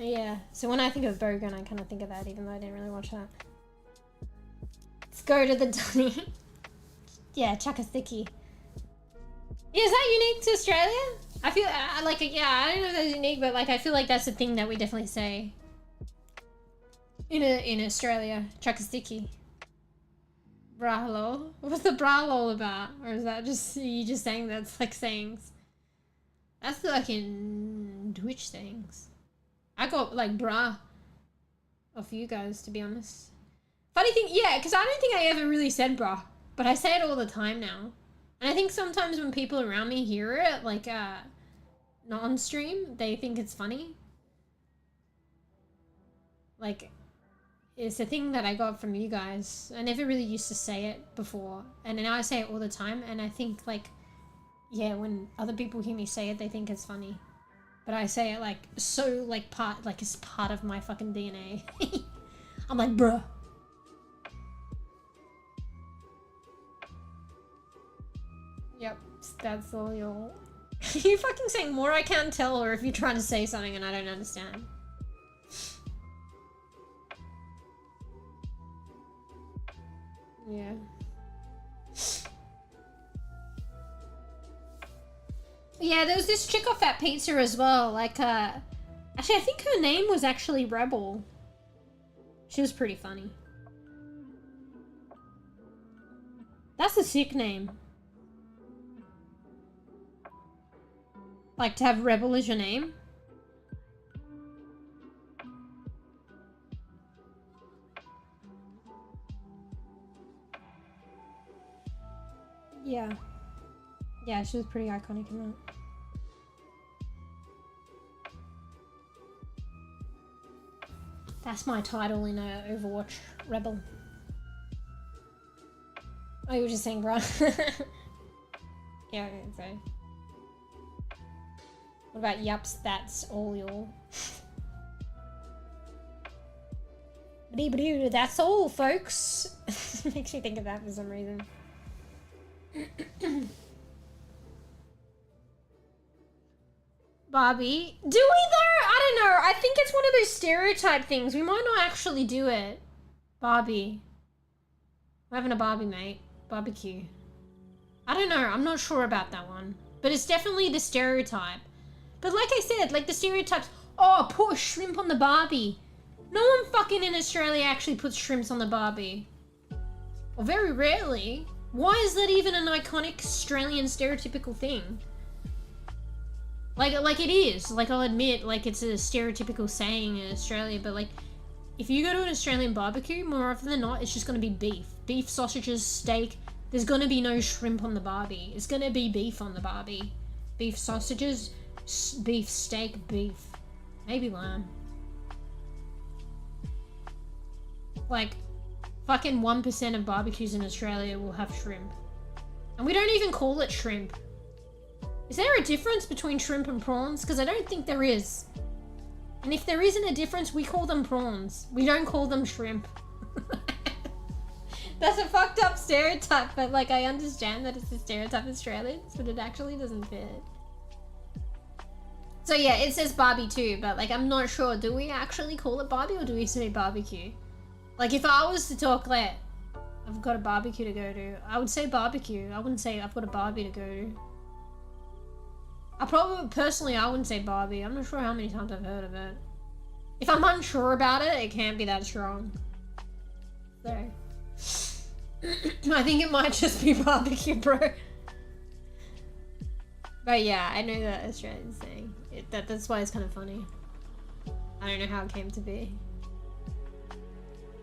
Yeah, so when I think of Bogan, I kind of think of that, even though I didn't really watch that. Let's go to the dunny. Yeah, Chakasiki. Yeah, is that unique to Australia? I feel like, yeah, I don't know if that's unique, but like I feel like that's a thing that we definitely say in Australia. Chakasiki. Bralo. What's the bralo about? Or is that just you just saying that's like sayings? That's like in Twitch sayings. I got like bra off you guys, to be honest. Funny thing, yeah, because I don't think I ever really said bra, but I say it all the time now. And I think sometimes when people around me hear it, like not on stream, they think it's funny. Like, it's a thing that I got from you guys. I never really used to say it before, and now I say it all the time, and I think like, yeah, when other people hear me say it, they think it's funny. But I say it like so like it's part of my fucking DNA. I'm like, bruh. Yep, that's all your... You fucking saying more I can't tell, or if you're trying to say something and I don't understand. Yeah. Yeah, there was this chick off at Pizza as well, like, actually, I think her name was actually Rebel. She was pretty funny. That's a sick name. Like, to have Rebel as your name? Yeah. Yeah, she was pretty iconic in that. That's my title in Overwatch, Rebel. Oh, you were just saying, bro. Yeah, so. What about yups, that's all your... That's all, folks. Makes me think of that for some reason. Barbie. Do we though? I don't know. I think it's one of those stereotype things. We might not actually do it. Barbie. We're having a Barbie, mate. Barbecue. I don't know. I'm not sure about that one. But it's definitely the stereotype. But like I said, like the stereotypes, oh, put shrimp on the Barbie. No one fucking in Australia actually puts shrimps on the Barbie. Or very rarely. Why is that even an iconic Australian stereotypical thing? Like it is. Like, I'll admit, like, it's a stereotypical saying in Australia, but like, if you go to an Australian barbecue, more often than not, it's just gonna be beef. Beef, sausages, steak. There's gonna be no shrimp on the Barbie. It's gonna be beef on the Barbie. Beef sausages, beef steak, beef. Maybe lamb. Like, fucking 1% of barbecues in Australia will have shrimp. And we don't even call it shrimp. Is there a difference between shrimp and prawns? Because I don't think there is. And if there isn't a difference, we call them prawns. We don't call them shrimp. That's a fucked up stereotype, but like I understand that it's a stereotype of Australians, but it actually doesn't fit. So yeah, it says Barbie too, but like I'm not sure. Do we actually call it Barbie or do we say barbecue? Like if I was to talk like, I've got a barbecue to go to, I would say barbecue. I wouldn't say I've got a Barbie to go to. Personally, I wouldn't say Barbie. I'm not sure how many times I've heard of it. If I'm unsure about it, it can't be that strong. So, I think it might just be barbecue, bro. But yeah, I know that Australians saying it, that's why it's kind of funny. I don't know how it came to be.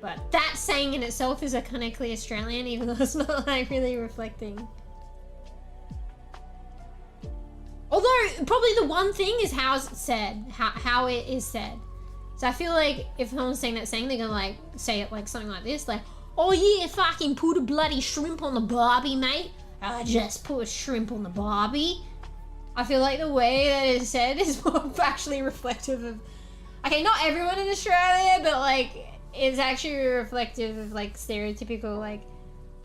But that saying in itself is iconically Australian, even though it's not like really reflecting. Although, probably the one thing is how it's said, how it is said. So I feel like if someone's saying that saying, they're gonna like say it like something like this, like, oh yeah, fucking put a bloody shrimp on the Barbie, mate. I just put a shrimp on the Barbie. I feel like the way that it's said is more actually reflective of, okay, not everyone in Australia, but like, it's actually reflective of like stereotypical like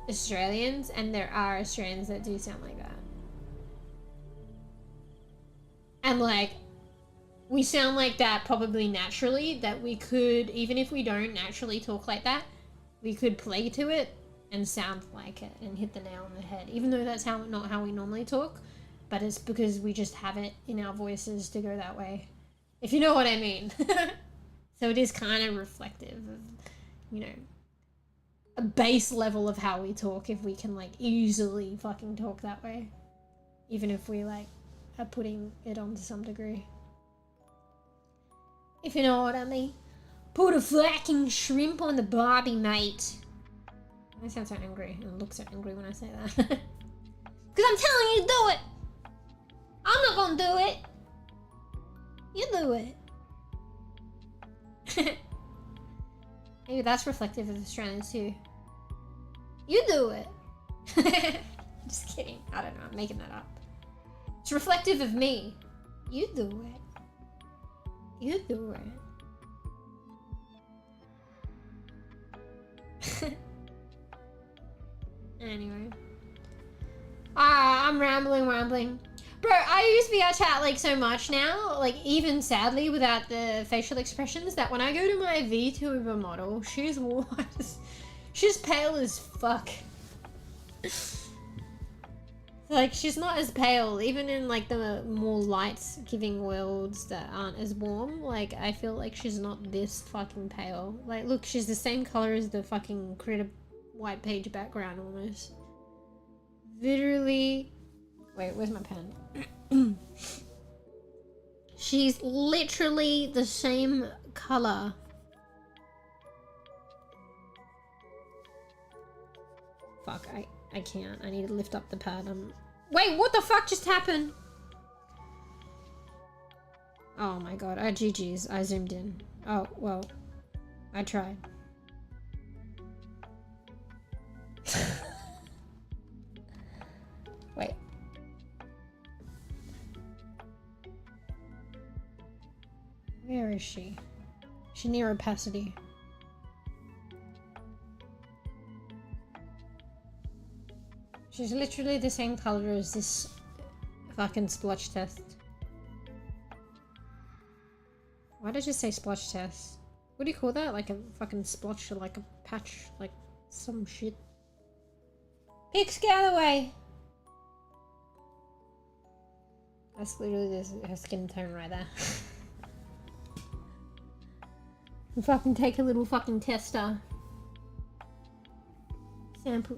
Australians, and there are Australians that do sound like that. And like, we sound like that probably naturally, that we could, even if we don't naturally talk like that, we could play to it and sound like it and hit the nail on the head, even though that's not how we normally talk, but it's because we just have it in our voices to go that way, if you know what I mean. So it is kind of reflective of, you know, a base level of how we talk, if we can like easily fucking talk that way, even if we like are putting it on to some degree, if you know what I mean. Put a fucking shrimp on the barbie, mate. I sound so angry and look so angry when I say that. Because I'm telling you to do it. I'm not gonna do it. You do it. Maybe that's reflective of Australians too. You do it. Just kidding. I don't know. I'm making that up. It's reflective of me. You do it. You do it. Anyway. I'm rambling. Bro, I use VRChat like so much now, like even sadly without the facial expressions, that when I go to my vtuber model, she's pale as fuck. Like, she's not as pale, even in like the more light-giving worlds that aren't as warm. Like, I feel like she's not this fucking pale. Like, look, she's the same color as the fucking critter white page background almost. Literally. Wait, where's my pen? She's literally the same color. Fuck, I can't. I need to lift up the pad. Wait, what the fuck just happened? Oh my god. Oh, GG's. I zoomed in. Oh, well. I tried. Wait. Where is she? Is she near opacity? She's literally the same color as this fucking splotch test. Why did you say splotch test? What do you call that? Like a fucking splotch or like a patch? Like some shit. Pix, get out of the way! That's literally her skin tone right there. We fucking take a little fucking tester.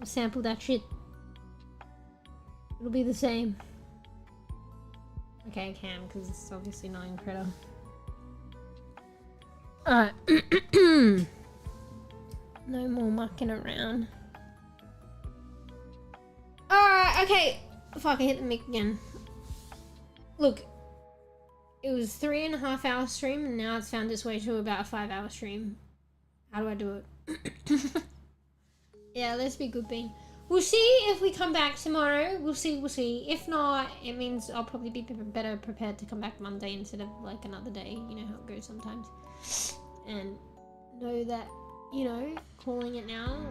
Sample that shit. It'll be the same. Okay, I can, because it's obviously not in Critter. Alright. No more mucking around. Alright, okay. Fuck, I hit the mic again. Look. It was 3.5 hour stream, and now it's found its way to about a 5 hour stream. How do I do it? Yeah, let's be good, bean. We'll see if we come back tomorrow. We'll see. If not, it means I'll probably be better prepared to come back Monday instead of like another day. You know how it goes sometimes. And know that, you know, calling it now,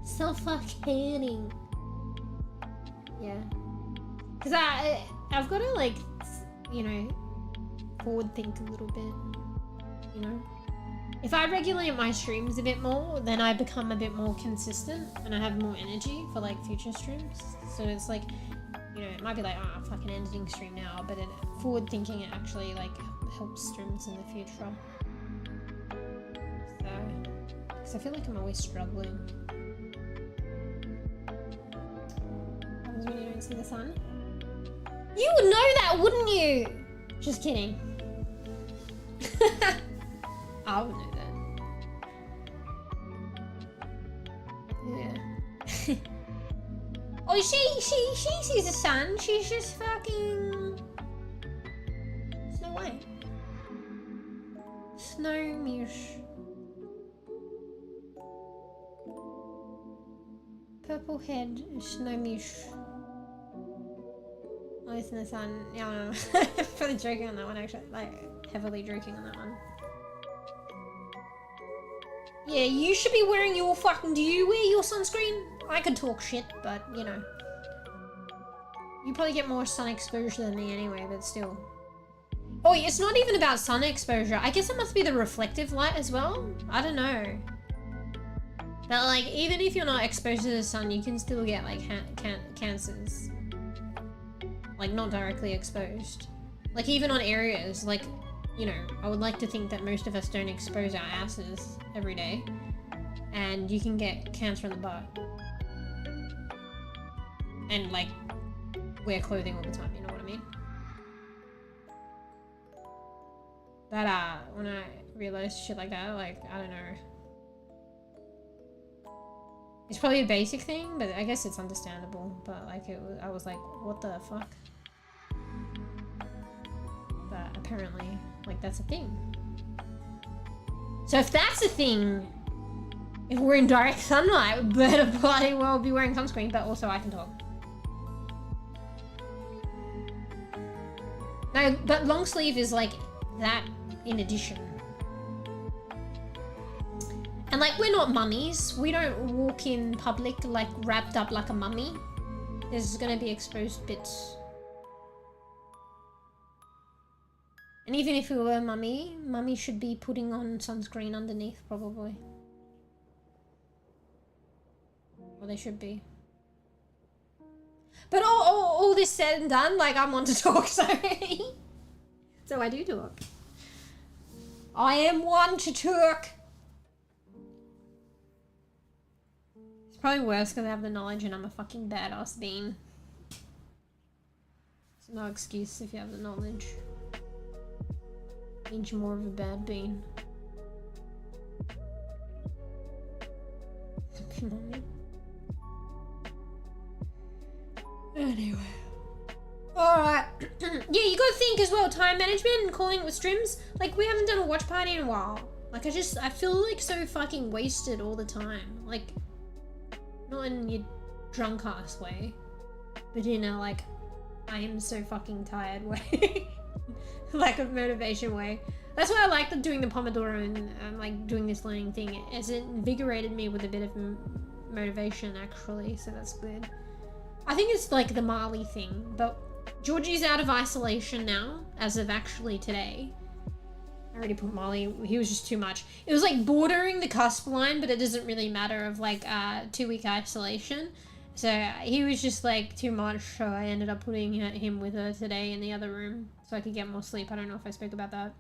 self-fucking. Yeah. Because I've got to, like, you know, forward think a little bit, you know. If I regulate my streams a bit more, then I become a bit more consistent and I have more energy for like future streams. So it's like, you know, it might be like, oh, I'm fucking ending stream now, but forward thinking, it actually like helps streams in the future. So, because I feel like I'm always struggling. What happens when you don't see the sun? You would know that, wouldn't you? Just kidding. I would know that. Yeah. Oh, she sees the sun. She's just fucking Snow White. Snow Mush. Purple head, Snow Mush. Oh, it's in the sun. Yeah, I'm probably joking on that one, actually. Like, heavily joking on that one. Yeah, you should be wearing your fucking... Do you wear your sunscreen? I could talk shit, but, you know. You probably get more sun exposure than me anyway, but still. Oh, it's not even about sun exposure. I guess it must be the reflective light as well. I don't know. But like, even if you're not exposed to the sun, you can still get like cancers. Like, not directly exposed. Like, even on areas, like, you know, I would like to think that most of us don't expose our asses every day. And you can get cancer in the butt. And like, wear clothing all the time, you know what I mean? That, when I realized shit like that, like, I don't know. It's probably a basic thing, but I guess it's understandable. But like, I was like, what the fuck? But apparently, like, that's a thing. So if that's a thing, if we're in direct sunlight, we better bloody well be wearing sunscreen, but also I can talk. No, but long sleeve is like that in addition. And like, we're not mummies. We don't walk in public like wrapped up like a mummy. There's gonna be exposed bits. And even if we were mummy should be putting on sunscreen underneath probably. Or they should be. But all this said and done, like, I'm on to talk, so so I do talk. I am one to talk. It's probably worse because I have the knowledge and I'm a fucking badass bean. It's no excuse if you have the knowledge. Means you're more of a bad bean. Anyway. Alright. Yeah, you gotta think as well, time management and calling it with streams. Like, we haven't done a watch party in a while. Like, I feel like so fucking wasted all the time. Like, not in your drunk ass way, but in a, like, I am so fucking tired way. Lack of motivation way. That's why I like doing the Pomodoro and like doing this learning thing, as it invigorated me with a bit of motivation actually, so that's good. I think it's like the Marley thing, but Georgie's out of isolation now, as of actually today. I already put Marley, he was just too much. It was like bordering the cusp line, but it doesn't really matter of like 2-week isolation. So he was just like too much, so I ended up putting him with her today in the other room so I could get more sleep. I don't know if I spoke about that.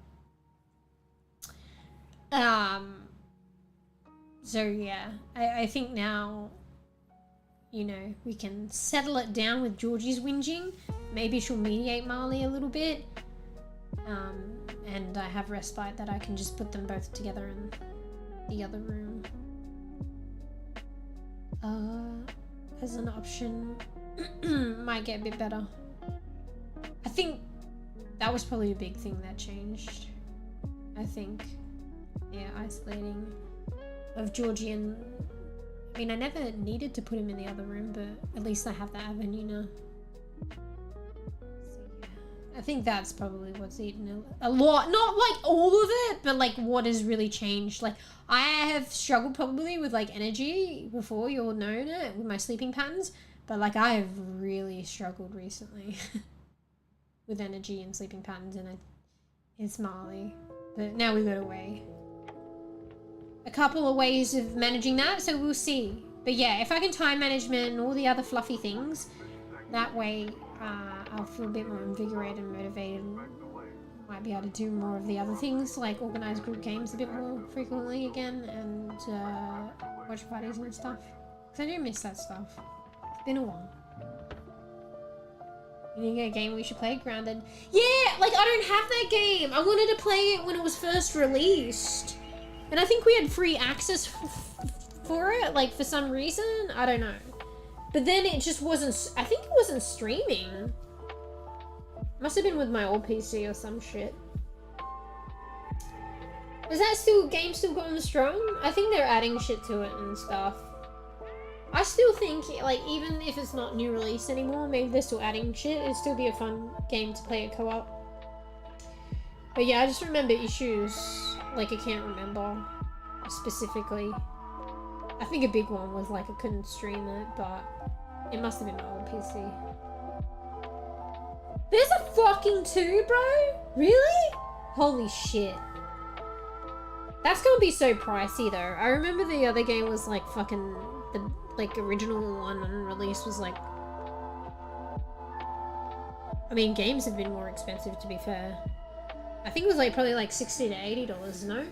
So yeah, I think now, you know, we can settle it down with Georgie's whinging. Maybe she'll mediate Marley a little bit. And I have respite that I can just put them both together in the other room. As an option, might get a bit better. I think that was probably a big thing that changed. I think, yeah, isolating of Georgie, and I mean, I never needed to put him in the other room, but at least I have that avenue now. So yeah, I think that's probably what's eaten a lot. Not like all of it, but like what has really changed. Like, I have struggled probably with like energy before, you all know it, with my sleeping patterns, but like I have really struggled recently with energy and sleeping patterns, and it's Marley. But now we've got a couple of ways of managing that, so we'll see. But yeah, if I can time management and all the other fluffy things, that way I'll feel a bit more invigorated and motivated. Might be able to do more of the other things, like organize group games a bit more frequently again, and watch parties and stuff. Because I do miss that stuff. It's been a while. You think a game we should play? Grounded. Yeah, like I don't have that game. I wanted to play it when it was first released. And I think we had free access for it, like for some reason. I don't know. But then it just wasn't, I think it wasn't streaming. Must have been with my old PC or some shit. Is that game still going strong? I think they're adding shit to it and stuff. I still think, like, even if it's not new release anymore, maybe they're still adding shit. It'd still be a fun game to play at co-op. But yeah, I just remember issues. Like, I can't remember specifically. I think a big one was, like, I couldn't stream it, but it must have been my old PC. There's a fucking 2, bro? Really? Holy shit. That's gonna be so pricey though. I remember the other game was like fucking, the like original one on release was like, I mean games have been more expensive to be fair. I think it was like probably like $60 to $80, no?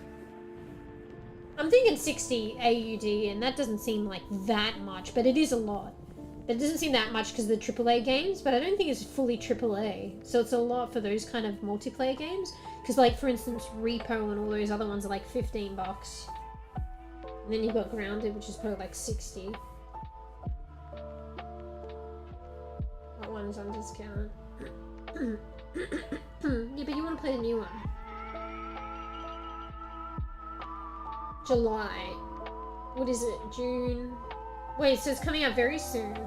I'm thinking 60 AUD and that doesn't seem like that much, but it is a lot. But it doesn't seem that much because of the AAA games, but I don't think it's fully AAA. So it's a lot for those kind of multiplayer games. Because like, for instance, Repo and all those other ones are like 15 bucks. And then you've got Grounded, which is probably like 60. That one's on discount. Yeah, but you want to play the new one. July. What is it? June? Wait, so it's coming out very soon.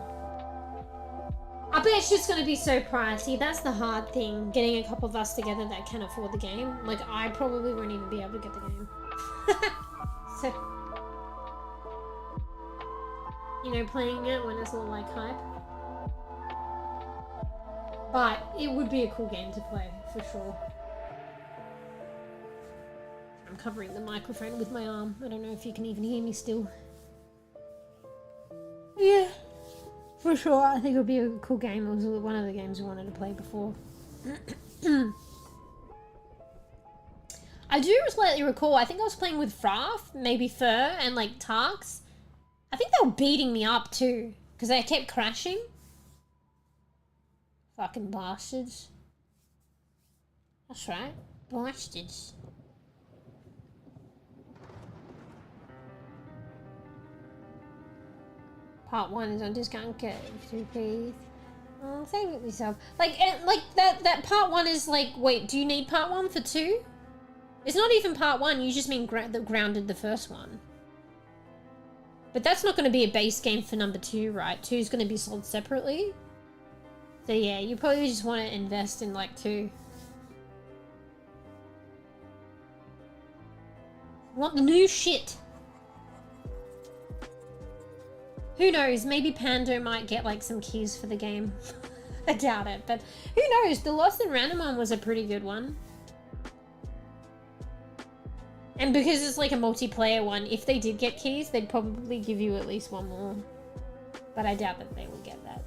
I bet it's just going to be so pricey. That's the hard thing, getting a couple of us together that can afford the game. Like, I probably won't even be able to get the game. So, you know, playing it when it's all like hype. But it would be a cool game to play, for sure. I'm covering the microphone with my arm. I don't know if you can even hear me still. Yeah, for sure. I think it would be a cool game. It was one of the games we wanted to play before. I do slightly recall, I think I was playing with Frath, maybe Fur, and like Tarks. I think they were beating me up too, because I kept crashing. Fucking bastards. That's right, bastards. Part 1 is on discount, get 2p. Oh, save it yourself. Like that part 1 is like, wait, do you need part 1 for 2? It's not even part 1, you just mean grounded the first one. But that's not going to be a base game for number 2, right? 2 is going to be sold separately. So yeah, you probably just want to invest in like 2. Want the new shit. Who knows, maybe Pando might get like some keys for the game. I doubt it, but who knows? The Lost and Random one was a pretty good one. And because it's like a multiplayer one, if they did get keys, they'd probably give you at least one more. But I doubt that they will get that.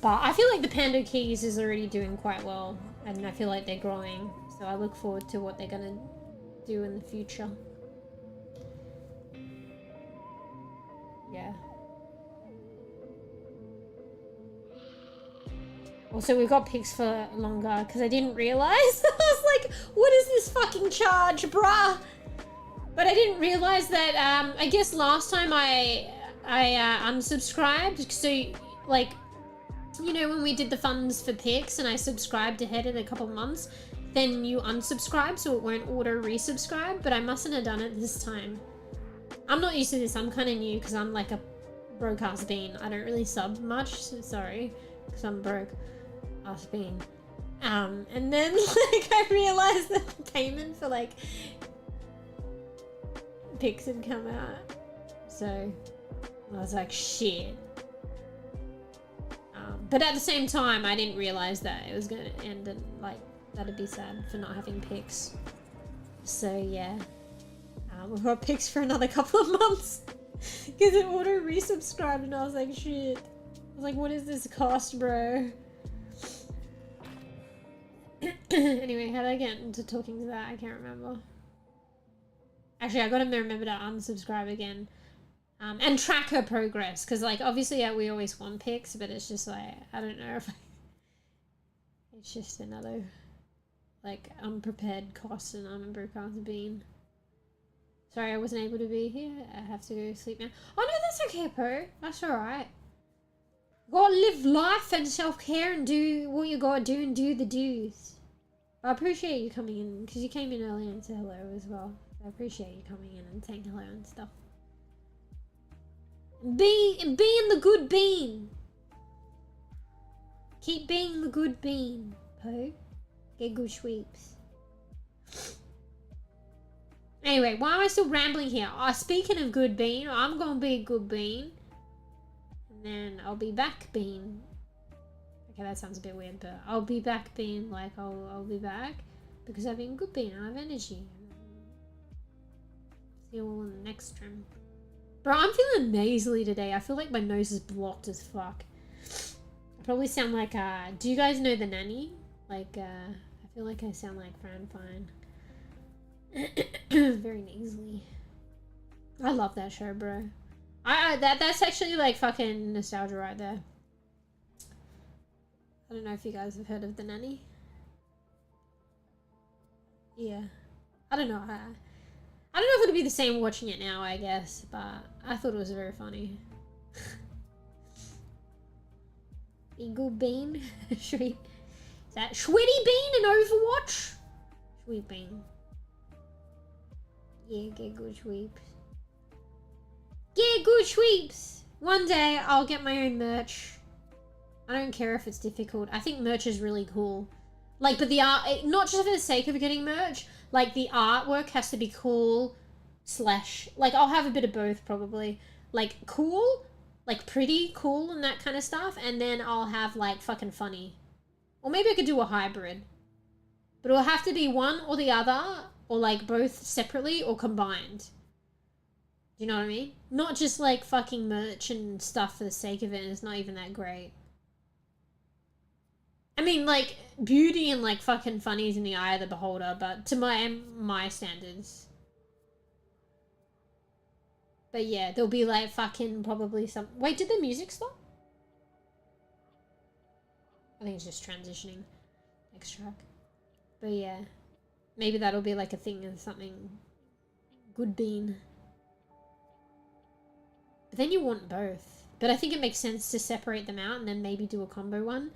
But I feel like the Pando keys is already doing quite well, and I feel like they're growing. So I look forward to what they're gonna do in the future. Yeah. Also, we've got pics for longer because I didn't realize. I was like, what is this fucking charge, bruh? But I didn't realize that, I guess last time I unsubscribed. So, like, you know, when we did the funds for pics and I subscribed ahead in a couple months, then you unsubscribe so it won't auto resubscribe, but I mustn't have done it this time. I'm not used to this. I'm kind of new because I'm like a broke ass bean. I don't really sub much. So sorry, because I'm broke ass bean. And then like I realized that the payment for like pics had come out. So I was like, shit. But at the same time, I didn't realize that it was gonna end and like that'd be sad for not having pics. So yeah. We've got pics for another couple of months because it auto resubscribed and I was like, shit. I was like, what is this cost, bro? Anyway, how did I get into talking to that? I can't remember. Actually, I gotta remember to unsubscribe again. And track her progress because, like, obviously we always want pics, but it's just like, I don't know if it's just another, like, unprepared cost and I'm a broke ass bean. Sorry, I wasn't able to be here. I have to go sleep now. Oh no, that's okay, Po. That's alright. Gotta live life and self-care and do what you gotta do and do the do's. I appreciate you coming in, because you came in early and said hello as well. I appreciate you coming in and saying hello and stuff. Being the good bean. Keep being the good bean, Po. Get good sweeps. Anyway, why am I still rambling here? Speaking of good bean, I'm gonna be a good bean. And then I'll be back bean. Okay, that sounds a bit weird, but I'll be back being like, I'll be back because I've been good being, I have energy. See you all in the next stream. Bro, I'm feeling nasally today. I feel like my nose is blocked as fuck. I probably sound like, do you guys know The Nanny? Like, I feel like I sound like Fran Fine. Very nasally. I love that show, bro. That's actually like fucking nostalgia right there. I don't know if you guys have heard of The Nanny. Yeah. I don't know. I don't know if it'll be the same watching it now, I guess, but I thought it was very funny. Eagle Bean? Sweet. Is that Sweaty Bean in Overwatch? Sweet Bean. Yeah, get good sweeps. Get good sweeps! One day I'll get my own merch. I don't care if it's difficult. I think merch is really cool. Like, but the art, not just for the sake of getting merch, like the artwork has to be cool slash, like I'll have a bit of both probably. Like cool, like pretty cool and that kind of stuff, and then I'll have like fucking funny. Or maybe I could do a hybrid. But it'll have to be one or the other, or like both separately or combined. Do you know what I mean? Not just like fucking merch and stuff for the sake of it, and it's not even that great. I mean, like, beauty and, like, fucking funny is in the eye of the beholder, but to my standards. But yeah, there'll be, like, fucking probably some... Wait, did the music stop? I think it's just transitioning. Next track. But yeah. Maybe that'll be, like, a thing of something... Good bean. But then you want both. But I think it makes sense to separate them out and then maybe do a combo one.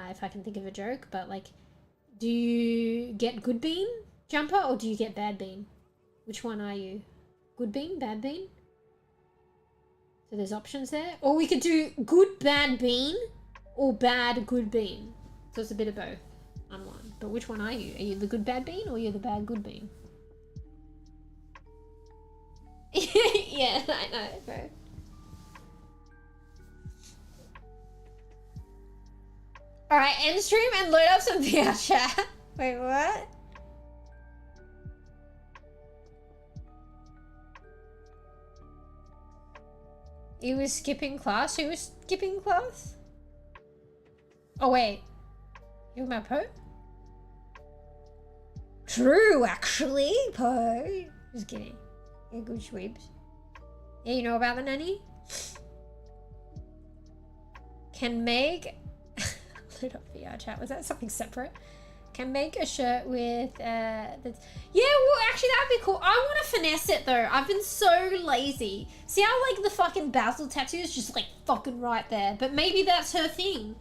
If I can think of a joke, but like, do you get good bean jumper or do you get bad bean? Which one are you? Good bean, bad bean? So there's options there. Or we could do good bad bean or bad good bean. So it's a bit of both on one. But which one are you? Are you the good bad bean or you're the bad good bean? Yeah, I know, bro. Alright, end stream and load up some VRChat. Wait, what? You was skipping class? Who was skipping class? Oh, wait. You my Poe? True, actually, Poe. Just kidding. Yeah, good sweeps. Yeah, you know about The Nanny? Can make... Load up VRChat. Was that something separate? Can make a shirt with yeah, well actually that'd be cool. I want to finesse it though. I've been so lazy. See how like the fucking Basil tattoo is just like fucking right there, but maybe that's her thing.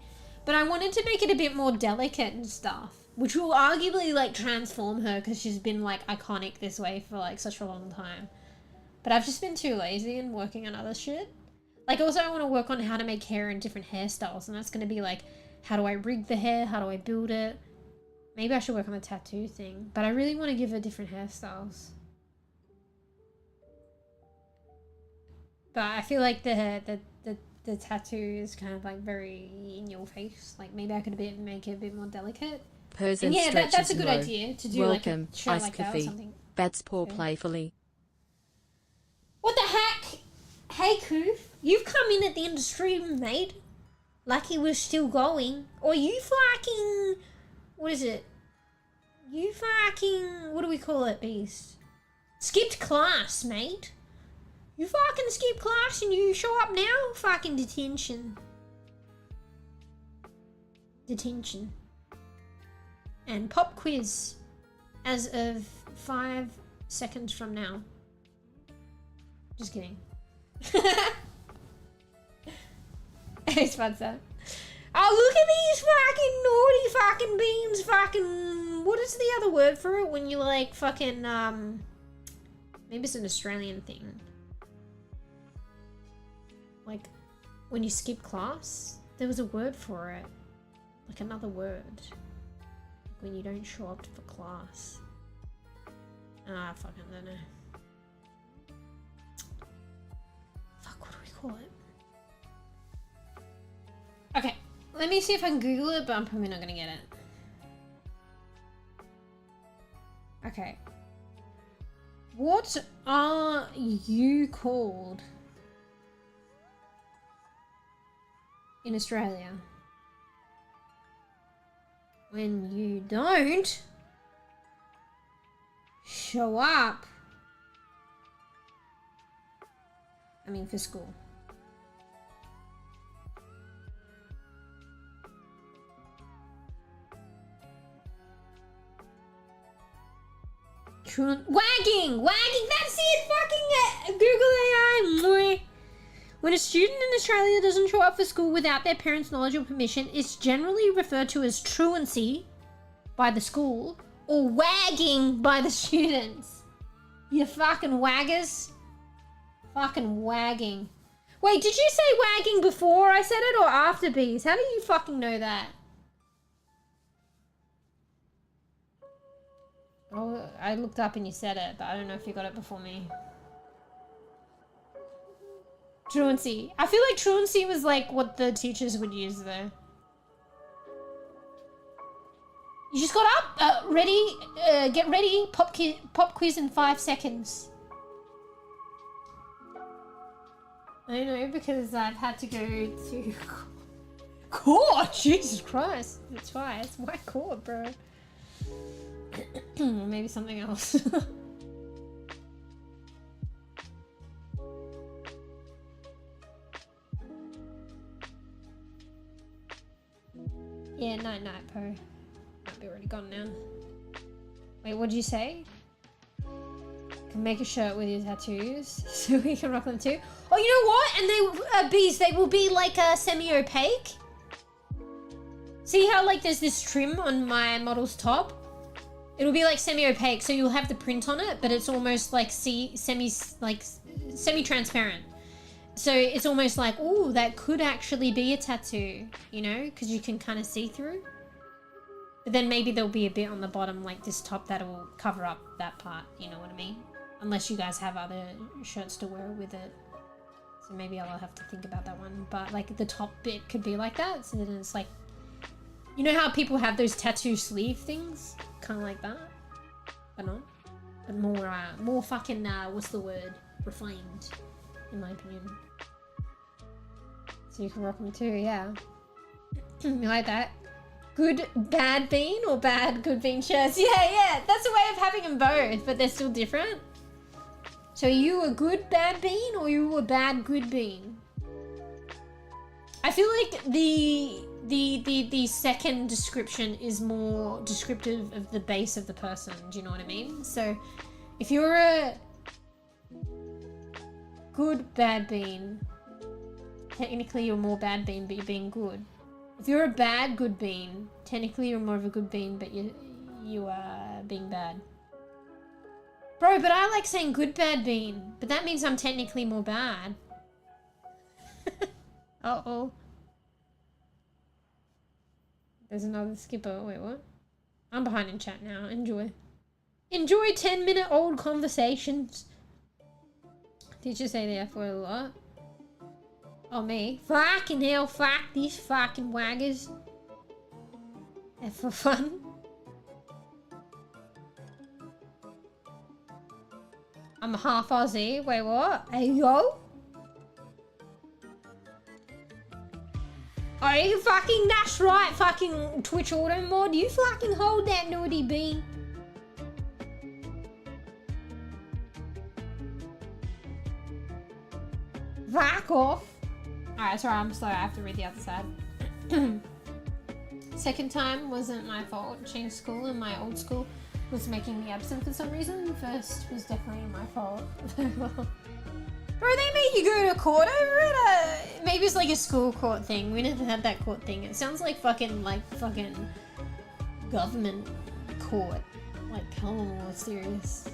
But I wanted to make it a bit more delicate and stuff, which will arguably like transform her because she's been like iconic this way for like such a long time. But I've just been too lazy and working on other shit. Like also I want to work on how to make hair in different hairstyles, and that's going to be like, how do I rig the hair? How do I build it? Maybe I should work on the tattoo thing. But I really want to give her different hairstyles. But I feel like the tattoo is kind of like very in your face. Like maybe I could make it a bit more delicate. And yeah, that's a good idea to do. Welcome, like a shirt like that or something. Bats paw playfully. What the heck? Hey Koof, you've come in at the end of stream, mate. Like he was still going. Or you fucking... What is it? You fucking... What do we call it, Beast? Skipped class, mate. You fucking skipped class and you show up now? Fucking detention. Detention. And pop quiz. As of 5 seconds from now. Just kidding. Hey, Spencer. Oh, look at these fucking naughty fucking beans. Fucking... What is the other word for it when you like fucking, maybe it's an Australian thing. Like, when you skip class, there was a word for it. Like another word. When you don't show up for class. Ah, I fucking don't know. Fuck, what do we call it? Okay, Let me see if I can Google it, but I'm probably not gonna get it. Okay. What are you called in Australia when you don't show up, for school? Wagging, that's it, fucking Google AI. When a student in Australia doesn't show up for school without their parents' knowledge or permission, it's generally referred to as truancy by the school or wagging by the students. You fucking waggers. Fucking wagging. Wait, did you say wagging before I said it or after bees? How do you fucking know that? Oh, I looked up and you said it, but I don't know if you got it before me. Truancy. I feel like truancy was like what the teachers would use though. You just got up, ready, get ready, pop quiz in 5 seconds. I know, because I've had to go to court. Jesus Christ, twice. Why court, bro? Maybe something else. Yeah, night, Po. Might be already gone now. Wait, what'd you say? Can make a shirt with your tattoos so we can rock them too. Oh, you know what? And they bees, they will be like semi-opaque. See how like there's this trim on my model's top? It'll be like semi-opaque, so you'll have the print on it, but it's almost like semi-transparent. So it's almost like, oh, that could actually be a tattoo, you know, because you can kind of see through. But then maybe there'll be a bit on the bottom like this top that'll cover up that part, you know what I mean? Unless you guys have other shirts to wear with it. So maybe I'll have to think about that one. But like the top bit could be like that, so then it's like, you know how people have those tattoo sleeve things? Kind of like that, but not. But more fucking, what's the word? Refined, in my opinion. So you can rock them too, yeah. You like that? Good bad bean or bad good bean shirts? Yeah. That's a way of having them both, but they're still different. So are you a good bad bean or are you a bad good bean? I feel like the second description is more descriptive of the base of the person. Do you know what I mean? So if you're a good bad bean, technically you're more bad bean, but you're being good. If you're a bad good bean, technically you're more of a good bean, but you are being bad. Bro, but I like saying good bad bean, but that means I'm technically more bad. Uh-oh. There's another skipper. Wait, what? I'm behind in chat now. Enjoy. Enjoy 10-minute-old conversations. Did you say the F word a lot? Oh, me? Fucking hell, fuck these fucking waggers. They're for fun. I'm half Aussie. Wait, what? Hey, yo? Oh, you fucking, that's right, fucking Twitch auto mod. You fucking hold that naughty bean. Fuck off. Alright, sorry, I'm slow. I have to read the other side. Second time wasn't my fault. Changed school and my old school was making me absent for some reason. The first was definitely my fault. Bro, they made you go to court over it? Maybe it's like a school court thing. We never had that court thing. It sounds like fucking government court. Like, hell more serious.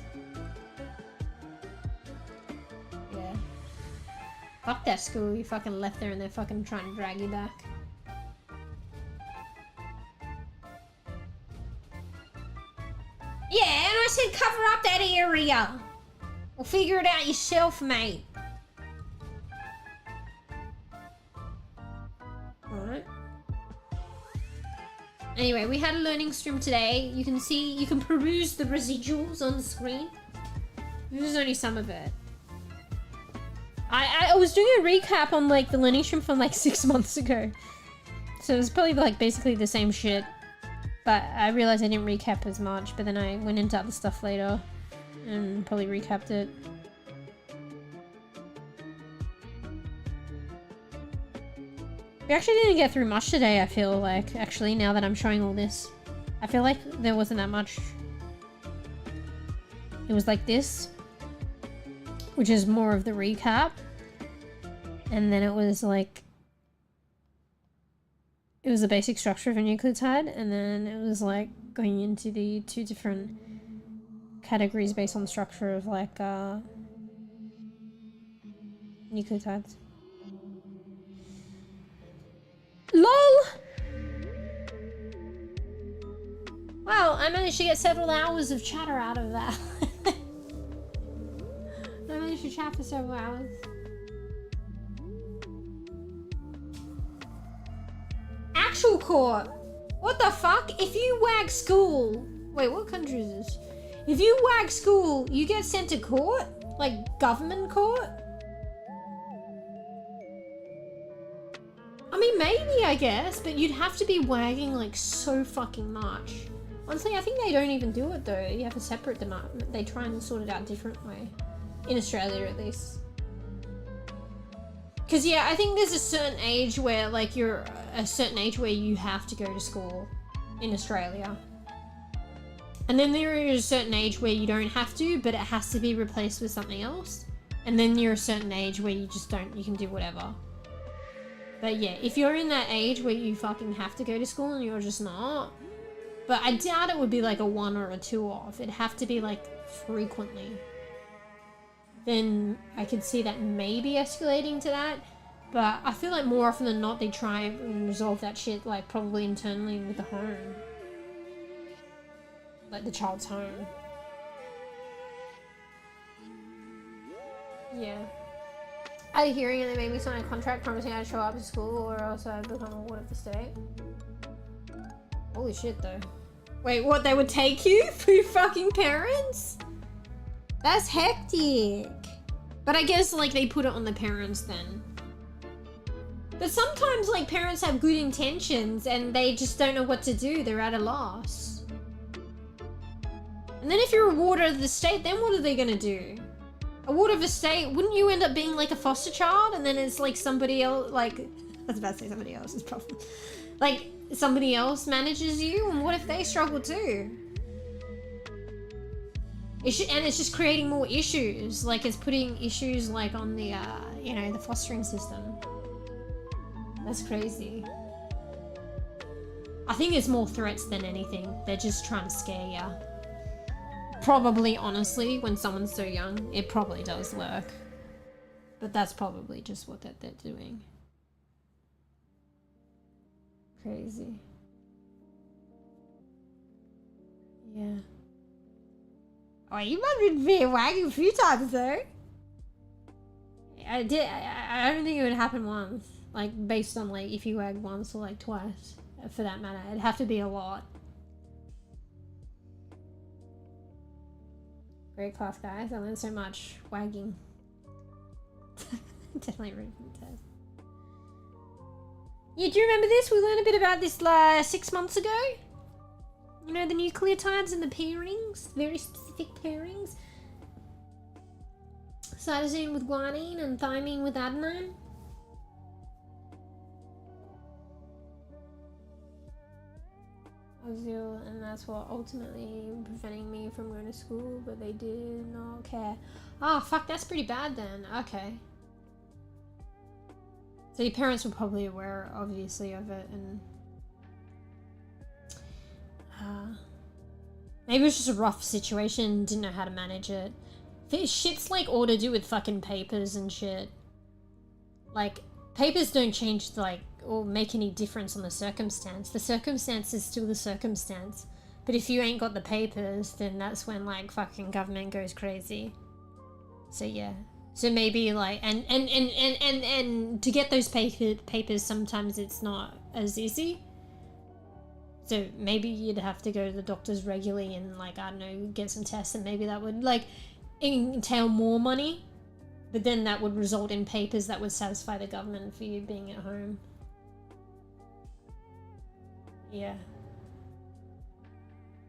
Yeah. Fuck that school. You fucking left there and they're fucking trying to drag you back. Yeah, and I said cover up that area. Well, figure it out yourself, mate. Alright. Anyway, we had a learning stream today. You can see, you can peruse the residuals on the screen. This is only some of it. I was doing a recap on like the learning stream from like 6 months ago. So it was probably like basically the same shit. But I realized I didn't recap as much, but then I went into other stuff later and probably recapped it. We actually didn't get through much today, I feel like, actually, now that I'm showing all this. I feel like there wasn't that much. It was like this, which is more of the recap. And then it was like, it was the basic structure of a nucleotide, and then it was like going into the 2 different categories based on the structure of like nucleotides. LOL! Wow, I managed to get several hours of chatter out of that. I managed to chat for several hours. Actual court! What the fuck? If you wag school... Wait, what country is this? If you wag school, you get sent to court? Like, government court? I mean, maybe, I guess, but you'd have to be wagging, like, so fucking much. Honestly, I think they don't even do it, though. You have to separate them up. They try and sort it out a different way. In Australia, at least. Because, yeah, I think there's a certain age where, like, you're a certain age where you have to go to school in Australia. And then there is a certain age where you don't have to, but it has to be replaced with something else. And then you're a certain age where you just don't, you can do whatever. But yeah, if you're in that age where you fucking have to go to school and you're just not, but I doubt it would be like a 1 or a 2 off. It'd have to be like frequently. Then I could see that maybe escalating to that. But I feel like more often than not, they try and resolve that shit like probably internally with the home. Like the child's home. Yeah. I had a hearing and they made me sign a contract promising I'd show up to school or else I'd become a ward of the state. Holy shit though. Wait, what? They would take you for your fucking parents? That's hectic. But I guess like they put it on the parents then. But sometimes like parents have good intentions and they just don't know what to do. They're at a loss. And then if you're a ward of the state, then what are they gonna do? A ward of a state, wouldn't you end up being like a foster child? And then it's like somebody else, like, I was about to say somebody else's problem. Like, somebody else manages you, and what if they struggle too? And it's just creating more issues. Like, it's putting issues, like, on the, you know, the fostering system. That's crazy. I think it's more threats than anything. They're just trying to scare you. Probably, honestly, when someone's so young, it probably does work. But that's probably just what they're doing. Crazy. Yeah. Oh, you must have been wagging a few times, though. I don't think it would happen once. Like, based on, like, if you wag once or, like, twice, for that matter. It'd have to be a lot. Great class, guys. I learned so much wagging. Definitely read from the test. Yeah, do you remember this? We learned a bit about this 6 months ago. You know, the nucleotides and the pairings. Very specific pairings. Cytosine with guanine and thymine with adenine. And that's what ultimately preventing me from going to school, but they did not care. Ah, fuck, that's pretty bad then. Okay. So your parents were probably aware, obviously, of it, and... maybe it was just a rough situation, didn't know how to manage it. Shit's like all to do with fucking papers and shit. Like, papers don't change, like, or make any difference on the circumstance. The circumstance is still the circumstance. But if you ain't got the papers, then that's when, like, fucking government goes crazy. So, yeah. So maybe, like, and to get those papers, sometimes it's not as easy. So maybe you'd have to go to the doctors regularly and, like, I don't know, get some tests, and maybe that would, like, entail more money. But then that would result in papers that would satisfy the government for you being at home. Yeah.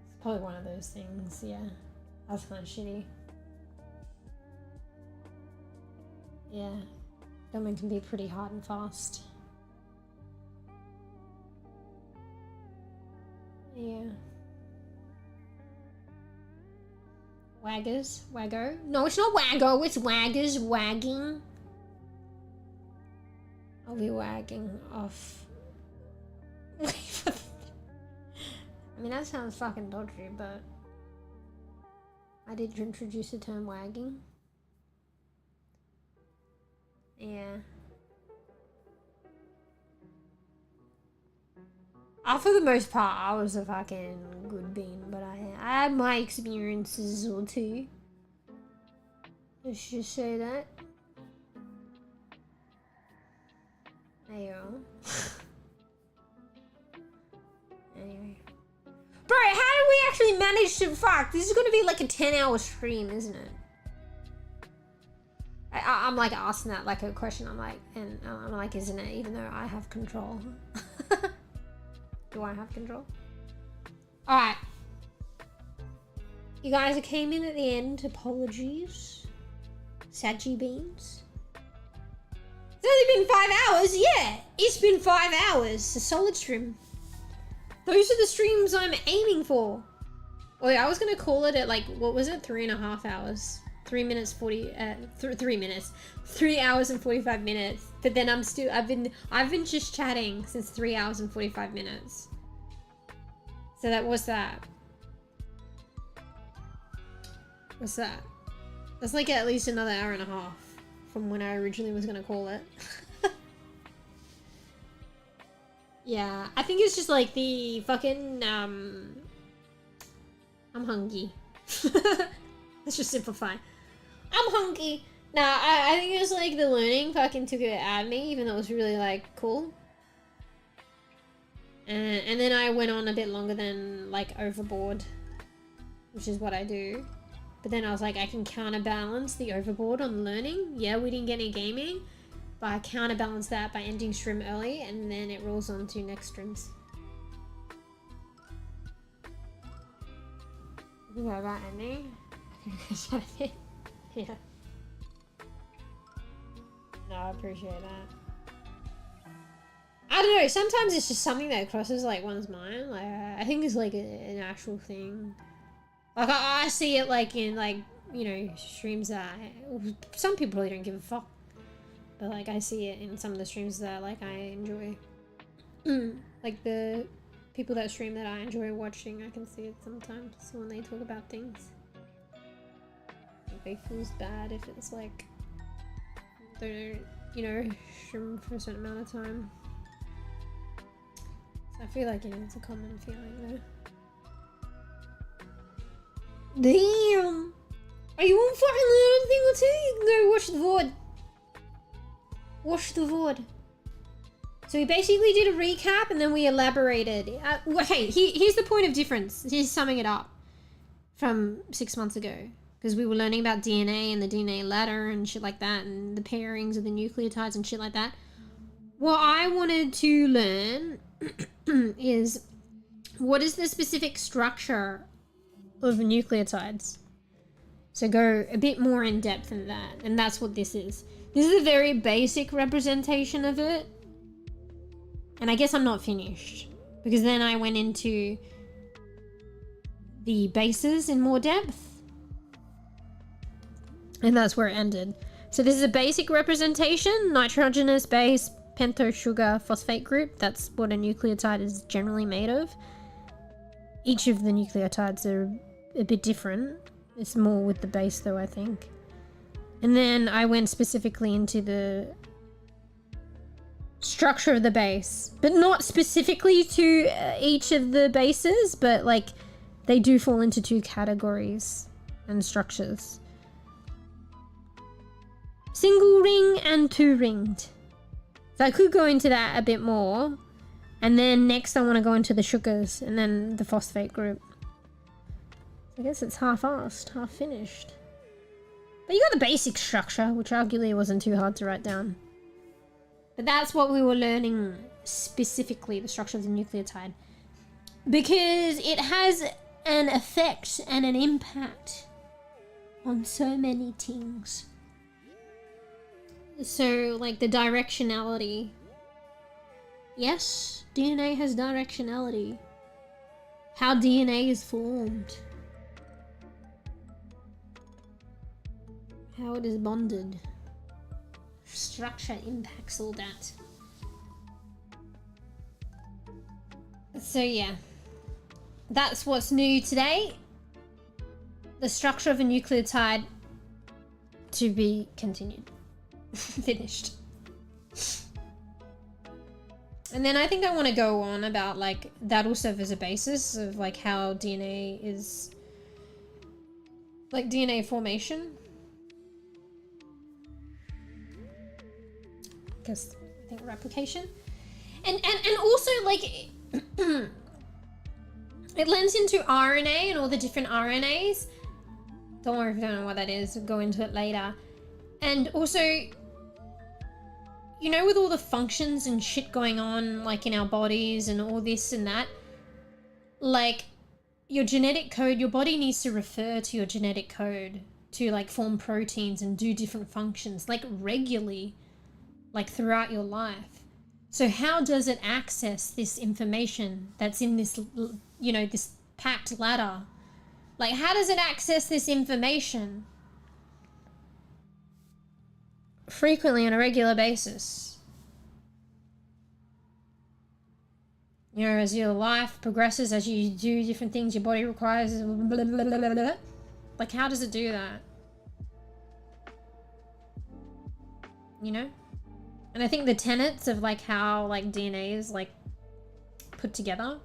It's probably one of those things, yeah. That's kind of shitty. Yeah. Government can be pretty hard and fast. Yeah. Waggers? Waggo? No, it's not waggo, it's waggers wagging. I'll be wagging off. I mean, that sounds fucking dodgy, but I did introduce the term wagging. Yeah. For the most part, I was a fucking good bean, but I had my experiences or two. Let's just say that. mEw. Anyway. Bro, how did we actually manage to fuck? This is gonna be like a 10-hour stream, isn't it? I'm like asking that like a question. I'm like, isn't it? Even though I have control. Do I have control? Alright. You guys came in at the end. Apologies. Saggy beans. It's only been 5 hours. Yeah, it's been 5 hours. A solid stream. Those are the streams I'm aiming for. Oh yeah, I was gonna call it at like, what was it? 3.5 hours. 3 hours and 45 minutes. But then I've been just chatting since 3 hours and 45 minutes. So what's that? What's that? That's like at least another hour and a half from when I originally was gonna call it. Yeah, I think it's just like the fucking, I'm hungry. Let's just simplify. I'm hungry. Nah, I think it was like the learning fucking took it out of me, even though it was really like cool. And then I went on a bit longer than like overboard, which is what I do. But then I was like, I can counterbalance the overboard on learning. Yeah, we didn't get any gaming, but I counterbalance that by ending stream early, and then it rolls on to next streams. You know about ending? Yeah. No, I appreciate that. I don't know, sometimes it's just something that crosses like one's mind. Like, I think it's like an actual thing. Like, I see it like in like, you know, streams that some people probably don't give a fuck. But like, I see it in some of the streams that like I enjoy. Like the people that stream that I enjoy watching, I can see it sometimes when they talk about things. It feels bad if it's like they don't, you know, stream for a certain amount of time. So I feel like, you know, it's a common feeling though. Damn! Are you on fucking little thing or two? You can go watch the VOD. Watch the VOD. So we basically did a recap and then we elaborated. Hey, here's the point of difference. Here's summing it up from 6 months ago. Because we were learning about DNA and the DNA ladder and shit like that, and the pairings of the nucleotides and shit like that. What I wanted to learn is what is the specific structure of nucleotides. So go a bit more in depth than that, and that's what this is. This is a very basic representation of it. And I guess I'm not finished, because then I went into the bases in more depth. And that's where it ended. So this is a basic representation, nitrogenous base, pentose sugar, phosphate group. That's what a nucleotide is generally made of. Each of the nucleotides are a bit different. It's more with the base though, I think. And then I went specifically into the structure of the base, but not specifically to each of the bases, but like they do fall into two categories and structures. Single ring and two ringed. So I could go into that a bit more, And then next I want to go into the sugars and then the phosphate group. I guess it's half-assed, half-finished. But you got the basic structure, which arguably wasn't too hard to write down. But that's what we were learning specifically, the structure of the nucleotide. Because it has an effect and an impact on so many things. So, like the directionality. Yes, DNA has directionality. How DNA is formed. How it is bonded. Structure impacts all that. So yeah, that's what's new today. The structure of a nucleotide to be continued. Finished. And then I think I want to go on about like that'll serve as a basis of like how DNA is like DNA formation. Because I think replication. And also like it lends into RNA and all the different RNAs. Don't worry if you don't know what that is, we'll go into it later. And also, you know, with all the functions and shit going on like in our bodies and all this and that, like your genetic code, your body needs to refer to your genetic code to like form proteins and do different functions like regularly, like throughout your life. So how does it access this information that's in this, you know, this packed ladder? Like how does it access this information? Frequently on a regular basis. You know, as your life progresses, as you do different things, your body requires blah, blah, blah, blah, blah. Like how does it do that? You know? And I think the tenets of like how like DNA is like put together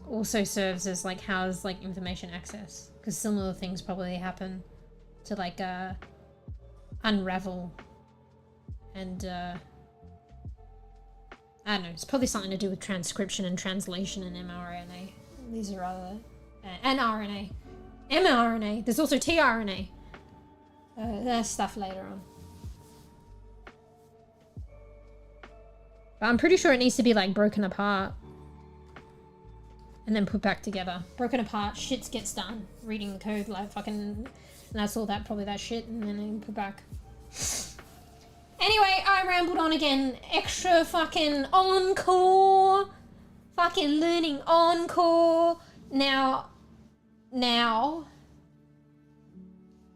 also serves as like how's like information access, because similar things probably happen to like unravel and I don't know, it's probably something to do with transcription and translation in mRNA. These are other and RNA, mRNA. There's also tRNA. There's stuff later on. But I'm pretty sure it needs to be like broken apart and then put back together. Broken apart, shit gets done. Reading the code, like fucking, and that's all that, probably that shit, and then put back. Anyway, I rambled on again. Extra fucking encore. Fucking learning encore. Now.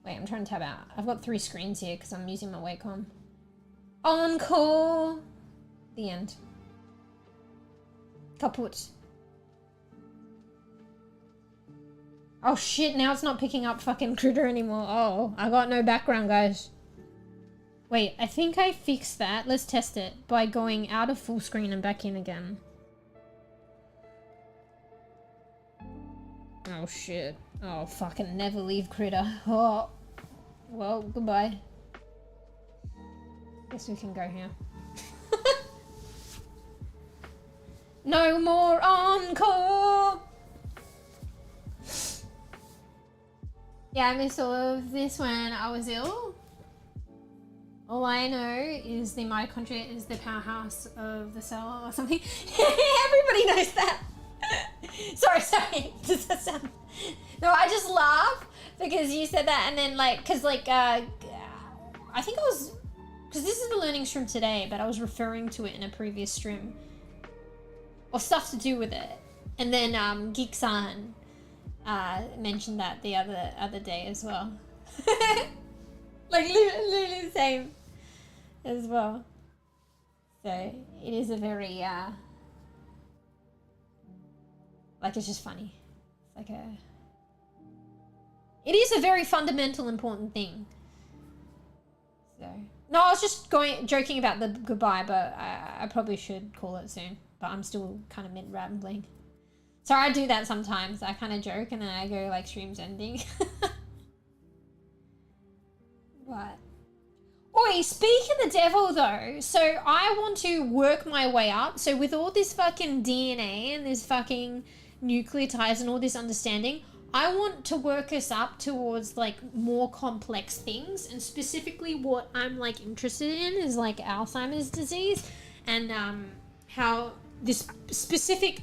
Wait, I'm trying to tab out. I've got 3 screens here because I'm using my Wacom. Encore. The end. Kaput. Oh shit, now it's not picking up fucking critter anymore. Oh, I got no background, guys. Wait, I think I fixed that. Let's test it by going out of full screen and back in again. Oh shit. Oh, fucking never leave critter. Oh. Well, goodbye. Guess we can go here. No more encore! Yeah, I missed all of this when I was ill. All I know is the mitochondria is the powerhouse of the cell or something. Everybody knows that. Sorry. Does that sound... No, I just laugh because you said that and then like, cause like, I think I was, cause this is the learning stream today, but I was referring to it in a previous stream. Or stuff to do with it. And then Geek-san mentioned that the other day as well. Like literally the same as well. So it is a very like it's just funny. It's like it is a very fundamental important thing. So no, I was just joking about the goodbye, but I probably should call it soon. But I'm still kind of mid-rambling. So I do that sometimes. I kind of joke and then I go like stream's ending. What? Oh Anyway, speaking of the devil though, so I want to work my way up. So with all this fucking DNA and this fucking nucleotides and all this understanding, I want to work us up towards like more complex things. And specifically what I'm like interested in is like Alzheimer's disease and how this specific,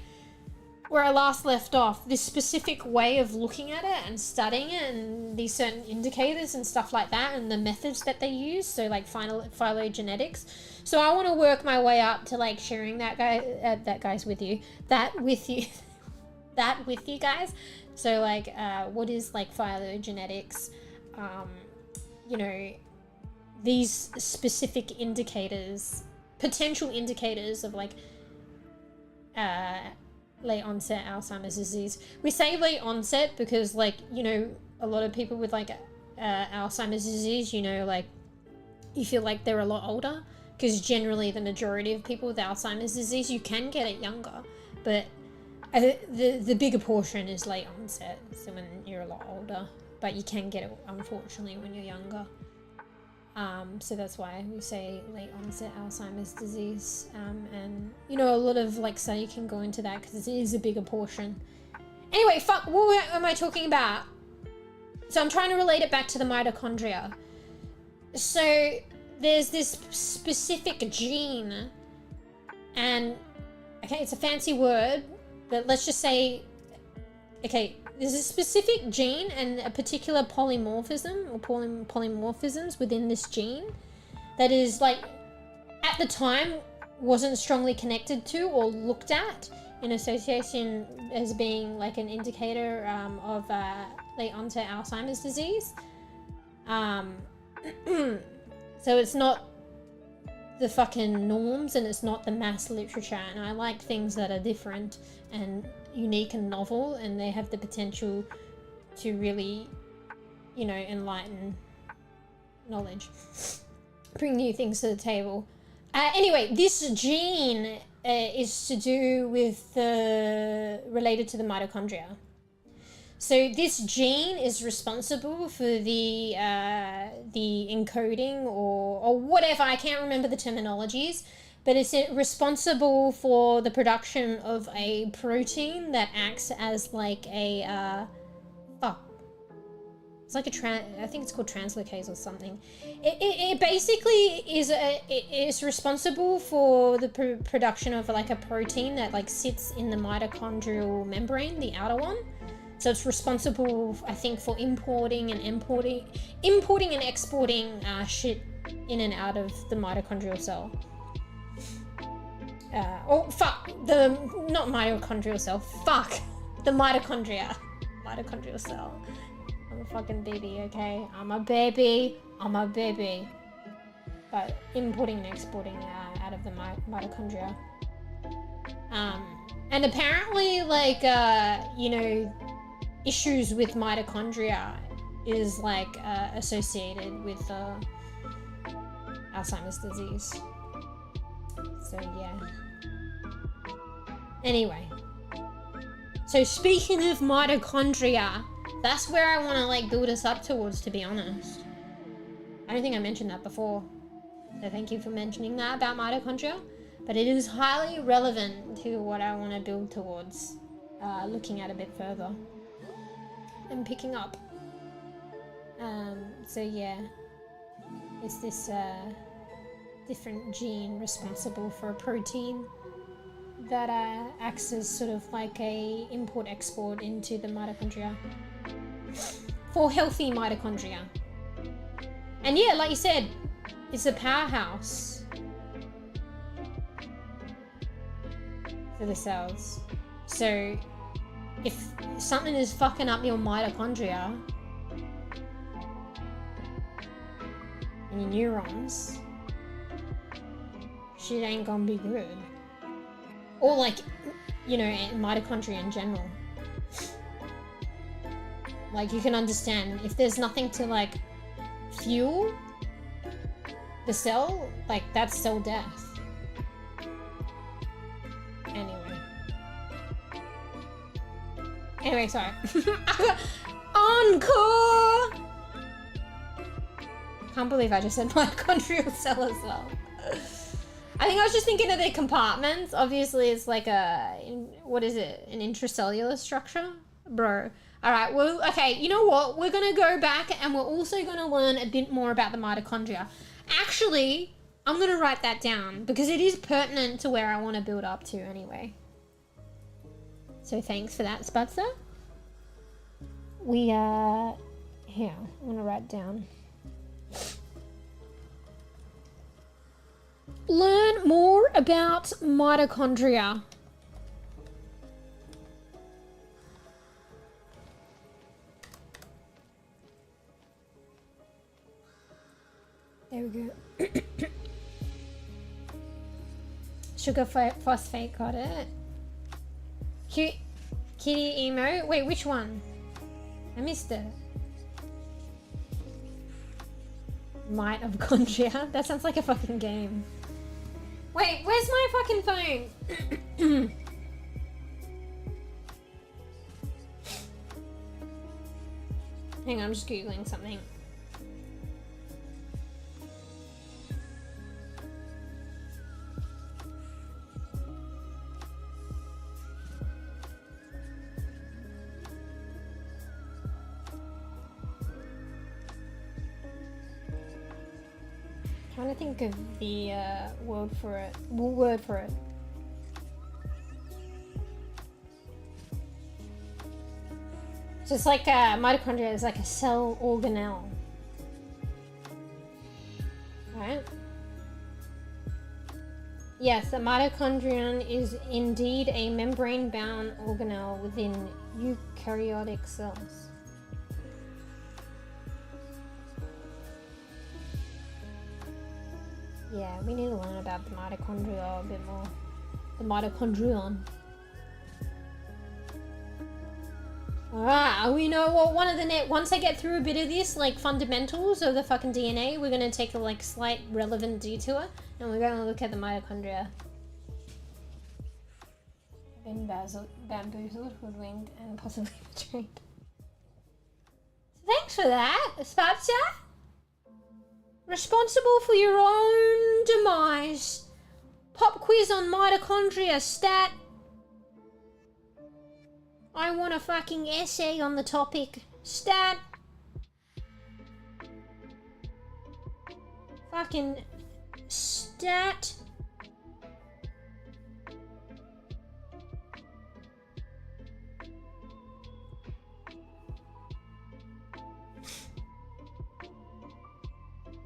where I last left off, this specific way of looking at it and studying it and these certain indicators and stuff like that and the methods that they use, so like phylogenetics. So I want to work my way up to like sharing that with you guys. So like what is like phylogenetics, you know, these specific indicators, potential indicators of like late onset Alzheimer's disease. We say late onset because like, you know, a lot of people with like Alzheimer's disease, you know, like you feel like they're a lot older because generally the majority of people with Alzheimer's disease, you can get it younger, but the bigger portion is late onset, so when you're a lot older, but you can get it unfortunately when you're younger. So that's why we say late onset Alzheimer's disease, and you know, a lot of like study can go into that because it is a bigger portion. Anyway, what am I talking about? So I'm trying to relate it back to the mitochondria. So there's this specific gene, and okay, it's a fancy word, but let's just say, okay, there's a specific gene and a particular polymorphism or polymorphisms within this gene that is like, at the time, wasn't strongly connected to or looked at in association as being like an indicator of late onset Alzheimer's disease. So it's not the fucking norms and it's not the mass literature, and I like things that are different and unique and novel, and they have the potential to really, you know, enlighten knowledge, bring new things to the table. Anyway, this gene is to do with related to the mitochondria. So this gene is responsible for the encoding or whatever, I can't remember the terminologies, but it's responsible for the production of a protein that acts as like a, it's like I think it's called translocase or something. It basically is responsible for the production of like a protein that like sits in the mitochondrial membrane, the outer one. So it's responsible, I think, for importing and exporting shit in and out of the mitochondrial cell. Not mitochondrial cell, the mitochondrial cell. I'm a fucking baby, okay? I'm a baby. But importing and exporting out of the mitochondria. And apparently, like, you know, issues with mitochondria is like associated with Alzheimer's disease. So yeah. Anyway, so speaking of mitochondria, that's where I want to like build us up towards, to be honest. I don't think I mentioned that before, so thank you for mentioning that about mitochondria, but it is highly relevant to what I want to build towards, looking at a bit further and picking up. So yeah, it's this different gene responsible for a protein that acts as sort of like a import-export into the mitochondria for healthy mitochondria. And yeah, like you said, it's a powerhouse for the cells. So if something is fucking up your mitochondria and your neurons, shit ain't gonna be good. Or like, you know, mitochondria in general. Like, you can understand if there's nothing to like fuel the cell, like that's cell death. Anyway, sorry. Encore! Can't believe I just said mitochondrial cell as well. I think I was just thinking of the compartments. Obviously, it's like what is it? An intracellular structure? Bro. All right, well, okay, you know what? We're going to go back and we're also going to learn a bit more about the mitochondria. Actually, I'm going to write that down because it is pertinent to where I want to build up to anyway. So thanks for that, Spatzer. Here, I'm going to write down. Learn more about mitochondria. There we go. Sugar phosphate, got it. Kitty emo. Wait, which one? I missed it. Mitochondria. That sounds like a fucking game. Wait, where's my fucking phone? Hang on, I'm just googling something. Trying to think of the word for it. Just like mitochondria is like a cell organelle, right? Yes, the mitochondrion is indeed a membrane-bound organelle within eukaryotic cells. Yeah, we need to learn about the mitochondria a bit more. The mitochondrion. Alright, we know what one of the once I get through a bit of this, like fundamentals of the fucking DNA, we're gonna take a like slight relevant detour and we're gonna look at the mitochondria. Been bamboozled, hoodwinked, and possibly betrayed. So thanks for that, Spatzer. Responsible for your own demise. Pop quiz on mitochondria stat. I want a fucking essay on the topic. Stat. Fucking stat.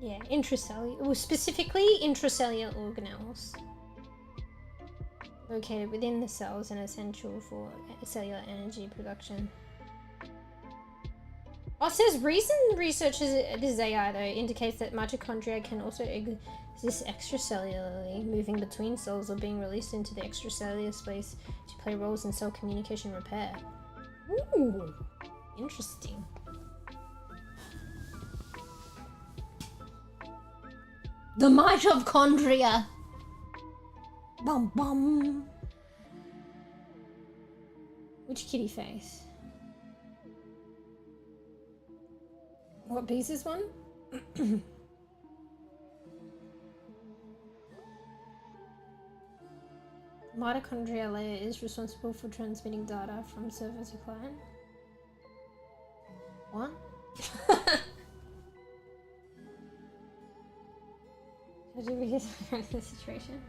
Yeah, intracellular, well, specifically intracellular organelles located within the cells and essential for cellular energy production. Oh, it says recent research, this is AI though, indicates that mitochondria can also exist extracellularly, moving between cells or being released into the extracellular space to play roles in cell communication repair. Ooh, interesting. The mitochondria. Bum bum. Which kitty face? What piece is one? Mitochondria layer is responsible for transmitting data from server to client. What? Did we get the situation?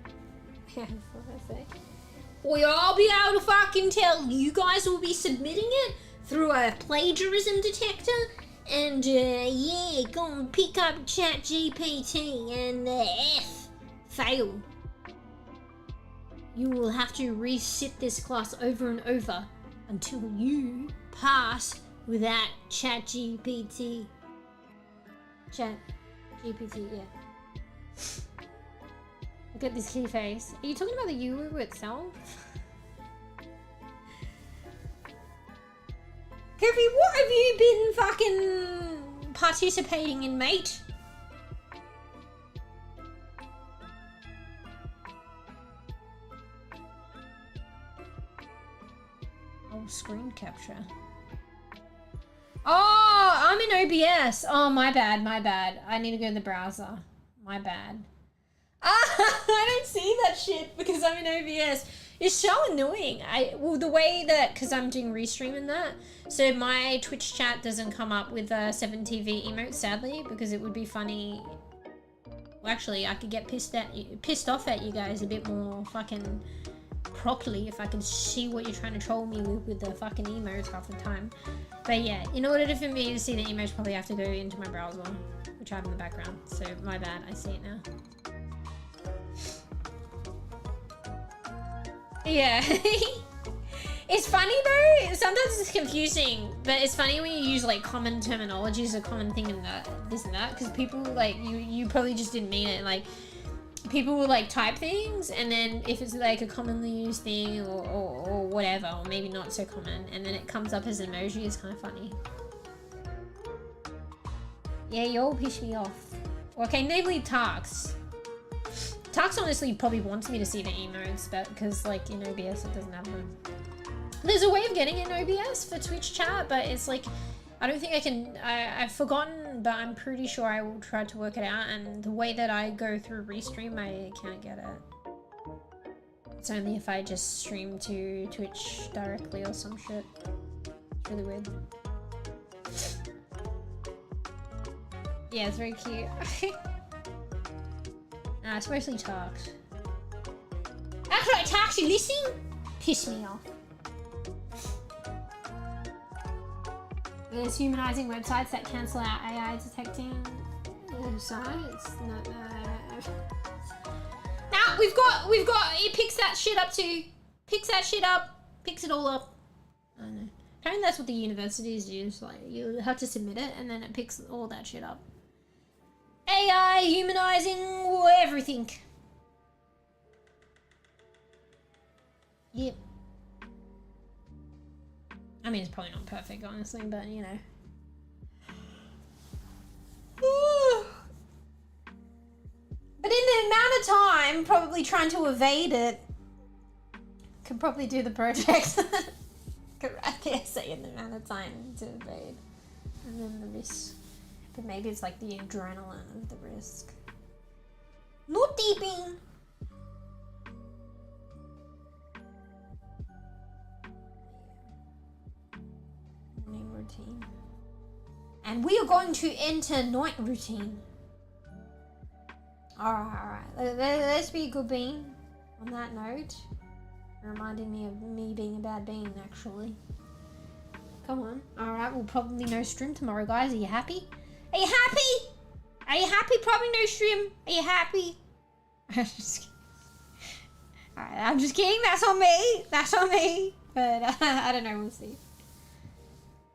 Yeah, that's what I say. Well, I'll be able to fucking tell. You guys will be submitting it through a plagiarism detector, and yeah, go and pick up ChatGPT and fail. You will have to resit this class over and over until you pass without ChatGPT. ChatGPT, yeah. Look at this kitty face. Are you talking about the U itself? Kofi, what have you been fucking participating in, mate? Oh, screen capture. Oh, I'm in OBS. Oh, my bad, my bad. I need to go in the browser. My bad. Ah, I don't see that shit because I'm in OBS. It's so annoying. Well, the way that, because I'm doing restream and that, so my Twitch chat doesn't come up with a 7TV emote, sadly, because it would be funny. Well, actually, I could get pissed off at you guys a bit more fucking properly if I could see what you're trying to troll me with the fucking emotes half the time. But yeah, in order for me to see the emotes, probably have to go into my browser, which I have in the background. So my bad, I see it now. Yeah. It's funny though, sometimes it's confusing, but it's funny when you use like common terminology as a common thing and that, this and that, because people like, you probably just didn't mean it. Like, people will like type things, and then if it's like a commonly used thing or whatever, or maybe not so common, and then it comes up as an emoji, it's kind of funny. Yeah, you all piss me off. Okay, namely Tarks. Tarks honestly probably wants me to see the emotes, but because like in OBS it doesn't have them. There's a way of getting in OBS for Twitch chat, but it's like, I don't think I can, I've forgotten, but I'm pretty sure I will try to work it out, and the way that I go through Restream, I can't get it. It's only if I just stream to Twitch directly or some shit. It's really weird. Yeah, it's very cute. Nah, it's mostly talks. After I talk, you listen? Piss me off. There's humanizing websites that cancel out AI detecting sites. No. Now we've got. It picks that shit up too. Picks that shit up. Picks it all up. I don't know. Apparently that's what the universities use. Like you have to submit it, and then it picks all that shit up. AI humanizing everything. Yep. I mean, it's probably not perfect, honestly, but you know. But in the amount of time, probably trying to evade it, could probably do the project. Could write the essay in the amount of time to evade. And then the risk. But maybe it's like the adrenaline of the risk. Not deeping! Morning routine. And we are going to enter night routine. Alright. Let's be a good bean on that note. Reminding me of me being a bad bean, actually. Come on. Alright, we'll probably no stream tomorrow, guys. Are you happy? Are you happy? Are you happy? Probably no stream. Are you happy? Alright, I'm just kidding. That's on me. That's on me. But I don't know. We'll see.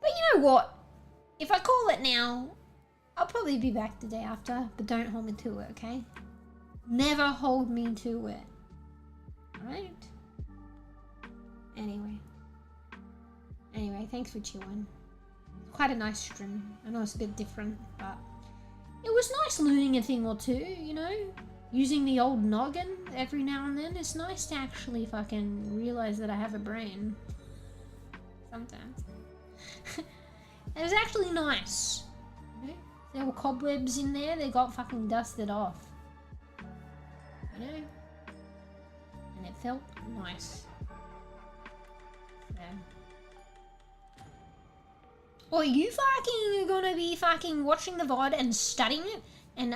But you know what? If I call it now, I'll probably be back the day after. But don't hold me to it, okay? Never hold me to it. Alright? Anyway, thanks for chewing. Quite a nice stream. I know it's a bit different, but it was nice learning a thing or two, you know? Using the old noggin every now and then. It's nice to actually fucking realize that I have a brain. Sometimes. It was actually nice. You know? There were cobwebs in there, they got fucking dusted off. You know? And it felt nice. Yeah. Or you fucking gonna be fucking watching the VOD and studying it and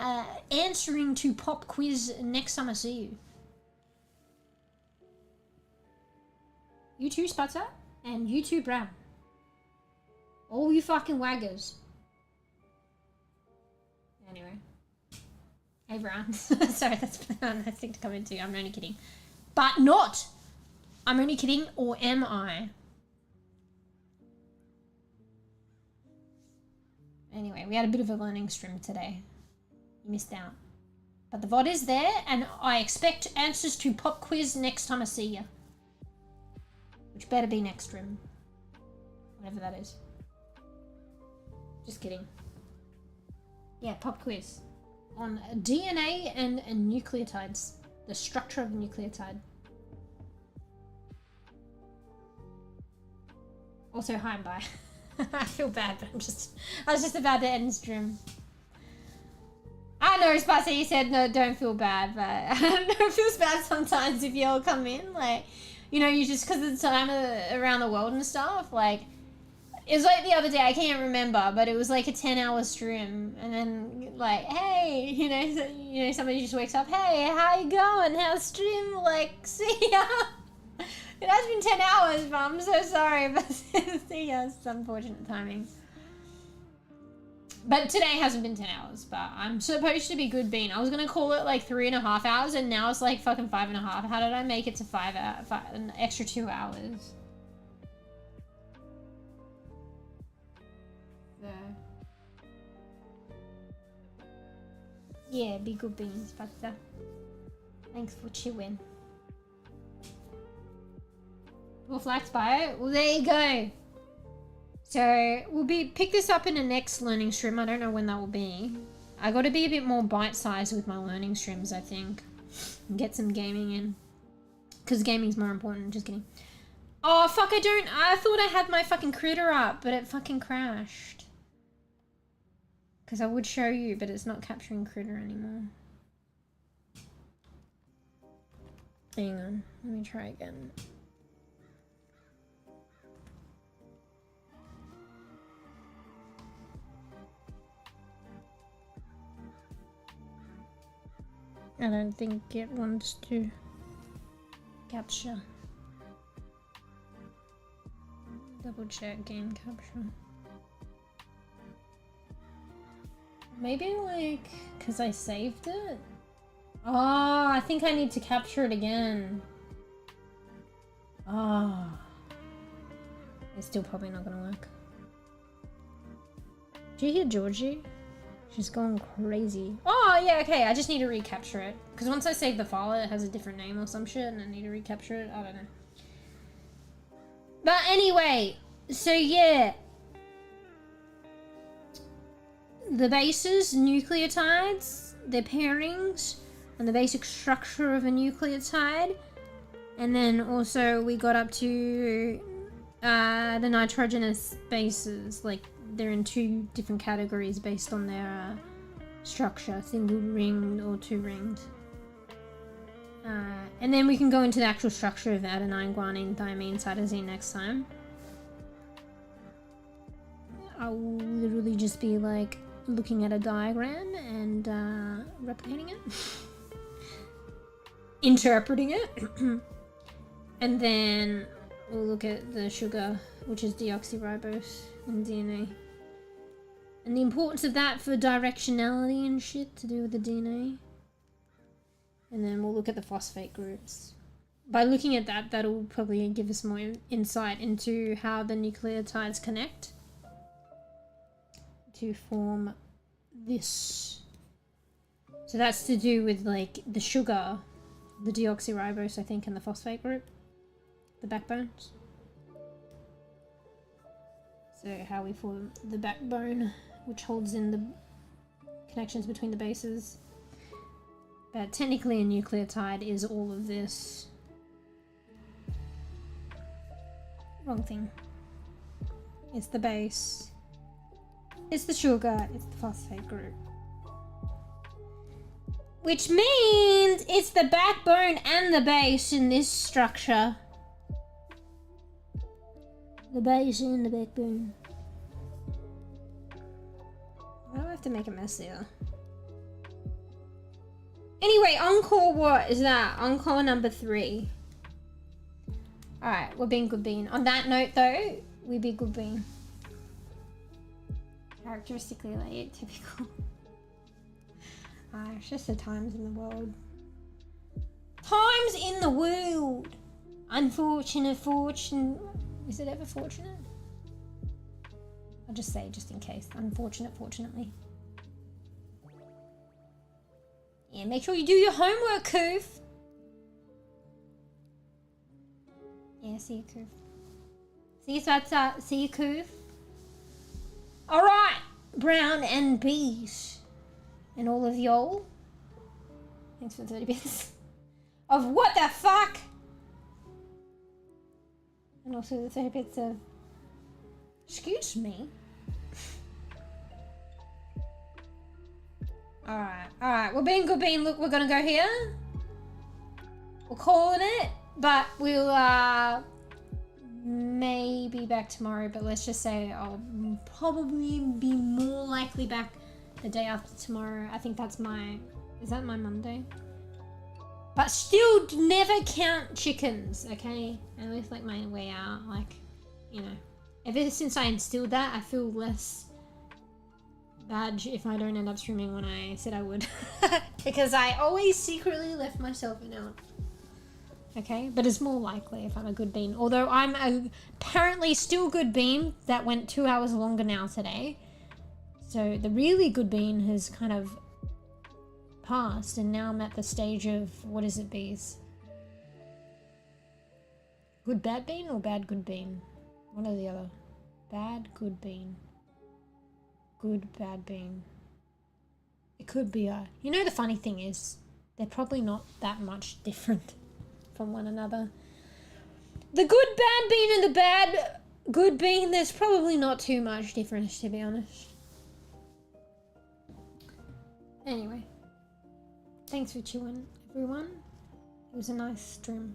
answering to pop quiz next time I see you. You too, Sputter, and you too, Bram. All you fucking waggers. Anyway. Hey, Brown. Sorry, that's a nice thing to come into. I'm only kidding. But not! I'm only kidding, or am I? Anyway, we had a bit of a learning stream today. You missed out. But the VOD is there, and I expect answers to pop quiz next time I see you. Which better be next stream. Whatever that is. Just kidding. Yeah, pop quiz. On DNA and nucleotides. The structure of a nucleotide. Also, hi and bye. I feel bad, but I was just about to end stream. I know, Spicy, you said no, don't feel bad, but I don't know, it feels bad sometimes if y'all come in, like, you know, you just, because of the time around the world and stuff, like, it was like the other day, I can't remember, but it was like a 10-hour stream, and then, like, hey, you know, somebody just wakes up, hey, how you going, how's stream, like, see ya. It has been 10 hours, but I'm so sorry, but see ya, it's unfortunate timing. But today hasn't been 10 hours, but I'm supposed to be good bean. I was going to call it like 3.5 hours, and now it's like fucking 5.5. How did I make it to an extra 2 hours? So. Yeah, be good beans, but thanks for chewing. We'll flax bio. Well, there you go. So we'll pick this up in the next learning stream. I don't know when that will be. I got to be a bit more bite-sized with my learning streams, I think. And get some gaming in. Because gaming's more important. Just kidding. Oh, fuck, I thought I had my fucking critter up, but it fucking crashed. Because I would show you, but it's not capturing critter anymore. Hang on. Let me try again. I don't think it wants to capture. Double check game capture. Maybe like, cause I saved it? Oh, I think I need to capture it again. Oh. It's still probably not gonna work. Did you hear Georgie? She's going crazy. Oh, yeah, okay. I just need to recapture it. Because once I save the file, it has a different name or some shit, and I need to recapture it. I don't know. But anyway, so yeah. The bases, nucleotides, their pairings, and the basic structure of a nucleotide. And then also we got up to the nitrogenous bases, like they're in 2 different categories based on their structure, single ringed or 2 ringed. And then we can go into the actual structure of adenine, guanine, thymine, cytosine next time. I will literally just be like looking at a diagram and replicating it, interpreting it, and then we'll look at the sugar, which is deoxyribose in DNA. And the importance of that for directionality and shit to do with the DNA. And then we'll look at the phosphate groups. By looking at that, that'll probably give us more insight into how the nucleotides connect to form this. So that's to do with like the sugar, the deoxyribose, I think, and the phosphate group, the backbones. So how we form the backbone, which holds in the connections between the bases. But technically a nucleotide is all of this. Wrong thing. It's the base. It's the sugar. It's the phosphate group. Which means it's the backbone and the base in this structure. The base and the backbone. Why do I have to make a mess here? Anyway, encore what is that? Encore number 3. Alright, we're being good bean. On that note though, we be good bean. Characteristically late, typical. It's just the times in the world. Times in the world! Unfortunate fortune. Is it ever fortunate? I'll just say, just in case. Unfortunate, fortunately. Yeah, make sure you do your homework, Koof. Yeah, see you, Koof. See you, Swatsa. See you, Koof. Alright, Brown and Beige. And all of y'all. Thanks for the 30 bits. Of what the fuck? And also the 30 bits of Excuse me. Alright, we're being good bean. Look, we're gonna go here. We're calling it, but we'll maybe back tomorrow, but let's just say I'll probably be more likely back the day after tomorrow. I think that's my, is that my Monday? But still never count chickens, okay? At least like my way out, like, you know. Ever since I instilled that, I feel less bad if I don't end up streaming when I said I would. Because I always secretly left myself an out. Okay, but it's more likely if I'm a good bean. Although I'm apparently still good bean that went 2 hours longer now today. So the really good bean has kind of passed, and now I'm at the stage of, what is it, bees? Good bad bean or bad good bean? One or the other. Bad good bean. Good bad bean. It could be a... You know, the funny thing is, they're probably not that much different from one another. The good bad bean and the bad good bean, there's probably not too much difference, to be honest. Anyway. Thanks for chewing, everyone. It was a nice stream.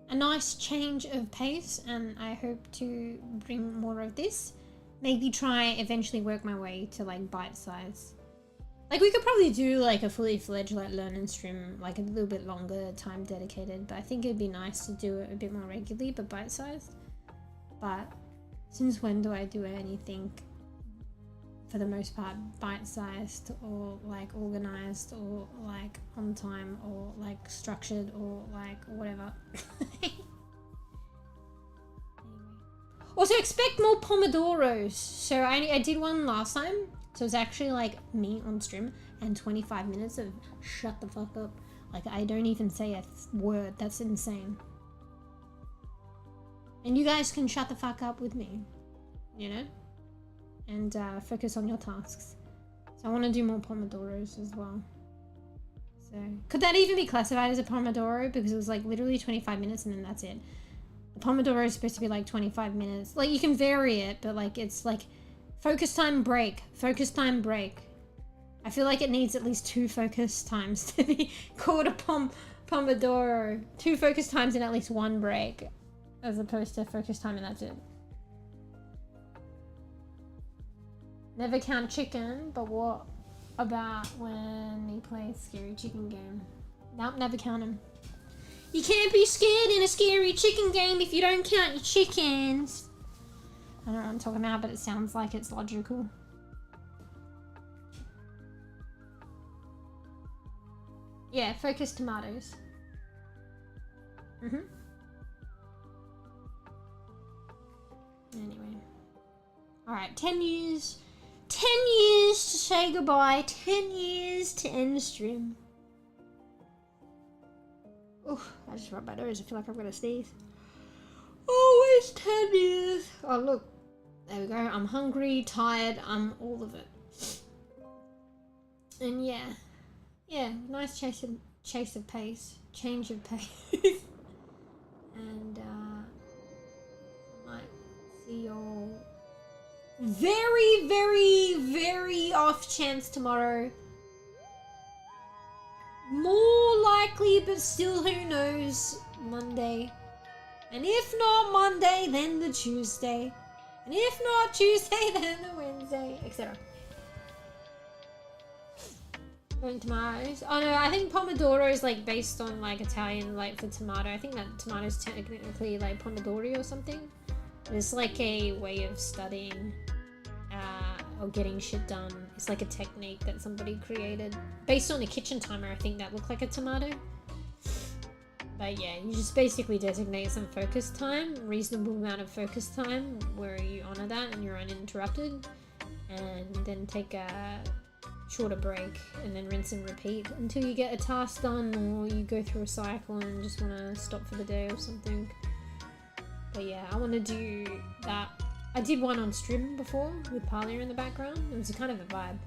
A nice change of pace, and I hope to bring more of this. Maybe try eventually work my way to like bite size. Like we could probably do like a fully fledged like learn and stream, like a little bit longer time dedicated, but I think it'd be nice to do it a bit more regularly but bite sized. But since when do I do anything for the most part bite sized or like organized or like on time or like structured or like whatever? Also expect more pomodoros. So I did one last time. So it's actually like me on stream and 25 minutes of shut the fuck up. Like I don't even say a word. That's insane. And you guys can shut the fuck up with me, you know? And focus on your tasks. So I want to do more pomodoros as well. So could that even be classified as a pomodoro? Because it was like literally 25 minutes and then that's it. The pomodoro is supposed to be like 25 minutes. Like you can vary it, but like it's like focus time break, focus time break. I feel like it needs at least 2 focus times to be called a pomodoro. 2 focus times and at least 1 break, as opposed to focus time and that's it. Never count chicken, but what about when he plays scary chicken game? Nope, never count him. You can't be scared in a scary chicken game if you don't count your chickens. I don't know what I'm talking about, but it sounds like it's logical. Yeah, focus tomatoes. Anyway. Alright, 10 years. 10 years to say goodbye. 10 years to end the stream. Oh, I just rubbed my nose. I feel like I'm gonna sneeze. Oh, it's 10 years. Oh, look. There we go. I'm hungry, tired. I'm all of it. And yeah. Yeah, nice chase of pace. Change of pace. And, I might see y'all very, very, very off chance tomorrow. More likely, but still who knows, Monday. And if not Monday, then the Tuesday. And if not Tuesday, then the Wednesday, etc. Going tomatoes. Oh no, I think pomodoro is like based on like Italian like for tomato. I think that tomato is technically like pomodori or something. It's like a way of studying or getting shit done. It's like a technique that somebody created based on a kitchen timer. I think that looked like a tomato. But yeah, you just basically designate some focus time, reasonable amount of focus time where you honor that and you're uninterrupted, and then take a shorter break and then rinse and repeat until you get a task done or you go through a cycle and just want to stop for the day or something. But yeah, I want to do that. I did one on stream before with Palia in the background. It was a kind of a vibe.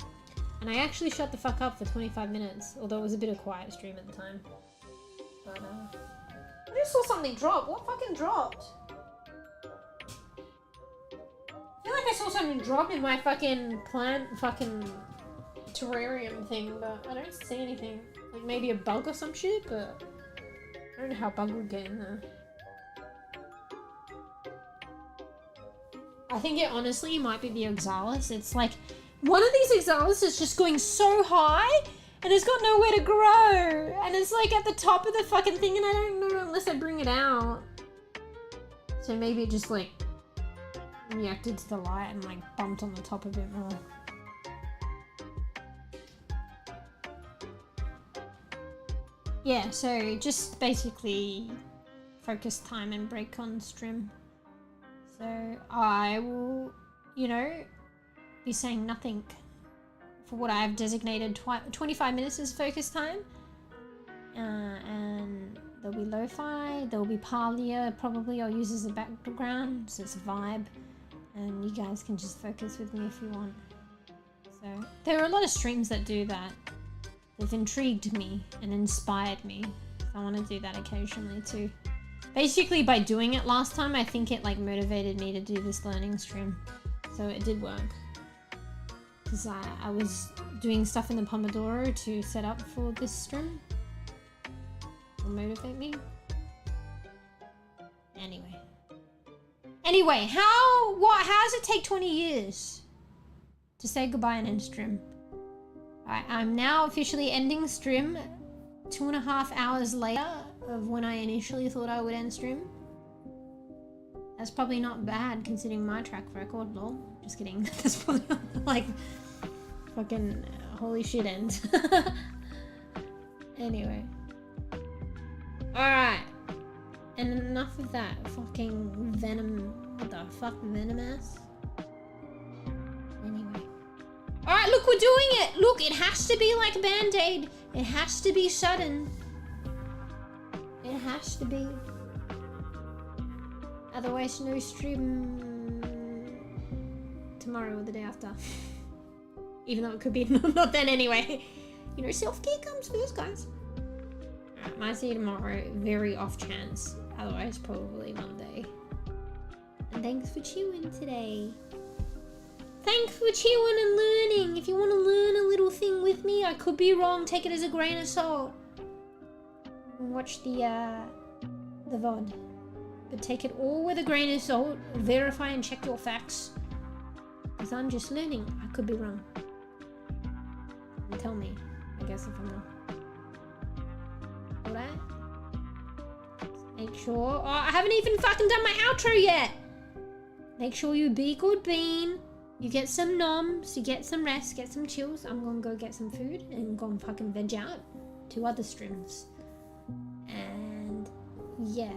And I actually shut the fuck up for 25 minutes, although it was a bit of quiet stream at the time. But I just saw something drop. What fucking dropped? I feel like I saw something drop in my fucking plant fucking terrarium thing, but I don't see anything. Like maybe a bug or some shit, but I don't know how a bug would get in there. I think it honestly might be the Oxalis. It's like one of these Oxalis is just going so high and it's got nowhere to grow. And it's like at the top of the fucking thing and I don't know unless I bring it out. So maybe it just like reacted to the light and like bumped on the top a bit more. Yeah, so just basically focus time and break on strim. So I will, you know, be saying nothing for what I've designated 25 minutes as focus time. And there'll be lo-fi, there'll be parlia, probably I'll use as a background, so it's a vibe. And you guys can just focus with me if you want. So there are a lot of streams that do that. They've intrigued me and inspired me. So I want to do that occasionally too. Basically by doing it last time, I think it like motivated me to do this learning stream. So it did work. Because I was doing stuff in the Pomodoro to set up for this stream. Will motivate me. Anyway, how does it take 20 years to say goodbye and end stream? I'm now officially ending stream 2.5 hours later of when I initially thought I would end stream. That's probably not bad considering my track record, lol. Just kidding. That's probably not, like fucking holy shit end. Anyway. Alright. And enough of that fucking venom. What the fuck, venomous? Anyway. Alright, look, we're doing it! Look, it has to be like Band-Aid. It has to be sudden. It has to be. Otherwise, no stream tomorrow or the day after. Even though it could be not then anyway. You know, self-care comes first, guys. Alright, might see you tomorrow. Very off chance. Otherwise, probably Monday. And thanks for chewing today. Thanks for chewing and learning. If you want to learn a little thing with me, I could be wrong. Take it as a grain of salt. Watch the VOD. But take it all with a grain of salt. Verify and check your facts. Because I'm just learning. I could be wrong. And tell me, I guess, if I'm wrong. Alright? Make sure... Oh, I haven't even fucking done my outro yet! Make sure you be good bean. You get some noms, you get some rest, get some chills. I'm gonna go get some food and go and fucking veg out to other streams. And yeah.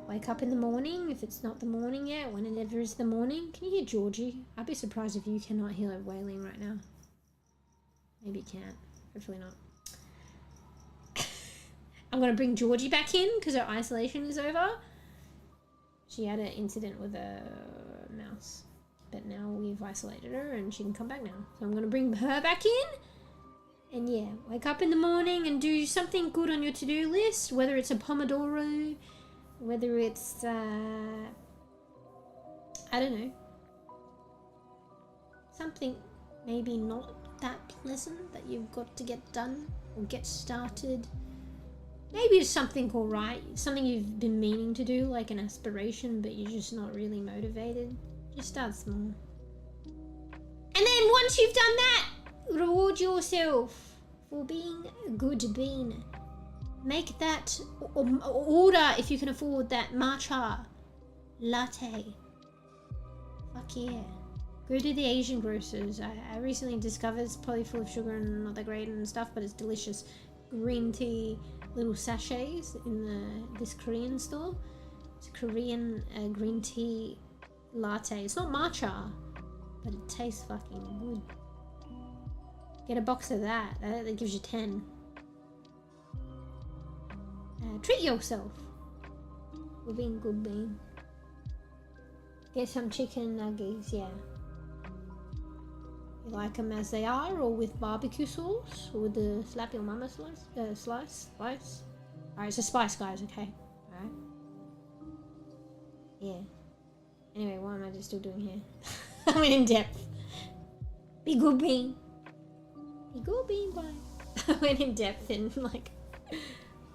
Wake up in the morning, if it's not the morning yet, whenever it's the morning. Can you hear Georgie? I'd be surprised if you cannot hear her wailing right now. Maybe you can't. Hopefully not. I'm gonna bring Georgie back in because her isolation is over. She had an incident with a mouse. But now we've isolated her and she can come back now. So I'm gonna bring her back in. And yeah, wake up in the morning and do something good on your to-do list. Whether it's a Pomodoro, whether it's, I don't know. Something maybe not that pleasant that you've got to get done or get started. Maybe it's something alright, something you've been meaning to do, like an aspiration, but you're just not really motivated. Just start small. And then once you've done that, reward yourself for being a good bean. Make that, order if you can afford that matcha latte. Fuck yeah. Go to the Asian grocers. I recently discovered it's probably full of sugar and not that great and stuff, but it's delicious. Green tea little sachets in this Korean store. It's a Korean green tea latte. It's not matcha, but it tastes fucking good. Get a box of that. That gives you 10. Treat yourself for being good bean. Get some chicken nuggets, yeah. You like them as they are, or with barbecue sauce, or with the slap your mama slice. Alright, it's a spice, guys, okay? Alright. Yeah. Anyway, what am I just still doing here? I went in depth. Be good, bean. Be good, bean, bye. I went in depth in like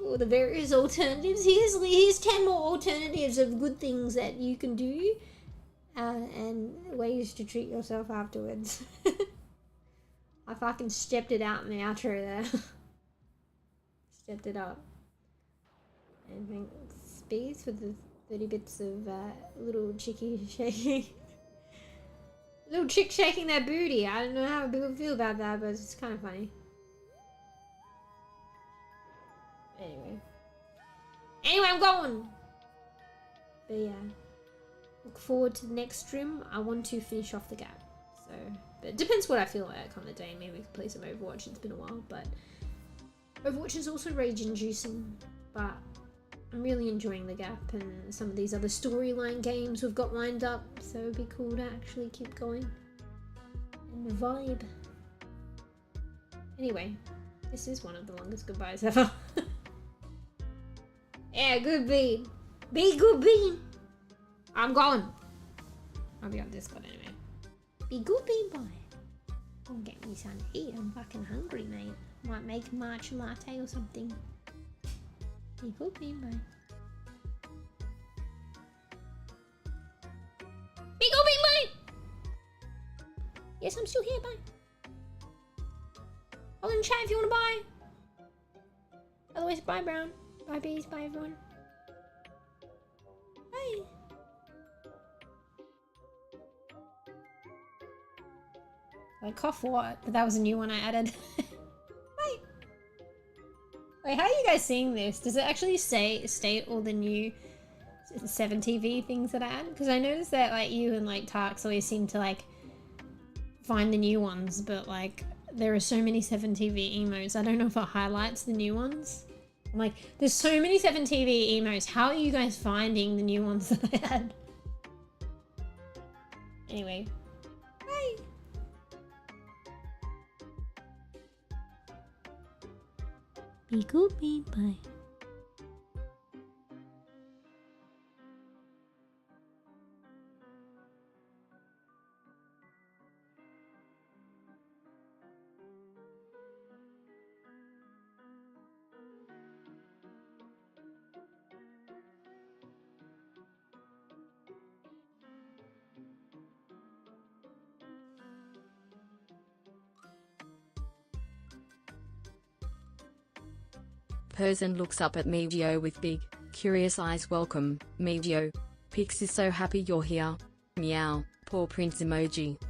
all the various alternatives. Here's 10 more alternatives of good things that you can do, and ways to treat yourself afterwards. I fucking stepped it out in the outro there. Stepped it up. And thanks, Bees, for the 30 bits of little chickie shaking. Little chick shaking their booty. I don't know how people feel about that, but it's kind of funny. Anyway, I'm going. But yeah, look forward to the next stream. I want to finish off the gap. So, but it depends what I feel like on the day. Maybe we can play some Overwatch. It's been a while, but Overwatch is also rage-inducing. But I'm really enjoying the gap and some of these other storyline games we've got lined up. So it'd be cool to actually keep going and vibe. Anyway, this is one of the longest goodbyes ever. Yeah, good bean. Be good bean. I'm going. I'll be on Discord anyway. Be good bean boy. Go and get me something to eat. I'm fucking hungry, mate. Might make a matcha latte or something. Be good bean boy. Be good bean boy. Yes, I'm still here, bye. I'll in chat if you want to buy. Otherwise, bye, Brown. Bye, bees. Bye, everyone. Bye. Like, cough what? But that was a new one I added. Bye. Wait, how are you guys seeing this? Does it actually state all the new 7TV things that I add? Because I noticed that, like, you and, like, Tarks always seem to, like, find the new ones, but, like, there are so many 7TV emotes. I don't know if it highlights the new ones. I'm like, there's so many 7TV emotes. How are you guys finding the new ones that I had? Anyway. Bye. Be good, be bye. Person looks up at mEw with big, curious eyes. Welcome, mEw. Pix is so happy you're here. Meow, paw prints emoji.